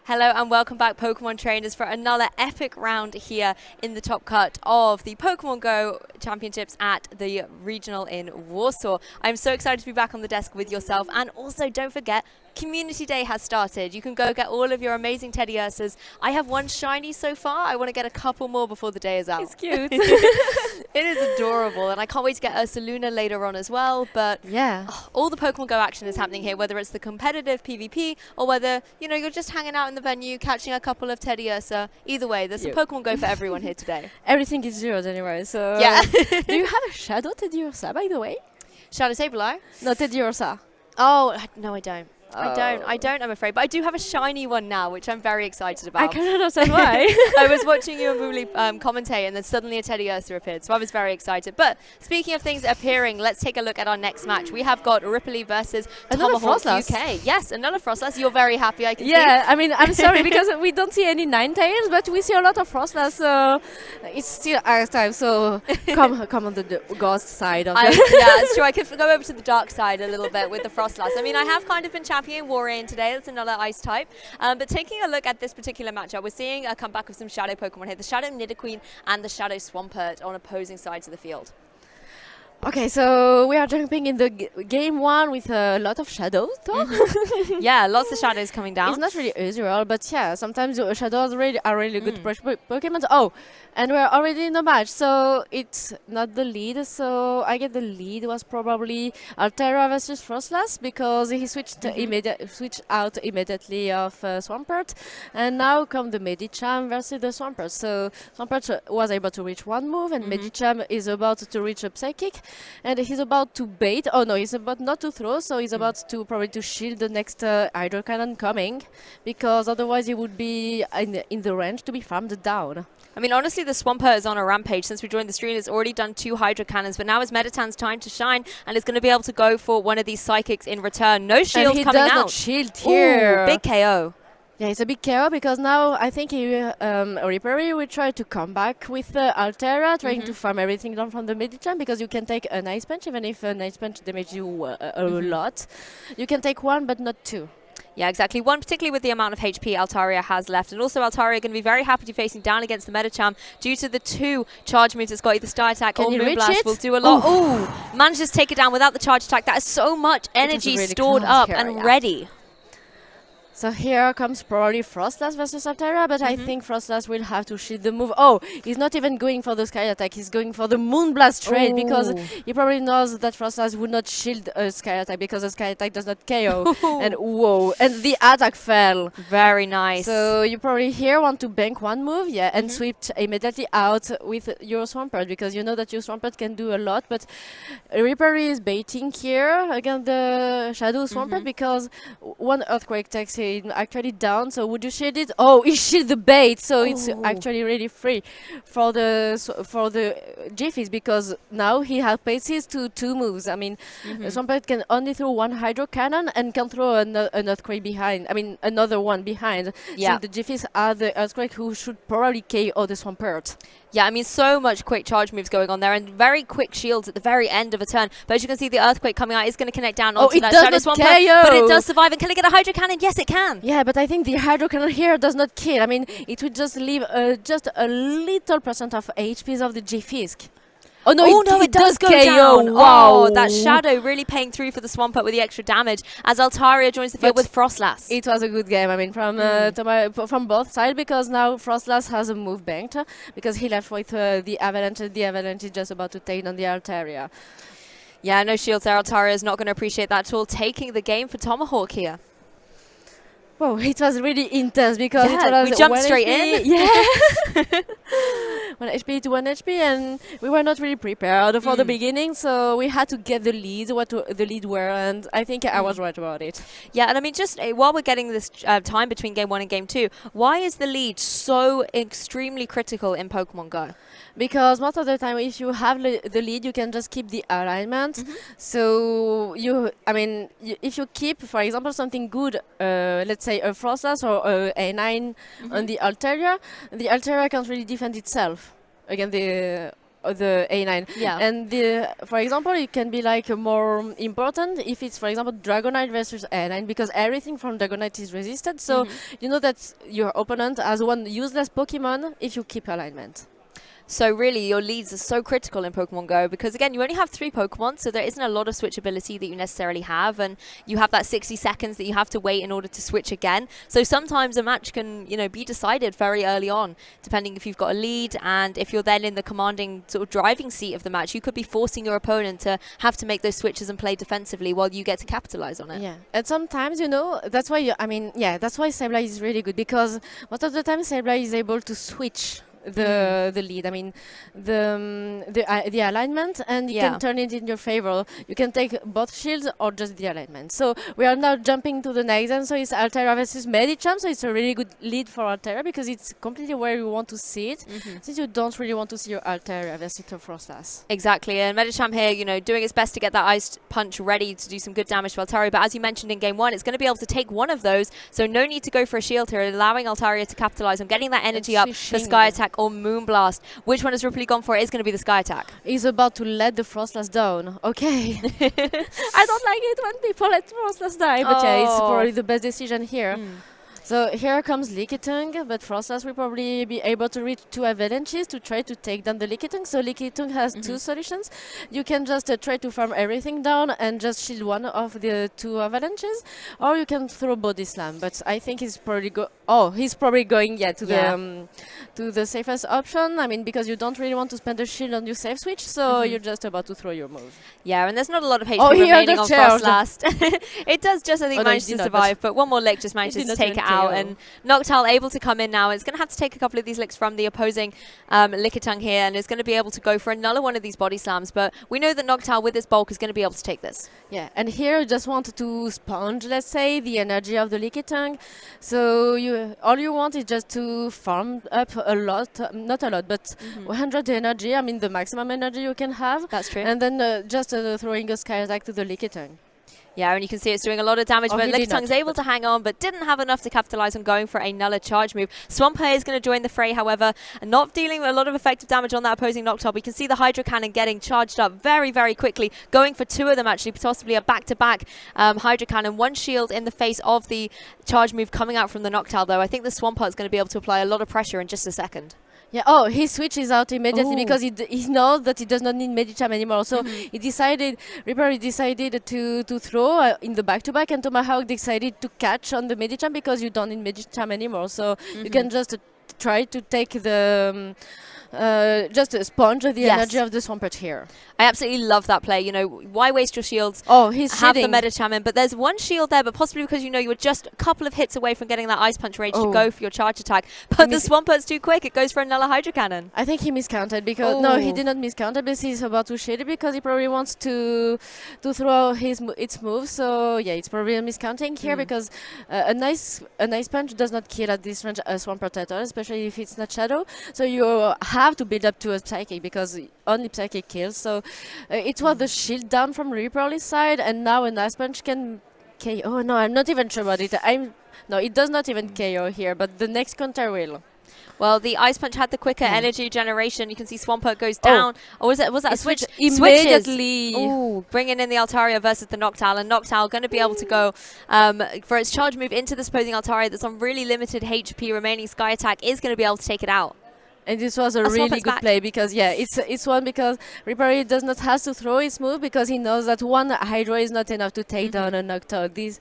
Hello and welcome back, Pokemon trainers, for another epic round here in the top cut of the Pokemon Go Championships at the regional in Warsaw. I'm so excited to be back on the desk with yourself, and also don't forget, Community Day has started. You can go get all of your amazing Teddy Ursas. I have one shiny so far. I want to get a couple more before the day is out. It's cute. It is adorable, and I can't wait to get Ursaluna later on as well. But yeah, all the Pokemon Go action is happening here, whether it's the competitive PvP or whether you're just hanging out in the venue, catching a couple of Teddy Ursa. Either way, there's some Pokemon Go for everyone here today. Everything is yours anyway. So yeah. Do you have a Shadow Teddy Ursa, by the way? Shadow Sableye? No, Teddy Ursa. Oh no, I don't. I don't, I'm afraid. But I do have a shiny one now, which I'm very excited about. I cannot understand why. I was watching you and Booly commentate, and then suddenly a Teddy Ursa appeared, so I was very excited. But speaking of things appearing, let's take a look at our next match. We have got Ripley versus Another Tomahawk Frostlass. UK. Yes, another Frostlass. You're very happy, I can see. Yeah, I mean, I'm sorry because we don't see any Ninetales, but we see a lot of Frostlass, so it's still our time. So come on the ghost side of it. Yeah, it's true. I could go over to the dark side a little bit with the Frostlass. I mean, I have kind of been championing Warrain today. That's another ice type. But taking a look at this particular matchup, we're seeing a comeback of some Shadow Pokemon here. The Shadow Nidoqueen and the Shadow Swampert on opposing sides of the field. Okay, so we are jumping in the game one with a lot of shadows. Yeah, lots of shadows coming down. It's not really usual, but yeah, sometimes shadows are really good Pokemon. Oh, and we're already in the match, so it's not the lead. So I get the lead was probably Altera versus Frostlass because he switched out immediately of Swampert, and now come the Medicham versus the Swampert. So Swampert was able to reach one move, and Medicham is about to reach a Psychic. And he's about to bait. Oh no, he's about not to throw, so he's about to probably to shield the next Hydro Cannon coming, because otherwise he would be in the range to be farmed down. I mean, honestly, the Swampert is on a rampage. Since we joined the stream, it's already done 2 Hydro Cannons, but now it's Meditan's time to shine, and it's going to be able to go for one of these Psychics in return. No shield coming out. He does not shield here. Ooh, big KO. Yeah, it's a big KO because now I think Rippery will try to come back with Altera, trying to farm everything down from the Medicham, because you can take an Ice Punch, even if an Ice Punch damages you a lot. You can take 1, but not 2. Yeah, exactly. One, particularly with the amount of HP Altaria has left. And also Altaria going to be very happy to be facing down against the Medicham due to the 2 charge moves it's got, either Star Attack or Moonblast will do a lot. Oh, manages to take it down without the charge attack. That is so much energy really stored up here, and ready. So here comes probably Frostlass versus Altera, but I think Frostlass will have to shield the move. Oh, he's not even going for the Sky Attack, he's going for the Moonblast trade, because he probably knows that Frostlass would not shield a Sky Attack, because a Sky Attack does not KO. And whoa, and the attack fell. Very nice. So you probably here want to bank one move, yeah, and switch immediately out with your Swampert, because you know that your Swampert can do a lot, but Reaper is baiting here against the Shadow Swampert, because one Earthquake takes him actually down. So would you shield it? Oh, he shielded the bait, so it's actually really free for the Jiffies, because now he has paces to 2 moves. I mean, Swampert can only throw 1 Hydro Cannon and can throw an Earthquake behind. I mean, another one behind. Yeah. So the Jiffies are the Earthquake who should probably KO the Swampert. Yeah, I mean, so much quick charge moves going on there, and very quick shields at the very end of a turn. But as you can see, the Earthquake coming out is going to connect down onto that Shadow Swampert, but it does survive. And can it get a Hydro Cannon? Yes, it can. Yeah, but I think the Hydro Cannon here does not kill. I mean, it would just leave just a little % of HPs of the J-Fisk. Oh no, it does go KO. Down. Wow, that Shadow really paying through for the Swampert with the extra damage, as Altaria joins the field with Frostlass. It was a good game, I mean, from both sides, because now Frostlass has a move banked, because he left with the Avalanche. The Avalanche is just about to take on the Altaria. Yeah, no shields there. Altaria is not going to appreciate that at all, taking the game for Tomahawk here. Whoa, it was really intense, because it was we jumped straight in. Yeah. 1 HP to 1 HP, and we were not really prepared for the beginning, so we had to get the lead, what the lead were, and I think I was right about it. Yeah, and I mean, just while we're getting this time between game 1 and game 2, why is the lead so extremely critical in Pokemon Go? Because most of the time, if you have the lead, you can just keep the alignment. So if you keep, for example, something good, let's say a Frostlass or a A9 on the Altaria can't really defend itself against the A9. Yeah. And for example, it can be like more important if it's, for example, Dragonite versus A9, because everything from Dragonite is resisted. So you know that your opponent has one useless Pokemon if you keep alignment. So really, your leads are so critical in Pokemon Go, because again, you only have 3 Pokemon, so there isn't a lot of switchability that you necessarily have, and you have that 60 seconds that you have to wait in order to switch again. So sometimes a match can, be decided very early on, depending if you've got a lead, and if you're then in the commanding sort of driving seat of the match, you could be forcing your opponent to have to make those switches and play defensively while you get to capitalize on it. Yeah, and sometimes, that's why that's why Sableye is really good, because most of the time Sableye is able to switch the lead. I mean, the alignment, and you can turn it in your favor. You can take both shields or just the alignment. So we are now jumping to the next one. So it's Altera versus Medicham. So it's a really good lead for Altera because it's completely where you want to see it, since you don't really want to see your Altera versus your Frostlass. Exactly, and Medicham here, you know, doing its best to get that Ice Punch ready to do some good damage to Altaria. But as you mentioned in game one, it's going to be able to take one of those. So no need to go for a shield here, allowing Altaria to capitalize on getting that energy up for Sky Attack or Moonblast. Which one has Ripley gone for? It is going to be the Sky Attack. He's about to let the Frostlass down. Okay. I don't like it when people let Frostlass die, but yeah, it's probably the best decision here. So here comes Lickitung, but Frostlass will probably be able to reach 2 avalanches to try to take down the Lickitung. So Lickitung has 2 solutions. You can just try to farm everything down and just shield one of the 2 avalanches, or you can throw Body Slam. But I think he's probably going to the safest option. I mean, because you don't really want to spend a shield on your safe switch, so you're just about to throw your move. Yeah, and there's not a lot of HP remaining on Frostlass. It does just, I think, manage to survive, but one more lick just manages to take it out. And Noctowl able to come in now. It's going to have to take a couple of these licks from the opposing Lickitung here, and is going to be able to go for another one of these body slams. But we know that Noctowl with his bulk is going to be able to take this. Yeah, and here you just want to sponge, let's say, the energy of the Lickitung. So all you want is just to farm up a lot, not a lot, but 100 energy. I mean, the maximum energy you can have. That's true. And then just throwing a Sky Attack to the Lickitung. Yeah, and you can see it's doing a lot of damage, but Lickitung is able to hang on, but didn't have enough to capitalize on going for another charge move. Swampert is going to join the fray, however, and not dealing a lot of effective damage on that opposing Noctowl. We can see the Hydro Cannon getting charged up very, very quickly, going for 2 of them actually, possibly a back-to-back Hydro Cannon. 1 shield in the face of the charge move coming out from the Noctowl, though. I think the Swampert is going to be able to apply a lot of pressure in just a second. Yeah, he switches out immediately because he knows that he does not need Medicham anymore. So Reaper decided to throw in the back-to-back, and Tomahawk decided to catch on the Medicham because you don't need Medicham anymore. So you can just try to take the... just sponge the energy of the Swampert here. I absolutely love that play. You know, why waste your shields? He's have shielding. the Medicham in, but there's 1 shield there, but possibly because you know you were just a couple of hits away from getting that Ice Punch range to go for your charge attack. But the Swampert's too quick. It goes for another Hydro Cannon. I think he miscounted because no, he did not miscount it, but he's about to shield it because he probably wants to throw its move. So yeah, it's probably a miscounting here because a nice punch does not kill at this range a Swampert at all, especially if it's not Shadow. So you have to build up to a Psychic because only Psychic kills. So it was the shield down from Reaper's side, and now an Ice Punch can KO. Oh no, I'm not even sure about it. No, it does not even KO here, but the next counter will. Well, the Ice Punch had the quicker energy generation. You can see Swampert goes down. Was that a switch? Immediately. Ooh, bringing in the Altaria versus the Noctowl. And Noctowl going to be able to go for its charge move into this opposing Altaria that's on really limited HP remaining. Sky Attack is going to be able to take it out. And this was a really good play because it's one because Reaper does not have to throw his move because he knows that 1 Hydro is not enough to take down a Noctowl.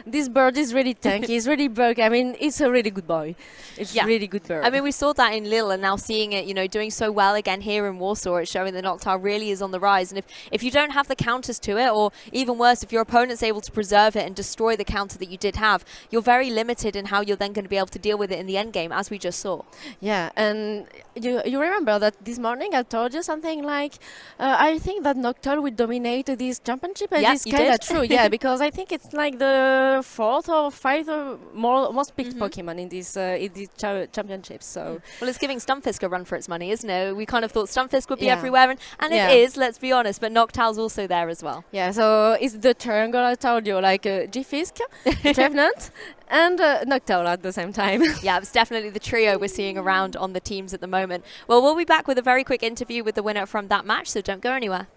This bird is really tanky. He's really bulky. I mean, it's a really good boy. It's a really good bird. I mean, we saw that in Lille, and now seeing it, you know, doing so well again here in Warsaw, it's showing that Noctowl really is on the rise. And if you don't have the counters to it, or even worse, if your opponent's able to preserve it and destroy the counter that you did have, you're very limited in how you're then going to be able to deal with it in the end game, as we just saw. Yeah, and you remember that this morning I told you something like I think that Noctowl will dominate this championship, and it's kind of true. Yeah, because I think it's like the 4th or 5th most picked Pokemon in these championships. So well, it's giving Stunfisk a run for its money, isn't it? We kind of thought Stunfisk would be everywhere, and it is. Let's be honest, but Noctowl's also there as well. Yeah, so it's the triangle I told you, like G-Fisk, Trevenant, and Noctowl at the same time. Yeah, it's definitely the trio we're seeing around on the teams at the moment. Well, we'll be back with a very quick interview with the winner from that match, so don't go anywhere.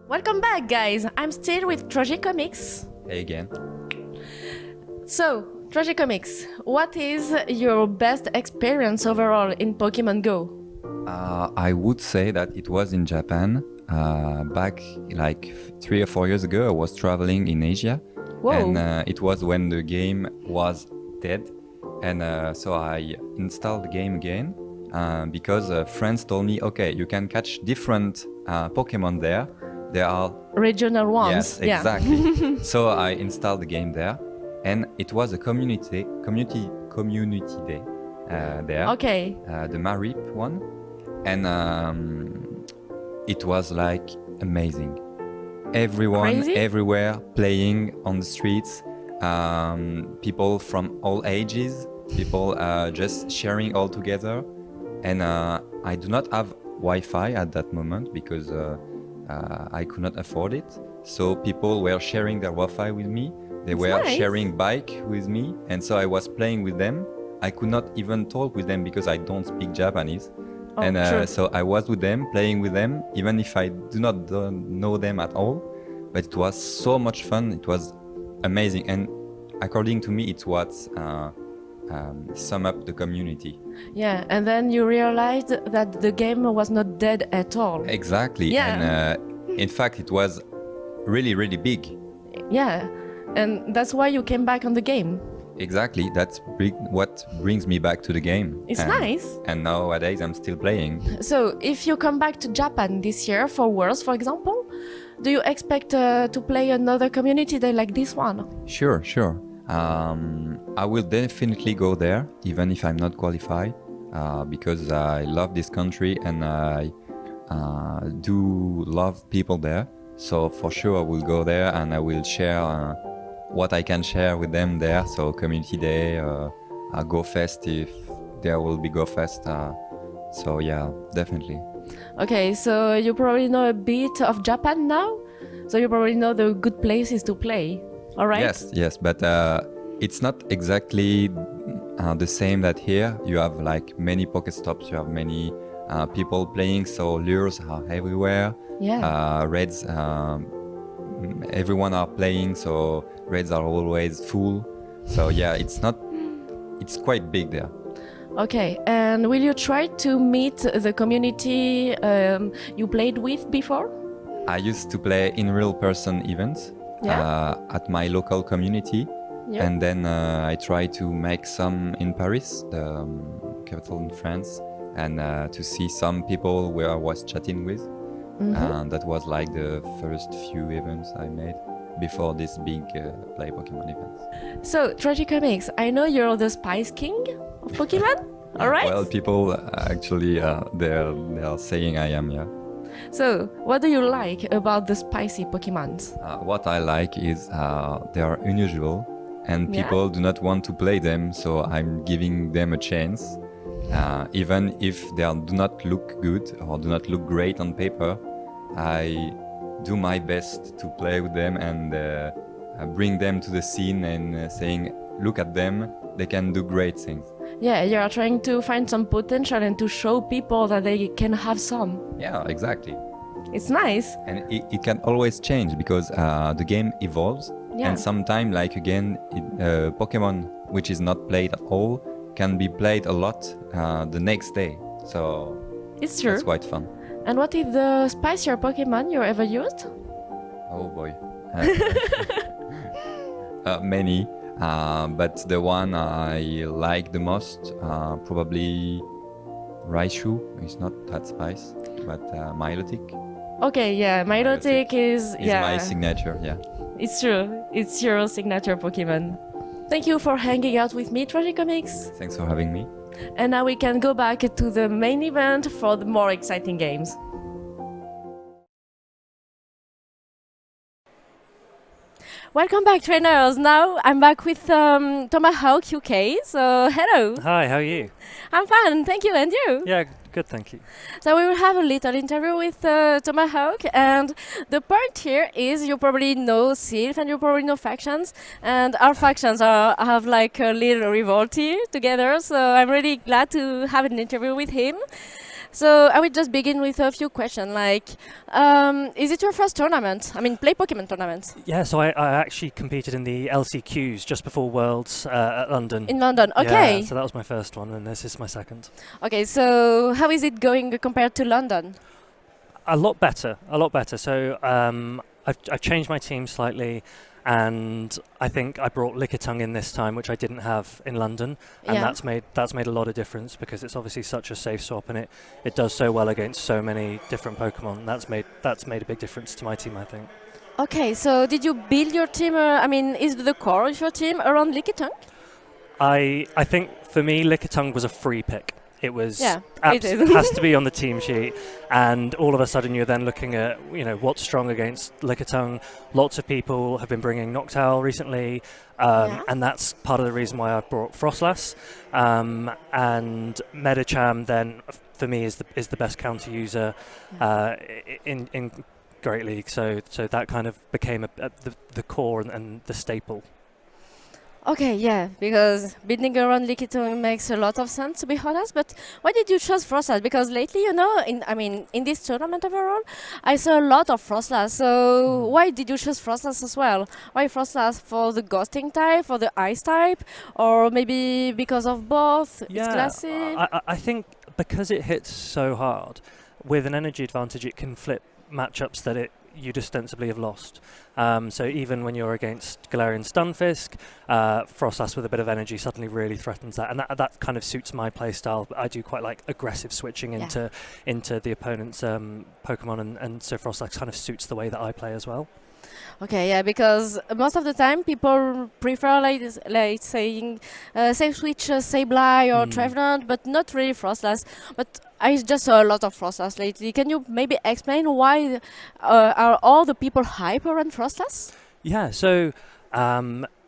Welcome back, guys. I'm still with Tragicomics. Hey again. So, Tragicomics, what is your best experience overall in Pokemon Go? I would say that it was in Japan. Back like 3 or 4 years ago, I was traveling in Asia. Whoa. And it was when the game was dead. And so I installed the game again because friends told me, okay, you can catch different Pokemon there. There are regional ones. Yes, exactly. So I installed the game there, and it was a community day. there. Okay. The Marip one. And it was like amazing. Everyone, Crazy? everywhere, playing on the streets. People from all ages. People just sharing all together. And I do not have Wi-Fi at that moment because I could not afford it. So people were sharing their Wi-Fi with me. They That's were nice. sharing bike with me. And so I was playing with them. I could not even talk with them because I don't speak Japanese. Oh, And sure. so I was with them, playing with them, even if I do not know them at all. But it was so much fun. It was amazing. And according to me, it's what sum up the community. Yeah, and then you realized that the game was not dead at all. Exactly. Yeah. And in fact, it was really, really big. Yeah, and that's why you came back on the game. Exactly. That's what brings me back to the game. It's And- nice. And nowadays, I'm still playing. So, if you come back to Japan this year for Worlds, for example, do you expect to play another community day like this one? Sure, sure. I will definitely go there, even if I'm not qualified, because I love this country and I do love people there. So for sure I will go there and I will share what I can share with them there. So community day, a Go Fest if there will be Go Fest. So yeah, definitely. Okay, so you probably know a bit of Japan now? So you probably know the good places to play, all right? Yes, but it's not exactly the same that here. You have like many Pokestops, you have many people playing, so lures are everywhere. Yeah. Reds, everyone are playing, so reds are always full. So yeah, it's quite big there. Okay, and will you try to meet the community you played with before? I used to play in real person events at my local community. Yeah. And then I tried to make some in Paris, the capital in France, and to see some people where I was chatting with. Mhm. And that was like the first few events I made before this big Play Pokemon events. So, Tragicomics, I know you're the Spice King of Pokemon, all right? Well, people actually they are saying I am, yeah. So, what do you like about the spicy Pokemons? What I like is they are unusual and Yeah. people do not want to play them, so I'm giving them a chance. Even if they do not look good or do not look great on paper, I do my best to play with them and bring them to the scene and saying, look at them, they can do great things. Yeah, you're trying to find some potential and to show people that they can have some. Yeah, exactly. It's nice. And it can always change because the game evolves. Yeah. And sometimes, like again, Pokemon, which is not played at all, can be played a lot the next day. So It's true. that's quite fun. And what is the spicier Pokemon you ever used? Oh boy. Many. But the one I like the most, probably Raichu. It's not that spice, but Milotic Okay, yeah, Milotic is my signature, yeah. It's true. It's your signature Pokemon. Thank you for hanging out with me, Tragicomics. Thanks for having me. And now we can go back to the main event for the more exciting games. Welcome back, trainers. Now I'm back with Tomahawk UK. So, hello. Hi, how are you? I'm fine, thank you. And you? Yeah, good, thank you. So we will have a little interview with Tomahawk, and the point here is you probably know Sylph and you probably know factions, and our factions have like a little revolt here together. So I'm really glad to have an interview with him. So I will just begin with a few questions, like, is it your first tournament? I mean, Play Pokemon tournament? Yeah, so I actually competed in the LCQs just before Worlds at London. In London, okay. Yeah, so that was my first one, and this is my second. Okay, so how is it going compared to London? A lot better, a lot better. So I've changed my team slightly, and I think I brought Lickitung in this time, which I didn't have in London, and Yeah. that's made a lot of difference because it's obviously such a safe swap, and it does so well against so many different Pokemon. That's made a big difference to my team, I think. Okay, so did you build your team, I mean, is the core of your team around Lickitung? I think for me, Lickitung was a free pick. It was it is. has to be on the team sheet, and all of a sudden you're then looking at what's strong against Lickitung. Lots of people have been bringing Noctowl recently, and that's part of the reason why I brought Frostlass. And Medicham then for me is the best counter user in Great League. So that kind of became the core and the staple. Okay, yeah, because building around Lickitung makes a lot of sense, to be honest. But why did you choose Frostlass? Because lately, in this tournament overall, I saw a lot of Frostlass. So why did you choose Frostlass as well? Why Frostlass? For the ghosting type, for the ice type, or maybe because of both? Yeah, it's classy. I think because it hits so hard, with an energy advantage, it can flip matchups that you'd ostensibly have lost. So even when you're against Galarian Stunfisk, Frostlass with a bit of energy suddenly really threatens that, and that kind of suits my play style. I do quite like aggressive switching into the opponent's Pokemon, and so Frostlass kind of suits the way that I play as well. Okay, yeah, because most of the time people prefer like saying Safe Switch Sableye or Trevenant, but not really Frostlass. But I just saw a lot of Frostlass lately. Can you maybe explain why are all the people hype around Frostlass? Yeah, so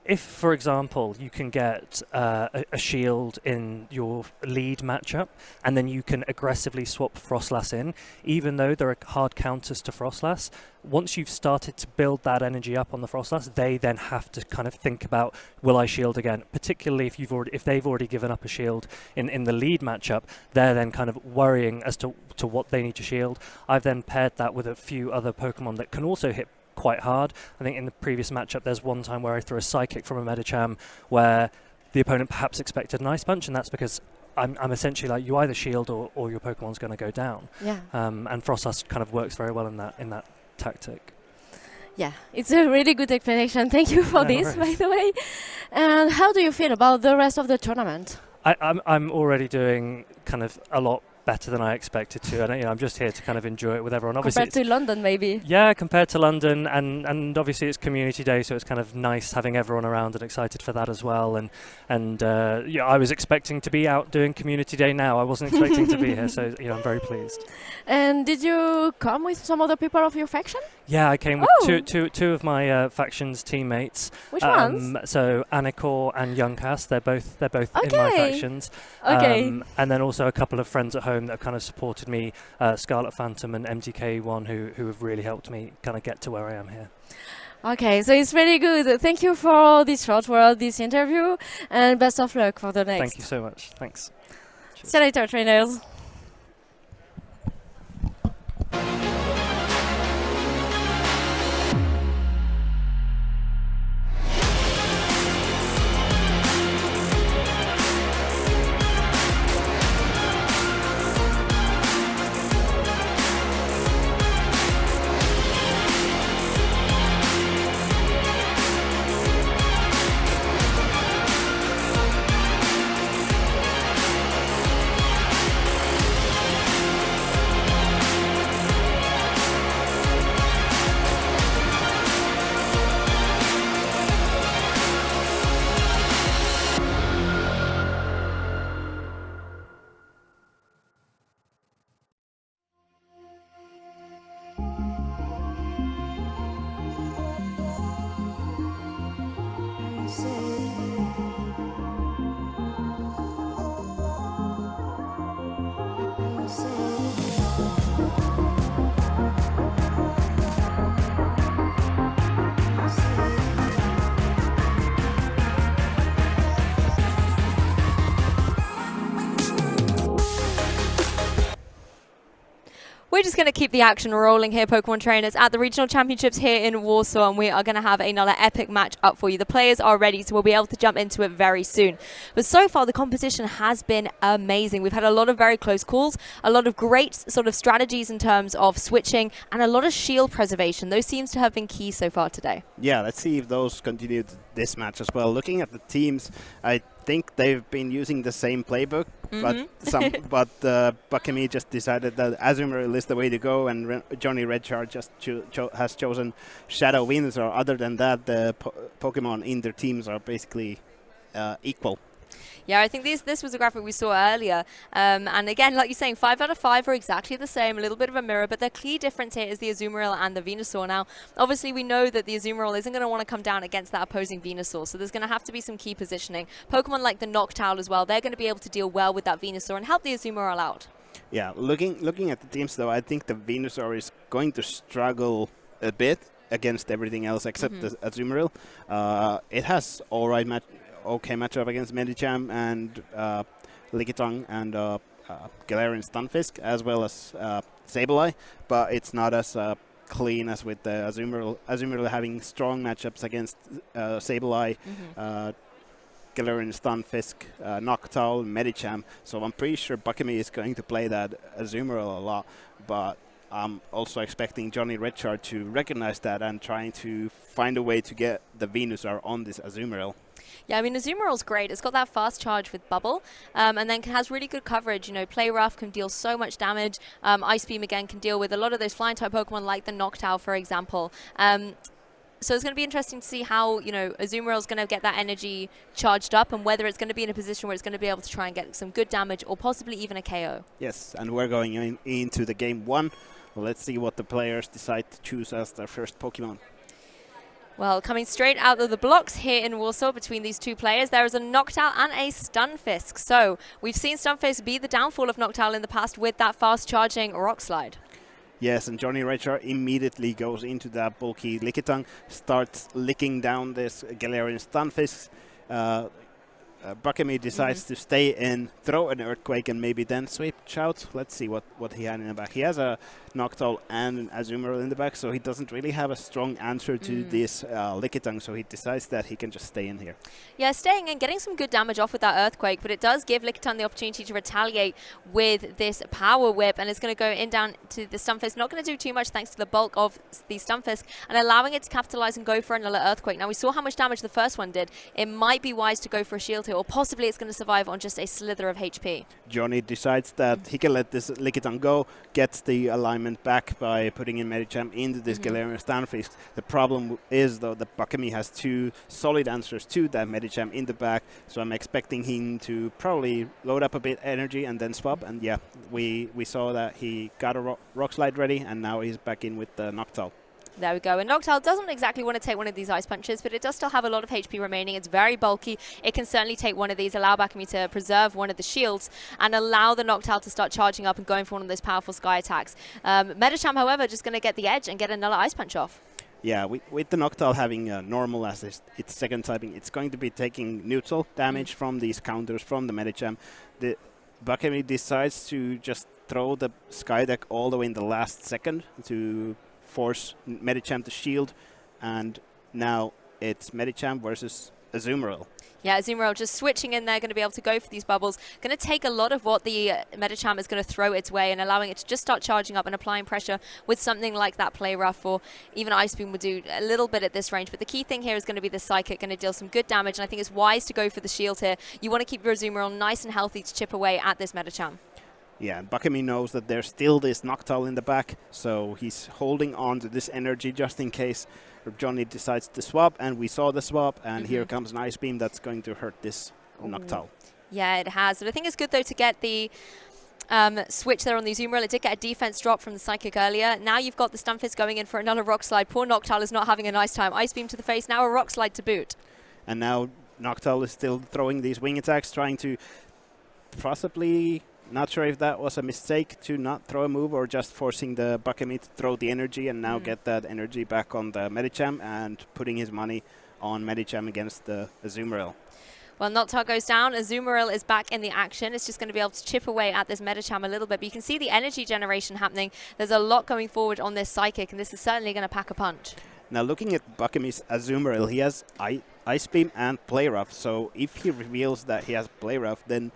if, for example, you can get a shield in your lead matchup, and then you can aggressively swap Frostlass in, even though there are hard counters to Frostlass, once you've started to build that energy up on the Frostlass, they then have to kind of think about, will I shield again? Particularly if they've already given up a shield in the lead matchup, they're then kind of worrying as to what they need to shield. I've then paired that with a few other Pokemon that can also hit quite hard. I think in the previous matchup there's one time where I threw a Psychic from a Medicham where the opponent perhaps expected an Ice Punch, and that's because I'm essentially like, you either shield or your Pokemon's going to go down. Yeah. And Frostlass kind of works very well in that tactic. Yeah, it's a really good explanation. Thank you for this, by the way. And how do you feel about the rest of the tournament? I'm already doing kind of a lot better than I expected to, and I'm just here to kind of enjoy it with everyone. Obviously, compared to London, maybe. Yeah, compared to London, and obviously it's community day, so it's kind of nice having everyone around and excited for that as well. And I was expecting to be out doing community day now. I wasn't expecting to be here, so I'm very pleased. And did you come with some other people of your faction? Yeah, I came with two of my faction's teammates. Which ones? So Anikor and Youngcast, they're both in my factions. Okay. And then also a couple of friends at home that have kind of supported me, Scarlet Phantom and MTK1, who have really helped me kind of get to where I am here. Okay, so it's really good. Thank you for this short word, this interview, and best of luck for the next. Thank you so much. Thanks. See you later, trainers. We're just going to keep the action rolling here, Pokemon trainers, at the regional championships here in Warsaw, and we are going to have another epic match up for you. The players are ready, so we'll be able to jump into it very soon. But so far, the competition has been amazing. We've had a lot of very close calls, a lot of great sort of strategies in terms of switching, and a lot of shield preservation. Those seems to have been key so far today. Yeah, let's see if those continue this match as well. Looking at the teams, I think they've been using the same playbook, but Bakemi just decided that Azumarill is the way to go, and Johnny Redchard just has chosen Shadow Windsor. Other than that, the Pokemon in their teams are basically equal. Yeah, I think this was a graphic we saw earlier. And again, like you're saying, 5 out of 5 are exactly the same, a little bit of a mirror, but the key difference here is the Azumarill and the Venusaur. Now, obviously, we know that the Azumarill isn't going to want to come down against that opposing Venusaur, so there's going to have to be some key positioning. Pokemon like the Noctowl as well, they're going to be able to deal well with that Venusaur and help the Azumarill out. Yeah, looking at the teams, though, I think the Venusaur is going to struggle a bit against everything else except the Azumarill. It has okay matchup against Medicham and Lickitung and Galarian Stunfisk, as well as Sableye, but it's not as clean as with the Azumarill. Azumarill having strong matchups against Sableye, Galarian Stunfisk, Noctowl, Medicham, so I'm pretty sure Bakami is going to play that Azumarill a lot, but I'm also expecting Johnny Redchard to recognize that and trying to find a way to get the Venusaur on this Azumarill. Yeah, I mean, Azumarill's great. It's got that fast charge with Bubble, and then has really good coverage. You know, Play Rough can deal so much damage. Ice Beam, again, can deal with a lot of those flying-type Pokemon like the Noctowl, for example. So it's going to be interesting to see how, you know, Azumarill's going to get that energy charged up and whether it's going to be in a position where it's going to be able to try and get some good damage or possibly even a KO. Yes, and we're going into the game 1. Let's see what the players decide to choose as their first Pokemon. Well, coming straight out of the blocks here in Warsaw between these two players, there is a Noctowl and a Stunfisk. So we've seen Stunfisk be the downfall of Noctowl in the past with that fast-charging Rock Slide. Yes, and Johnny Redchard immediately goes into that bulky Lickitung, starts licking down this Galarian Stunfisk. Bakami decides to stay in, throw an Earthquake, and maybe then switch out. Let's see what he had in the back. He has a Noctowl and an Azumarill in the back, so he doesn't really have a strong answer to this Lickitung, so he decides that he can just stay in here. Yeah, staying in, getting some good damage off with that Earthquake, but it does give Lickitung the opportunity to retaliate with this Power Whip, and it's going to go in down to the Stunfisk. Not going to do too much thanks to the bulk of the Stunfisk, and allowing it to capitalize and go for another Earthquake. Now, we saw how much damage the first one did. It might be wise to go for a Shield here, or possibly it's going to survive on just a slither of HP. Johnny decides that he can let this Lickitung go, gets the alignment back by putting in Medicham into this Galarian Stunfisk. The problem is, though, that Bakami has 2 solid answers to that Medicham in the back, so I'm expecting him to probably load up a bit energy and then swap, and yeah, we saw that he got a Rock Slide ready, and now he's back in with the Noctowl. There we go. And Noctowl doesn't exactly want to take one of these Ice Punches, but it does still have a lot of HP remaining. It's very bulky. It can certainly take one of these, allow Bakami to preserve one of the shields, and allow the Noctowl to start charging up and going for one of those powerful Sky attacks. Medicham, however, just going to get the edge and get another Ice Punch off. Yeah, with the Noctowl having normal as its second typing, it's going to be taking neutral damage from these counters from the Medicham. The Bakami decides to just throw the Sky Deck all the way in the last second to force Medicham to shield, and now it's Medicham versus Azumarill. Yeah, Azumarill just switching in there, going to be able to go for these bubbles. Going to take a lot of what the Medicham is going to throw its way and allowing it to just start charging up and applying pressure with something like that Play Rough, or even Ice Beam would do a little bit at this range. But the key thing here is going to be the Psychic, going to deal some good damage, and I think it's wise to go for the shield here. You want to keep your Azumarill nice and healthy to chip away at this Medicham. Yeah, Bakami knows that there's still this Noctowl in the back, so he's holding on to this energy just in case Johnny decides to swap, and we saw the swap, and here comes an Ice Beam that's going to hurt this Noctowl. Yeah, it has. But I think it's good, though, to get the switch there on the Azumarill. It did get a defense drop from the Psychic earlier. Now you've got the Stunfisk going in for another Rock Slide. Poor Noctowl is not having a nice time. Ice Beam to the face, now a Rock Slide to boot. And now Noctowl is still throwing these wing attacks, trying to possibly... Not sure if that was a mistake to not throw a move or just forcing the Bakami to throw the energy and now get that energy back on the Medicham and putting his money on Medicham against the Azumarill. Well, Noctowl goes down. Azumarill is back in the action. It's just going to be able to chip away at this Medicham a little bit. But you can see the energy generation happening. There's a lot going forward on this Psychic, and this is certainly going to pack a punch. Now, looking at Bakami's Azumarill, he has Ice Beam and Play Rough. So if he reveals that he has Play Rough, then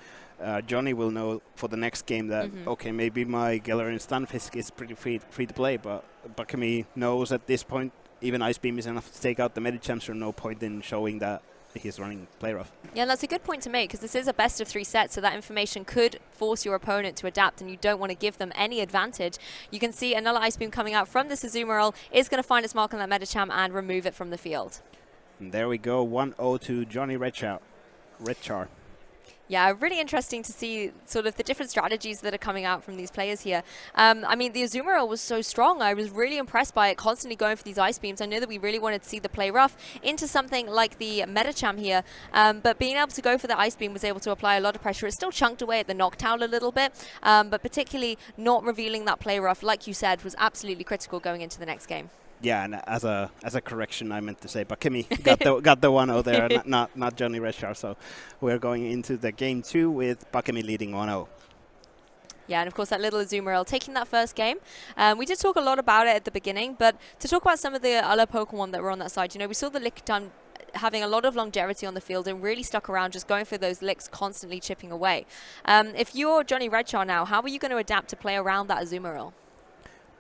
Johnny will know for the next game that, okay, maybe my Galarian Stunfisk is pretty free to play, but Bakami knows at this point even Ice Beam is enough to take out the Medicham, so no point in showing that he's running Play Rough. Yeah, that's a good point to make, because this is a best of 3 sets, so that information could force your opponent to adapt, and you don't want to give them any advantage. You can see another Ice Beam coming out from this Azumarill is going to find its mark on that Medicham and remove it from the field. And there we go, 1-0 to Johnny Redchard. Yeah, really interesting to see sort of the different strategies that are coming out from these players here. I mean, the Azumarill was so strong. I was really impressed by it, constantly going for these ice beams. I know that we really wanted to see the play rough into something like the Metacham here, but being able to go for the ice beam was able to apply a lot of pressure. It still chunked away at the Noctowl a little bit, but particularly not revealing that play rough, like you said, was absolutely critical going into the next game. Yeah, and as a correction, I meant to say Bakemi got the 1-0 there, not Johnny Redshar. So we're going into the game 2 with Bakemi leading 1-0. Yeah, and of course that little Azumarill taking that first game. We did talk a lot about it at the beginning, but to talk about some of the other Pokemon that were on that side, you know, we saw the Lickitung having a lot of longevity on the field and really stuck around, just going for those licks, constantly chipping away. If you're Johnny Redshar now, how are you going to adapt to play around that Azumarill?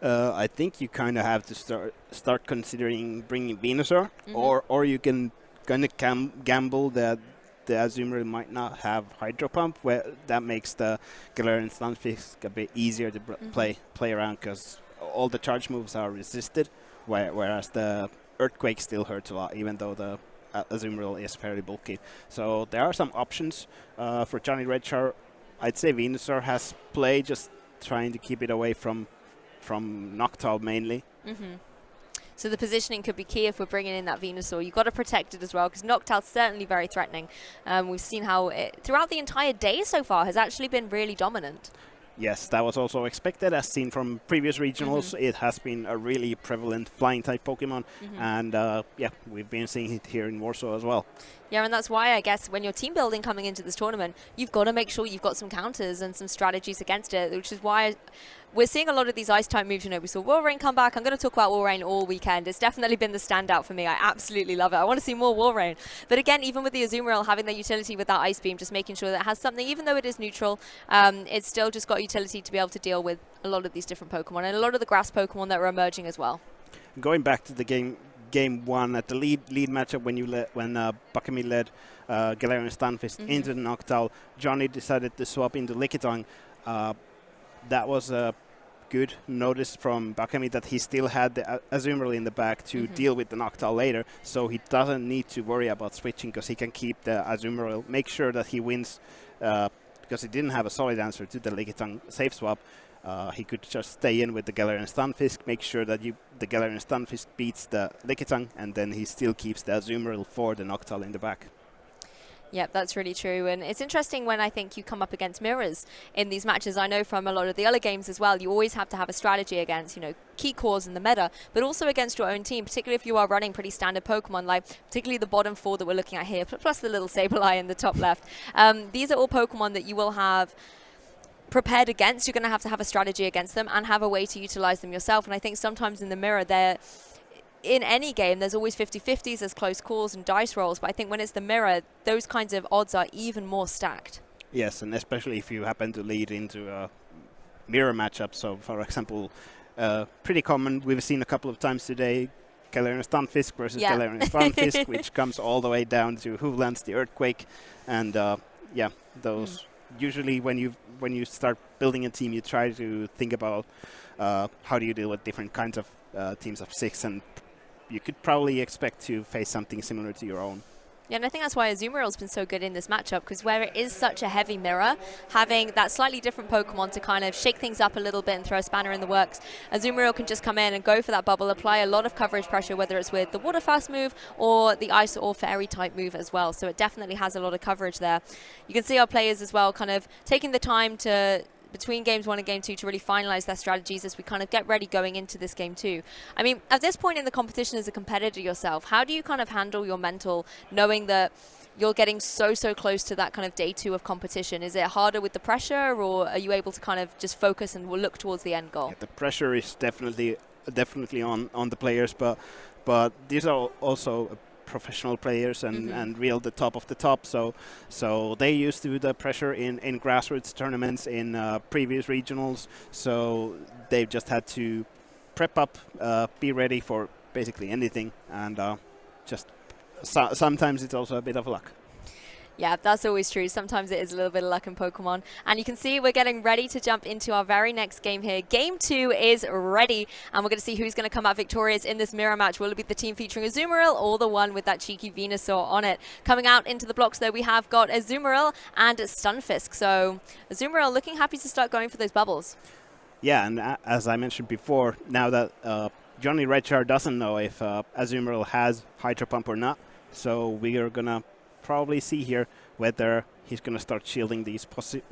I think you kind of have to start considering bringing Venusaur, or you can kind of gamble that the Azumarill might not have Hydro Pump, where that makes the Galarian Stunfisk a bit easier to play around, because all the charge moves are resisted, whereas the Earthquake still hurts a lot, even though the Azumarill is fairly bulky. So there are some options for Johnny Redshar. I'd say Venusaur has play, just trying to keep it away from Noctowl mainly. So the positioning could be key if we're bringing in that Venusaur. You've got to protect it as well, because Noctowl's certainly very threatening. We've seen how it, throughout the entire day so far, has actually been really dominant. Yes, that was also expected, as seen from previous regionals. It has been a really prevalent flying-type Pokemon, and yeah, we've been seeing it here in Warsaw as well. Yeah, and that's why I guess when you're team building coming into this tournament, you've got to make sure you've got some counters and some strategies against it, which is why we're seeing a lot of these ice-type moves. You know, we saw Walrein come back. I'm going to talk about Walrein all weekend. It's definitely been the standout for me. I absolutely love it. I want to see more Walrein. But again, even with the Azumarill having the utility with that Ice Beam, just making sure that it has something, even though it is neutral, it's still just got utility to be able to deal with a lot of these different Pokemon and a lot of the grass Pokemon that are emerging as well. Going back to the game 1 at the lead matchup, when Bakemi led Galarian Stunfisk into the Noctowl, Johnny decided to swap into Lickitung. That was a good notice from Bakemi that he still had the Azumarill in the back to deal with the Noctowl later, so he doesn't need to worry about switching, because he can keep the Azumarill, make sure that he wins, because he didn't have a solid answer to the Lickitung safe swap. He could just stay in with the Galarian Stunfisk, make sure that the Galarian Stunfisk beats the Lickitung, and then he still keeps the Azumarill for the Noctowl in the back. Yep, that's really true. And it's interesting when I think you come up against mirrors in these matches. I know from a lot of the other games as well, you always have to have a strategy against, you know, key cores in the meta, but also against your own team, particularly if you are running pretty standard Pokemon, like particularly the bottom 4 that we're looking at here, plus the little Sableye in the top left. These are all Pokemon that you will have prepared against. You're going to have a strategy against them and have a way to utilize them yourself. And I think sometimes in the mirror, in any game, there's always 50-50s, there's close calls and dice rolls, but I think when it's the mirror, those kinds of odds are even more stacked. Yes, and especially if you happen to lead into a mirror matchup. So, for example, pretty common, we've seen a couple of times today, Galarian Stunfisk versus Galarian Stunfisk, which comes all the way down to who lands the Earthquake. And yeah, those usually when you start building a team, you try to think about how do you deal with different kinds of teams of 6, and you could probably expect to face something similar to your own. Yeah, and I think that's why Azumarill's been so good in this matchup, because where it is such a heavy mirror, having that slightly different Pokemon to kind of shake things up a little bit and throw a spanner in the works, Azumarill can just come in and go for that bubble, apply a lot of coverage pressure, whether it's with the Water Fast move or the Ice or Fairy type move as well. So it definitely has a lot of coverage there. You can see our players as well kind of taking the time to between games 1 and game 2 to really finalize their strategies as we kind of get ready going into this game 2. I mean, at this point in the competition as a competitor yourself, how do you kind of handle your mental, knowing that you're getting so close to that kind of day 2 of competition? Is it harder with the pressure, or are you able to kind of just focus and look towards the end goal? Yeah, the pressure is definitely on the players, but these are also professional players and real the top of the top, so they used to the pressure in grassroots tournaments in previous regionals, so they've just had to prep up, be ready for basically anything, and just sometimes it's also a bit of luck. Yeah, that's always true. Sometimes it is a little bit of luck in Pokemon. And you can see we're getting ready to jump into our very next game here. Game 2 is ready, and we're going to see who's going to come out victorious in this mirror match. Will it be the team featuring Azumarill or the one with that cheeky Venusaur on it? Coming out into the blocks, though, we have got Azumarill and Stunfisk. So Azumarill looking happy to start going for those bubbles. Yeah, and as I mentioned before, now that Johnny Redchar doesn't know if Azumarill has Hydro Pump or not, so we are going to probably see here whether he's going to start shielding these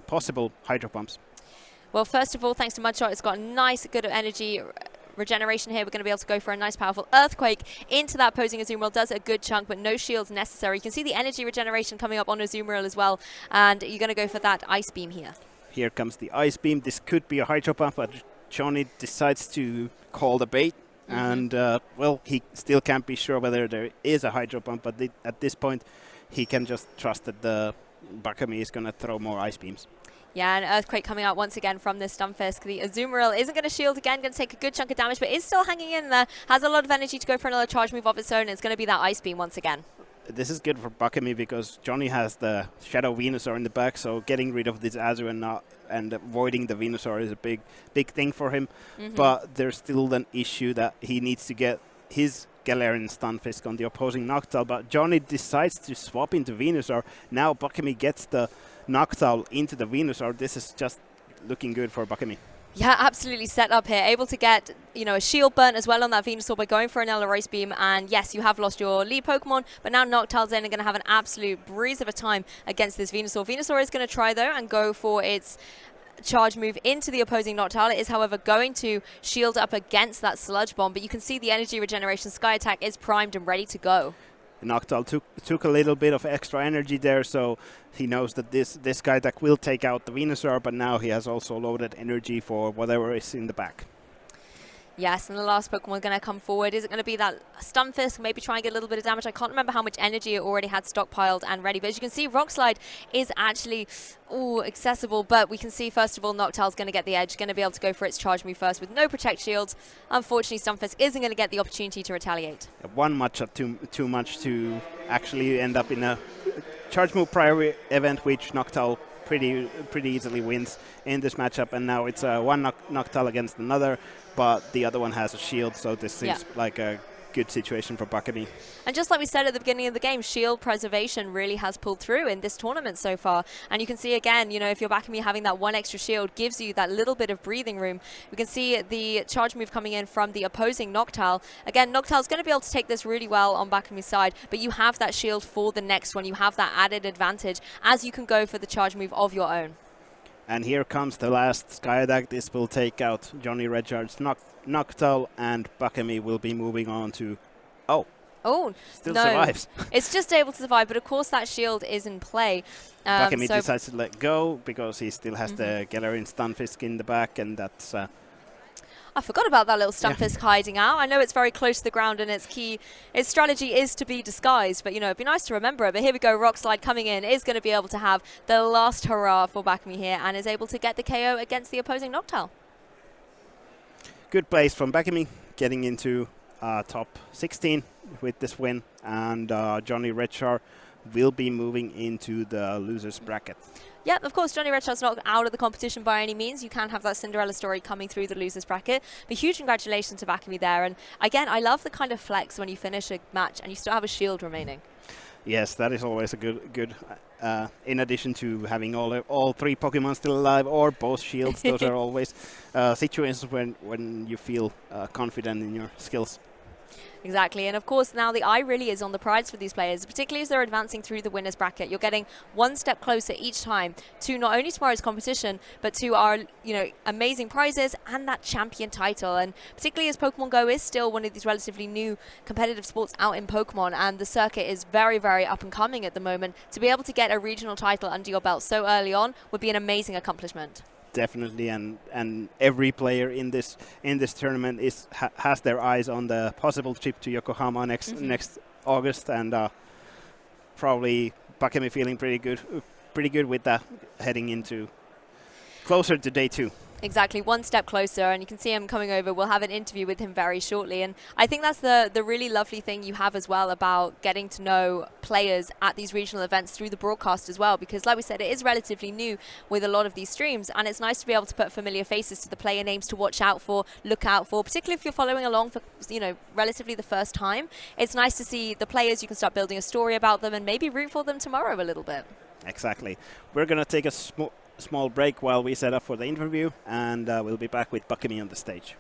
possible Hydro Pumps. Well, first of all, thanks to Mudshot, it's got a nice, good energy regeneration here. We're going to be able to go for a nice, powerful Earthquake into that opposing Azumarill. Does a good chunk, but no shields necessary. You can see the energy regeneration coming up on Azumarill as well, and you're going to go for that Ice Beam here. Here comes the Ice Beam. This could be a Hydro Pump, but Johnny decides to call the bait. And, well, he still can't be sure whether there is a Hydro Pump, but at this point, he can just trust that the Bakami is going to throw more Ice Beams. Yeah, an Earthquake coming out once again from this Stunfisk. The Azumarill isn't going to shield again, going to take a good chunk of damage, but is still hanging in there. Has a lot of energy to go for another charge move of its own, and it's going to be that Ice Beam once again. This is good for Bakami because Johnny has the Shadow Venusaur in the back, so getting rid of this Azu and avoiding the Venusaur is a big thing for him. But there's still an issue that he needs to get his Galarian Stunfisk on the opposing Noctowl, but Johnny decides to swap into Venusaur. Now Bakami gets the Noctowl into the Venusaur. This is just looking good for Bakami. Yeah, absolutely set up here. Able to get, a shield burn as well on that Venusaur by going for an Ella Ice Beam. And yes, you have lost your lead Pokemon, but now Noctowl's in and going to have an absolute breeze of a time against this Venusaur. Venusaur is going to try, though, and go for its charge move into the opposing Noctowl. It is, however, going to shield up against that Sludge Bomb, but you can see the energy regeneration. Sky Attack is primed and ready to go. Noctowl took a little bit of extra energy there, so he knows that this Sky Attack will take out the Venusaur, but now he has also loaded energy for whatever is in the back. Yes, and the last Pokemon going to come forward. Is it going to be that Stunfisk? Maybe try and get a little bit of damage. I can't remember how much energy it already had stockpiled and ready. But as you can see, Rock Slide is actually accessible. But we can see, first of all, Noctowl's going to get the edge. Going to be able to go for its charge move first with no Protect Shields. Unfortunately, Stunfisk isn't going to get the opportunity to retaliate. One matchup too much to actually end up in a charge move prior event, which Noctowl pretty easily wins in this matchup. And now it's one Noctowl against another, but the other one has a shield, so this seems like a good situation for Bakami. And just like we said at the beginning of the game, shield preservation really has pulled through in this tournament so far. And you can see again, if you're Bakami, having that one extra shield gives you that little bit of breathing room. We can see the charge move coming in from the opposing Noctowl. Again, Noctowl's going to be able to take this really well on Bakami's side, but you have that shield for the next one. You have that added advantage as you can go for the charge move of your own. And here comes the last Sky Attack. This will take out Johnny Redchar's Noctowl, and Bakami will be moving on to... Still survives. It's just able to survive, but of course that shield is in play. Bakami decides to let go because he still has the Galarian Stunfisk in the back, and that's... I forgot about that little Stunfisk hiding out. I know it's very close to the ground, and its strategy is to be disguised, but it'd be nice to remember it. But here we go, Rock Slide coming in, is going to be able to have the last hurrah for Bakami here, and is able to get the KO against the opposing Noctowl. Good place from Bakami, getting into top 16 with this win, and Johnny Redchar will be moving into the losers bracket. Yeah, of course, Johnny Redchar's not out of the competition by any means. You can have that Cinderella story coming through the losers bracket. But huge congratulations to Bakami there. And again, I love the kind of flex when you finish a match and you still have a shield remaining. Yes, that is always a good in addition to having all three Pokemon still alive or both shields. Those are always situations when you feel confident in your skills. Exactly, and of course now the eye really is on the prize for these players, particularly as they're advancing through the winners bracket. You're getting one step closer each time to not only tomorrow's competition, but to our amazing prizes and that champion title. And particularly as Pokemon Go is still one of these relatively new competitive sports out in Pokemon, and the circuit is very, very up and coming at the moment, to be able to get a regional title under your belt so early on would be an amazing accomplishment. Definitely, and every player in this tournament has their eyes on the possible trip to Yokohama next August, and probably Bakami feeling pretty good with that heading into closer to day 2. Exactly, one step closer, and you can see him coming over. We'll have an interview with him very shortly, and I think that's the really lovely thing you have as well about getting to know players at these regional events through the broadcast as well, because like we said, it is relatively new with a lot of these streams, and it's nice to be able to put familiar faces to the player names to watch out for, look out for, particularly if you're following along for, you know, relatively the first time. It's nice to see the players. You can start building a story about them and maybe root for them tomorrow a little bit. Exactly. We're going to take a small break while we set up for the interview, and we'll be back with Buckemy on the stage.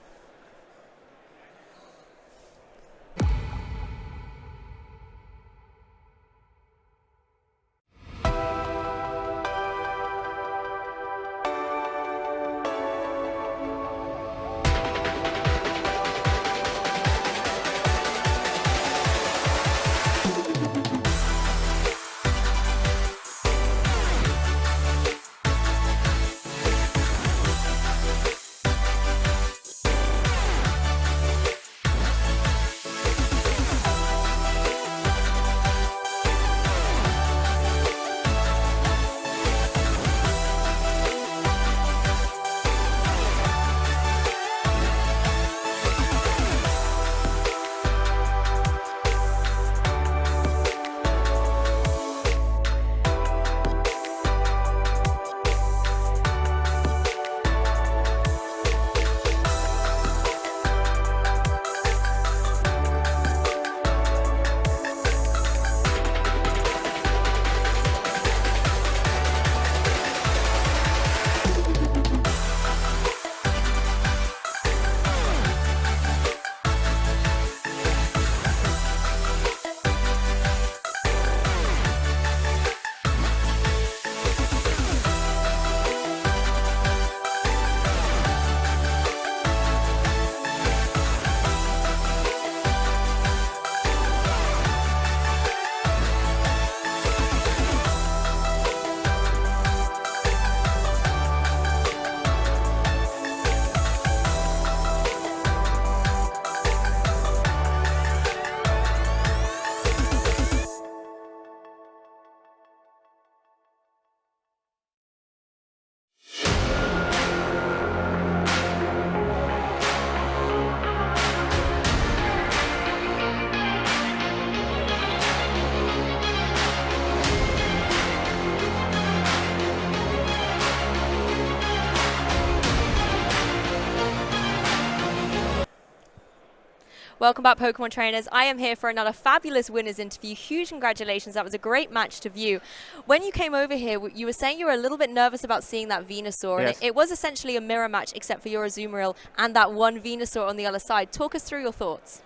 Welcome back, Pokemon trainers. I am here for another fabulous winners interview. Huge congratulations. That was a great match to view. When you came over here, you were saying you were a little bit nervous about seeing that Venusaur. Yes. And it was essentially a mirror match except for your Azumarill and that one Venusaur on the other side. Talk us through your thoughts.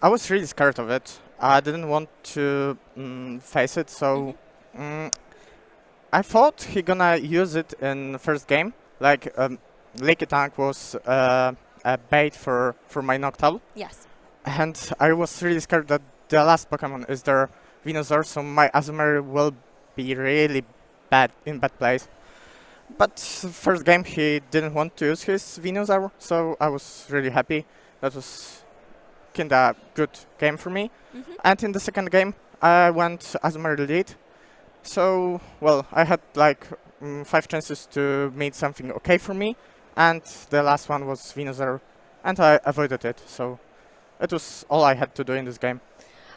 I was really scared of it. I didn't want to face it, so I thought he gonna use it in the first game. Like Leaky Tank was a bait for my Noctowl. Yes. And I was really scared that the last Pokemon is their Venusaur, so my Azumarill will be really bad in bad place. But first game he didn't want to use his Venusaur, so I was really happy. That was kinda good game for me. And in the second game I went Azumarill lead. So well, I had like 5 chances to meet something okay for me, and the last one was Venusaur, and I avoided it. So it was all I had to do in this game.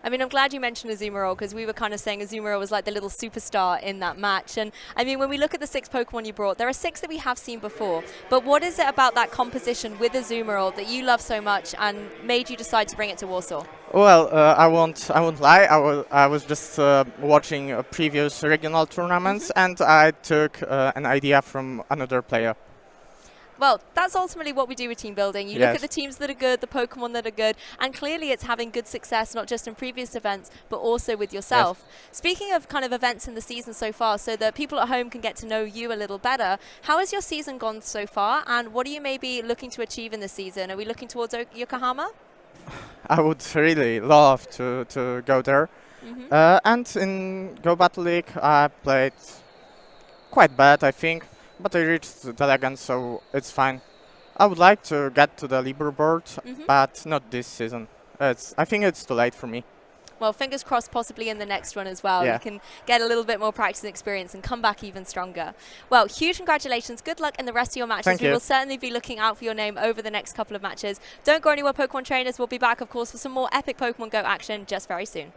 I mean, I'm glad you mentioned Azumarill, because we were kind of saying Azumarill was like the little superstar in that match. And I mean, when we look at the 6 Pokemon you brought, there are 6 that we have seen before. But what is it about that composition with Azumarill that you love so much and made you decide to bring it to Warsaw? Well, I won't lie. I was just watching previous regional tournaments, and I took an idea from another player. Well, that's ultimately what we do with team building. You look at the teams that are good, the Pokemon that are good, and clearly it's having good success, not just in previous events, but also with yourself. Yes. Speaking of kind of events in the season so far, so that people at home can get to know you a little better, how has your season gone so far, and what are you maybe looking to achieve in the season? Are we looking towards Yokohama? I would really love to go there. And in Go Battle League, I played quite bad, I think. But I reached the legend, so it's fine. I would like to get to the leaderboard, but not this season. I think it's too late for me. Well, fingers crossed possibly in the next one as well. Yeah. You can get a little bit more practice and experience and come back even stronger. Well, huge congratulations. Good luck in the rest of your matches. Thank we you. will certainly be looking out for your name over the next couple of matches. Don't go anywhere, Pokemon trainers. We'll be back, of course, for some more epic Pokemon Go action just very soon.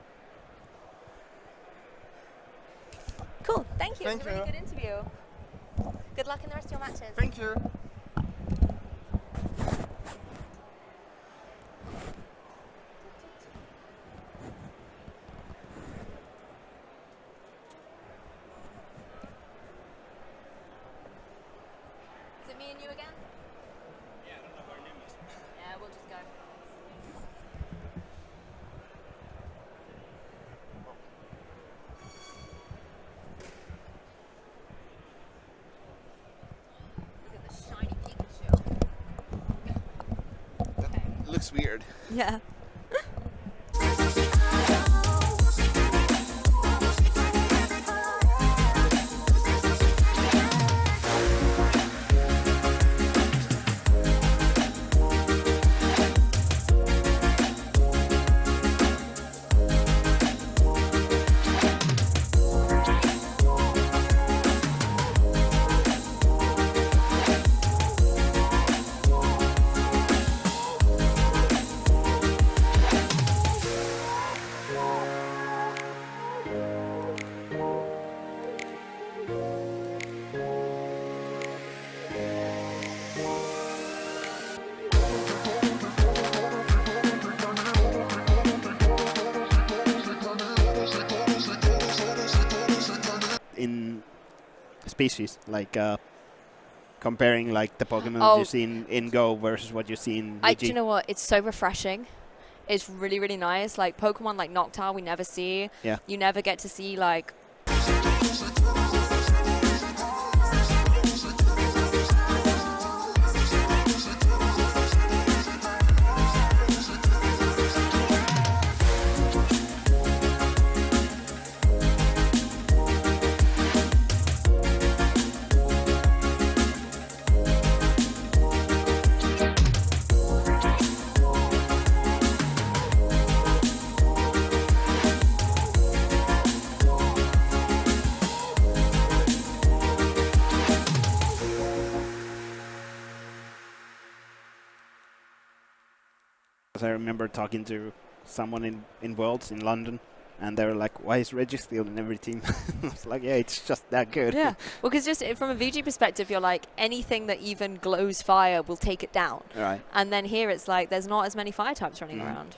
Cool. Thank you. It was a really good interview. Good luck in the rest of your matches. Thank you. Is it me and you again? Yeah, I don't know where her name is. Yeah, we'll just go. Look at the shiny Pikachu. That looks weird. Yeah. In species, like comparing like the Pokemon you've seen in Go versus what you see in VG. Do you know what? It's so refreshing. It's really, really nice. Like Pokemon like Noctowl we never see. Yeah. You never get to see like... I remember talking to someone in Worlds in London, and they were like, "Why is Registeel in every team?" I was like, "Yeah, it's just that good." Yeah. Well, because just from a VG perspective, you're like, anything that even glows fire will take it down. Right. And then here it's like, there's not as many fire types running around.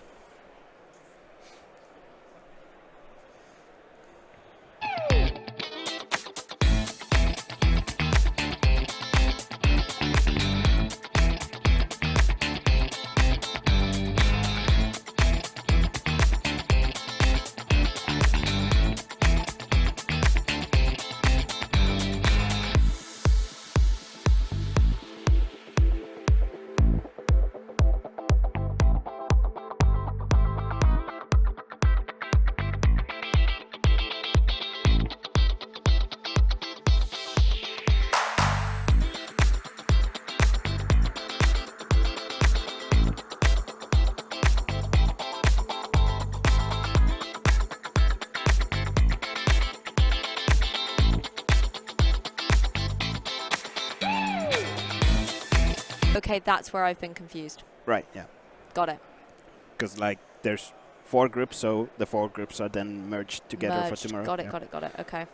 Okay, that's where I've been confused. Right. Yeah. Got it. Because like there's 4 groups, so the 4 groups are then merged together for tomorrow. Got it. Got it. Okay.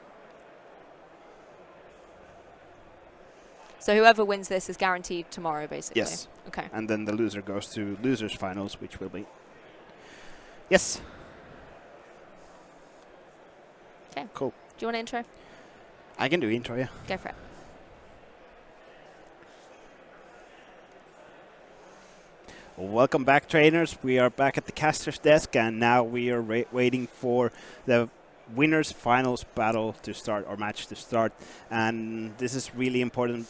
So whoever wins this is guaranteed tomorrow, basically. Yes. Okay. And then the loser goes to losers finals, which will be. Yes. Okay. Cool. Do you want an intro? I can do intro, yeah. Go for it. Welcome back, trainers. We are back at the caster's desk, and now we are waiting for the winners finals battle to start, or match to start. And this is really important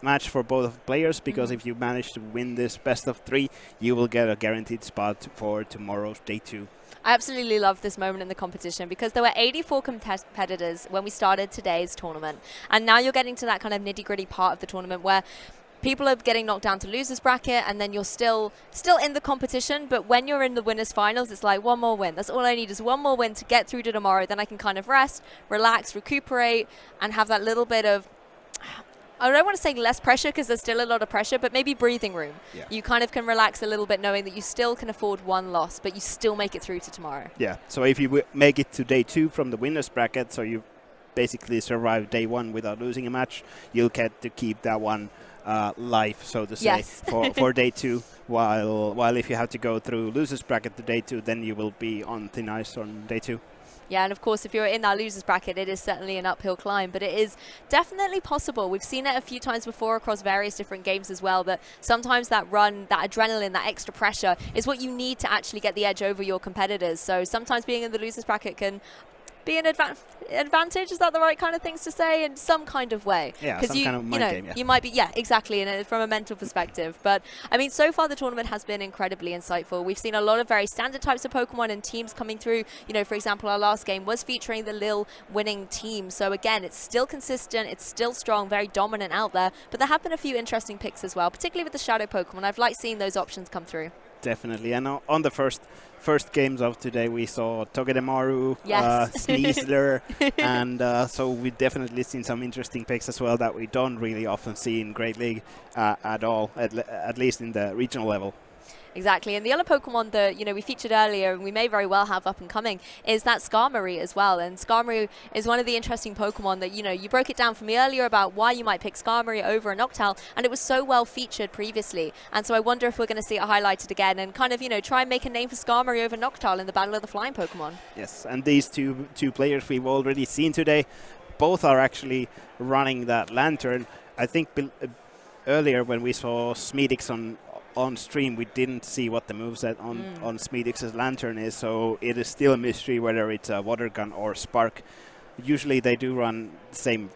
match for both players, because if you manage to win this best of 3, you will get a guaranteed spot for tomorrow's day 2. I absolutely love this moment in the competition because there were 84 competitors when we started today's tournament, and now you're getting to that kind of nitty-gritty part of the tournament where people are getting knocked down to losers bracket, and then you're still in the competition. But when you're in the winners finals, it's like one more win. That's all I need is one more win to get through to tomorrow. Then I can kind of rest, relax, recuperate, and have that little bit of, I don't want to say less pressure because there's still a lot of pressure, but maybe breathing room. Yeah. You kind of can relax a little bit knowing that you still can afford one loss, but you still make it through to tomorrow. Yeah, so if you make it to day 2 from the winners bracket, so you basically survive day 1 without losing a match, you'll get to keep that one live, so to say, Yes. for day 2. While if you have to go through losers bracket to day 2, then you will be on thin ice on day 2. Yeah, and of course, if you're in that losers bracket, it is certainly an uphill climb, but it is definitely possible. We've seen it a few times before across various different games as well, that sometimes that run, that adrenaline, that extra pressure is what you need to actually get the edge over your competitors. So sometimes being in the losers bracket can be an advantage. Is that the right kind of things to say? In some kind of way. Yeah, some kind of mind game, yeah. You might be, yeah, exactly, from a mental perspective. But, I mean, so far the tournament has been incredibly insightful. We've seen a lot of very standard types of Pokemon and teams coming through. You know, for example, our last game was featuring the Lille winning team. So, again, it's still consistent, it's still strong, very dominant out there. But there have been a few interesting picks as well, particularly with the Shadow Pokemon. I've liked seeing those options come through. Definitely, and on the first games of today, we saw Togedemaru, yes. Sneasler, and so we've definitely seen some interesting picks as well that we don't really often see in Great League at all, at least in the regional level. Exactly, and the other Pokemon that we featured earlier, and we may very well have up and coming, is that Skarmory as well. And Skarmory is one of the interesting Pokemon that you broke it down for me earlier about why you might pick Skarmory over a Noctowl, and it was so well featured previously. And so I wonder if we're going to see it highlighted again, and kind of try and make a name for Skarmory over Noctowl in the Battle of the Flying Pokemon. Yes, and these two players we've already seen today, both are actually running that Lantern. I think earlier when we saw Smedix on stream, we didn't see what the moveset on Smedix's Lantern is, so it is still a mystery whether it's a Water Gun or Spark. Usually they do run same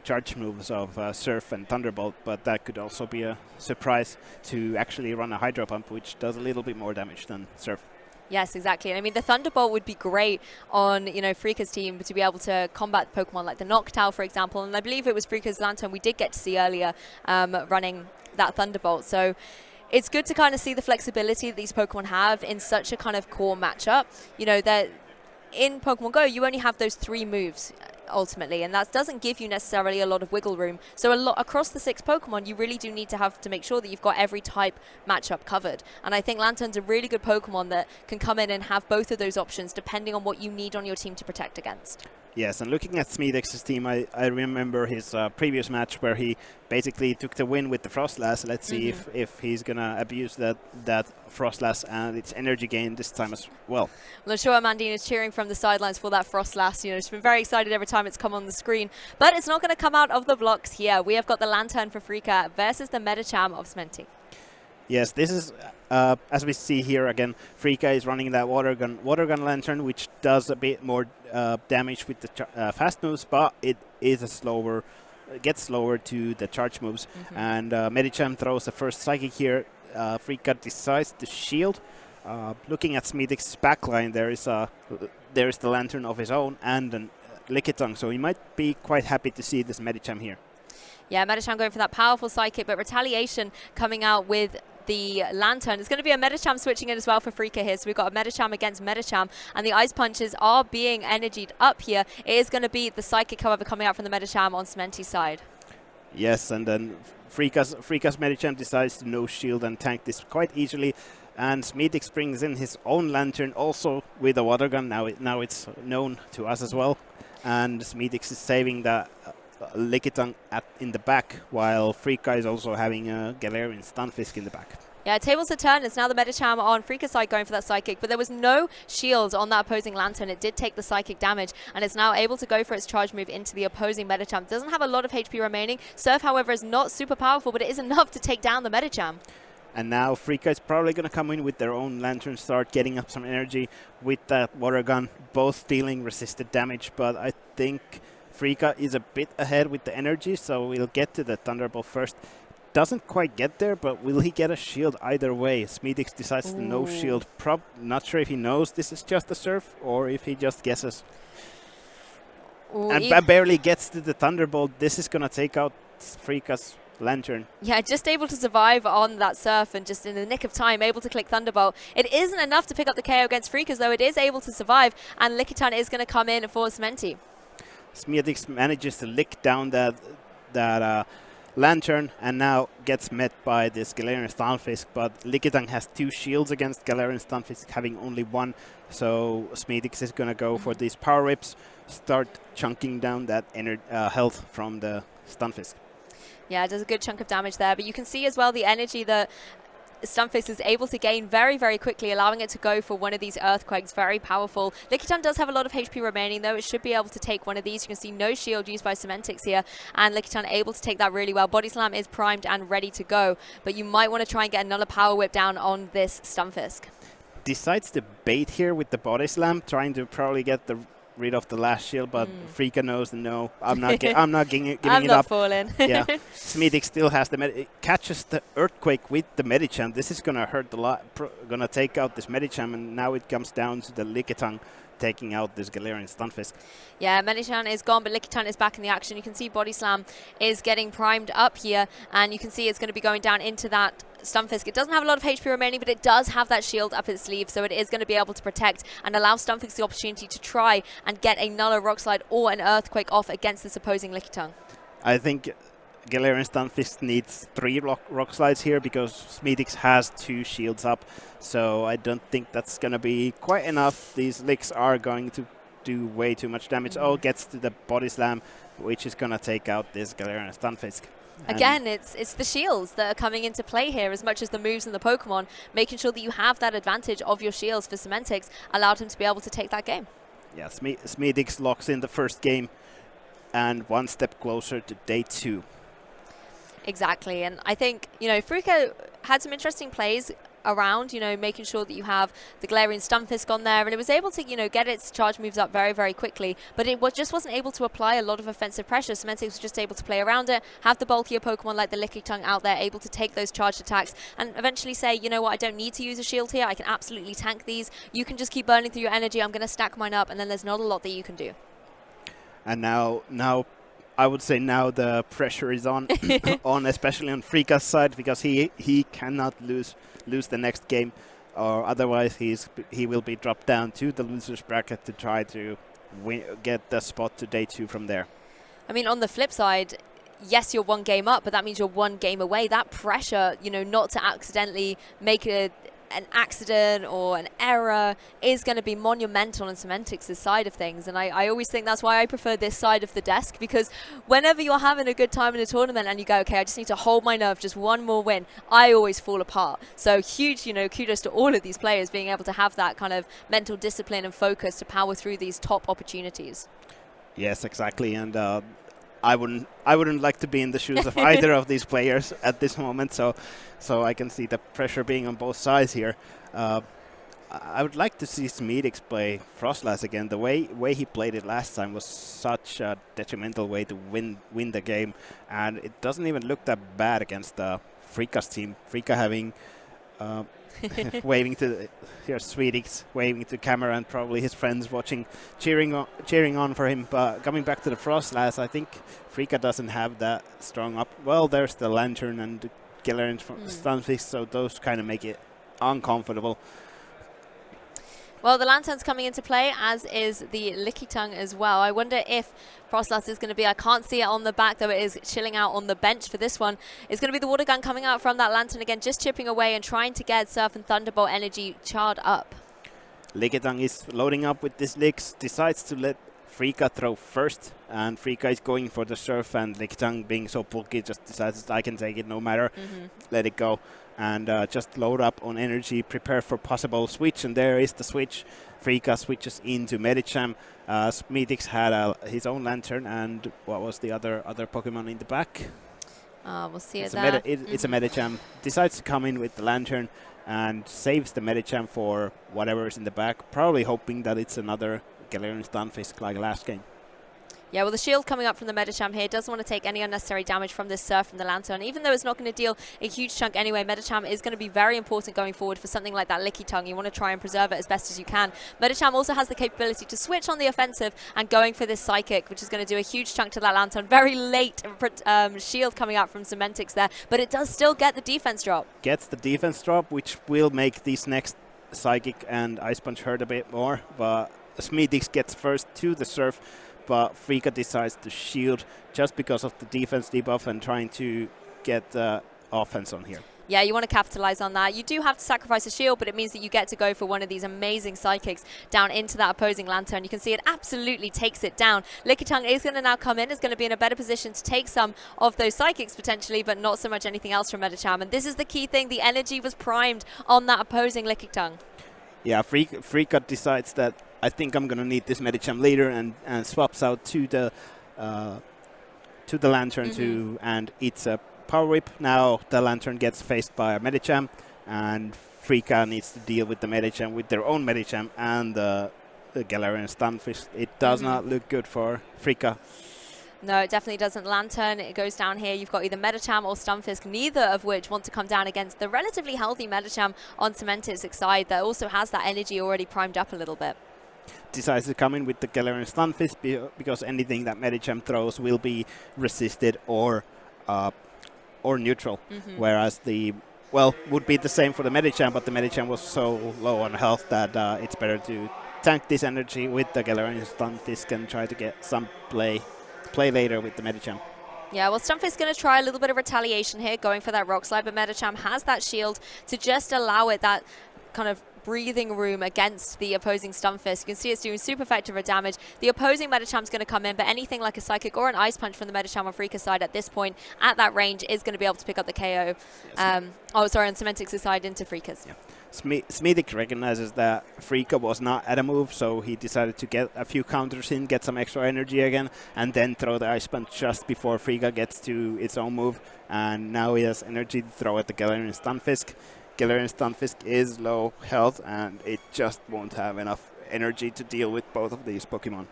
charge moves of Surf and Thunderbolt, but that could also be a surprise to actually run a Hydro Pump, which does a little bit more damage than Surf. Yes, exactly. And I mean, the Thunderbolt would be great on, Frika's team to be able to combat Pokemon like the Noctowl, for example. And I believe it was Frika's Lantern we did get to see earlier running that Thunderbolt. So it's good to kind of see the flexibility that these Pokemon have in such a kind of core matchup. That in Pokemon Go, you only have those 3 moves ultimately, and that doesn't give you necessarily a lot of wiggle room. So across the 6 Pokemon, you really do need to have to make sure that you've got every type matchup covered. And I think Lantern's a really good Pokemon that can come in and have both of those options depending on what you need on your team to protect against. Yes, and looking at Smedix's team, I remember his previous match where he basically took the win with the Frostlass. Let's see if he's going to abuse that Frostlass and its energy gain this time as well. Well, I'm sure Amandine is cheering from the sidelines for that Frostlass. She's been very excited every time it's come on the screen. But it's not going to come out of the blocks here. We have got the Lantern for Frika versus the Medicham of Smenty. Yes, this is, as we see here again, Frika is running that Water Gun Lantern, which does a bit more damage with the fast moves, but it is gets slower to the charge moves. And Medicham throws the first Psychic here. Frika decides to shield. Looking at Smedix's backline, there is the Lantern of his own and an Lickitung, so he might be quite happy to see this Medicham here. Yeah, Medicham going for that powerful Psychic, but Retaliation coming out with the Lantern. It's going to be a Medicham switching in as well for Frika here. So we've got a Medicham against Medicham, and the Ice Punches are being energied up here. It is going to be the Psychic, however, coming out from the Medicham on Smenty's side. Yes, and then Frika's Medicham decides to no shield and tank this quite easily. And Smedix brings in his own Lantern also with a Water Gun. Now it's known to us as well. And Smedix is saving that Lickitung in the back, while Frika is also having a Galarian Stunfisk in the back. Yeah, tables to turn. It's now the Medicham on Frika's side going for that Psychic, but there was no shield on that opposing Lantern. It did take the Psychic damage, and it's now able to go for its charge move into the opposing Medicham. Doesn't have a lot of HP remaining. Surf, however, is not super powerful, but it is enough to take down the Medicham. And now Frika is probably going to come in with their own Lantern, start getting up some energy with that Water Gun, both dealing resisted damage, but I think Frika is a bit ahead with the energy, so we'll get to the Thunderbolt first. Doesn't quite get there, but will he get a shield either way? Smedix decides to no shield. Not sure if he knows this is just a Surf or if he just guesses. And barely gets to the Thunderbolt. This is going to take out Frika's Lantern. Yeah, just able to survive on that surf and just in the nick of time, able to click Thunderbolt. It isn't enough to pick up the KO against Freakers, though it is able to survive, and Lickitung is going to come in for Cementi. Smeedix manages to lick down that Lantern and now gets met by this Galarian Stunfisk, but Lickitung has 2 shields against Galarian Stunfisk having only 1, so Smeedix is going to go for these Power Whips, start chunking down that health from the Stunfisk. Yeah, it does a good chunk of damage there, but you can see as well the energy that Stunfisk is able to gain very, very quickly, allowing it to go for one of these Earthquakes. Very powerful. Lickitung does have a lot of HP remaining, though. It should be able to take one of these. You can see no shield used by Cementix here, and Lickitung able to take that really well. Body Slam is primed and ready to go, but you might want to try and get another Power Whip down on this Stunfisk. Decides to bait here with the Body Slam, trying to probably get rid of the last shield, but Freaka knows no, I'm not giving it up. I'm not falling. Yeah, Smeedix still has the catches the Earthquake with the Medicham. This is gonna hurt a lot. Gonna take out this Medicham, and now it comes down to the Lickitung taking out this Galarian Stunfisk. Yeah, Medicham is gone, but Lickitung is back in the action. You can see Body Slam is getting primed up here, and you can see it's going to be going down into that Stunfisk. It doesn't have a lot of HP remaining, but it does have that shield up its sleeve, so it is going to be able to protect and allow Stunfisk the opportunity to try and get another Rock Slide or an Earthquake off against this opposing Lickitung. I think Galarian Stunfisk needs 3 rock Slides here because Smeedix has 2 shields up, so I don't think that's going to be quite enough. These licks are going to do way too much damage. Oh, gets to the Body Slam, which is going to take out this Galarian Stunfisk. Again, it's the shields that are coming into play here as much as the moves and the Pokemon, making sure that you have that advantage of your shields for Cementix allowed him to be able to take that game. Yeah, Smeedix locks in the first game and 1 step closer to day 2. Exactly, and I think, Freaka had some interesting plays around, making sure that you have the Galarian Stunfisk on there, and it was able to, get its charge moves up very, very quickly, but it just wasn't able to apply a lot of offensive pressure. Cementix was just able to play around it, have the bulkier Pokemon like the Lickitung out there, able to take those charged attacks, and eventually say, you know what, I don't need to use a shield here, I can absolutely tank these, you can just keep burning through your energy, I'm going to stack mine up, and then there's not a lot that you can do. And now I would say now the pressure is on, especially on Freaka's side, because he cannot lose the next game, or otherwise he will be dropped down to the losers bracket to try to get the spot to day 2 from there. I mean, on the flip side, yes, you're 1 game up, but that means you're 1 game away. That pressure, not to accidentally make an accident or an error is going to be monumental on Cementix's side of things, and I always think that's why I prefer this side of the desk, because whenever you're having a good time in a tournament and you go, okay, I just need to hold my nerve, just 1 more win, I always fall apart. So huge, kudos to all of these players being able to have that kind of mental discipline and focus to power through these top opportunities. Yes, exactly, and I wouldn't like to be in the shoes of either of these players at this moment, so I can see the pressure being on both sides here. I would like to see Smeedix play Frostlass again. The way he played it last time was such a detrimental way to win the game, and it doesn't even look that bad against the Freaka's team. Freaka having waving to Smeedix waving to camera, and probably his friends watching, cheering on for him. But coming back to the Frostlass, I think Freaka doesn't have that strong up. Well, there's the Lantern and the Galarian Stunfisk, so those kind of make it uncomfortable. Well, the Lantern's coming into play, as is the Lickitung as well. I wonder if Frostlass is going to be, I can't see it on the back, though it is chilling out on the bench for this one. It's going to be the Water Gun coming out from that Lantern again, just chipping away and trying to get Surf and Thunderbolt energy charred up. Lickitung is loading up with this Licks, decides to let Freaka throw first, and Freaka is going for the Surf, and Lickitung, being so bulky, just decides I can take it no matter, let it go. And just load up on energy, prepare for possible switch, and there is the switch. Freaka switches into Medicham. Smeedix had his own Lantern, and what was the other Pokemon in the back? We'll see it's it there. It's a Medicham. Decides to come in with the Lantern and saves the Medicham for whatever is in the back, probably hoping that it's another Galarian Stunfisk like last game. Yeah, well, the shield coming up from the Medicham here doesn't want to take any unnecessary damage from this Surf from the Lantern. Even though it's not going to deal a huge chunk anyway, Medicham is going to be very important going forward for something like that Licky Tongue. You want to try and preserve it as best as you can. Medicham also has the capability to switch on the offensive and going for this Psychic, which is going to do a huge chunk to that Lantern. Very late shield coming out from Cementics there, but it does still get the defense drop. Gets the defense drop, which will make these next Psychic and Ice Punch hurt a bit more, but Smeedix gets first to the Surf, but Frika decides to shield just because of the defense debuff and trying to get the offense on here. Yeah, you want to capitalize on that. You do have to sacrifice a shield, but it means that you get to go for one of these amazing Psychics down into that opposing Lantern. You can see it absolutely takes it down. Licky Tongue is going to now come in, is going to be in a better position to take some of those Psychics potentially, but not so much anything else from Medicham. And this is the key thing. The energy was primed on that opposing Licky Tongue. Yeah, Frika decides that I think I'm going to need this Medicham later and swaps out to the Lantern and it's a Power Whip. Now the Lantern gets faced by a Medicham and Frika needs to deal with the Medicham with their own Medicham and the Galarian Stunfisk. It does not look good for Frika. No, it definitely doesn't. Lantern, it goes down here. You've got either Medicham or Stunfisk, neither of which want to come down against the relatively healthy Medicham on Cementics' side that also has that energy already primed up a little bit. Decides to come in with the Galarian Stunfisk because anything that Medicham throws will be resisted or neutral. Whereas would be the same for the Medicham, but the Medicham was so low on health that it's better to tank this energy with the Galarian Stunfisk and try to get some play later with the Medicham. Yeah, well, Stunfisk is going to try a little bit of retaliation here, going for that Rock Slide, but Medicham has that shield to just allow it that kind of breathing room against the opposing Stunfisk. You can see it's doing super effective damage. The opposing Medicham's going to come in, but anything like a Psychic or an Ice Punch from the Medicham on Frika's side at this point, at that range, is going to be able to pick up the KO. On Cementics' side into Frika's. Yeah. Smeedic recognizes that Frika was not at a move, so he decided to get a few counters in, get some extra energy again, and then throw the Ice Punch just before Frika gets to its own move. And now he has energy to throw at the Galarian Stunfisk. Galarian Stunfisk is low health, and it just won't have enough energy to deal with both of these Pokemon.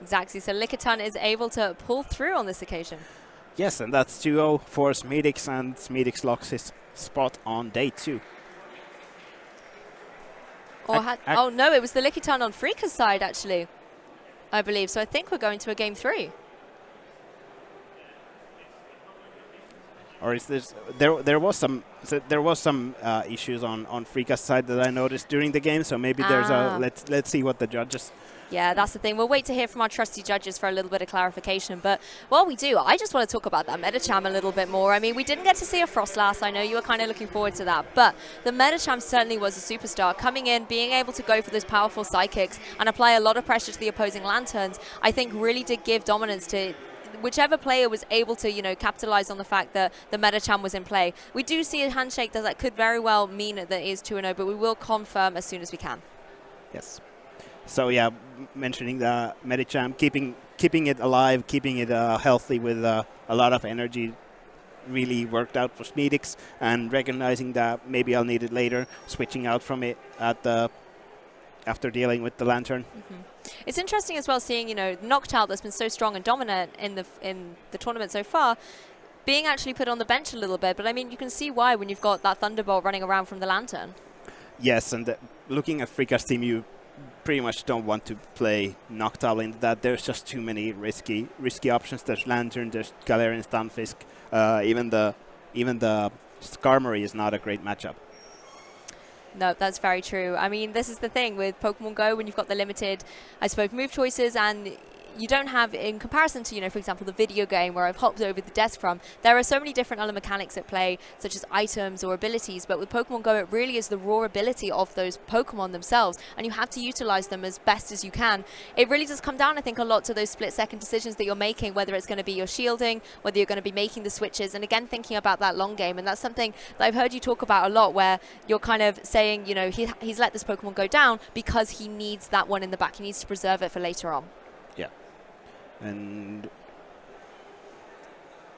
Exactly, so Lickitung is able to pull through on this occasion. Yes, and that's 2-0 for Smeedix, and Smeedix locks his spot on day 2. Oh no, it was the Lickitung on Frika's side actually, I believe. So I think we're going to a game 3. Or is this there was some issues on Frika's side that I noticed during the game, so maybe there's a let's see what the judges. Yeah, that's the thing. We'll wait to hear from our trusty judges for a little bit of clarification. But while we do, I just want to talk about that Medicham a little bit more. I mean, we didn't get to see a Frostlass. I know you were kind of looking forward to that. But the Medicham certainly was a superstar. Coming in, being able to go for those powerful Psychics and apply a lot of pressure to the opposing Lanterns, I think really did give dominance to whichever player was able to, capitalize on the fact that the Medicham was in play. We do see a handshake that could very well mean that it is 2-0, but we will confirm as soon as we can. Yes. So yeah, mentioning the Medicham, keeping it alive, keeping it healthy with a lot of energy, really worked out for Smeedix, and recognizing that maybe I'll need it later, switching out from it after dealing with the Lantern. It's interesting as well seeing, Noctowl that's been so strong and dominant in the tournament so far, being actually put on the bench a little bit. But I mean, you can see why when you've got that Thunderbolt running around from the Lantern. Yes, and looking at Frika's team, you pretty much don't want to play Noctowl into that. There's just too many risky options. There's Lantern, there's Galarian Stunfisk, even the Skarmory is not a great matchup. No, that's very true. I mean, this is the thing with Pokemon Go when you've got the limited, I suppose, move choices, and you don't have, in comparison to, for example, the video game where I've hopped over the desk from, there are so many different other mechanics at play, such as items or abilities, but with Pokemon Go, it really is the raw ability of those Pokemon themselves, and you have to utilize them as best as you can. It really does come down, I think, a lot to those split-second decisions that you're making, whether it's going to be your shielding, whether you're going to be making the switches, and again, thinking about that long game, and that's something that I've heard you talk about a lot, where you're kind of saying, he's let this Pokemon go down because he needs that one in the back. He needs to preserve it for later on. Yeah. And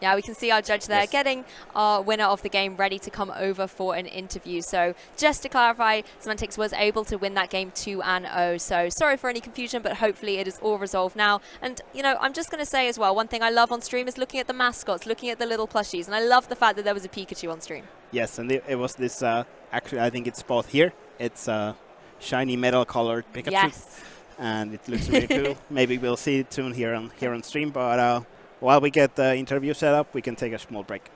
Yeah, we can see our judge there Yes. getting our winner of the game ready to come over for an interview. So just to clarify, Semantics was able to win that game 2-0. So sorry for any confusion, but hopefully it is all resolved now. And, you know, I'm just going to say as well, one thing I love on stream is looking at the mascots, looking at the little plushies. And I love the fact that there was a Pikachu on stream. Yes, and it was this, actually I think it's both here. It's shiny metal colored Pikachu. Yes. And it looks really cool. Maybe we'll see it soon here on stream, but while we get the interview set up, we can take a small break.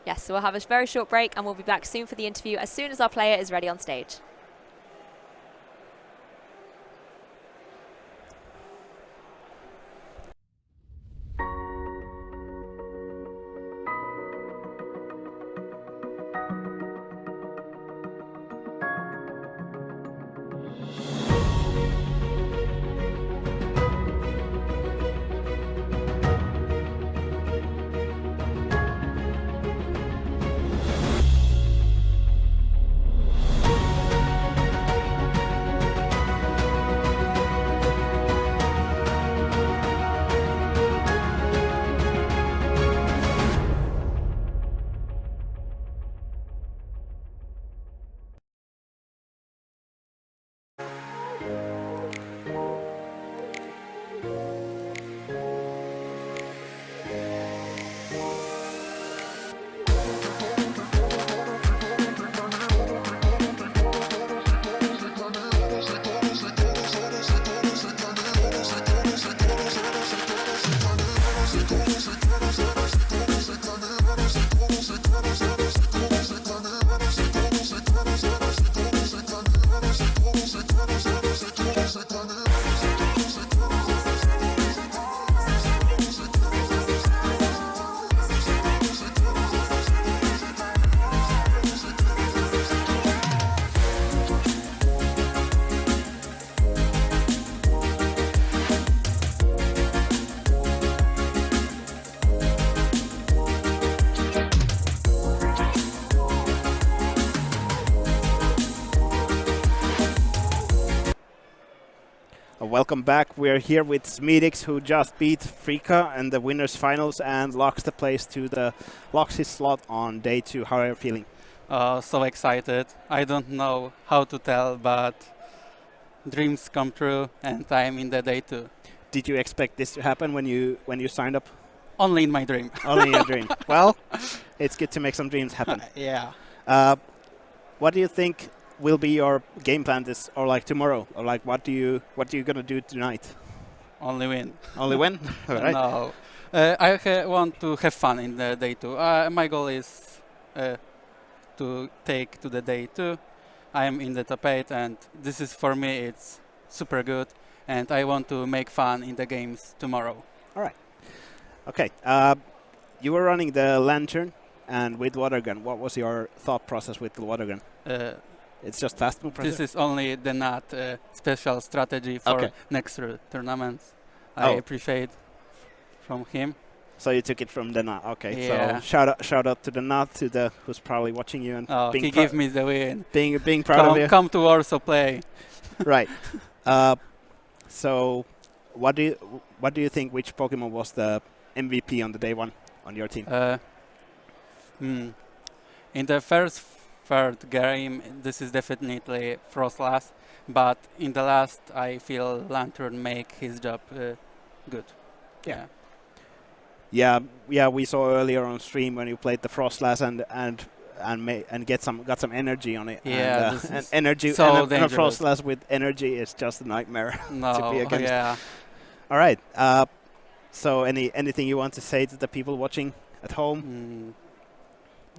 Yes, so we'll have a very short break and we'll be back soon for the interview as soon as our player is ready on stage. Welcome back. We're here with Smedix, who just beat Frika in the winners finals and locks his slot on day 2. How are you feeling? So excited. I don't know how to tell, but dreams come true, and I'm in the day 2. Did you expect this to happen when you signed up? Only in my dream. Only in your dream. Well, it's good to make some dreams happen. Yeah. What do you think will be your game plan or like tomorrow, or like what are you gonna do tonight? Only win. Only win? All right. No, I want to have fun in the day 2. My goal is to take to the day 2. I am in the top 8, and this is for me. It's super good, and I want to make fun in the games tomorrow. All right. Okay. You were running the Lantern and with water gun. What was your thought process with the water gun? It's just fast move. This is only the not special strategy for next tournaments. I appreciate from him. So you took it from the Nut. Okay. Yeah. So shout out to the Nut, who's probably watching you and being he gave me the win. Being proud of you. Come to Warsaw play. Right. So what do you think? Which Pokemon was the MVP on the day 1 on your team? In the third game, this is definitely Frostlass, but in the last, I feel Lantern make his job good. Yeah. Yeah. We saw earlier on stream when you played the Frostlass and got some energy on it. Yeah, and energy so and a Frostlass with energy is just a nightmare to be against. Yeah. All right. So anything you want to say to the people watching at home?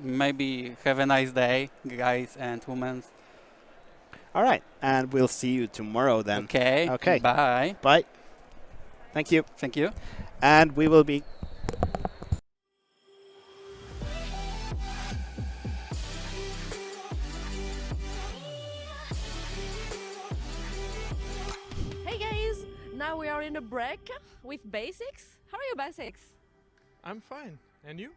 Maybe have a nice day, guys and women. All right, and we'll see you tomorrow then. Okay. Okay. Bye. Bye. Thank you. Thank you. And we will be. Hey guys, now we are in a break with Basics. How are you, Basics? I'm fine. And you?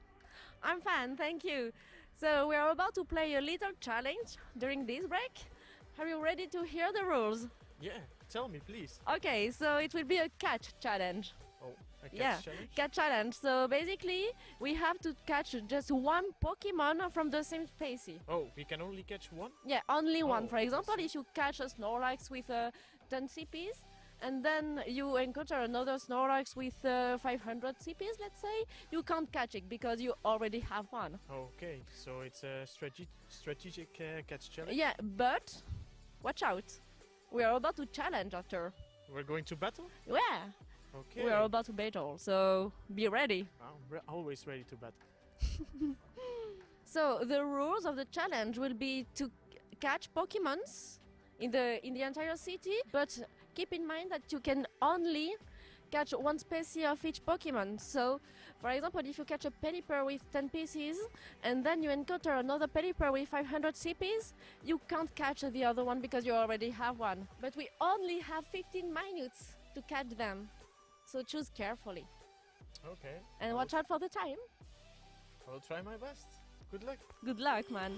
I'm fine, thank you. So we are about to play a little challenge during this break. Are you ready to hear the rules? Yeah, tell me, please. Okay, so it will be a catch challenge. Oh, a catch Yeah, challenge? catch challenge. So basically, we have to catch just one Pokemon from the same species. Oh, we can only catch one? Yeah, only one. Oh, For I example, see. if you catch a Snorlax with 10 CPs, and then you encounter another Snorlax with 500 CPs, let's say, you can't catch it because you already have one. Okay, so it's a strategic catch challenge? Yeah, but watch out. We are about to challenge after. We're going to battle? Yeah. Okay. We are about to battle, so be ready. I'm always ready to battle. So the rules of the challenge will be to catch Pokemons in the entire city, but keep in mind that you can only catch one species of each Pokemon. So, for example, if you catch a Pelipper with 10 pieces and then you encounter another Pelipper with 500 CPs, you can't catch the other one because you already have one. But we only have 15 minutes to catch them. So choose carefully. Okay. And watch out for the time. I'll try my best. Good luck. Good luck, man.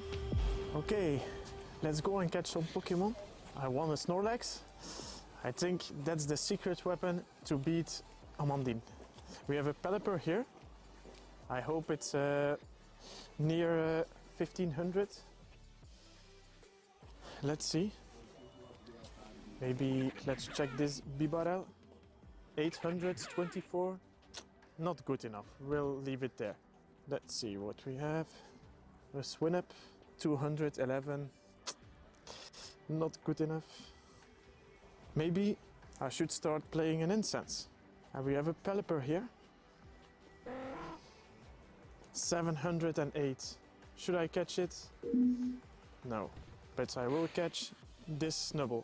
Okay, let's go and catch some Pokemon. I want a Snorlax. I think that's the secret weapon to beat Amandine. We have a Pelipper here. I hope it's near 1500. Let's see. Maybe let's check this Bibarel. 824. Not good enough. We'll leave it there. Let's see what we have. A Swinub. 211. Not good enough. Maybe I should start playing an incense. And we have a Pelipper here. 708. Should I catch it? No. But I will catch this Snubble.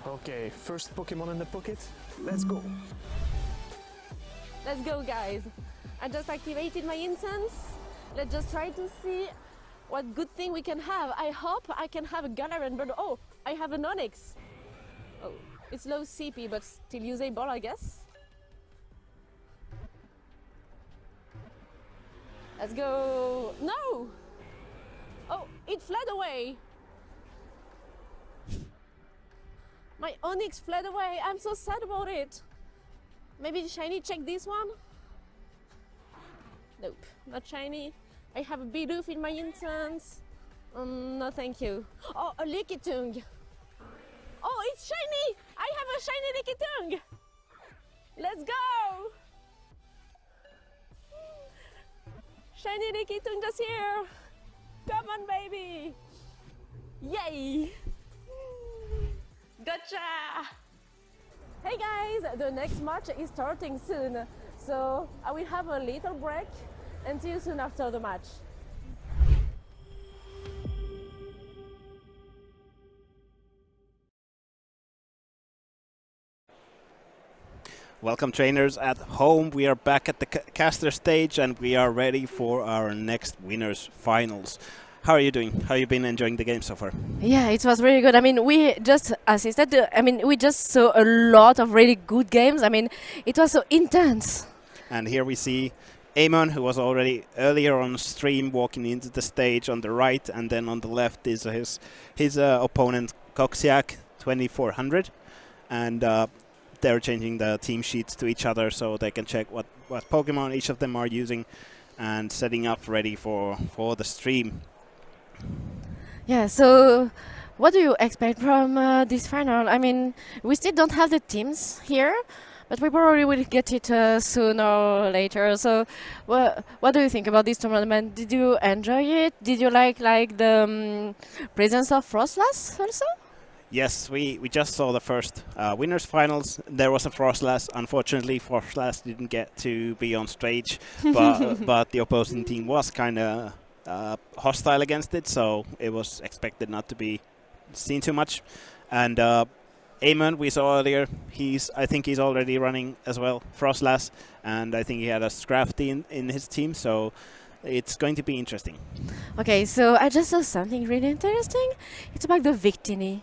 Okay, first Pokemon in the pocket. Let's go. Let's go, guys. I just activated my incense. Let's just try to see what good thing we can have. I hope I can have a Galarian, but oh, I have an Onyx. Oh, it's low CP, but still usable, I guess. Let's go. No! Oh, it fled away. My Onyx fled away. I'm so sad about it. Maybe shiny, check this one? Nope, not shiny. I have a Bidoof in my instance. No thank you. Oh, a Lickitung. Oh, it's shiny! I have a shiny Lickitung! Let's go! Shiny Lickitung just here! Come on, baby! Yay! Gotcha! Hey guys, the next match is starting soon, so I will have a little break and see you soon after the match. Welcome trainers at home. We are back at the caster stage and we are ready for our next winners finals. How are you doing? How have you been enjoying the game so far? Yeah, it was really good. I mean, we just assisted. We just saw a lot of really good games. I mean, it was so intense. And here we see Amon, who was already earlier on stream walking into the stage on the right, and then on the left is his opponent Coxiac 2400, and they're changing the team sheets to each other so they can check what Pokemon each of them are using and setting up ready for the stream. Yeah, so what do you expect from this final? I mean, we still don't have the teams here, but we probably will get it sooner or later. So what do you think about this tournament? Did you enjoy it? Did you like the presence of Frostlass also? Yes, we just saw the first winners finals. There was a Frostlass. Unfortunately, Frostlass didn't get to be on stage, but the opposing team was kind of hostile against it, so it was expected not to be seen too much. And Amon, we saw earlier, I think he's already running as well Frostlass, and I think he had a Scrafty in his team, so it's going to be interesting. Okay, so I just saw something really interesting. It's about the Victini.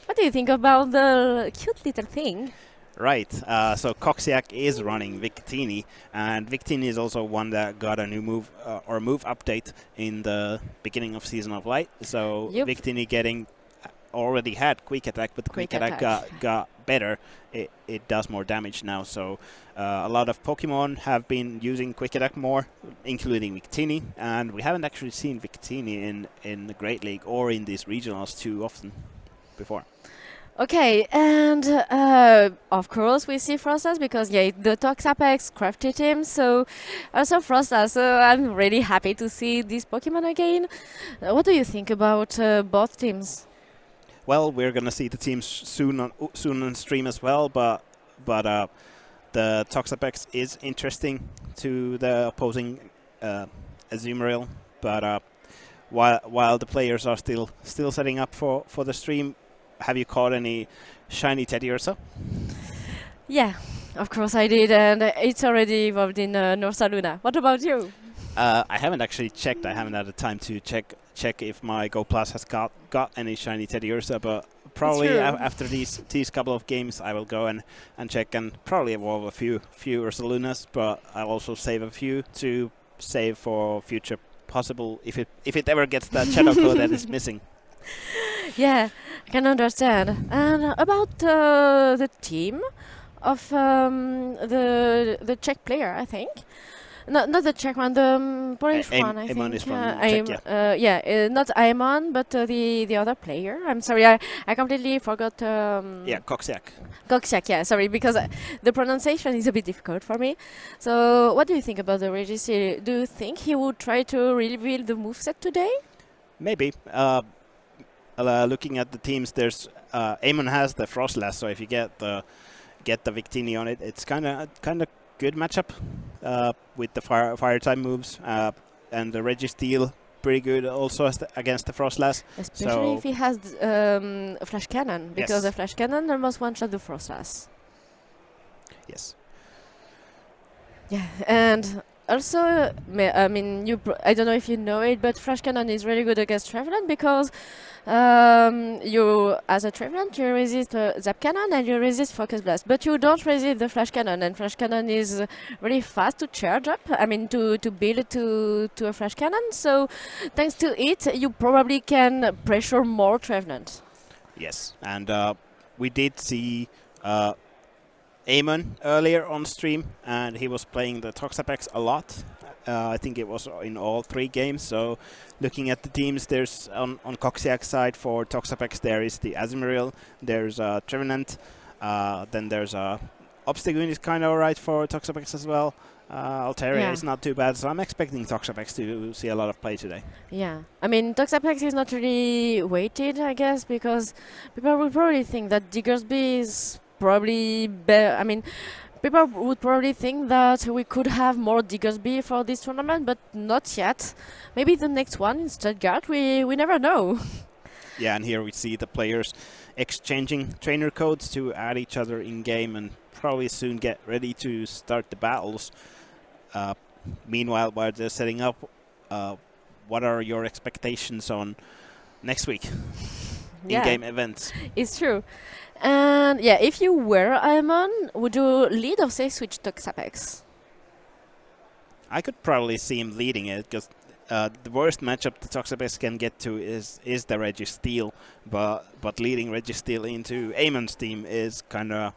What do you think about the cute little thing? Right. So Coxiac is running Victini, and Victini is also one that got a new move or move update in the beginning of Season of Light. So Yep. Victini already had Quick Attack, but the Quick Attack got better. It does more damage now. So a lot of Pokemon have been using Quick Attack more, including Victini, and we haven't actually seen Victini in the Great League or in these regionals too often before. Okay, and of course we see Frostas because the Toxapex crafty team, so also Frostas, so I'm really happy to see this Pokemon again. What do you think about both teams? Well, we're gonna see the teams soon on stream as well, but the Toxapex is interesting to the opposing Azumarill, but while the players are still setting up for the stream. Have you caught any shiny Teddiursa? Yeah, of course I did, and it's already evolved in North Luna. What about you? I haven't actually checked. I haven't had the time to check if my Go Plus has got any shiny Teddiursa, but probably after these couple of games I will go and check and probably evolve a few Ursalunas, but I'll also save a few to save for future possible if it ever gets that shadow code that is missing. Yeah, I can understand. And about the team of the Czech player, I think. Not the Czech one, the Polish one, I think. Is from Czech, yeah, not Aemon, but the other player. I'm sorry, I completely forgot. Yeah, Coxiac. Coxiac, yeah, sorry, because the pronunciation is a bit difficult for me. So, what do you think about the Regis? Do you think he would try to reveal the moveset today? Maybe. Looking at the teams, there's Aemon has the Frostlass, so if you get the Victini on it, it's kind of good matchup with the fire type moves, and the Registeel pretty good also against the Frostlass. Especially if he has Flash Cannon, because the Flash Cannon almost one-shot the Frostlass. Yes. Yeah, and also, I mean, I don't know if you know it, but Flash Cannon is really good against Trevenant because you, as a Trevenant, you resist Zap Cannon and you resist Focus Blast, but you don't resist the Flash Cannon, and Flash Cannon is really fast to charge up, I mean, to build to a Flash Cannon, so thanks to it, you probably can pressure more Trevenant. Yes, and we did see Aemon earlier on stream, and he was playing the Toxapex a lot. I think it was in all 3 games. So, looking at the teams, there's on Coxiac's side for Toxapex there is the Azumarill, there's Trevenant, then there's Obstagoon is kind of alright for Toxapex as well. Altaria is not too bad, so I'm expecting Toxapex to see a lot of play today. Yeah, I mean, Toxapex is not really weighted, I guess, because people will probably think that Diggersby is probably better. I mean, people would probably think that we could have more Diggersby for this tournament, but not yet. Maybe the next one in Stuttgart, we never know. Yeah, and here we see the players exchanging trainer codes to add each other in game and probably soon get ready to start the battles. Meanwhile, while they're setting up, what are your expectations on next week in-game events? It's true. And yeah, if you were Aemon, would you lead or say switch Toxapex? I could probably see him leading it because the worst matchup the Toxapex can get to is the Registeel, but leading Registeel into Aemon's team is kind of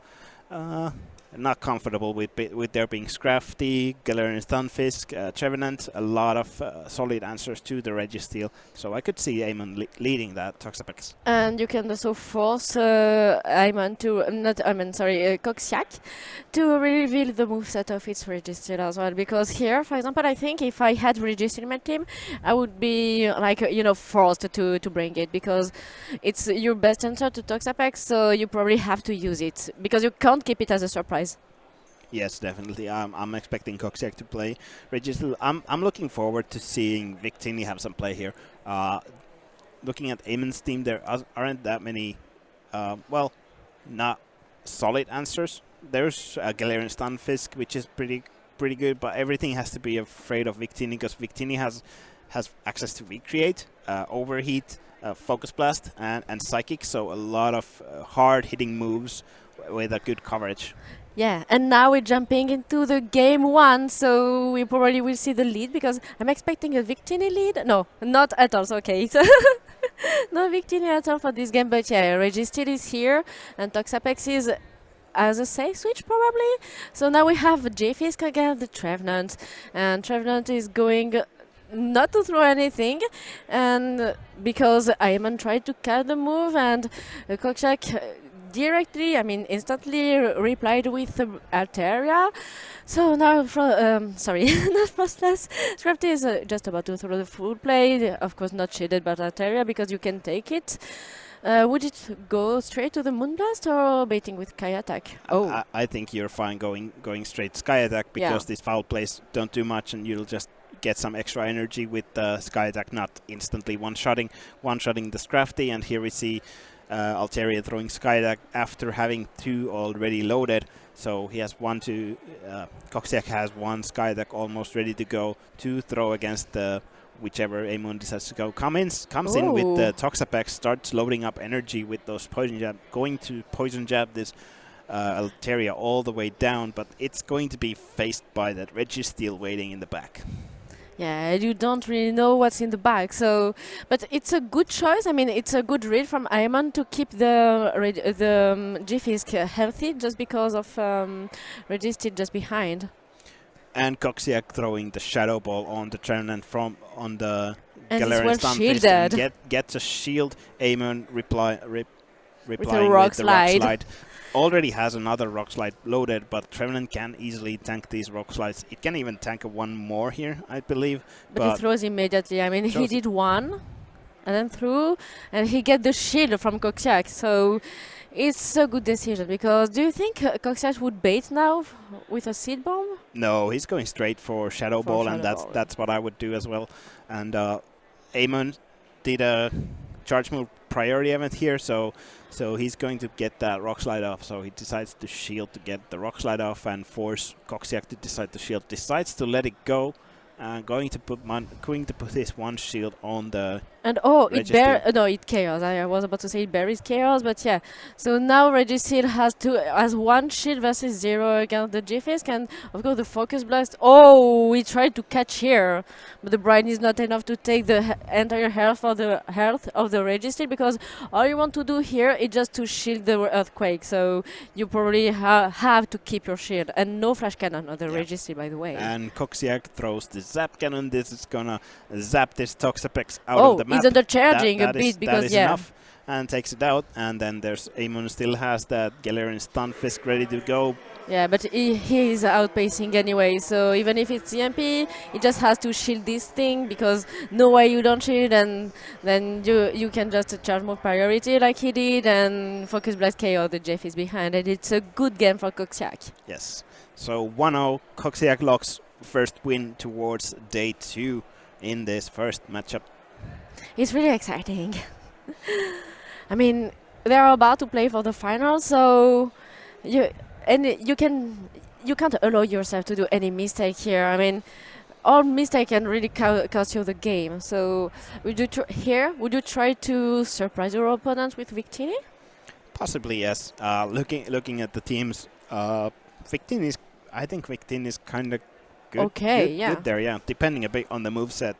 not comfortable with there being Scrafty, Galarian Stunfisk, Trevenant, a lot of solid answers to the Registeel. So I could see Aemon leading that Toxapex. And you can also force Aemon to, Coxiac to reveal the moveset of its Registeel as well. Because here, for example, I think if I had Registeel in my team, I would be like, forced to bring it because it's your best answer to Toxapex, so you probably have to use it because you can't keep it as a surprise. Yes, definitely. I'm expecting Coxiac to play Registeel. I'm looking forward to seeing Victini have some play here. Looking at Aemon's team, there aren't that many, not solid answers. There's Galarian Stunfisk, which is pretty good, but everything has to be afraid of Victini because Victini has access to Recreate, Overheat, Focus Blast, and Psychic, so a lot of hard-hitting moves with a good coverage. Yeah, and now we're jumping into the game 1, so we probably will see the lead because I'm expecting a Victini lead. No, not at all. So okay, so no Victini at all for this game. But yeah, Registil is here, and Toxapex is as a safe switch probably. So now we have Jfisk against the Trevenant, and Trevenant is going not to throw anything, and because Ayman tried to cut the move, and Kokshak directly, I mean instantly replied with Altaria. So now, sorry, not Frostless. Scrafty is just about to throw the full play, of course not shaded but Altaria because you can take it. Would it go straight to the Moonblast or baiting with Sky Attack? Oh, I think you're fine going straight Sky Attack because these foul plays don't do much, and you'll just get some extra energy with the Sky Attack, not instantly one-shotting the Scrafty. And here we see Altaria throwing Sky Attack after having 2 already loaded. So he has Koksiak has 1 Sky Attack almost ready to go to throw against the whichever Amon decides to go. Comes in with the Toxapex, starts loading up energy with those Poison Jab, going to Poison Jab this Altaria all the way down, but it's going to be faced by that Registeel waiting in the back. yeah, you don't really know what's in the bag, so but it's a good choice. I mean, it's a good read from Ayman to keep the Jfisk healthy just because of Registil just behind. And Koksiak throwing the Shadow Ball on the Trevenant on the well Galarian Stunfisk and gets a shield. Amon replying with the Rock Slide. Already has another Rock Slide loaded, but Trevenant can easily tank these Rock Slides. It can even tank one more here, I believe. But he throws immediately. I mean, he did one and then threw, and he get the shield from Koksiak. So it's a good decision, because do you think Koksiak would bait now with a Seed Bomb? No, he's going straight for Shadow Ball, and that's what I would do as well. And Amon did a charge move priority event here, so he's going to get that Rock Slide off. So he decides to shield to get the Rock Slide off and force Koksiak to decide to shield. Decides to let it go, going to put his 1 shield on the. And it Chaos. I was about to say it buries Chaos, but yeah. So now Registil has 1 shield versus 0 against the Jfisk, and of course the Focus Blast. Oh, we tried to catch here, but the Brine is not enough to take the entire health of the Registil, because all you want to do here is just to shield the Earthquake. So you probably have to keep your shield, and no Flash Cannon on the Registil, by the way. And Koksiak throws the Zap Cannon. This is gonna zap this Toxapex out of the map. He's under charging a bit because that is enough, and takes it out. And then there's Amon still has that Galarian Stunfisk ready to go. Yeah, but he is outpacing anyway, so even if it's CMP, he just has to shield this thing, because no way you don't shield, and then you can just charge more priority like he did, and Focus Blast KO the Jfisk behind, and it's a good game for Koksiak. Yes, so 1-0, Koksiak locks first win towards day 2 in this first matchup. It's really exciting. I mean, they're about to play for the final, so you can't allow yourself to do any mistake here. I mean, all mistake can really cost you the game. So would you try to surprise your opponent with Victini? Possibly, yes. Looking at the teams, I think Victini is kind of good. Okay, good there, yeah. Depending a bit on the moveset,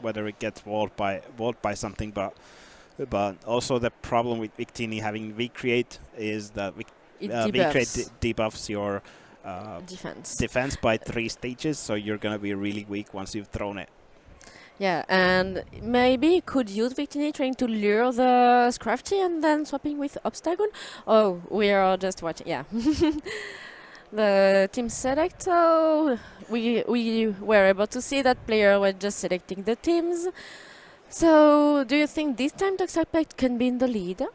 whether it gets walled by something, but also the problem with Victini having V-Create is that V-Create debuffs your defense by 3 stages, so you're gonna be really weak once you've thrown it. Yeah, and maybe you could use Victini trying to lure the Scrafty and then swapping with Obstagoon. Oh, we are just watching, yeah. The team select, so we were able to see that player was just selecting the teams. So do you think this time Toxapex can be in the lead?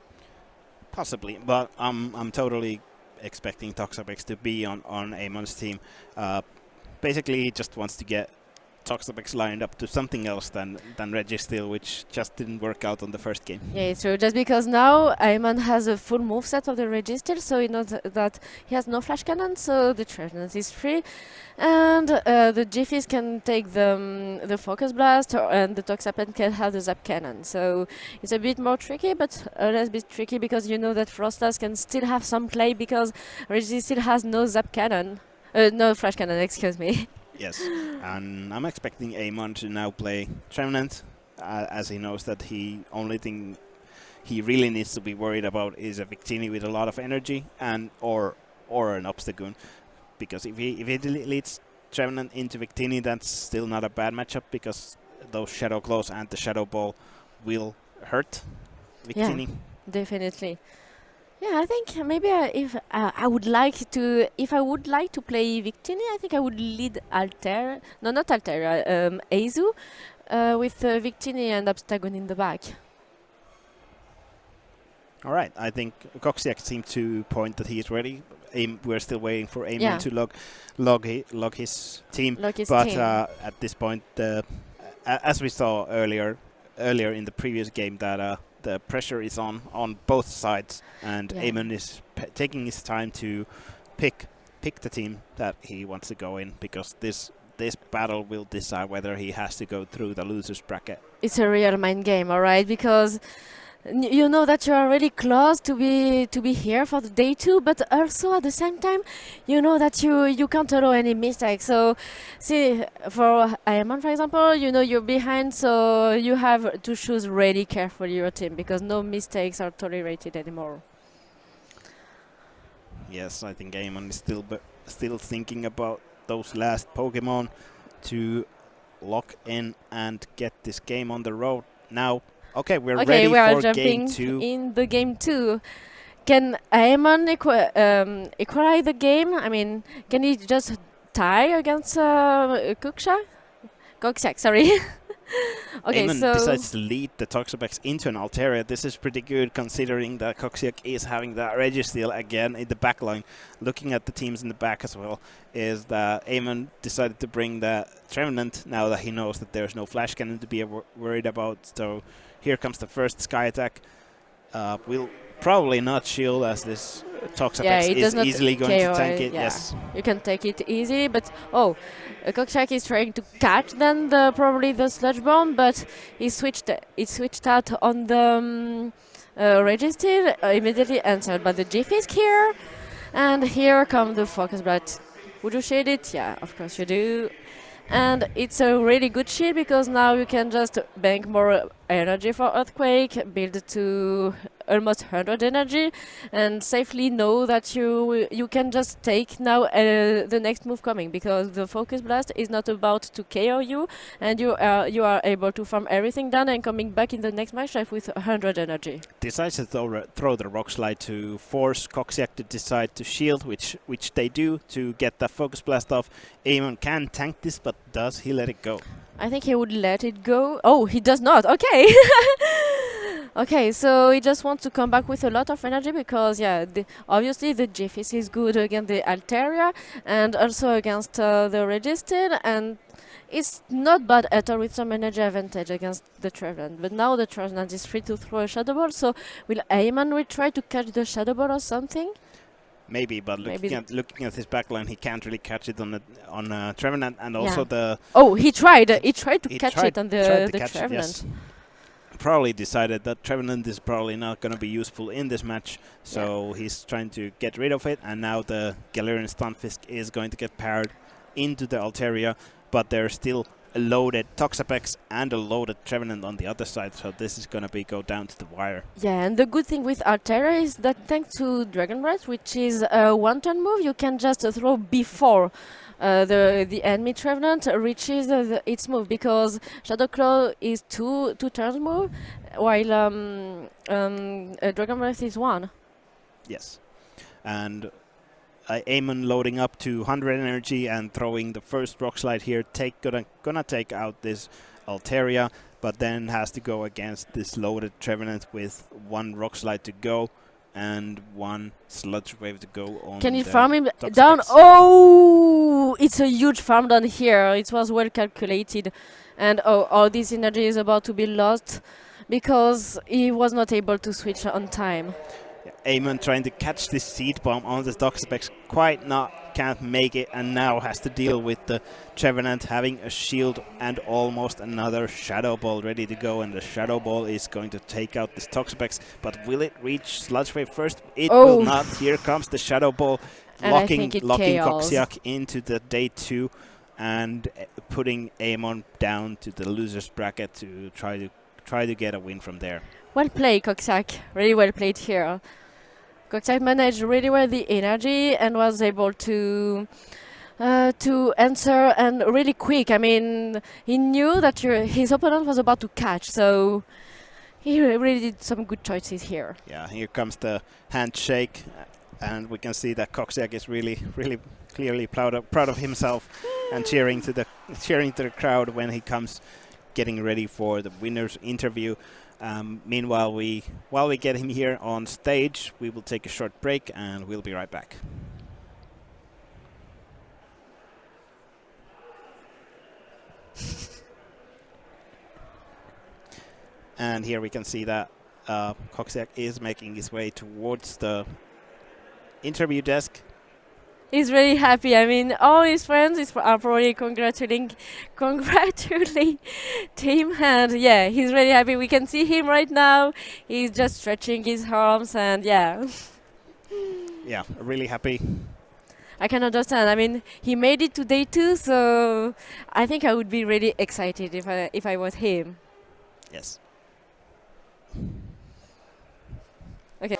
Possibly, but I'm totally expecting Toxapex to be on Amon's team. Basically, he just wants to get Toxapex lined up to something else than Registeel, which just didn't work out on the first game. Yeah, it's true. Just because now Ayman has a full moveset of the Registeel, so he knows that he has no flash cannon, so the Trevenant is free. And the Jiffys can take the Focus Blast, and the Toxapex can have the Zap Cannon. So it's a bit more tricky, but less bit tricky because you know that Frostlass can still have some play because Registeel has no Zap Cannon. No flash cannon, excuse me. Yes, and I'm expecting Amon to now play Trevenant, as he knows that only thing he really needs to be worried about is a Victini with a lot of energy and or an Obstagoon, because if he leads Trevenant into Victini, that's still not a bad matchup because those Shadow Claws and the Shadow Ball will hurt Victini. Yeah, definitely. Yeah, I think maybe if I would like to play Victini, I think I would lead Altera. No, not Altera. Azu, with Victini and Obstagoon in the back. All right, I think Coxiac seemed to point that he is ready. We're still waiting for Amon to log his team. At this point, as we saw earlier in the previous game, that the pressure is on both sides, and Amon is taking his time to pick the team that he wants to go in, because this battle will decide whether he has to go through the losers bracket. It's a real mind game, all right, because you know that you are really close to be here for the day 2, but also at the same time you know that you can't allow any mistakes. So see, for Ayman for example, you know you're behind, so you have to choose really carefully your team because no mistakes are tolerated anymore. Yes, I think Ayman is still thinking about those last Pokemon to lock in and get this game on the road now. Okay, we're ready for game 2. In the game 2. Can Ayman equalize the game? I mean, can he just tie against Coxiac, sorry. Okay, Ayman so decides to lead the Toxapex into an Altaria. This is pretty good considering that Coxiac is having that Registeel again in the back line. Looking at the teams in the back as well, is that Ayman decided to bring the Trevenant now that he knows that there's no Flash Cannon to be worried about. So here comes the first Sky Attack. We'll probably not shield as this Toxapex is easily going to tank it. Yeah. Yes, you can take it easy, but Coxiac is trying to catch then probably the Sludge Bomb, but he switched out on the Registeel, immediately answered by the Jiffys here, and here come the Focus Blast. Would you shield it? Yeah, of course you do. And it's a really good shield because now you can just bank more energy for Earthquake, build to almost 100 energy, and safely know that you can just take now the next move coming, because the Focus Blast is not about to KO you, and you are able to farm everything down and coming back in the next matchup with 100 energy. Decides to throw the Rock Slide to force Coxiac to decide to shield, which they do to get the Focus Blast off. Amon can tank this, but does he let it go? I think he would let it go. Oh, he does not. Okay. Okay, so he just wants to come back with a lot of energy because, yeah, obviously the Jiffys is good against the Altaria and also against the Registeel, and it's not bad at all with some energy advantage against the Trevenant. But now the Trevenant is free to throw a Shadow Ball, so will Ayman try to catch the Shadow Ball or something? Maybe, but looking at his backline, he can't really catch it on Trevenant, and also the. Oh, he tried to catch it on the Trevenant. Yes. Probably decided that Trevenant is probably not going to be useful in this match, so he's trying to get rid of it, and now the Galarian Stunfisk is going to get paired into the Altaria, but there's still a loaded Toxapex and a loaded Trevenant on the other side, so this is going to go down to the wire. Yeah, and the good thing with Altaria is that thanks to Dragon Breath, which is a one-turn move, you can just throw before the enemy Trevenant reaches its move, because Shadow Claw is two turns move, while Dragon Breath is one. Yes, and Amon loading up to 100 energy and throwing the first Rock Slide here, gonna take out this Altaria, but then has to go against this loaded Trevenant with one Rock Slide to go and one Sludge Wave to go on. Can he farm him Toxapex. down? Oh! it's a huge farm down here. It was well calculated, and all this energy is about to be lost because he was not able to switch on time. Amon trying to catch this seed bomb on the Toxapex, can't make it, and now has to deal with the Trevenant having a shield and almost another Shadow Ball ready to go, and the Shadow Ball is going to take out this Toxapex, but will it reach Sludge Wave first? It will not. Here comes the Shadow Ball, locking Coxiac into the day 2 and putting Amon down to the loser's bracket to try to get a win from there. Well played, Coxiac. Really well played here. Coxiac managed really well the energy and was able to answer, and really quick. I mean, he knew that his opponent was about to catch, so he really did some good choices here. Yeah, here comes the handshake, and we can see that Coxiac is really clearly proud of himself and cheering to the crowd when he comes getting ready for the winner's interview. Meanwhile, while we get him here on stage, we will take a short break and we'll be right back. And here we can see that Coxiac is making his way towards the interview desk. He's really happy. I mean, all his friends are probably congratulating him, and yeah, he's really happy. We can see him right now. He's just stretching his arms, and yeah. Yeah, really happy. I can understand. I mean, he made it to day 2, so I think I would be really excited if I was him. Yes. Okay.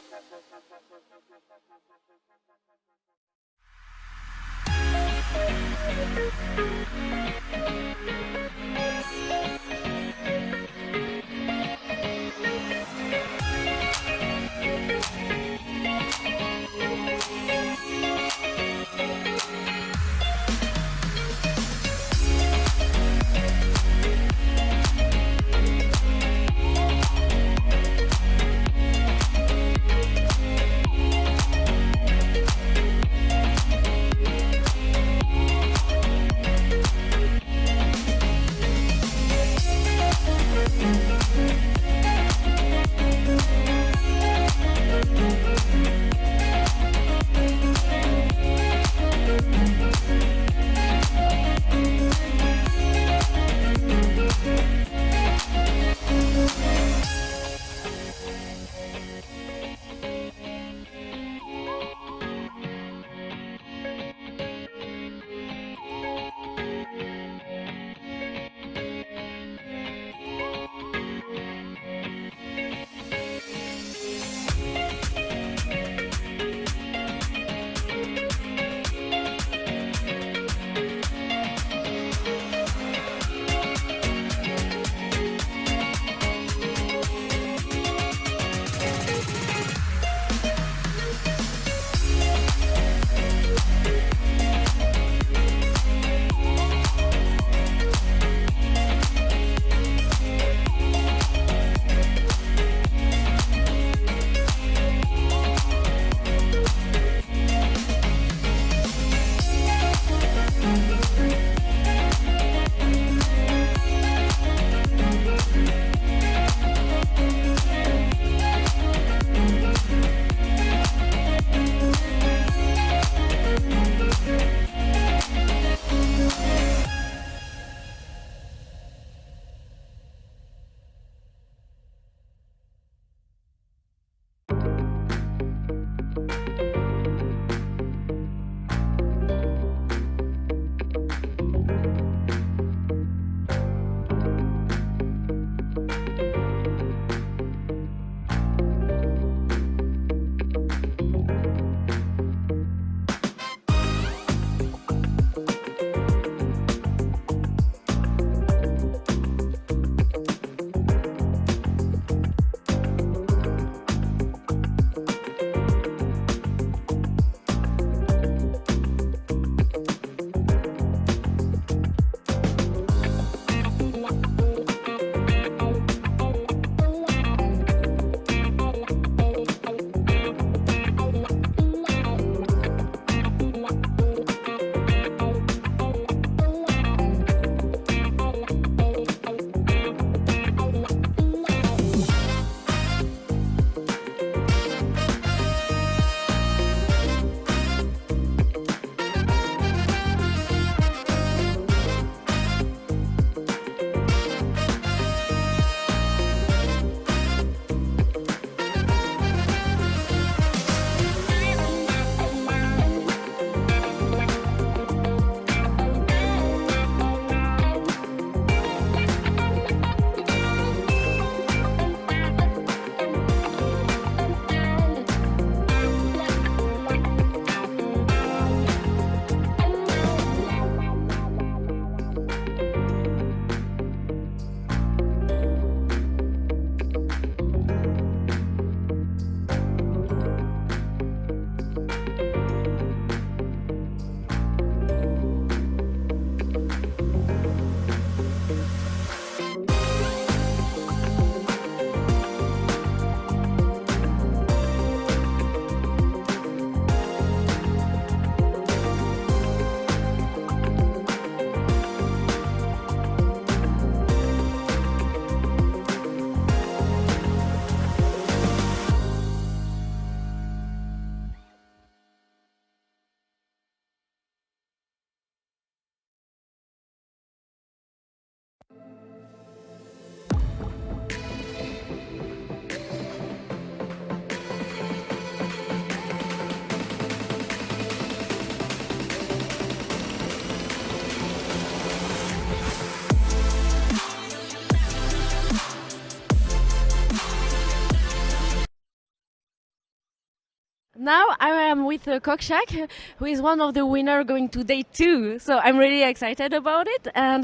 now I am with Kokshak, who is one of the winners going to day 2. So I'm really excited about it. And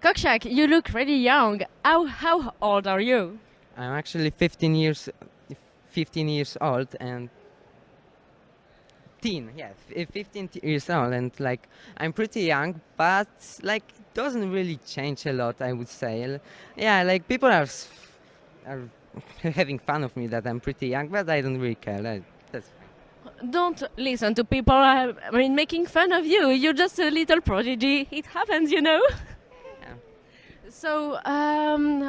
Kokshak, you look really young. How old are you? I'm actually 15 years old and 15 years old, and like I'm pretty young, but like doesn't really change a lot, I would say. Yeah, like people are having fun of me that I'm pretty young, but I don't really care. That's Don't listen to people making fun of you. You're just a little prodigy. It happens, you know. So,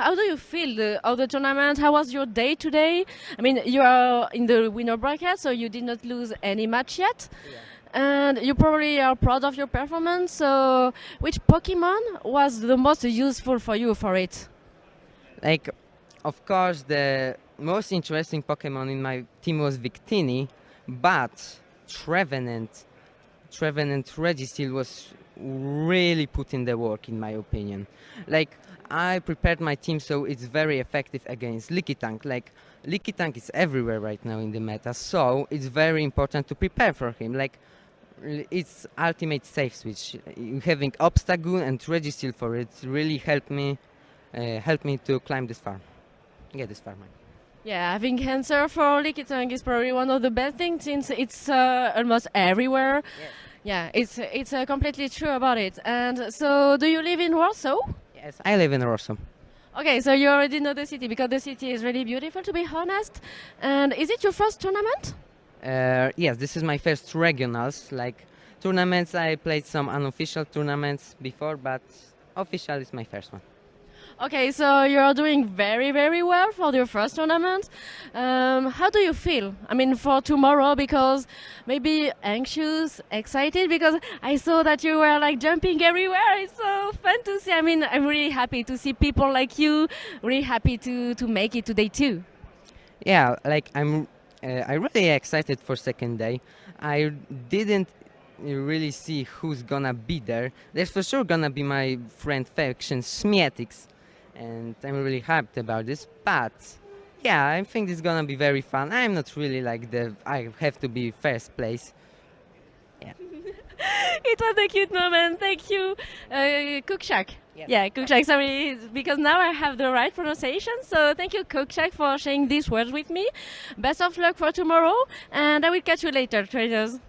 how do you feel of the tournament? How was your day today? I mean, you are in the winner bracket, so you did not lose any match yet. And you probably are proud of your performance. So, which Pokemon was the most useful for you for it? like, of course, the most interesting Pokemon in my team was Victini, but Trevenant Registeel was really put in the work, in my opinion. Like, I prepared my team so it's very effective against Lickitung. Like, Lickitung is everywhere right now in the meta, so it's very important to prepare for him. Like, it's ultimate safe switch. Having Obstagoon and Registeel for it really helped me to climb this far. Get this far, man. Yeah, having answer for Lickitung is probably one of the best things since it's almost everywhere. Yeah, it's completely true about it. And so, do you live in Warsaw? Yes, I live in Warsaw. Okay, so you already know the city because the city is really beautiful, to be honest. And is it your first tournament? Yes, this is my first regionals. Like, tournaments, I played some unofficial tournaments before, but official is my first one. Okay, so you're doing very, very well for your first tournament. How do you feel? I mean, for tomorrow, because maybe anxious, excited, because I saw that you were like jumping everywhere. It's so fun to see. I mean, I'm really happy to see people like you, really happy to make it today too. Yeah, like I'm really excited for second day. I didn't really see who's gonna be there. There's for sure gonna be my friend faction Smietix, and I'm really hyped about this. But yeah, I think it's gonna be very fun. I'm not really like I have to be first place. Yeah. It was a cute moment. Thank you, Kokshak. Yeah, Kokshak. Sorry, because now I have the right pronunciation. So thank you, Kokshak, for sharing these words with me. Best of luck for tomorrow, and I will catch you later, traders.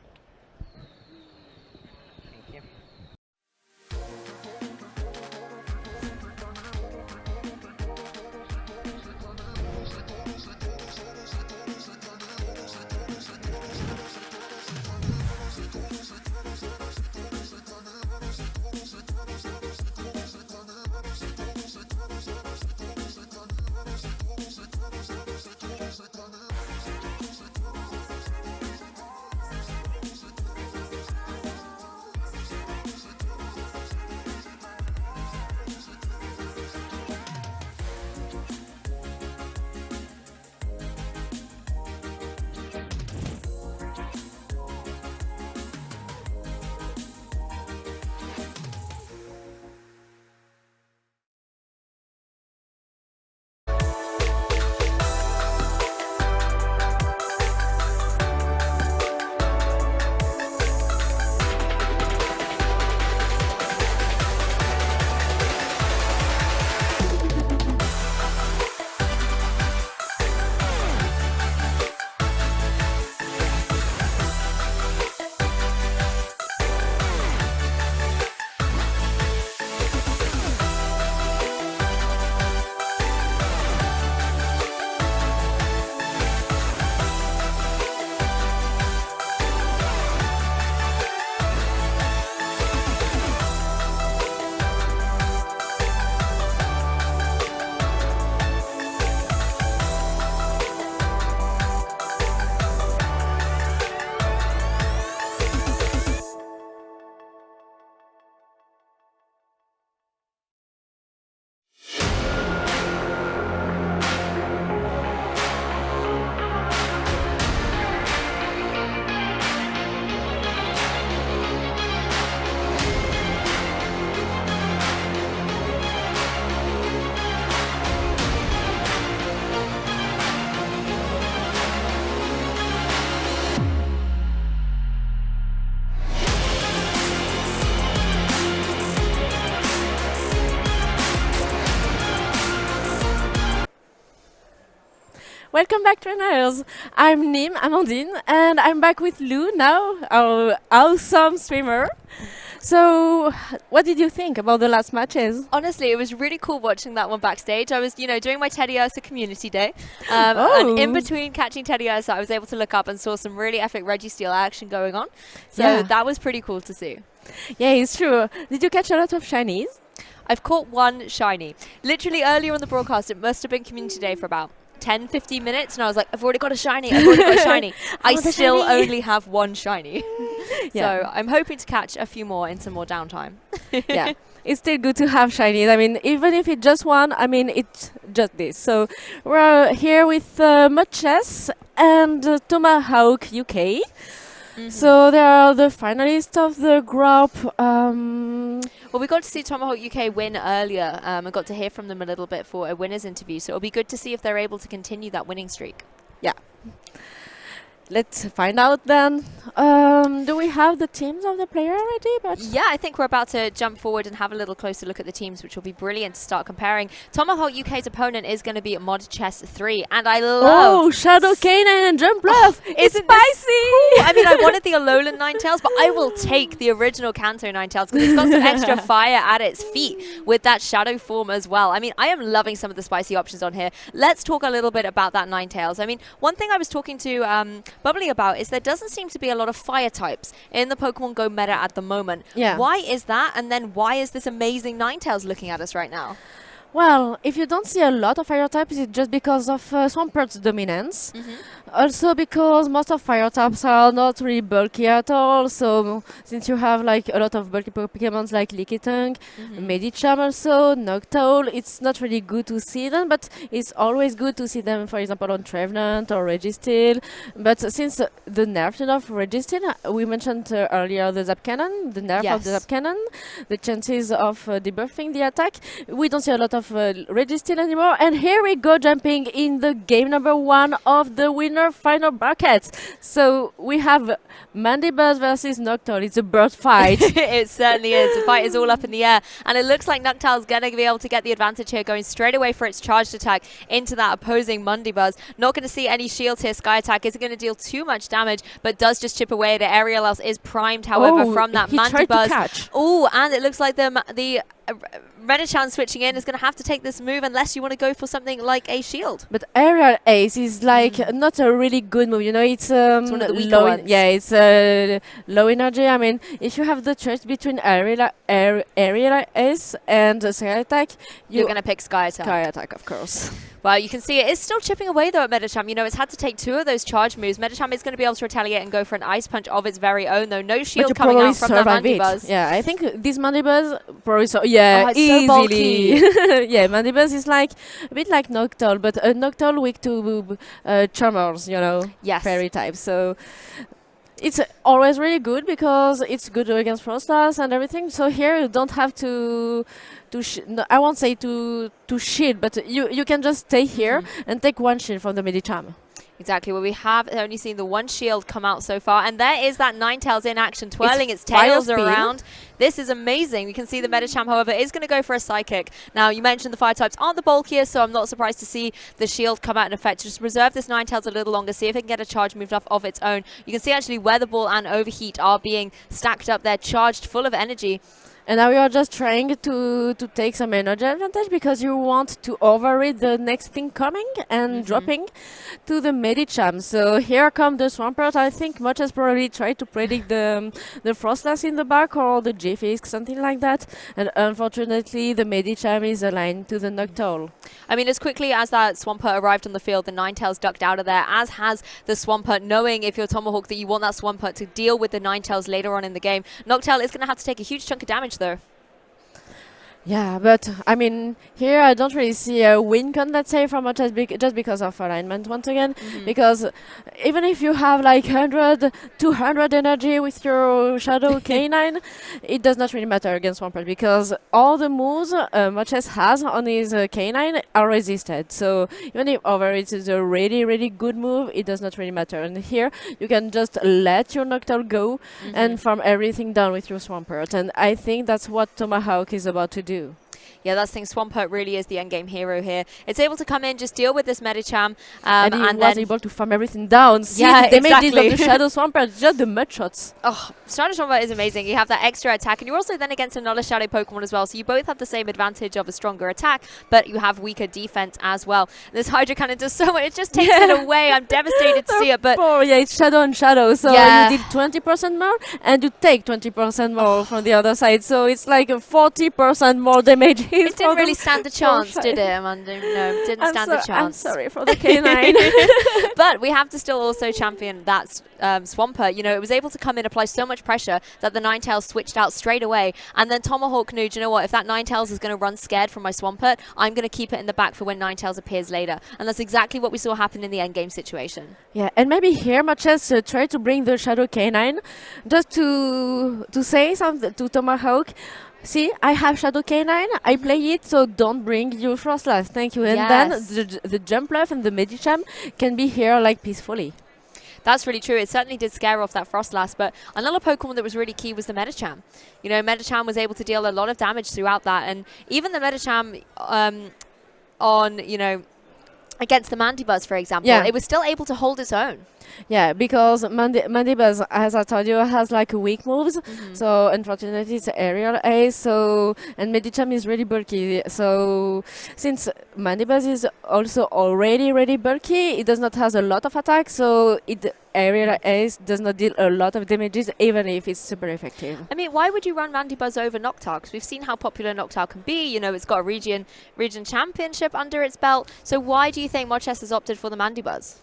Welcome back, trainers. I'm Nim, Amandine, and I'm back with Lou now, our awesome streamer. So, what did you think about the last matches? Honestly, it was really cool watching that one backstage. I was, doing my Teddy Ursa community day. And in between catching Teddy Ursa, I was able to look up and saw some really epic Registeel action going on. So that was pretty cool to see. Yeah, it's true. Did you catch a lot of shinies? I've caught one shiny. Literally earlier on the broadcast, it must have been community day for about 10, 15 minutes, and I was like, I've already got a shiny, I've already got a shiny. I still only have one shiny. So I'm hoping to catch a few more in some more downtime. Yeah, it's still good to have shinies. I mean, even if it's just one, I mean, it's just this. So we're here with Mudchess and Tomahawk UK. So they are the finalists of the group. Well, we got to see Tomahawk UK win earlier. I got to hear from them a little bit for a winner's interview. So it'll be good to see if they're able to continue that winning streak. Yeah. Let's find out then. Do we have the teams of the player already? But yeah, I think we're about to jump forward and have a little closer look at the teams, which will be brilliant to start comparing. Tomahawk UK's opponent is going to be Mudchess 3, and I love... Shadow Canine and Jump Bluff! It's spicy! I mean, I wanted the Alolan Ninetales, but I will take the original Kanto Ninetales because it's got some extra fire at its feet with that Shadow form as well. I mean, I am loving some of the spicy options on here. Let's talk a little bit about that Ninetales. I mean, one thing I was talking to Bubbly about is there doesn't seem to be a lot of fire types in the Pokemon Go meta at the moment. Yeah. Why is that? And then why is this amazing Ninetales looking at us right now? Well, if you don't see a lot of fire types, it's just because of Swampert's dominance. Also because most of fire types are not really bulky at all. So since you have like a lot of bulky Pokemons like Lickitung, Medicham also, Noctowl, it's not really good to see them, but it's always good to see them, for example, on Trevenant or Registeel. But since the nerfing of Registeel, we mentioned earlier the Zap Cannon, the nerf of the Zap Cannon, the chances of debuffing the attack, we don't see a lot of Registeel anymore. And here we go, jumping in the game number 1 of the winner final brackets. So we have Mandibuzz versus Noctowl. It's a bird fight. It certainly is. The fight is all up in the air, and it looks like Noctowl's going to be able to get the advantage here, going straight away for its charged attack into that opposing Mandibuzz. Not going to see any shields here. Sky attack isn't going to deal too much damage, but does just chip away at it. Aerial Else is primed, however, from that Mandibuzz. Oh, and it looks like the Redichan switching in is going to have to take this move unless you want to go for something like a shield. But Aerial Ace is like not a really good move, you know, it's one of the weaker ones. Yeah, it's low energy. I mean, if you have the choice between Aerial Ace and Sky Attack, you're going to pick Sky Attack. Sky Attack, of course. Well, you can see it is still chipping away though at Medicham. You know, it's had to take 2 of those charge moves. Medicham is going to be able to retaliate and go for an Ice Punch of its very own, though. No shield coming out from that Mandibuzz. Yeah, I think this Mandibuzz probably it's easily. So bulky. Yeah, Mandibuzz is like a bit like Noctowl, but Noctowl weak to Charmers, you know, fairy type. So it's always really good because it's good against Frostlass and everything. So here you don't have to no, I won't say to shield, but you can just stay here and take 1 shield from the Medicham. Exactly. Well, we have only seen the 1 shield come out so far, and there is that Ninetales in action, twirling its tails around. This is amazing. You can see the Medicham, however, is going to go for a Psychic. Now, you mentioned the fire types aren't the bulkiest, so I'm not surprised to see the shield come out in effect. Just reserve this Ninetales a little longer, see if it can get a charge moved off of its own. You can see actually Weather Ball and Overheat are being stacked up there, charged, full of energy. And now you are just trying to take some energy advantage because you want to overread the next thing coming and dropping to the Medicham. So here come the Swampert. I think Much has probably tried to predict the Frostlass in the back or the J-Fisk, something like that. And unfortunately, the Medicham is aligned to the Noctowl. I mean, as quickly as that Swampert arrived on the field, the Ninetales ducked out of there, as has the Swampert, knowing if you're Tomahawk that you want that Swampert to deal with the Ninetales later on in the game. Noctowl is going to have to take a huge chunk of damage though. Yeah, but I mean, here I don't really see a win con, let's say, from Much just because of alignment once again. Because even if you have like 100, 200 energy with your Shadow Canine, it does not really matter against Swampert because all the moves Muches has on his Canine are resisted. So even if Overreach is a really, really good move, it does not really matter. And here you can just let your Noctowl go and farm everything down with your Swampert. And I think that's what Tomahawk is about to do. Yeah, that's the thing. Swampert really is the endgame hero here. It's able to come in, just deal with this Medicham. And he was then able to farm everything down. See yeah, the damages exactly. of the Shadow Swampert, just the mud shots. Oh, Shadow Swampert is amazing. You have that extra attack, and you're also then against another Shadow Pokemon as well. So you both have the same advantage of a stronger attack, but you have weaker defense as well. This Hydro Cannon does so much. It just takes it away. I'm devastated to see it, but yeah, it's Shadow and Shadow. So yeah. you did 20% more, and you take 20% more from the other side. So it's like a 40% more damage. It didn't really stand a chance, did it, Amanda? No, didn't stand a chance. I'm sorry for the canine. But we have to still also champion that Swampert. You know, it was able to come in, apply so much pressure that the Ninetales switched out straight away. And then Tomahawk knew, do you know what, if that Ninetales is going to run scared from my Swampert, I'm going to keep it in the back for when Ninetales appears later. And that's exactly what we saw happen in the endgame situation. Yeah, and maybe here Matches try to bring the Shadow Canine just to say something to Tomahawk. See, I have Shadow Canine, I play it, so don't bring your Frostlass. Thank you. And Yes. then the Jumpluff and the Medicham can be here like peacefully. That's really true. It certainly did scare off that Frostlass, but another Pokemon that was really key was the Medicham. You know, Medicham was able to deal a lot of damage throughout that, and even the Medicham on, you know, against the Mandibuzz, for example, it was still able to hold its own. Yeah, because Mandibuzz, as I told you, has like weak moves. So unfortunately, it's aerial ace. So and Medicham is really bulky. So since Mandibuzz is also already really bulky, it does not have a lot of attack. So aerial ace does not deal a lot of damages, even if it's super effective. I mean, why would you run Mandibuzz over Noctowl? Because we've seen how popular Noctowl can be. You know, it's got a region championship under its belt. So why do you think Moches has opted for the Mandibuzz?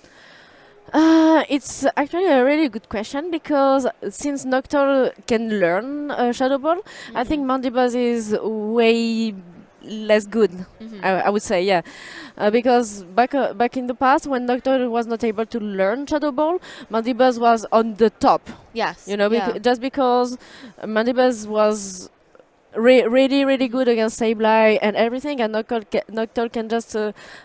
It's actually a really good question, because since Noctowl can learn Shadow Ball, I think Mandibuzz is way less good. I would say, yeah, because back in the past, when Noctowl was not able to learn Shadow Ball, Mandibuzz was on the top. Yes, you know, just because Mandibuzz was really good against Sableye and everything, and Noctowl can just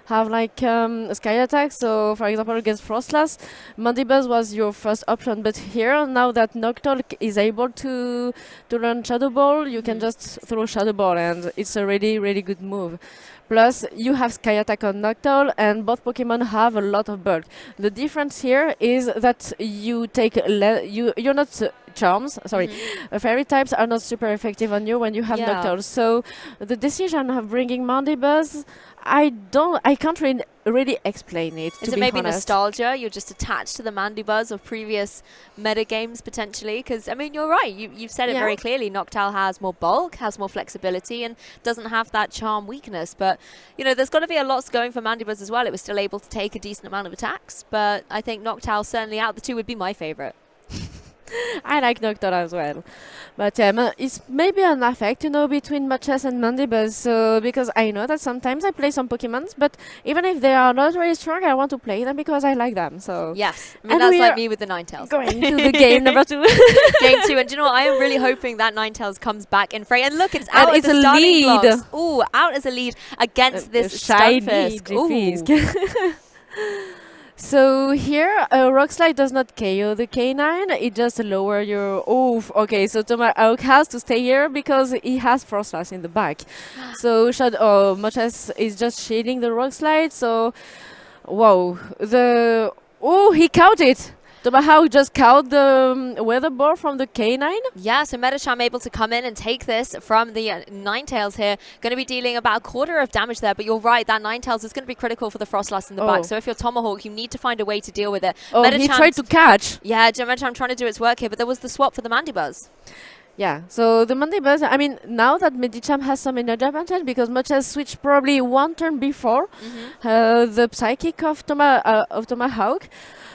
have like Sky Attack. So for example, against Frostlass, Mandibuzz was your first option, but here, now that Noctowl is able to learn Shadow Ball, you can just throw Shadow Ball, and it's a really good move. Plus, you have Sky Attack on Noctowl, and both Pokemon have a lot of bulk. The difference here is that you take you're not charms. Sorry, fairy types are not super effective on you when you have Noctowl. So the decision of bringing Mandibuzz, I can't really explain it. Is it maybe nostalgia? You're just attached to the Mandibuzz of previous metagames potentially? Because I mean, you're right. You've said it very clearly. Noctowl has more bulk, has more flexibility, and doesn't have that charm weakness. But you know, there's got to be a lot going for Mandibuzz as well. It was still able to take a decent amount of attacks, but I think Noctowl certainly out of the two would be my favorite. I like Noctowl as well, but it's maybe an effect, you know, between Matches and Mandibuzz. So because I know that sometimes I play some Pokemons, but even if they are not very strong, I want to play them because I like them. So yes, I mean, that's like me with the Ninetales. Going to the game number 2. Game 2, and do you know what? I am really hoping that Ninetales comes back in fray. And look, it's out as the starting blocks. Ooh, out as a lead against this shiny Stunfisk. So here, Rock Slide does not KO the Canine, it just lower your... Oof, okay, so Tomahawk has to stay here because he has Frostlass in the back. So Moches is just shading the Rock Slide, so... Wow, Oh, he caught it! Tomahawk just caught the Weather Ball from the Canine. Yeah, so Medicham able to come in and take this from the Ninetales here. Going to be dealing about a quarter of damage there, but you're right, that Ninetales is going to be critical for the Frostlass in the back. So if you're Tomahawk, you need to find a way to deal with it. Oh, he tried to catch. Yeah, Medicham trying to do its work here, but there was the swap for the Mandibuzz. Yeah, so the Mandibuzz, I mean, now that Medicham has some energy advantage, because Moches switched probably one turn before the Psychic of Tomahawk.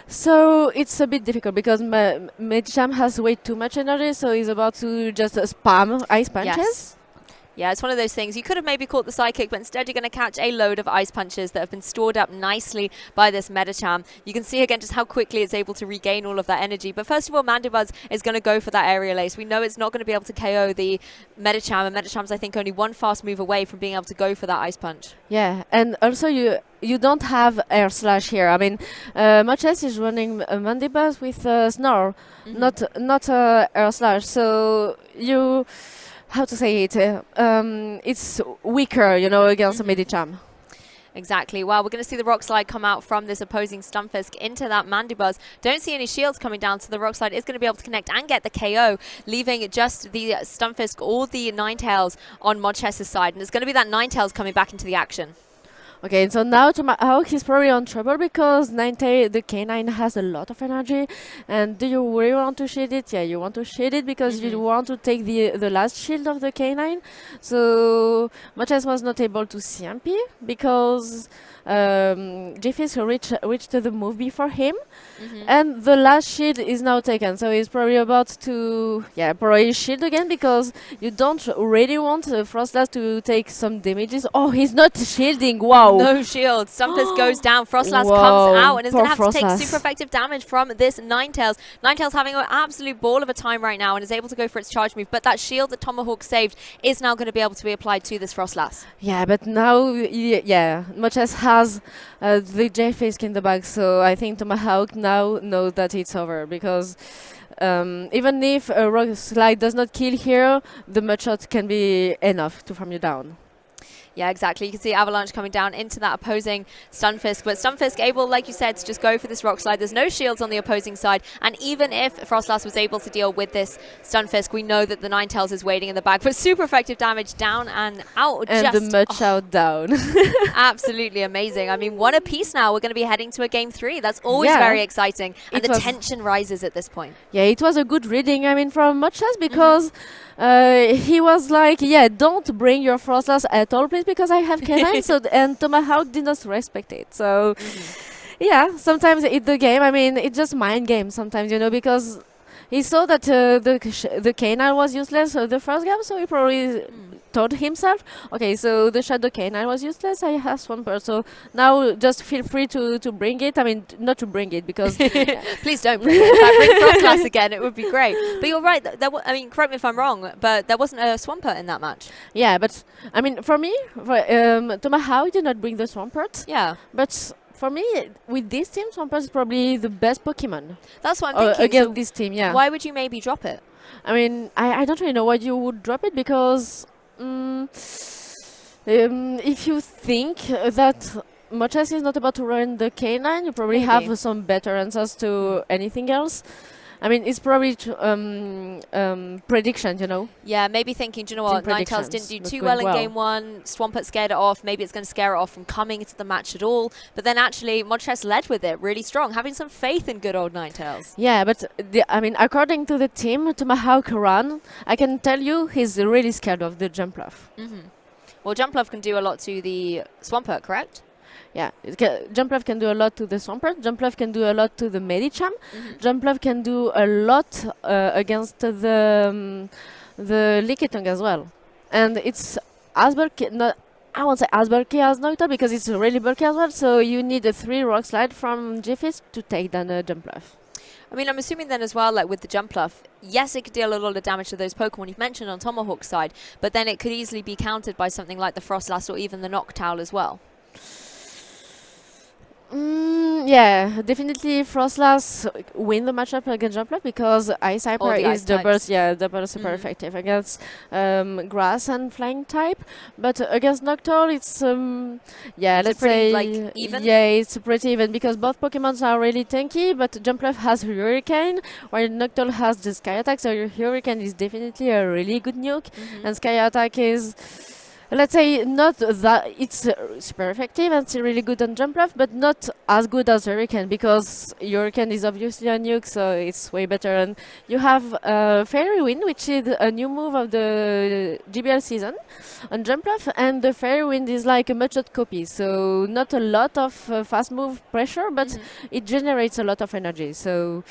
So it's a bit difficult because Medicham has way too much energy, so he's about to just spam Ice Punches. Yes. Yeah, it's one of those things. You could have maybe caught the Psychic, but instead you're going to catch a load of Ice Punches that have been stored up nicely by this Medicham. You can see again just how quickly it's able to regain all of that energy. But first of all, Mandibuzz is going to go for that Aerial Ace. We know it's not going to be able to KO the Medicham, and Medicham's, I think, only one fast move away from being able to go for that Ice Punch. Yeah, and also you don't have Air Slash here. I mean, Moches is running Mandibuzz with Snore, not Air Slash. So you how to say it? It's weaker, you know, against a Medicham. Exactly. Well, we're going to see the Rock Slide come out from this opposing Stunfisk into that Mandibuzz. Don't see any shields coming down, so the Rock Slide is going to be able to connect and get the KO, leaving just the Stunfisk or the Ninetales on Modchess's side. And it's going to be that Ninetales coming back into the action. Okay, so now Tomahawk he's probably on trouble because the K9 has a lot of energy. And do you really want to shield it? Yeah, you want to shield it because you want to take the last shield of the K9. So Modchess was not able to CMP because Jeffis reached the move before him. And the last shield is now taken. So he's probably about to probably shield again because you don't really want Frostlass to take some damages. Oh, he's not shielding. Wow. No shield. Stunfisk goes down. Frostlass Whoa, comes out and is going to have to Frostlass. take super effective damage from this Ninetales. Ninetales having an absolute ball of a time right now and is able to go for its charge move. But that shield that Tomahawk saved is now going to be able to be applied to this Frostlass. Yeah, but now, Modchess has the J-Fisk in the bag, so I think Tomahawk now knows that it's over because even if a Rock Slide does not kill here, the Mudshot can be enough to farm you down. Yeah, exactly. You can see Avalanche coming down into that opposing Stunfisk. But Stunfisk able, like you said, to just go for this Rock Slide. There's no shields on the opposing side. And even if Frostlass was able to deal with this Stunfisk, we know that the Ninetales is waiting in the back. But super effective damage down and out. And the Mudshot down. Absolutely amazing. I mean, one apiece now. We're going to be heading to a game 3. That's always very exciting. And the tension rises at this point. Yeah, it was a good reading, I mean, from Modchess because he was like, don't bring your Frostlass at all, please, because I have K9, and Tomahawk did not respect it. So, sometimes in the game, I mean, it's just mind game sometimes, you know, because he saw that the K9 was useless the first game, so he probably told himself, okay, so the Shadow K9 was useless, I have Swampert, so now just feel free to bring it. I mean, not to bring it, because... Please don't bring it. If I bring Frostlass again, it would be great. But you're right, I mean, correct me if I'm wrong, but there wasn't a Swampert in that match. Yeah, but, I mean, for me, Tomahawk did not bring the Swampert. Yeah. But... For me, with this team, Swampert is probably the best Pokemon. That's what I'm thinking. Against so this team, yeah. Why would you maybe drop it? I mean, I don't really know why you would drop it because if you think that Modchess is not about to run the K9, you probably have some better answers to anything else. I mean, it's probably prediction, you know? Yeah, maybe thinking, do you know what, Ninetales didn't do too well in game 1, Swampert scared it off, maybe it's going to scare it off from coming into the match at all, but then actually Modchess led with it really strong, having some faith in good old Ninetales. Yeah, but I mean, according to the team, Tomahawk run, I can tell you he's really scared of the Jumpluff. Well, Jumpluff can do a lot to the Swampert, correct? Yeah, Jumpluff can do a lot to the Swampert. Jumpluff can do a lot to the Medicham. Jumpluff can do a lot against the Lickitung as well. And it's as bulky, I won't say as bulky as Nocta because it's really bulky as well. So you need a 3 Rock Slide from Jiffis to take down a Jumpluff. I mean, I'm assuming then as well, like with the Jumpluff, yes, it could deal a lot of damage to those Pokemon you've mentioned on Tomahawk's side, but then it could easily be countered by something like the Frostlass or even the Noctowl as well. Yeah, definitely Frostlass win the matchup against Jumpluff because Ice Hyper is double super effective against Grass and Flying type. But against Noctowl, it's let's say like even. Yeah, it's pretty even because both Pokemons are really tanky. But Jumpluff has Hurricane, while Noctowl has the Sky Attack. So your Hurricane is definitely a really good nuke, and Sky Attack is. Let's say not that it's super effective and it's really good on Jumpluff, but not as good as Hurricane because Hurricane is obviously a nuke, so it's way better. And you have Fairy Wind, which is a new move of the GBL season on Jumpluff, and the Fairy Wind is like a Mudshot copy, so not a lot of fast move pressure, but it generates a lot of energy. So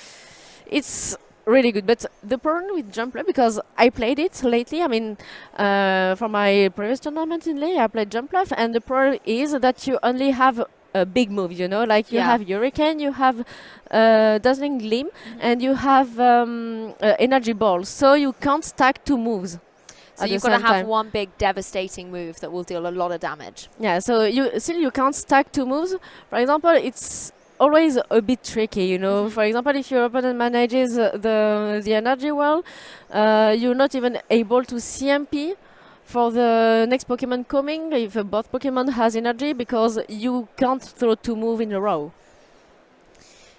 it's really good, but the problem with Jumpluff, because I played it lately, I mean, for my previous tournament in Lay, I played Jumpluff, and the problem is that you only have a big move, you know, like you have Hurricane, you have Dazzling Gleam, and you have Energy Ball, so you can't stack 2 moves. So you've got to have one big devastating move that will deal a lot of damage. Yeah, so you can't stack 2 moves. For example, it's always a bit tricky, you know. For example, if your opponent manages the energy well, you're not even able to CMP for the next Pokemon coming if both Pokemon has energy, because you can't throw 2 moves in a row.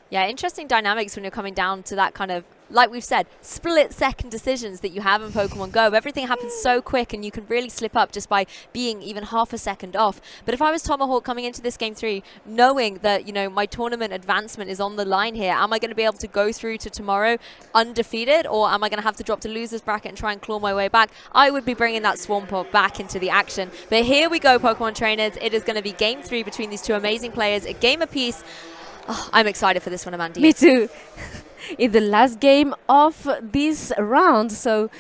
Yeah, interesting dynamics when you're coming down to that kind of, like we've said, split-second decisions that you have in Pokemon Go. Everything happens so quick, and you can really slip up just by being even half a second off. But if I was Tomahawk coming into this Game 3, knowing that, you know, my tournament advancement is on the line here, am I going to be able to go through to tomorrow undefeated, or am I going to have to drop to loser's bracket and try and claw my way back? I would be bringing that Swampert back into the action. But here we go, Pokemon trainers. It is going to be Game 3 between these two amazing players, a game apiece. Oh, I'm excited for this one, Amanda. Me too. In the last game of this round, so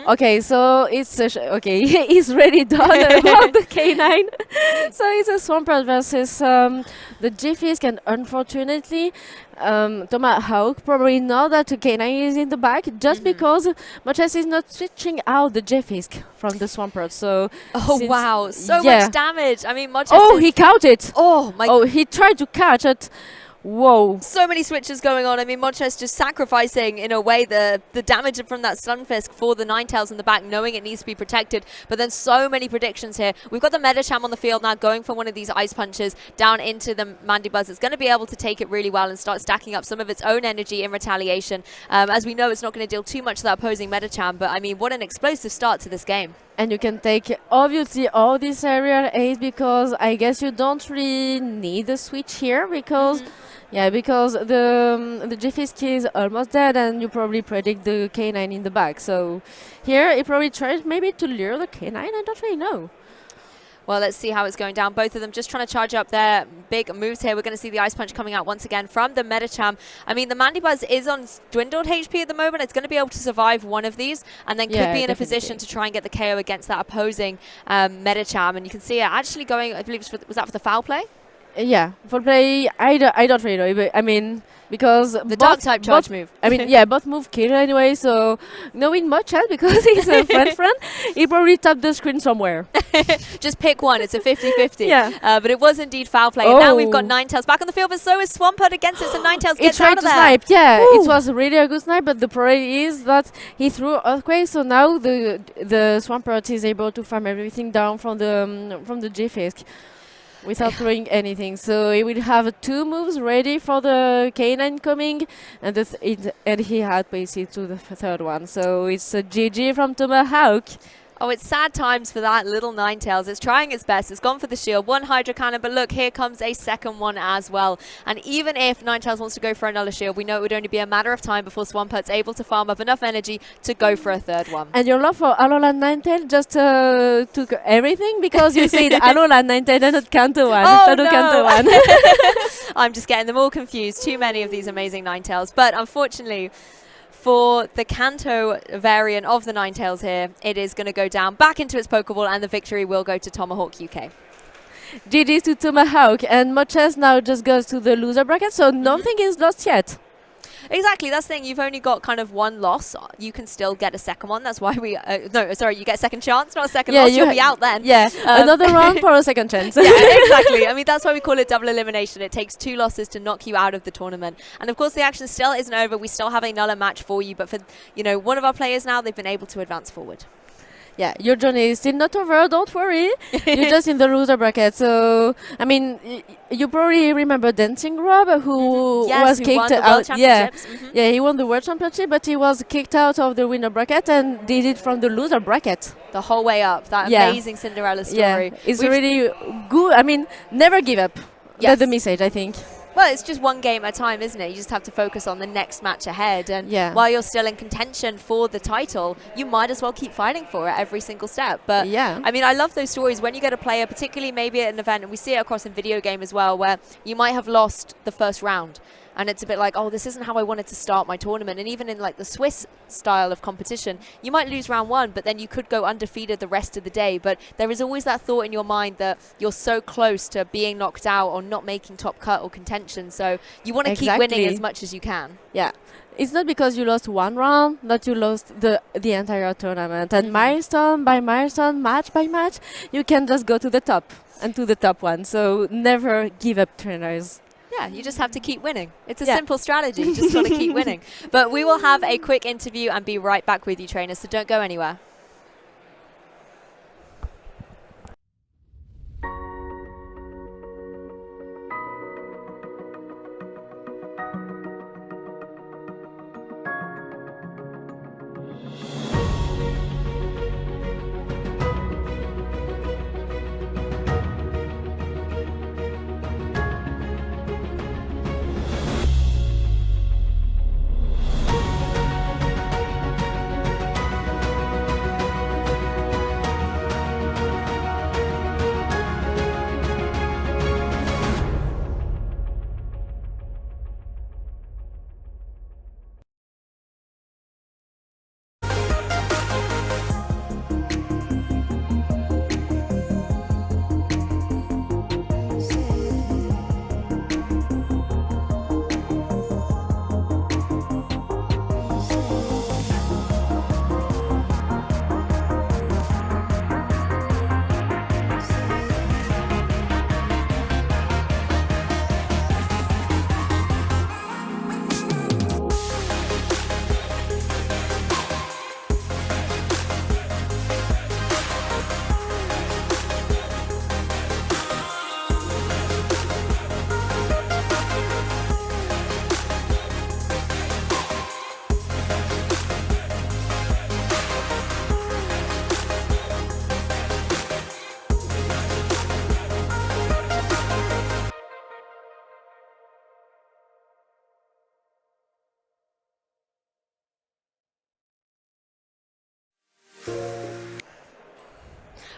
okay, so it's okay. He's ready done about the K9. So it's a Swampert versus the G-Fisk, and unfortunately, Tomahawk probably know that the K9 is in the back, just because Moches is not switching out the G-Fisk from the Swampert. So wow, so much damage. I mean, Moches. Oh, he caught it. Oh my. Oh, he tried to catch it. Whoa. So many switches going on. I mean, Moches just sacrificing, in a way, the damage from that Stunfisk for the Ninetales in the back, knowing it needs to be protected. But then so many predictions here. We've got the Medicham on the field now, going for one of these Ice Punches down into the Mandibuzz. It's going to be able to take it really well and start stacking up some of its own energy in retaliation. As we know, it's not going to deal too much to that opposing Medicham, but I mean, what an explosive start to this game. And you can take, obviously, all this aerial ace, because I guess you don't really need a switch here, because yeah, because the G-Fisk is almost dead, and you probably predict the K9 in the back. So here, he probably tries maybe to lure the K9. I don't really know. Well, let's see how it's going down. Both of them just trying to charge up their big moves here. We're going to see the Ice Punch coming out once again from the Medicham. I mean, the Mandibuzz is on dwindled HP at the moment. It's going to be able to survive one of these, and then could be in a position to try and get the KO against that opposing Medicham. And you can see it actually going, I believe, was that for the foul play? Yeah, foul play, I don't really know. But I mean, because the dark type charge move. I mean, yeah, both move kill anyway, so knowing Moches, because he's a friend, he probably tapped the screen somewhere. Just pick one. It's a 50-50. Yeah. But it was indeed foul play. And now we've got Ninetales back on the field, but so is Swampert against it, so Ninetales gets out of there. Snipe, yeah. It was really a good snipe, but the problem is that he threw Earthquake, so now the Swampert is able to farm everything down from the G-Fisk without throwing anything. So he will have 2 moves ready for the K9 coming, and he had basically to the third one. So it's a GG from Tomahawk. Oh, it's sad times for that little Ninetales. It's trying its best. It's gone for the shield. 1 Hydro Cannon, but look, here comes a second one as well. And even if Ninetales wants to go for another shield, we know it would only be a matter of time before Swampert's able to farm up enough energy to go for a third one. And your love for Alola Ninetales just took everything, because you said Alola Ninetales and not Kanto one. Oh, no. Kanto one. I'm just getting them all confused. Too many of these amazing Ninetales. But unfortunately, for the Kanto variant of the Ninetales here, it is going to go down back into its Pokeball, and the victory will go to Tomahawk UK. GG to Tomahawk, and Moches now just goes to the loser bracket, so nothing is lost yet. Exactly, that's the thing. You've only got kind of one loss. You can still get a second one. That's why we... you get a second chance, not a second loss. You'll be out then. Yeah, another round for a second chance. Yeah, exactly. I mean, that's why we call it double elimination. It takes 2 losses to knock you out of the tournament. And of course, the action still isn't over. We still have another match for you. But for, one of our players now, they've been able to advance forward. Yeah, your journey is still not over, don't worry. You're just in the loser bracket. So, I mean, you probably remember Dancing Rob, who was kicked out. Yeah, he won the World Championship, but he was kicked out of the winner bracket and did it from the loser bracket. The whole way up. That amazing Cinderella story. Yeah, it's really good. I mean, never give up. That's the message, I think. Well, it's just one game at a time, isn't it? You just have to focus on the next match ahead. And while you're still in contention for the title, you might as well keep fighting for it every single step. But I mean, I love those stories when you get a player, particularly maybe at an event, and we see it across in video game as well, where you might have lost the first round. And it's a bit like, oh, this isn't how I wanted to start my tournament. And even in like the Swiss style of competition, you might lose round 1, but then you could go undefeated the rest of the day. But there is always that thought in your mind that you're so close to being knocked out or not making top cut or contention. So you want to keep winning as much as you can. Yeah. It's not because you lost one round that you lost the entire tournament. And milestone by milestone, match by match, you can just go to the top and to the top one. So never give up, trainers. Yeah, you just have to keep winning. It's a simple strategy. You just got to keep winning. But we will have a quick interview and be right back with you, trainers, so don't go anywhere.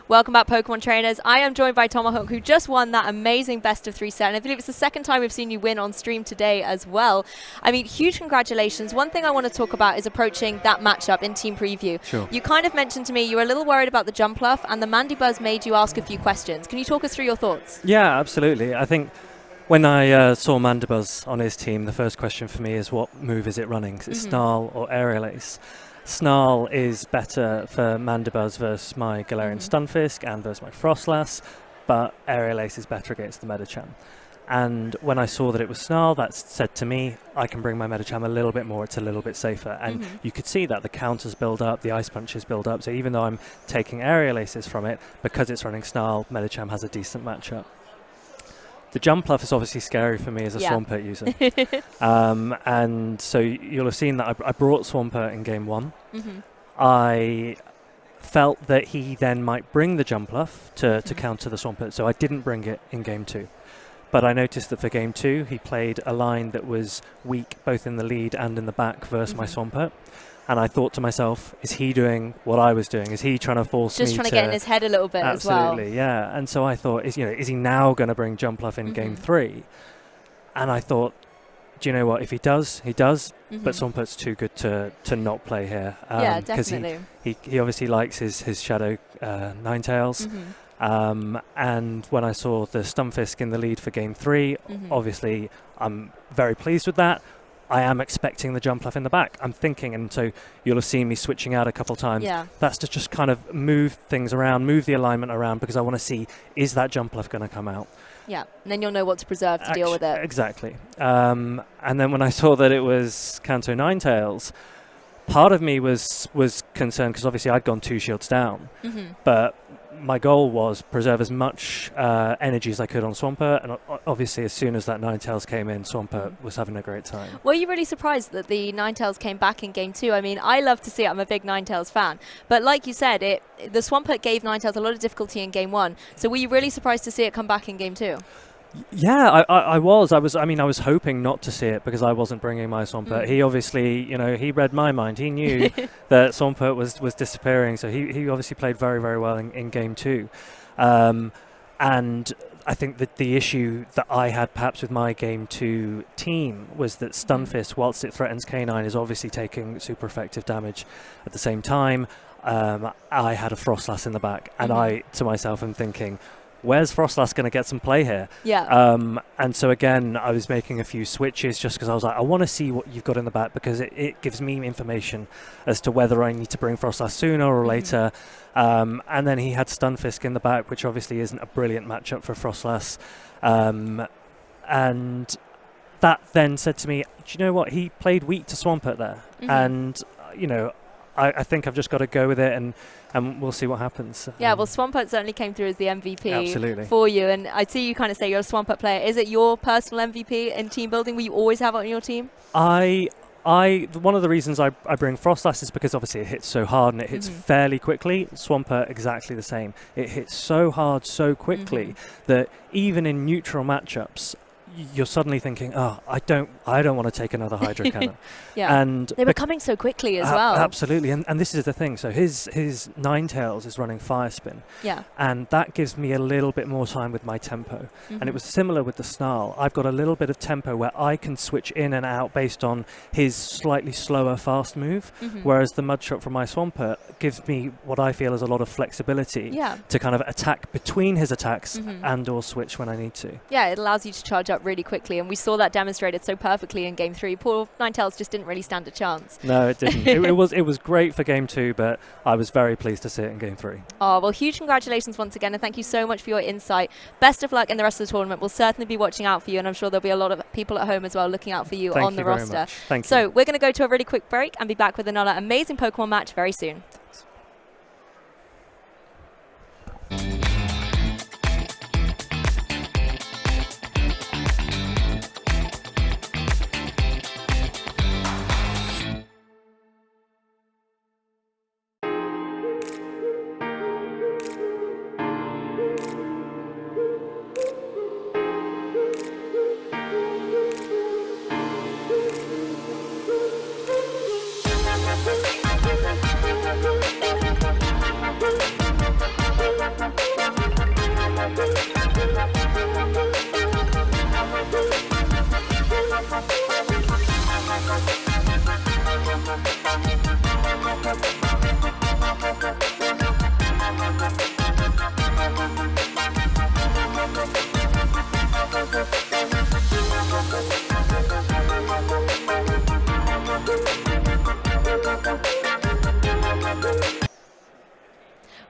Welcome back, Pokemon trainers. I am joined by Tomahawk, who just won that amazing best of 3 set. And I believe it's the second time we've seen you win on stream today as well. I mean, huge congratulations. One thing I want to talk about is approaching that matchup in team preview. Sure. You kind of mentioned to me you were a little worried about the Jumpluff, and the Mandibuzz made you ask a few questions. Can you talk us through your thoughts? Yeah, absolutely. I think when I saw Mandibuzz on his team, the first question for me is what move is it running? Is it Snarl or Aerial Ace? Snarl is better for Mandibuzz versus my Galarian Stunfisk and versus my Frostlass, but Aerial Ace is better against the Medicham. And when I saw that it was Snarl, that said to me, I can bring my Medicham a little bit more, it's a little bit safer. And you could see that the counters build up, the Ice Punches build up, so even though I'm taking Aerial Aces from it, because it's running Snarl, Medicham has a decent matchup. The Jumpluff is obviously scary for me as a Swampert user. And so you'll have seen that I brought Swampert in game 1. I felt that he then might bring the Jumpluff to counter the Swampert, so I didn't bring it in game 2. But I noticed that for game 2, he played a line that was weak both in the lead and in the back versus my Swampert. And I thought to myself, is he doing what I was doing? Is he trying to force me to... Just trying to get in his head a little bit as well. Absolutely, yeah. And so I thought, is he now going to bring Jumpluff in game 3? And I thought, do you know what? If he does, he does. But Swampert's too good to not play here. Yeah, definitely. He obviously likes his Shadow Ninetales. And when I saw the Stunfisk in the lead for game 3, obviously I'm very pleased with that. I am expecting the Jumpluff in the back. I'm thinking, and so you'll have seen me switching out a couple times. Yeah. That's to just kind of move things around, move the alignment around, because I want to see, is that Jumpluff going to come out? Yeah, and then you'll know what to preserve to deal with it. Exactly. And then when I saw that it was Kanto Ninetales, part of me was concerned, because obviously I'd gone 2 shields down. But my goal was preserve as much energy as I could on Swampert, and obviously as soon as that Ninetales came in, Swampert was having a great time. Were you really surprised that the Ninetales came back in game 2? I mean, I love to see it. I'm a big Ninetales fan. But like you said, the Swampert gave Ninetales a lot of difficulty in game 1. So were you really surprised to see it come back in game 2? Yeah, I was. I was hoping not to see it because I wasn't bringing my Swampert. He obviously, he read my mind. He knew that Swampert was disappearing, so he obviously played very, very well in game 2. And I think that the issue that I had perhaps with my game 2 team was that Stunfisk, whilst it threatens K9, is obviously taking super effective damage. At the same time, I had a Frostlass in the back, and I, to myself, am thinking, where's Frostlass going to get some play here? Yeah. And so again, I was making a few switches just because I was like, I want to see what you've got in the back, because it gives me information as to whether I need to bring Frostlass sooner or later. And then he had Stunfisk in the back, which obviously isn't a brilliant matchup for Frostlass. And that then said to me, do you know what? He played weak to Swampert there. And, you know, I think I've just got to go with it, and we'll see what happens. Yeah, well, Swampert certainly came through as the MVP Absolutely. for you. And I see you kind of say you're a Swampert player. Is it your personal MVP in team building? Will you always have it on your team? One of the reasons I bring Frostlass is because obviously it hits so hard and it hits fairly quickly. Swampert, exactly the same. It hits so hard so quickly that even in neutral matchups, you're suddenly thinking, oh, I don't want to take another Hydro Cannon. Yeah, and they were coming so quickly as well. Absolutely, and this is the thing. So his Ninetales is running Fire Spin. Yeah. And that gives me a little bit more time with my tempo. And it was similar with the Snarl. I've got a little bit of tempo where I can switch in and out based on his slightly slower fast move, whereas the Mudshot from my Swampert gives me what I feel is a lot of flexibility to kind of attack between his attacks and or switch when I need to. Yeah, it allows you to charge up really quickly, and we saw that demonstrated so perfectly in Game 3. Poor Ninetales just didn't really stand a chance. No, it didn't. it was great for Game 2, but I was very pleased to see it in Game 3. Oh, well, huge congratulations once again, and thank you so much for your insight. Best of luck in the rest of the tournament. We'll certainly be watching out for you, and I'm sure there'll be a lot of people at home as well looking out for you on the roster. Thank you. So we're going to go to a really quick break and be back with another amazing Pokemon match very soon.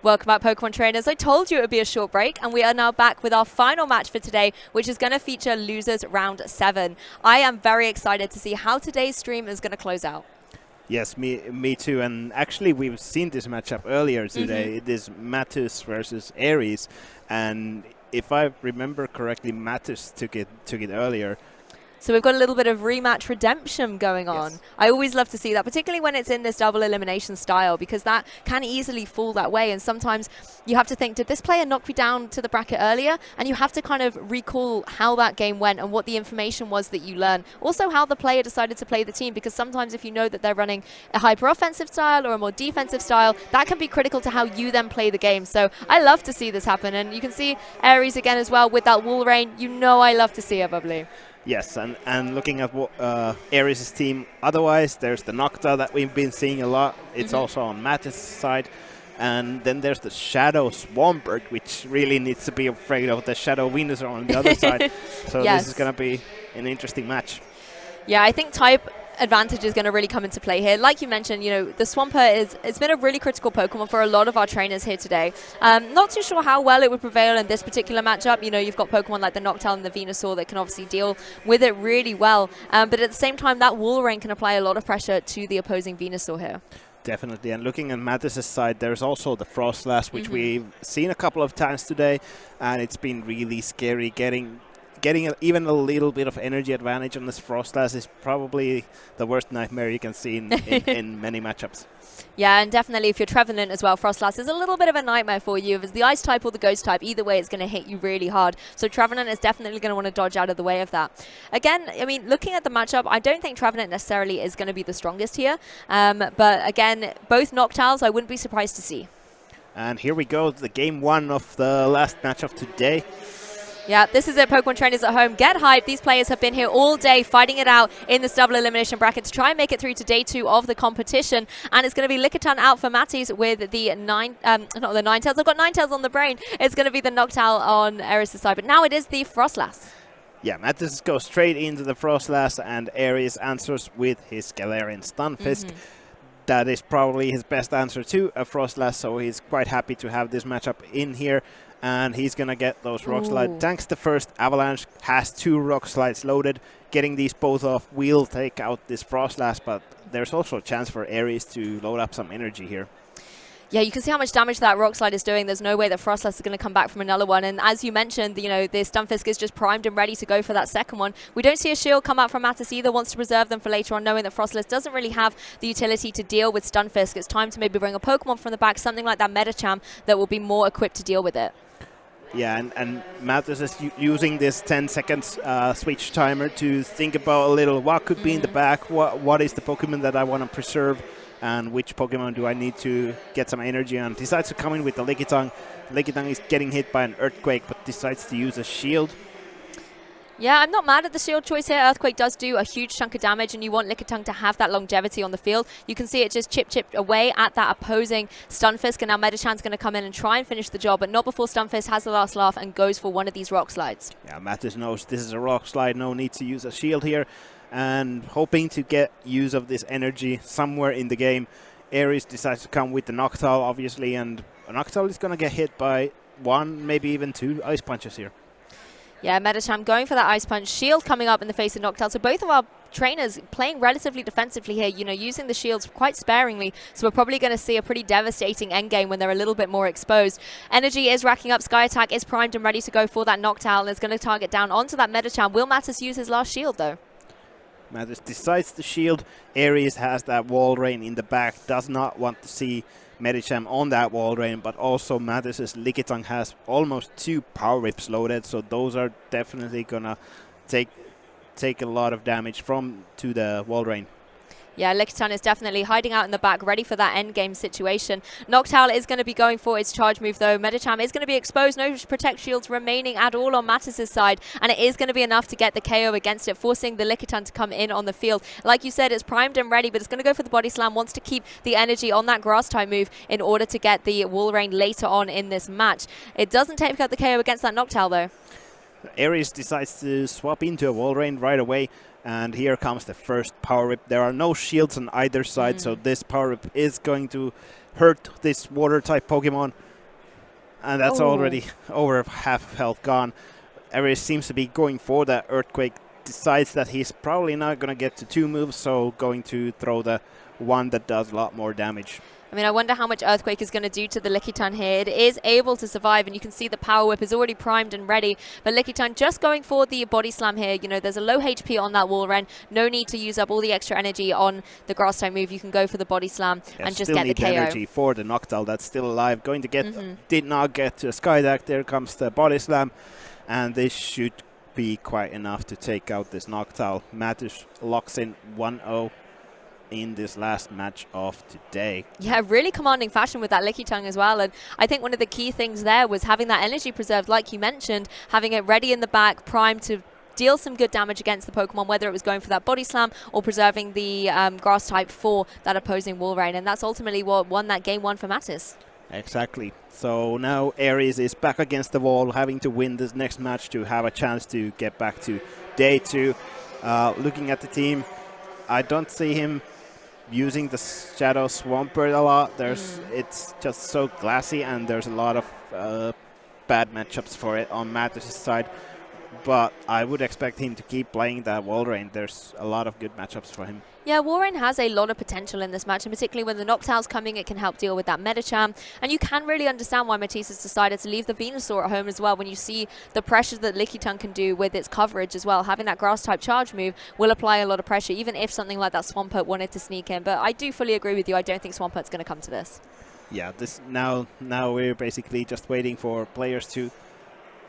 Welcome back, Pokemon trainers. I told you it would be a short break, and we are now back with our final match for today, which is going to feature losers round 7. I am very excited to see how today's stream is going to close out. Yes, me too. And actually, we've seen this matchup earlier today. It is Mattus versus Aries, and if I remember correctly, Mattus took it earlier. So we've got a little bit of rematch redemption going on. Yes. I always love to see that, particularly when it's in this double elimination style, because that can easily fall that way. And sometimes you have to think, did this player knock me down to the bracket earlier? And you have to kind of recall how that game went and what the information was that you learned. Also how the player decided to play the team, because sometimes if you know that they're running a hyper-offensive style or a more defensive style, that can be critical to how you then play the game. So I love to see this happen. And you can see Aries again as well with that wall rain. You know I love to see it, Bubbly. Yes, and looking at what Aries' team, otherwise there's the Nocta that we've been seeing a lot. It's also on Mattis' side. And then there's the Shadow Swampert, which really needs to be afraid of the Shadow Venusaur on the other side. So this is going to be an interesting match. Yeah, I think type advantage is going to really come into play here. Like you mentioned, you know, the Swampert it's been a really critical Pokemon for a lot of our trainers here today. Not too sure how well it would prevail in this particular matchup. You know, you've got Pokemon like the Noctowl and the Venusaur that can obviously deal with it really well. But at the same time, that wall rain can apply a lot of pressure to the opposing Venusaur here. Definitely, and looking at Mattis' side, there's also the Frostlass, which we've seen a couple of times today, and it's been really scary. Getting even a little bit of energy advantage on this Frostlass is probably the worst nightmare you can see in many matchups. Yeah, and definitely if you're Trevenant as well, Frostlass is a little bit of a nightmare for you. If it's the Ice type or the Ghost type, either way it's going to hit you really hard. So Trevenant is definitely going to want to dodge out of the way of that. Again, I mean, looking at the matchup, I don't think Trevenant necessarily is going to be the strongest here. But again, both Noctowls I wouldn't be surprised to see. And here we go, the game 1 of the last match of today. Yeah, this is it, Pokemon trainers at home. Get hyped. These players have been here all day fighting it out in this double elimination bracket to try and make it through to day 2 of the competition. And it's going to be Lickitung out for Matties with the not the Ninetales. I've got Ninetales on the brain. It's going to be the Noctowl on Aries' side. But now it is the Frostlass. Yeah, Mattis goes straight into the Frostlass, and Aries answers with his Galarian Stunfisk. that is probably his best answer to a Frostlass, so he's quite happy to have this matchup in here. And he's going to get those Rock Slide. Thanks to first, Avalanche has 2 Rock Slides loaded. Getting these both off will take out this Frostlass, but there's also a chance for Ares to load up some energy here. Yeah, you can see how much damage that Rock Slide is doing. There's no way that Frostlass is going to come back from another one. And as you mentioned, you know, the Stunfisk is just primed and ready to go for that second one. We don't see a shield come out from Mattis either. Wants to preserve them for later on, knowing that Frostlass doesn't really have the utility to deal with Stunfisk. It's time to maybe bring a Pokemon from the back, something like that Medicham, that will be more equipped to deal with it. Yeah, and Mattis is using this 10 seconds switch timer to think about a little what could be in the back, what is the Pokemon that I want to preserve, and which Pokemon do I need to get some energy on. Decides to come in with the Lickitung. Lickitung is getting hit by an Earthquake, but decides to use a shield. Yeah, I'm not mad at the shield choice here. Earthquake does do a huge chunk of damage, and you want Lickitung to have that longevity on the field. You can see it just chip away at that opposing Stunfisk, and now Medichan's going to come in and try and finish the job, but not before Stunfisk has the last laugh and goes for one of these Rock Slides. Yeah, Mattis knows this is a Rock Slide, no need to use a shield here, and hoping to get use of this energy somewhere in the game. Ares decides to come with the Noctowl, obviously, and Noctowl is going to get hit by 1, maybe even 2 Ice Punches here. Yeah, Medicham going for that Ice Punch. Shield coming up in the face of Noctowl. So both of our trainers playing relatively defensively here, you know, using the shields quite sparingly. So we're probably going to see a pretty devastating endgame when they're a little bit more exposed. Energy is racking up. Sky Attack is primed and ready to go for that Noctowl, and is going to target down onto that Medicham. Will Mattis use his last shield, though? Mattis decides to shield. Ares has that Wall Rain in the back, does not want to see Medicham on that Wall Rain, but also Mattis's Lickitung has almost 2 Power Whips loaded, so those are definitely gonna take a lot of damage to the Wall Rain. Yeah, Lickitung is definitely hiding out in the back, ready for that endgame situation. Noctowl is going to be going for its charge move, though. Medicham is going to be exposed. No Protect Shields remaining at all on Mattis' side, and it is going to be enough to get the KO against it, forcing the Lickitung to come in on the field. Like you said, it's primed and ready, but it's going to go for the Body Slam, wants to keep the energy on that Grass-type move in order to get the Wall Rain later on in this match. It doesn't take out the KO against that Noctowl, though. Ares decides to swap into a Wall Rain right away. And here comes the first Power Whip. There are no shields on either side, so this Power Whip is going to hurt this Water-type Pokemon. And that's already over half health gone. Ares seems to be going for that Earthquake. Decides that he's probably not going to get to 2 moves, so going to throw the one that does a lot more damage. I mean, I wonder how much Earthquake is going to do to the Lickitung here. It is able to survive, and you can see the Power Whip is already primed and ready. But Lickitung just going for the Body Slam here. You know, there's a low HP on that Wall Rain. No need to use up all the extra energy on the Grass-type move. You can go for the Body Slam and just get the KO. Still need energy for the Noctowl that's still alive. Going to get, did not get to a Skydack. There comes the Body Slam, and this should be quite enough to take out this Noctowl. Mattis locks in 1-0. In this last match of today. Yeah, really commanding fashion with that Lickitung as well. And I think one of the key things there was having that energy preserved, like you mentioned, having it ready in the back, primed to deal some good damage against the Pokemon, whether it was going for that Body Slam or preserving the Grass type for that opposing Wall Rain. And that's ultimately what won that game 1 for Mattis. Exactly. So now Ares is back against the wall, having to win this next match to have a chance to get back to day 2. Looking at the team, I don't see him using the Shadow Swampert a lot. It's just so glassy, and there's a lot of bad matchups for it on Mattis' side. But I would expect him to keep playing that Wall Rain. There's a lot of good matchups for him. Yeah, Wall Rain has a lot of potential in this match, and particularly when the Noctowl's coming, it can help deal with that Medicham. And you can really understand why Matisse has decided to leave the Venusaur at home as well, when you see the pressure that Lickitung can do with its coverage as well. Having that Grass-type charge move will apply a lot of pressure, even if something like that Swampert wanted to sneak in. But I do fully agree with you. I don't think Swampert's going to come to this. Yeah, this now we're basically just waiting for players to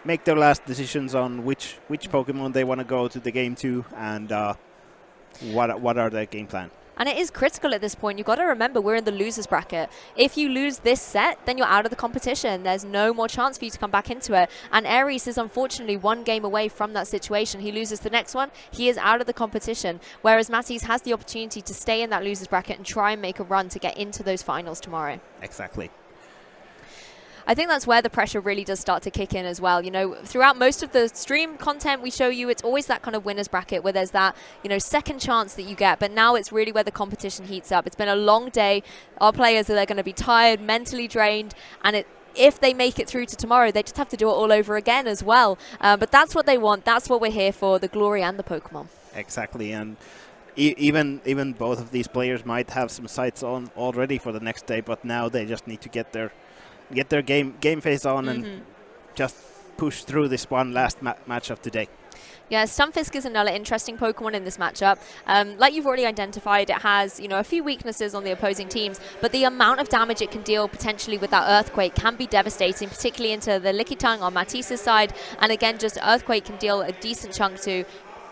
make their last decisions on which Pokemon they want to go to the game to, and what are their game plan. And it is critical at this point. You've got to remember, we're in the losers bracket. If you lose this set, then you're out of the competition. There's no more chance for you to come back into it. And Ares is unfortunately 1 game away from that situation. He loses the next one, he is out of the competition. Whereas Matisse has the opportunity to stay in that losers bracket and try and make a run to get into those finals tomorrow. Exactly. I think that's where the pressure really does start to kick in as well. You know, throughout most of the stream content we show you, it's always that kind of winner's bracket where there's that, you know, second chance that you get. But now it's really where the competition heats up. It's been a long day. Our players are going to be tired, mentally drained, and if they make it through to tomorrow, they just have to do it all over again as well. But that's what they want. That's what we're here for, the glory and the Pokemon. Exactly, and even both of these players might have some sights on already for the next day, but now they just need to get their game face on and just push through this one last match of today. Yeah, Stunfisk is another interesting Pokemon in this matchup. Like you've already identified, it has, you know, a few weaknesses on the opposing teams, but the amount of damage it can deal potentially with that Earthquake can be devastating, particularly into the Lickitung on Matisse's side. And again, just Earthquake can deal a decent chunk to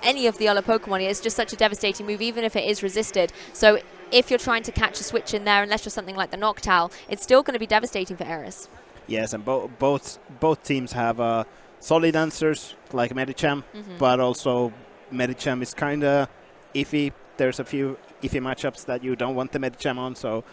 any of the other Pokemon. It's just such a devastating move, even if it is resisted. So if you're trying to catch a switch in there, unless you're something like the Noctowl, it's still going to be devastating for Aeris. Yes, and both teams have solid answers like Medicham, but also Medicham is kind of iffy. There's a few iffy matchups that you don't want the Medicham on, so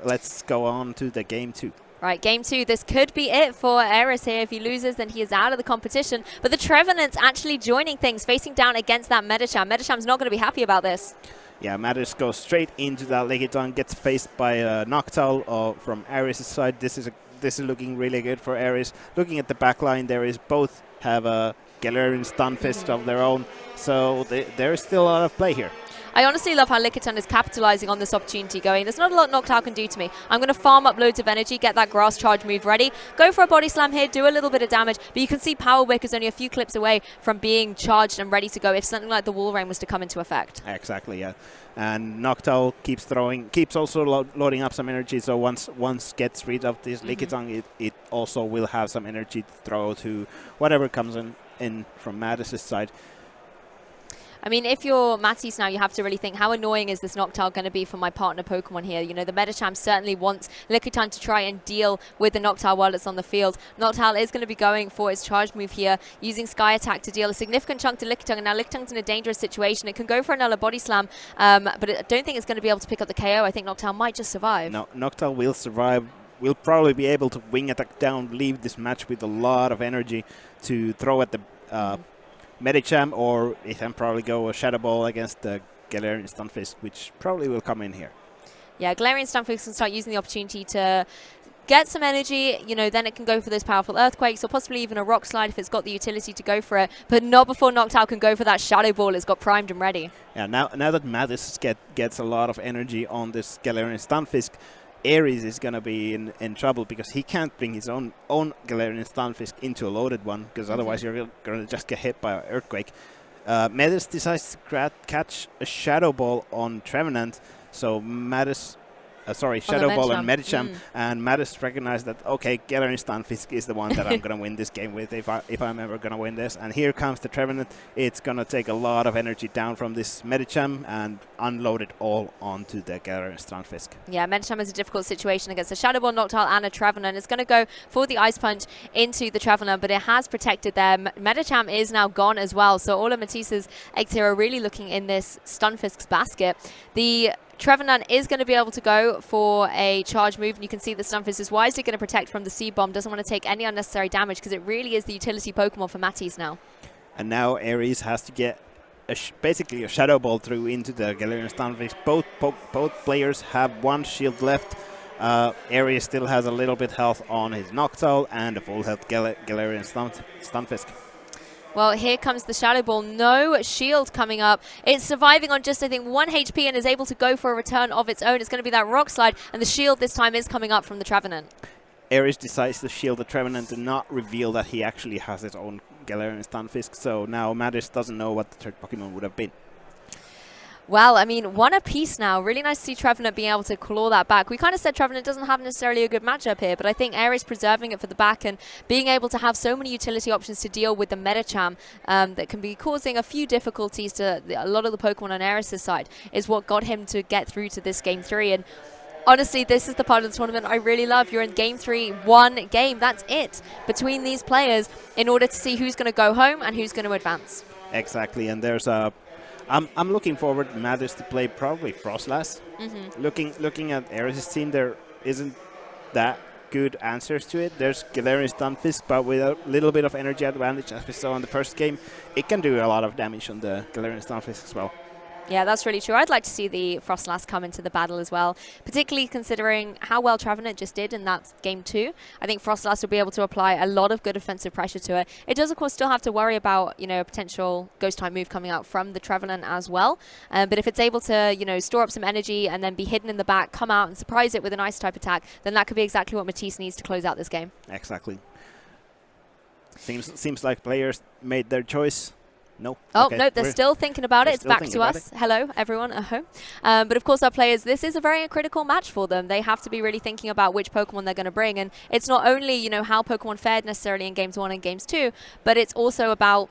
let's go on to the game 2. Right, game 2, this could be it for Aeris here. If he loses, then he is out of the competition. But the Trevenant's actually joining things, facing down against that Medicham. Medicham's not going to be happy about this. Yeah, Matters goes straight into that Lickitung, gets faced by Noctowl from Aeris' side. This is looking really good for Aeris. Looking at the back line, both have a Galarian Stunfisk of their own, so there is still a lot of play here. I honestly love how Lickitung is capitalizing on this opportunity, going, there's not a lot Noctowl can do to me. I'm going to farm up loads of energy, get that Grass Charge move ready, go for a Body Slam here, do a little bit of damage, but you can see Power Wick is only a few clips away from being charged and ready to go if something like the Wall Rain was to come into effect. Exactly, yeah. And Noctowl keeps also loading up some energy, so once gets rid of this Lickitung, it also will have some energy to throw to whatever comes in from Mattis' side. I mean, if you're Matisse now, you have to really think, how annoying is this Noctowl going to be for my partner Pokemon here? You know, the Medicham certainly wants Lickitung to try and deal with the Noctowl while it's on the field. Noctowl is going to be going for its charge move here, using Sky Attack to deal a significant chunk to Lickitung, and now Lickitung's in a dangerous situation. It can go for another Body Slam, but I don't think it's going to be able to pick up the KO. I think Noctowl might just survive. No, Noctowl will survive. Will probably be able to wing attack down, leave this match with a lot of energy to throw at the Medicham, or it can probably go a Shadow Ball against the Galarian Stunfisk, which probably will come in here. Yeah, Galarian Stunfisk can start using the opportunity to get some energy, you know, then it can go for those powerful Earthquakes, or possibly even a Rock Slide if it's got the utility to go for it, but not before Noctowl can go for that Shadow Ball. It's got primed and ready. Yeah, now that Mattis gets a lot of energy on this Galarian Stunfisk, Ares is going to be in trouble, because he can't bring his own Galarian Stunfisk into a loaded one, because otherwise you're going to just get hit by an Earthquake. Mattis decides to catch a Shadow Ball on Trevenant, so Mattis... Shadow Ball and Medicham, and Mattis recognized that, okay, Galarian Stunfisk is the one that I'm going to win this game with if I'm ever going to win this. And here comes the Trevenant. It's going to take a lot of energy down from this Medicham and unload it all onto the Galarian Stunfisk. Yeah, Medicham is a difficult situation against a Shadow Ball, Noctowl, and a Trevenant. It's going to go for the Ice Punch into the Trevenant, but it has protected them. Medicham is now gone as well, so all of Matisse's eggs here are really looking in this Stunfisk's basket. The Trevenant is going to be able to go for a charge move, and you can see the Stunfisk is wisely going to protect from the Seed Bomb, doesn't want to take any unnecessary damage, because it really is the utility Pokemon for Matisse now. And now Ares has to get basically a Shadow Ball through into the Galarian Stunfisk. Both players have one shield left. Ares still has a little bit health on his Noctowl and a full health Galarian Stunfisk. Well, here comes the Shadow Ball. No shield coming up. It's surviving on just, I think, 1 HP and is able to go for a return of its own. It's going to be that Rock Slide, and the shield this time is coming up from the Trevenant. Ares decides to shield the Trevenant and not reveal that he actually has his own Galarian Stunfisk, so now Mattis doesn't know what the third Pokemon would have been. Well, I mean, one apiece now. Really nice to see Trevenant being able to claw that back. We kind of said Trevenant doesn't have necessarily a good matchup here, but I think Ares preserving it for the back and being able to have so many utility options to deal with the Medicham that can be causing a few difficulties to a lot of the Pokemon on Ares' side is what got him to get through to this Game 3. And honestly, this is the part of the tournament I really love. You're in Game 3, one game. That's it between these players in order to see who's going to go home and who's going to advance. Exactly, and there's a... I'm looking forward to Mattis to play probably Frostlass. Looking at Ares' team, there isn't that good answers to it. There's Galarian Stunfisk, but with a little bit of energy advantage, as we saw in the first game, it can do a lot of damage on the Galarian Stunfisk as well. Yeah, that's really true. I'd like to see the Frostlass come into the battle as well, particularly considering how well Trevenant just did in that game 2. I think Frostlass will be able to apply a lot of good offensive pressure to it. It does, of course, still have to worry about, a potential Ghost type move coming out from the Trevenant as well. But if it's able to, store up some energy and then be hidden in the back, come out and surprise it with an Ice type attack, then that could be exactly what Matisse needs to close out this game. Exactly. Seems like players made their choice. No. Oh, okay. no, they're still thinking about it. It's back to us. Hello, everyone at home. But of course, our players, this is a very critical match for them. They have to be really thinking about which Pokemon they're going to bring. And it's not only, how Pokemon fared necessarily in Games 1 and Games 2, but it's also about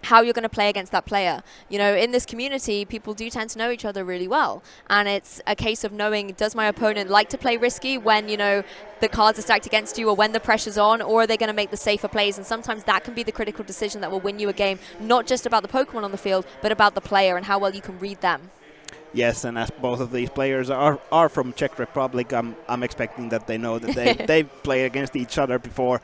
how you're going to play against that player. In this community, people do tend to know each other really well. And it's a case of knowing, does my opponent like to play risky when, the cards are stacked against you or when the pressure's on, or are they going to make the safer plays? And sometimes that can be the critical decision that will win you a game, not just about the Pokemon on the field, but about the player and how well you can read them. Yes, and as both of these players are from Czech Republic, I'm expecting that they know that they play against each other before,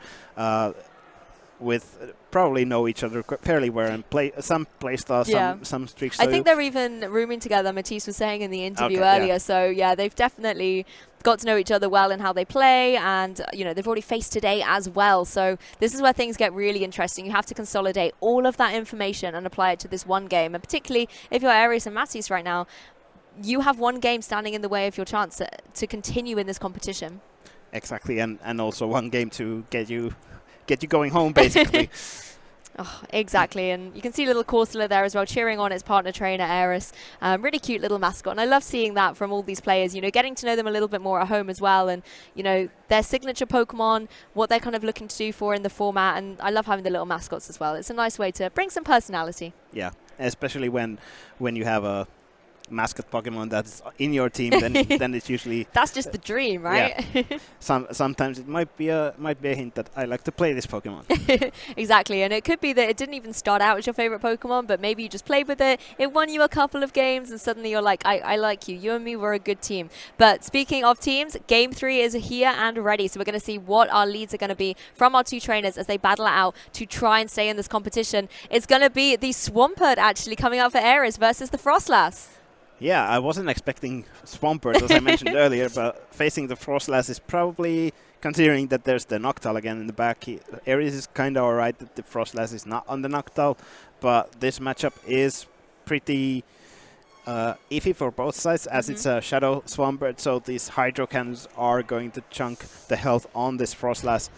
probably know each other fairly well and play some play styles, some tricks. I think they're even rooming together, Matisse was saying in the interview earlier. Yeah. So, yeah, they've definitely got to know each other well and how they play. And, they've already faced today as well. So this is where things get really interesting. You have to consolidate all of that information and apply it to this one game. And particularly if you're Aries and Matisse right now, you have one game standing in the way of your chance to continue in this competition. Exactly, and also one game to get you going home, basically. Oh, exactly, and you can see little Corsola there as well, cheering on its partner trainer, Eris. Really cute little mascot, and I love seeing that from all these players, getting to know them a little bit more at home as well, and, their signature Pokemon, what they're kind of looking to do for in the format, and I love having the little mascots as well. It's a nice way to bring some personality. Yeah, especially when you have a mascot Pokemon that's in your team, then it's usually that's just the dream, right? Yeah. Sometimes it might be a hint that I like to play this Pokemon. Exactly, and it could be that it didn't even start out as your favorite Pokemon, but maybe you just played with it. It won you a couple of games, and suddenly you're like, I like you. You and me were a good team. But speaking of teams, Game 3 is here and ready, so we're going to see what our leads are going to be from our two trainers as they battle it out to try and stay in this competition. It's going to be the Swampert actually coming out for Ares versus the Frostlass. Yeah, I wasn't expecting Swampert, as I mentioned earlier, but facing the Frostlass is probably, considering that there's the Noctowl again in the back, Ares is kind of alright that the Frostlass is not on the Noctowl, but this matchup is pretty iffy for both sides, as it's a Shadow Swampert, so these Hydro Cannons are going to chunk the health on this Frostlass.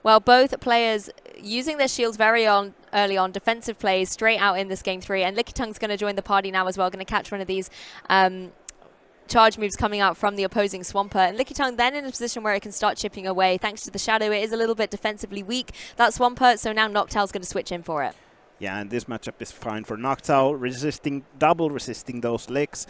Well, both players using their shields very early on, defensive plays straight out in this Game 3, and Lickitungu's going to join the party now as well, going to catch one of these charge moves coming out from the opposing Swampert. And Lickitung then in a position where it can start chipping away. Thanks to the Shadow, it is a little bit defensively weak, that Swampert, so now Noctowl's going to switch in for it. Yeah, and this matchup is fine for Noctowl, double resisting those licks,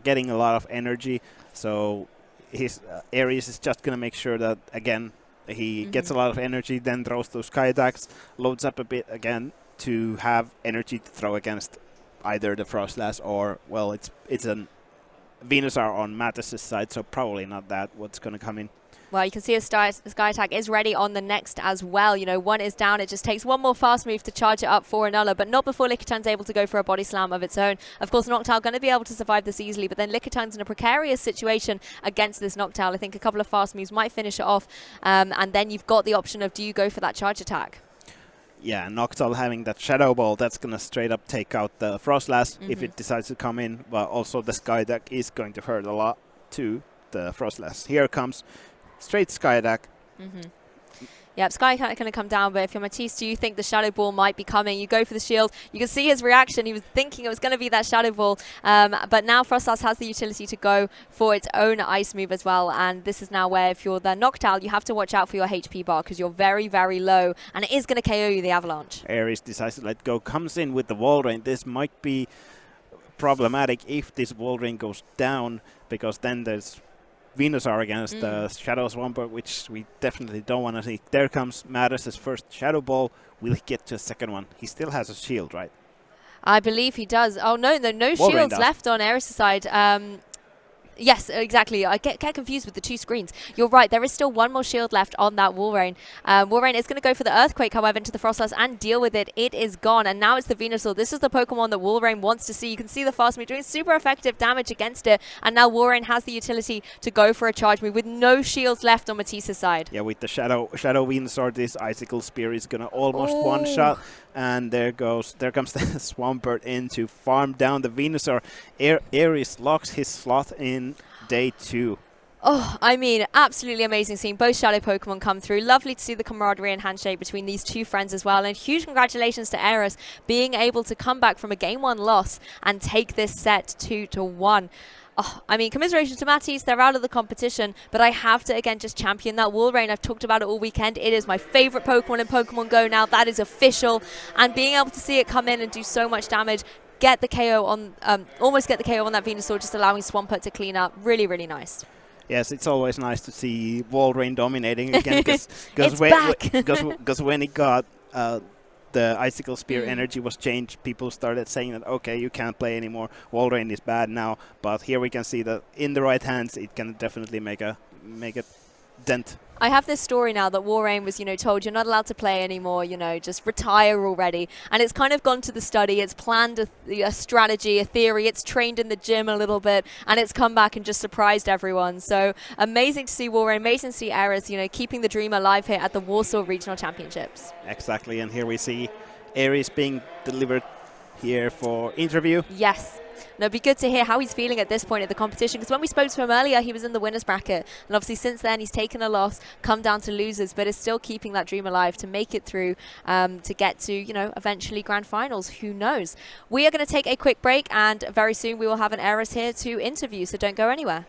getting a lot of energy, so his Ares is just going to make sure that, again, he gets a lot of energy, then throws those Sky Attacks, loads up a bit again to have energy to throw against either the Frostlass or, well, it's a Venusaur on Mattis's side, so probably not that what's going to come in. Well, you can see a Sky Attack is ready on the next as well. One is down. It just takes one more fast move to charge it up for Annulla, but not before Lickitun's able to go for a body slam of its own. Of course, Noctowl going to be able to survive this easily, but then Lickitun's in a precarious situation against this Noctowl. I think a couple of fast moves might finish it off, and then you've got the option of, do you go for that charge attack? Yeah, Noctowl having that Shadow Ball, that's going to straight up take out the Frostlass if it decides to come in, but also the Sky Attack is going to hurt a lot to the Frostlass. Here comes straight Sky Attack. Yep, Sky Attack going to come down, but if you're Matisse, do you think the Shadow Ball might be coming? You go for the shield. You can see his reaction. He was thinking it was going to be that Shadow Ball, but now Frostlass has the utility to go for its own Ice move as well, and this is now where, if you're the Noctowl, you have to watch out for your HP bar because you're very, very low, and it is going to KO you, the Avalanche. Ares decides to let go, comes in with the Wall Rain. This might be problematic if this Wall Rain goes down, because then there's Venusaur against the Shadow Swampert, which we definitely don't want to see. There comes Mattis' first Shadow Ball. Will he get to a second one? He still has a shield, right? I believe he does. Oh, no shields left on Ares' side. Yes, exactly. I get confused with the two screens. You're right. There is still one more shield left on that Walrein. Walrein is going to go for the Earthquake, however, into the Frostlass and deal with it. It is gone. And now it's the Venusaur. This is the Pokemon that Walrein wants to see. You can see the fast move doing super effective damage against it. And now Walrein has the utility to go for a charge move with no shields left on Matisse's side. Yeah, with the Shadow Venusaur, this Icicle Spear is going to almost one-shot. And there comes the Swampert in to farm down the Venusaur. Aries locks his slot in day 2. Oh, I mean, absolutely amazing seeing both Shadow Pokemon come through. Lovely to see the camaraderie and handshake between these two friends as well. And huge congratulations to Eris being able to come back from a Game 1 loss and take this set 2-1. Oh, I mean, commiserations to Matisse, they're out of the competition, but I have to, again, just champion that Walrein. I've talked about it all weekend. It is my favorite Pokemon in Pokemon Go now. That is official. And being able to see it come in and do so much damage, get the KO on, almost get the KO on that Venusaur, just allowing Swampert to clean up. Really, really nice. Yes, it's always nice to see Walrein dominating again, because when it got the Icicle Spear energy was changed, people started saying that, okay, you can't play anymore, Walrein is bad now, but here we can see that in the right hands it can definitely make a dent. I have this story now that Walrein was, told you're not allowed to play anymore, just retire already. And it's kind of gone to the study. It's planned a strategy, a theory. It's trained in the gym a little bit, and it's come back and just surprised everyone. So amazing to see Walrein, amazing to see Ares, keeping the dream alive here at the Warsaw Regional Championships. Exactly, and here we see Ares being delivered here for interview. Yes. No, it'd be good to hear how he's feeling at this point of the competition, because when we spoke to him earlier, he was in the winner's bracket, and obviously since then he's taken a loss, come down to losers, but is still keeping that dream alive to make it through, to get to, eventually grand finals. Who knows? We are going to take a quick break, and very soon we will have an Eris here to interview, so don't go anywhere.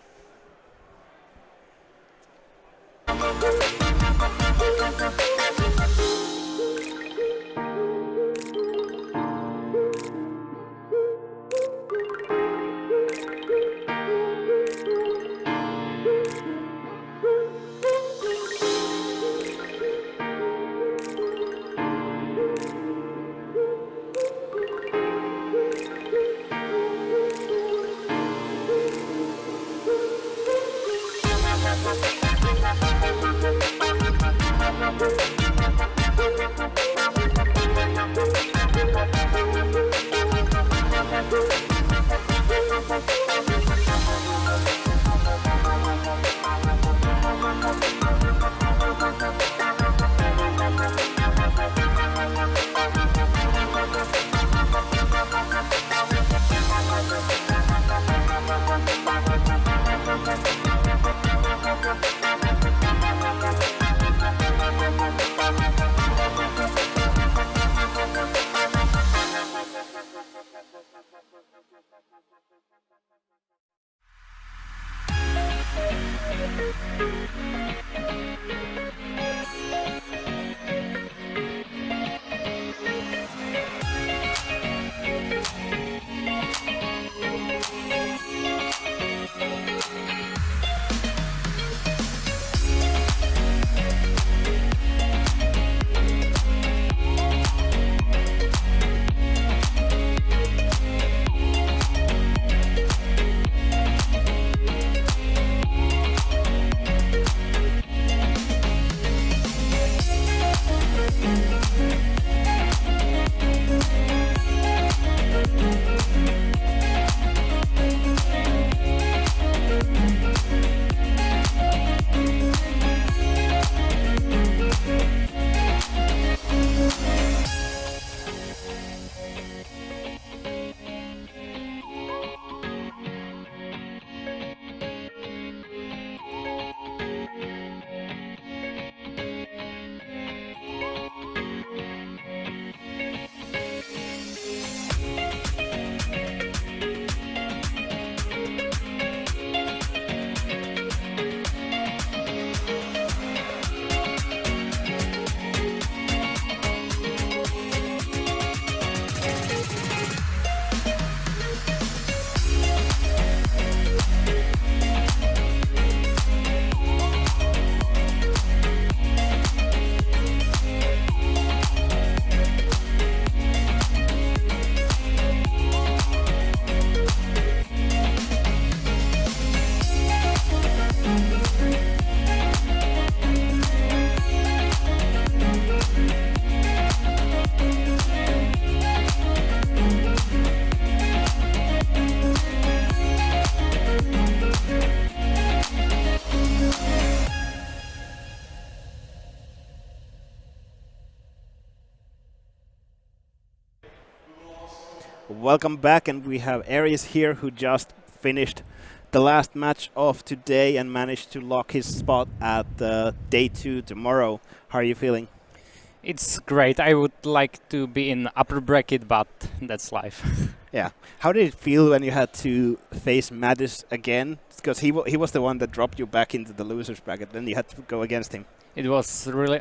Welcome back, and we have Aries here who just finished the last match of today and managed to lock his spot at day 2 tomorrow. How are you feeling? It's great. I would like to be in upper bracket, but that's life. Yeah. How did it feel when you had to face Mattis again? Because he was the one that dropped you back into the losers bracket, then you had to go against him. It was really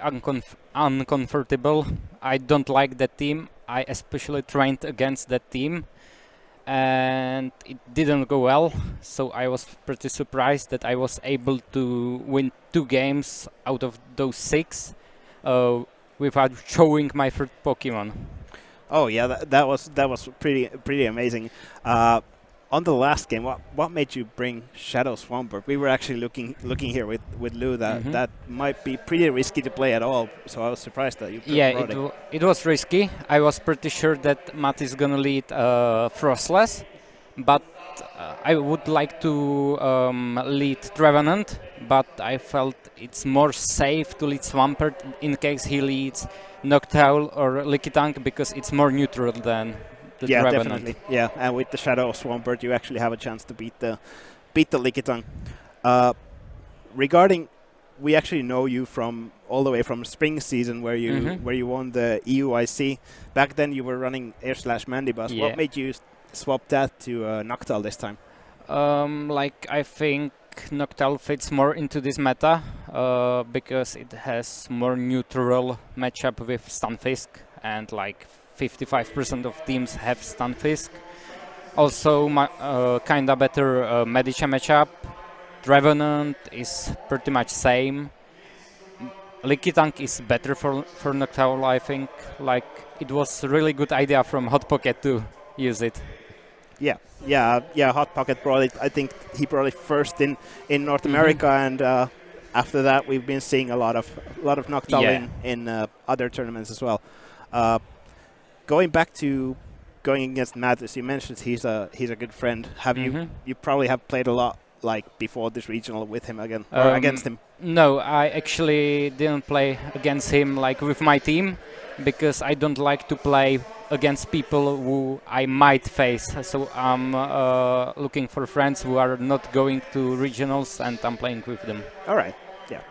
uncomfortable. I don't like that team. I especially trained against that team, and it didn't go well. So I was pretty surprised that I was able to win 2 games out of those 6 without showing my third Pokemon. Oh yeah, that was pretty amazing. On the last game, what made you bring Shadow Swampert? We were actually looking here with Lou that might be pretty risky to play at all. So I was surprised that you brought it. It was risky. I was pretty sure that Matt is gonna lead Frostless, but I would like to lead Trevenant, but I felt it's more safe to lead Swampert in case he leads Noctowl or Lickitung, because it's more neutral than the Trevenant. Definitely. Yeah, and with the Shadow Swampert, you actually have a chance to beat the Lickitung. Regarding, we actually know you from all the way from spring season where you won the EUIC. Back then you were running Air/Mandibuzz. Yeah. What made you swap that to Noctowl this time? I think Noctowl fits more into this meta because it has more neutral matchup with Stunfisk, and 55% of teams have Stunfisk. Also, kinda better Medicha matchup. Trevenant is pretty much same. Lickitung is better for Noctowl, I think. It was a really good idea from Hot Pocket to use it. Yeah. Hot Pocket brought it. I think he brought it first in North America, and after that we've been seeing a lot of Noctowl in other tournaments as well. Going back to going against Matt, as you mentioned, he's a good friend. Have you probably have played a lot before this regional with him again or against him? No, I actually didn't play against him with my team, because I don't like to play against people who I might face. So I'm looking for friends who are not going to regionals, and I'm playing with them. All right. Yeah.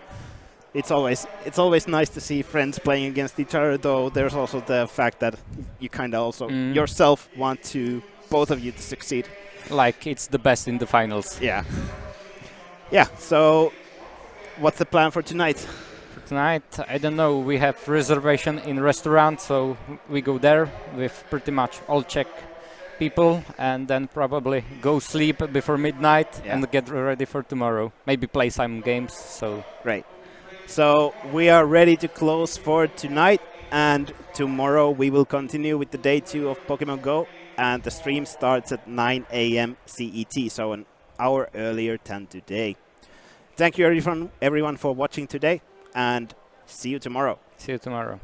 It's always nice to see friends playing against each other, though there's also the fact that you kind of also yourself want to both of you to succeed. It's the best in the finals. Yeah. So what's the plan for tonight? For tonight, I don't know. We have reservation in restaurant, so we go there with pretty much all Czech people, and then probably go sleep before midnight and get ready for tomorrow. Maybe play some games. So great. So we are ready to close for tonight, and tomorrow we will continue with the day 2 of Pokemon Go, and the stream starts at 9 a.m. CET, so an hour earlier than today. Thank you everyone for watching today, and see you tomorrow. See you tomorrow.